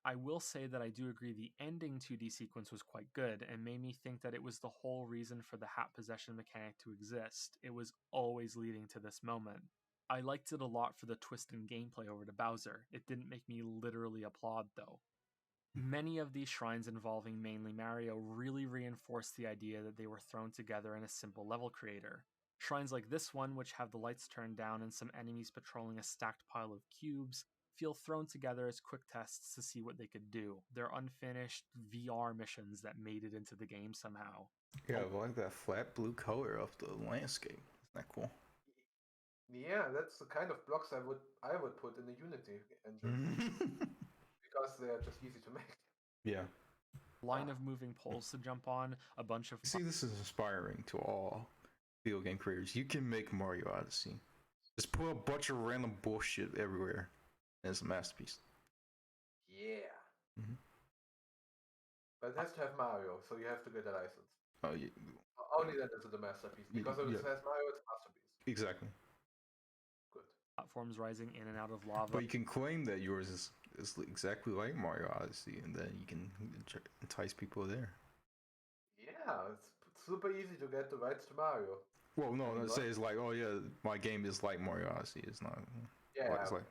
I will say that I do agree the ending 2D sequence was quite good, and made me think that it was the whole reason for the hat possession mechanic to exist. It was always leading to this moment. I liked it a lot for the twist in gameplay over to Bowser. It didn't make me literally applaud, though. Many of these shrines involving mainly Mario really reinforce the idea that they were thrown together in a simple level creator. Shrines like this one, which have the lights turned down and some enemies patrolling a stacked pile of cubes, feel thrown together as quick tests to see what they could do. They're unfinished VR missions that made it into the game somehow. Yeah, I like that flat blue color of the landscape. Isn't that cool? Yeah, that's the kind of blocks I would put in the Unity engine. Because they are just easy to make. Yeah. Line of moving poles to jump on, a bunch of... See, this is inspiring to all video game creators. You can make Mario Odyssey. Just put a bunch of random bullshit everywhere, and it's a masterpiece. Yeah. But it has to have Mario, so you have to get a license. Oh, yeah. Only then is it a masterpiece. Because if it has Mario, it's a masterpiece. Exactly. Good. Platforms rising in and out of lava. But you can claim that yours is exactly like Mario Odyssey, and then you can entice people there. Yeah, it's super easy to get the rights to Mario. Well, no, it says like, oh yeah, my game is like Mario Odyssey. It's not. Yeah. It's like.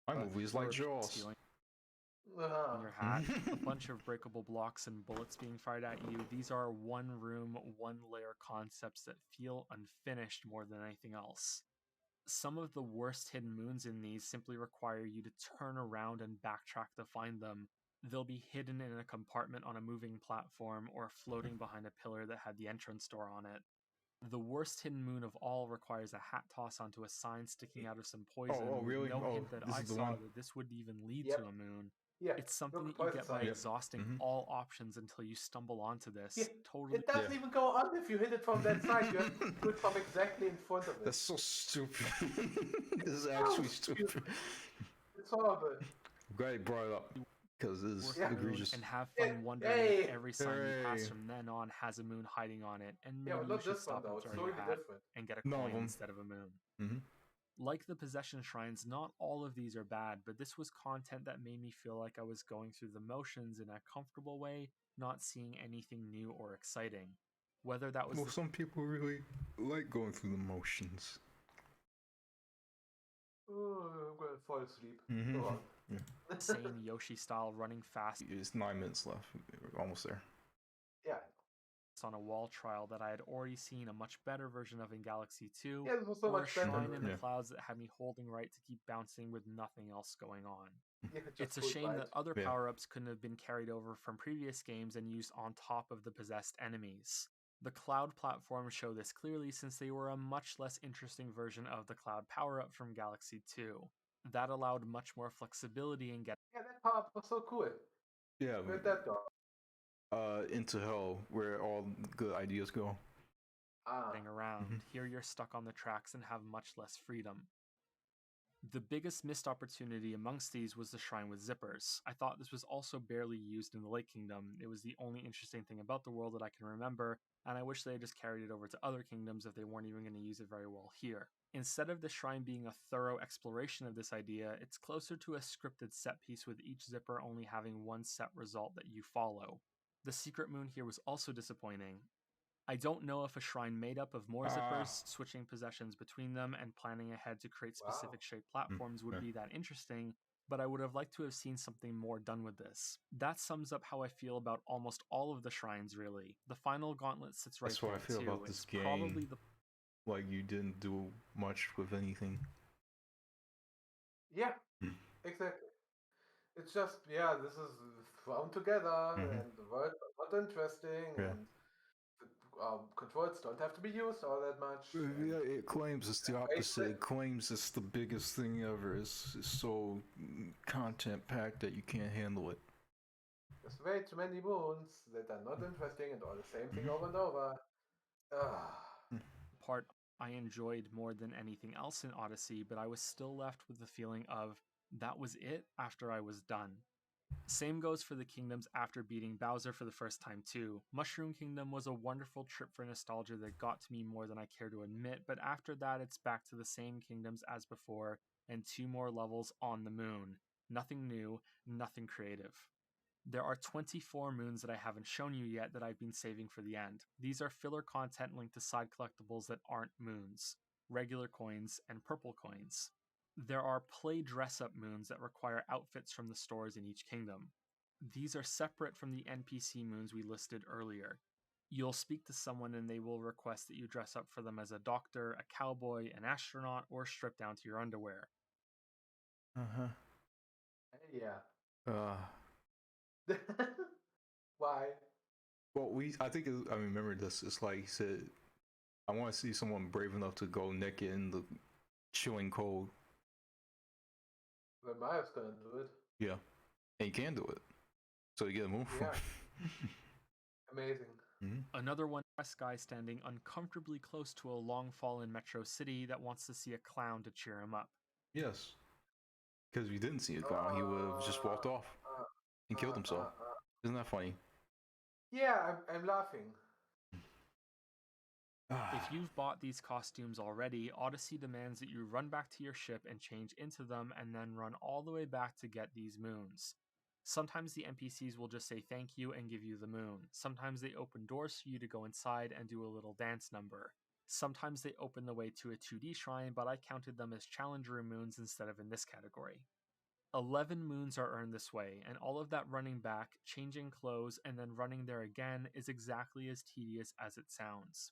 My movie is like Jaws. On your hat, a bunch of breakable blocks and bullets being fired at you. These are one room, one layer concepts that feel unfinished more than anything else. Some of the worst hidden moons in these simply require you to turn around and backtrack to find them, They'll be hidden in a compartment on a moving platform or floating behind a pillar that had the entrance door on it. The worst hidden moon of all requires a hat toss onto a sign sticking out of some poison. Oh, really? No Oh, hint that this I is the saw one? that this would even lead Yep. to a moon. Yeah. It's something Look, that you poison get by sign. exhausting Mhm. all options until you stumble onto this. Yeah. Totally. It doesn't even go on if you hit it from that side. You have to do it from exactly in front of it. That's so stupid. This is actually stupid. It's horrible. I'm glad you brought it up because it's egregious. And have fun wondering Hey. if every sign you pass Hey. from then on has a moon hiding on it, and maybe Yeah, but you not should this one stop though. and It's throw your totally hat different. and get a None of coin them. instead of a moon. Mhm. Like the possession shrines, not all of these are bad, but this was content that made me feel like I was going through the motions in a comfortable way, not seeing anything new or exciting. Whether that was Well, some people really like going through the motions. Oh, I'm going to fall asleep. Mhm. Go on. the same Yoshi style running fast It's 9 minutes left. We're almost there. Yeah. on a wall trial that I had already seen a much better version of in Galaxy 2, Yeah, this was so or a much better. shrine in the Yeah. clouds that had me holding right to keep bouncing with nothing else going on. Yeah, just It's a pull shame right. that other Yeah. power-ups couldn't have been carried over from previous games and used on top of the possessed enemies. The cloud platforms show this clearly since they were a much less interesting version of the cloud power-up from Galaxy 2. That allowed much more flexibility in getting Yeah, that part was so cool. Yeah. Where'd that go? Into hell, where all good ideas go. around. Mhm. Here you're stuck on the tracks and have much less freedom. The biggest missed opportunity amongst these was the shrine with zippers. I thought this was also barely used in the Lake Kingdom. It was the only interesting thing about the world that I can remember, and I wish they had just carried it over to other kingdoms if they weren't even going to use it very well here. Instead of the shrine being a thorough exploration of this idea, it's closer to a scripted set piece with each zipper only having one set result that you follow. The secret moon here was also disappointing. I don't know if a shrine made up of more zippers, switching possessions between them, and planning ahead to create specific shaped platforms would be that interesting, but I would have liked to have seen something more done with this. That sums up how I feel about almost all of the shrines, really. The final gauntlet sits right That's what there, I feel too. about this It's game. probably the Like you didn't do much with anything. Yeah, exactly. It's just, yeah, this is thrown together, and the words are not interesting, and the controls don't have to be used all that much. Yeah, it claims it's the opposite. It claims it's the biggest thing ever. It's so content packed that you can't handle it. There's way too many moons that are not interesting and all the same thing over and over. part I enjoyed more than anything else in Odyssey, but I was still left with the feeling of, that was it after I was done. Same goes for the kingdoms after beating Bowser for the first time too. Mushroom Kingdom was a wonderful trip for nostalgia that got to me more than I care to admit, but after that it's back to the same kingdoms as before, and 2 more levels on the moon. Nothing new, nothing creative. There are 24 moons that I haven't shown you yet that I've been saving for the end. These are filler content linked to side collectibles that aren't moons, regular coins, and purple coins. There are play dress-up moons that require outfits from the stores in each kingdom. These are separate from the NPC moons we listed earlier. You'll speak to someone and they will request that you dress up for them as a doctor, a cowboy, an astronaut, or strip down to your underwear. Yeah. Uh, Why? well, I remember this. It's like he said, I want to see someone brave enough to go naked in the chilling cold. Well, Mayo's gonna do it. Yeah, and you can do it. So you get a move. Yeah. Amazing. Another one, a guy standing uncomfortably close to a long fallen metro city that wants to see a clown to cheer him up. Yes. Because if you didn't see a clown, he would have just walked off and killed himself. Isn't that funny? Yeah, I'm laughing. If you've bought these costumes already, Odyssey demands that you run back to your ship and change into them and then run all the way back to get these moons. Sometimes the NPCs will just say thank you and give you the moon. Sometimes they open doors for you to go inside and do a little dance number. Sometimes they open the way to a 2D shrine, but I counted them as challenge room moons instead of in this category. 11 moons are earned this way, and all of that running back, changing clothes, and then running there again is exactly as tedious as it sounds.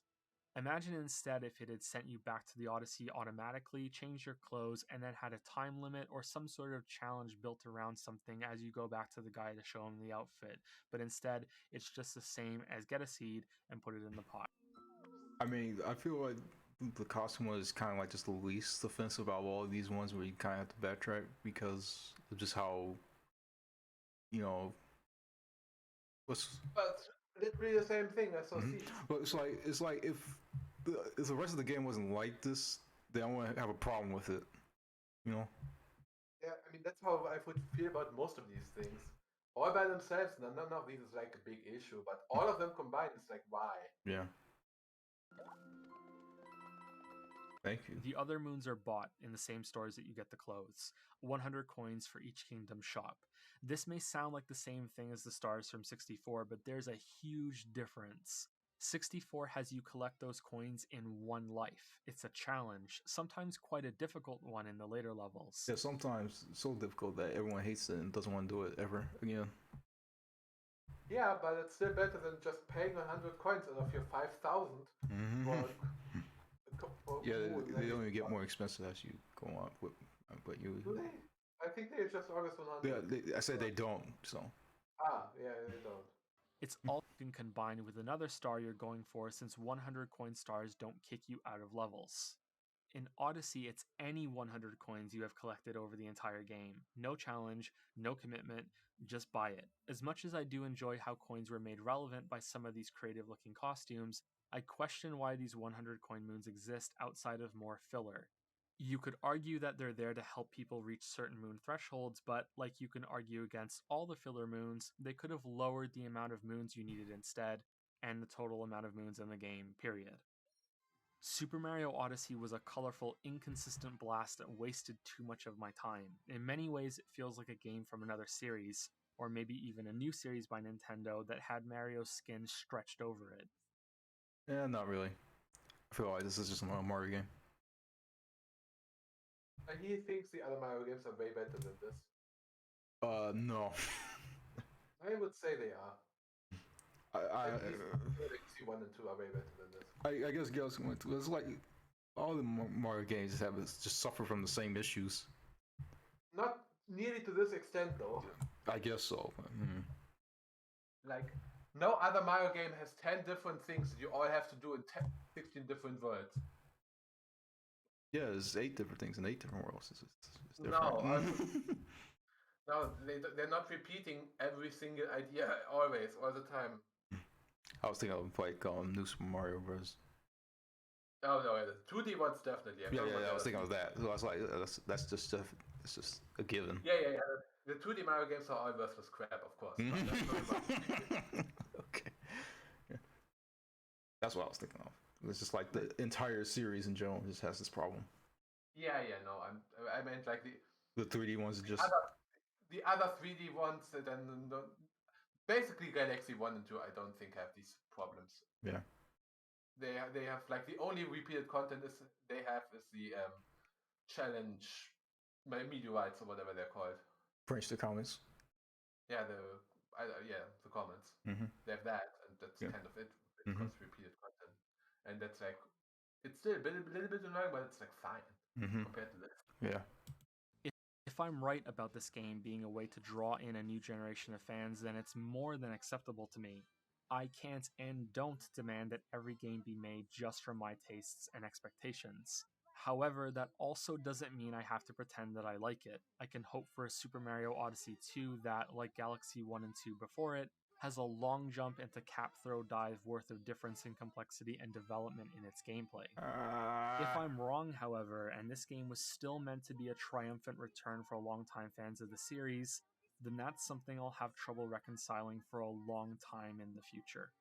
Imagine instead if it had sent you back to the Odyssey automatically, changed your clothes, and then had a time limit or some sort of challenge built around something as you go back to the guy to show him the outfit. But instead, it's just the same as get a seed and put it in the pot. I mean, I feel like the costume was kind of like just the least offensive out of all of these ones where you kind of have to backtrack because of just how, you know, what's. But literally the same thing as Seeds. But it's like if the rest of the game wasn't like this, then I wouldn't have a problem with it, you know. Yeah, I mean that's how I would feel about most of these things. All by themselves, none of these is like a big issue, but all of them combined is like, why? Yeah. Thank you. The other moons are bought in the same stores that you get the clothes. 100 coins for each kingdom shop. This may sound like the same thing as the stars from 64, but there's a huge difference. 64 has you collect those coins in one life. It's a challenge, sometimes quite a difficult one in the later levels. Yeah, sometimes it's so difficult that everyone hates it and doesn't want to do it ever again. Yeah, but it's still better than just paying 100 coins out of your 5,000. Yeah, they only get more expensive as you go on. But you. Do they? I think they just always 100. Yeah, I said they don't. So. Yeah, they don't. It's all been combined with another star you're going for, since 100 coin stars don't kick you out of levels. In Odyssey, it's any 100 coins you have collected over the entire game. No challenge, no commitment, just buy it. As much as I do enjoy how coins were made relevant by some of these creative looking costumes, I question why these 100 coin moons exist outside of more filler. You could argue that they're there to help people reach certain moon thresholds, but like you can argue against all the filler moons, they could have lowered the amount of moons you needed instead, and the total amount of moons in the game, period. Super Mario Odyssey was a colorful, inconsistent blast that wasted too much of my time. In many ways, it feels like a game from another series, or maybe even a new series by Nintendo that had Mario's skin stretched over it. Yeah, not really. I feel like this is just a Mario game. He thinks the other Mario games are way better than this. No. I would say they are. Galaxy 1 and 2 are way better than this. I guess Galaxy 1 and 2. It's like all the Mario games just suffer from the same issues. Not nearly to this extent, though. I guess so. Like, no other Mario game has 10 different things that you all have to do in 16 different worlds. Yeah, there's 8 different things in 8 different worlds. It's No, they're not repeating every single idea always, all the time. I was thinking of like New Super Mario Bros. Oh no, the 2D ones definitely. I was thinking of that. So I was like, that's just a given. Yeah. The 2D Mario games are all worthless crap, of course. Okay. Yeah. That's what I was thinking of. It's just like the entire series in general just has this problem. Yeah. No, I meant like the 3D ones are just the other 3D ones. Then basically Galaxy 1 and 2, I don't think have these problems. Yeah. They have like the only repeated content they have is the challenge meteorites or whatever they're called. French the comments. Yeah, the comments. Mm-hmm. They have that, and that's kind of it. Because repeated content, and that's like it's still a little bit annoying, but it's like fine compared to this. Yeah. If I'm right about this game being a way to draw in a new generation of fans, then it's more than acceptable to me. I can't and don't demand that every game be made just for my tastes and expectations. However, that also doesn't mean I have to pretend that I like it. I can hope for a Super Mario Odyssey 2 that, like Galaxy 1 and 2 before it, has a long jump into cap throw dive worth of difference in complexity and development in its gameplay. If I'm wrong, however, and this game was still meant to be a triumphant return for longtime fans of the series, then that's something I'll have trouble reconciling for a long time in the future.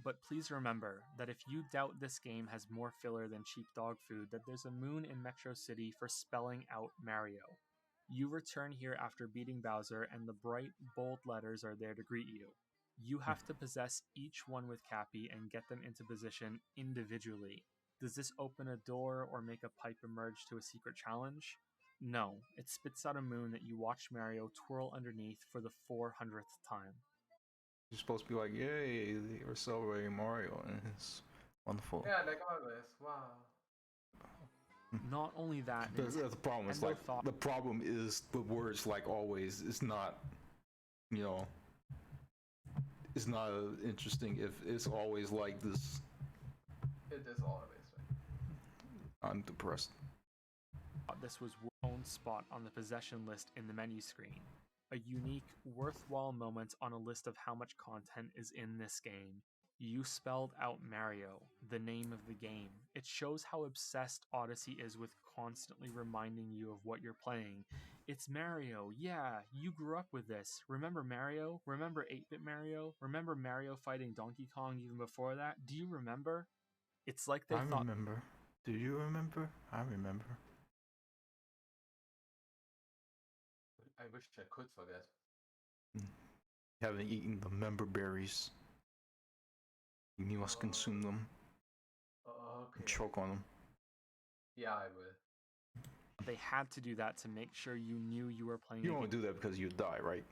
But please remember that if you doubt this game has more filler than cheap dog food, that there's a moon in Metro City for spelling out Mario. You return here after beating Bowser, and the bright, bold letters are there to greet you. You have to possess each one with Cappy and get them into position individually. Does this open a door or make a pipe emerge to a secret challenge? No, it spits out a moon that you watch Mario twirl underneath for the 400th time. You're supposed to be like, yay, we're celebrating Mario and his Wonderful. Yeah, like always. Wow. Not only that, That's the problem. It's like the problem is the words like always. It's not, you know, it's not interesting if it's always like this. It is always right. I'm depressed. This was own spot on the possession list in the menu screen. A unique, worthwhile moment on a list of how much content is in this game. You spelled out Mario, the name of the game. It shows how obsessed Odyssey is with constantly reminding you of what you're playing. It's Mario, yeah, you grew up with this. Remember Mario? Remember 8-bit Mario? Remember Mario fighting Donkey Kong even before that? Do you remember? It's like they thought... I remember. Do you remember? I remember. I wish I could forget. Haven't eaten the member berries. You must consume them. Okay. And choke on them. Yeah, I will. They had to do that to make sure you knew you were playing. You won't do that because you'd die, right?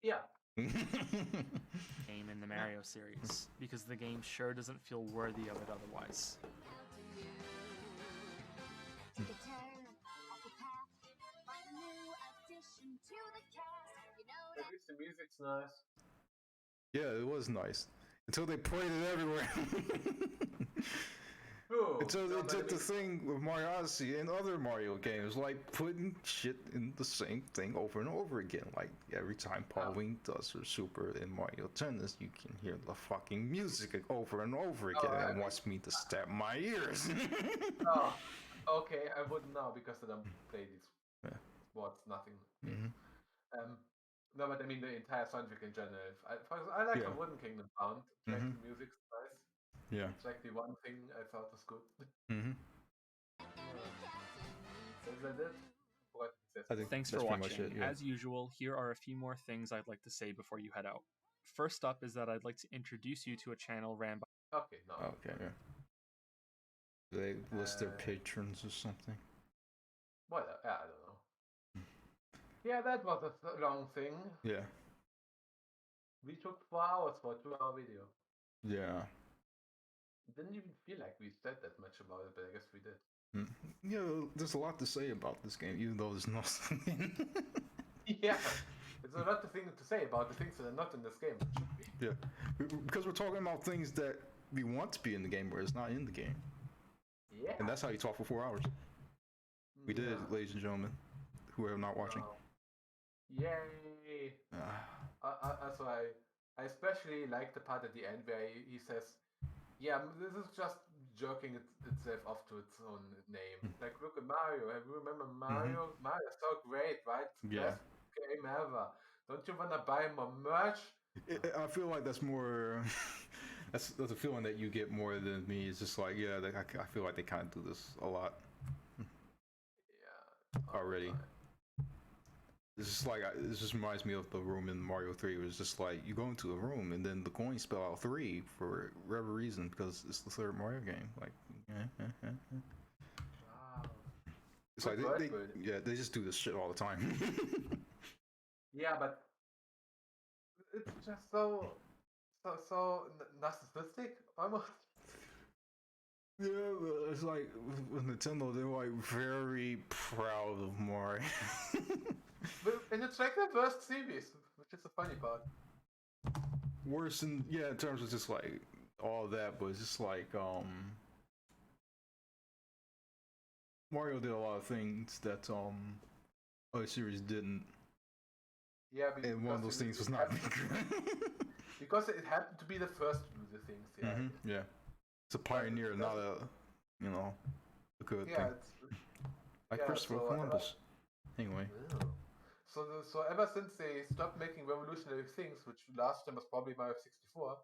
Yeah. Game in the Mario series, because the game sure doesn't feel worthy of it otherwise. At least the music's nice. Yeah, it was nice. Until they played it everywhere. Until they did the thing with Mario Odyssey and other Mario games, like putting shit in the same thing over and over again. Like every time Paul Wing does her super in Mario Tennis, you can hear the fucking music over and over again, and wants me to stab my ears. Okay, I wouldn't know because I don't play these sports, nothing. No, but I mean the entire soundtrack in general. I like the Wooden Kingdom sound. Like the music's nice. Yeah. It's like the one thing I thought was good. Is that it? Thanks for watching. As usual, here are a few more things I'd like to say before you head out. First up is that I'd like to introduce you to a channel ran by... Okay, no. Okay, yeah. They list their patrons or something? Well, I don't know. Yeah, that was a long thing. Yeah. We took 4 hours for a 2-hour video. Yeah. Didn't even feel like we said that much about it, but I guess we did. Yeah, there's a lot to say about this game, even though there's nothing. Yeah, there's a lot of things to say about the things that are not in this game. Yeah, because we're talking about things that we want to be in the game, where it's not in the game. Yeah. And that's how you talk for 4 hours. We did it, ladies and gentlemen, who are not watching. Yay! So I especially like the part at the end where he says, yeah, this is just jerking itself off to its own name. Like, look at Mario. You remember Mario? Mario's so great, right? It's the best game ever. Don't you want to buy more merch? I feel like that's more... that's a feeling that you get more than me. It's just like, yeah, I feel like they kind of do this a lot. Yeah. Already. It's just like, this just reminds me of the room in Mario 3. It was just like, you go into a room and then the coins spell out 3 for whatever reason, because it's the third Mario game. Like, Wow. It's like, they just do this shit all the time. Yeah, but it's just so narcissistic, almost. Yeah, it's like, with Nintendo, they're like very proud of Mario. And it's like the first series, which is the funny part. Worse in terms of just like all that, but it's just like Mario did a lot of things that other series didn't. Yeah, and one of those things was not because it happened to be the first to do the things. Yeah. Yeah, it's a pioneer, not a good thing. Like Christopher Columbus. Anyway. So ever since they stopped making revolutionary things, which last time was probably Mario 64,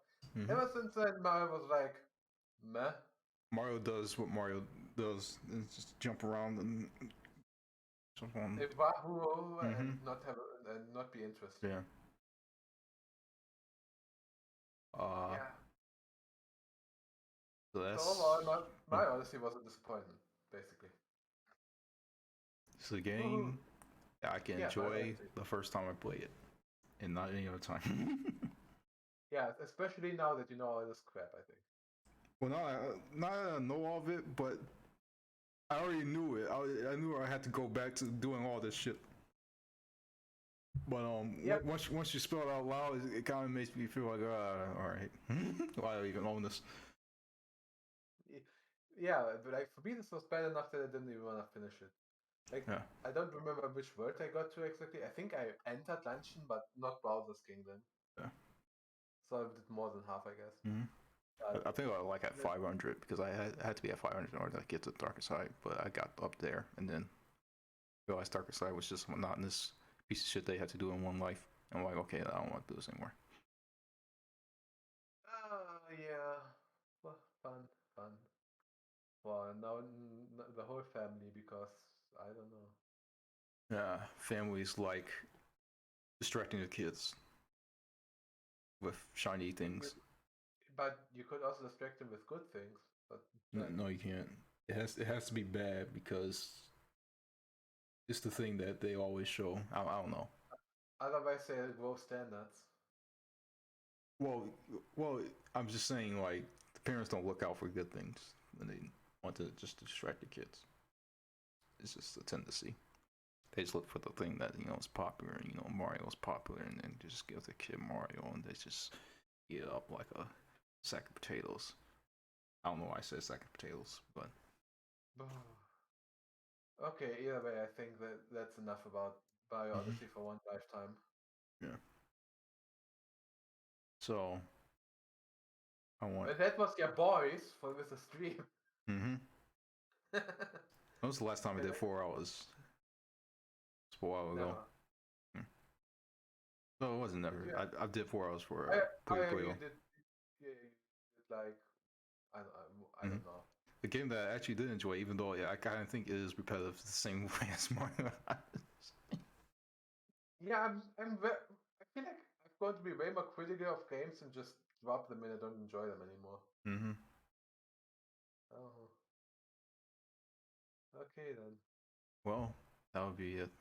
ever since then Mario was like, meh. Mario does what Mario does, and just jump around and Wahoo and not be interested. Yeah. So overall, Mario Odyssey was a disappointment, basically. It's a game I can enjoy the first time I play it, and not any other time. Yeah, especially now that you know all this crap, I think. Well, now that I know of it, but I already knew it. I knew I had to go back to doing all this shit. But once you spell it out loud, it kind of makes me feel like, all right, why do I even own this? Yeah, but like for me, this was bad enough that I didn't even want to finish it. Like, yeah. I don't remember which word I got to exactly. I think I entered Luncheon, but not Bowser's Kingdom. Yeah. So I did more than half, I guess. Mm-hmm. I think I was like at 500 because I had to be at 500 in order to get to the darker side, but I got up there and then realized darker side was just monotonous piece of shit they had to do in one life. And I'm like, okay, I don't want to do this anymore. Yeah. Well, fun. Well, now the whole family, because I don't know. Yeah, families like distracting the kids with shiny things. But you could also distract them with good things. But No, you can't. It has to be bad because it's the thing that they always show. I don't know. Otherwise, they low standards. Well, I'm just saying, like, the parents don't look out for good things when they want to just distract the kids. It's just a tendency. They just look for the thing that is popular. Mario's popular, and then just give the kid Mario, and they just eat it up like a sack of potatoes. I don't know why I said sack of potatoes, but okay. Either way, I think that's enough about Mario Odyssey for one lifetime. Yeah. So I want. But that was your boys for with the stream. Mm-hmm. That was the last time I did 4 hours. It's a while ago. No, it wasn't never. Yeah. I did 4 hours for you Puyo Puyo. did like I don't know. The game that I actually did enjoy, even though I kind of think it is repetitive the same way as Mario. Yeah, I feel like I've got to be way more critical of games and just drop them and I don't enjoy them anymore. Mm-hmm. Oh. Okay then. Well, that would be it.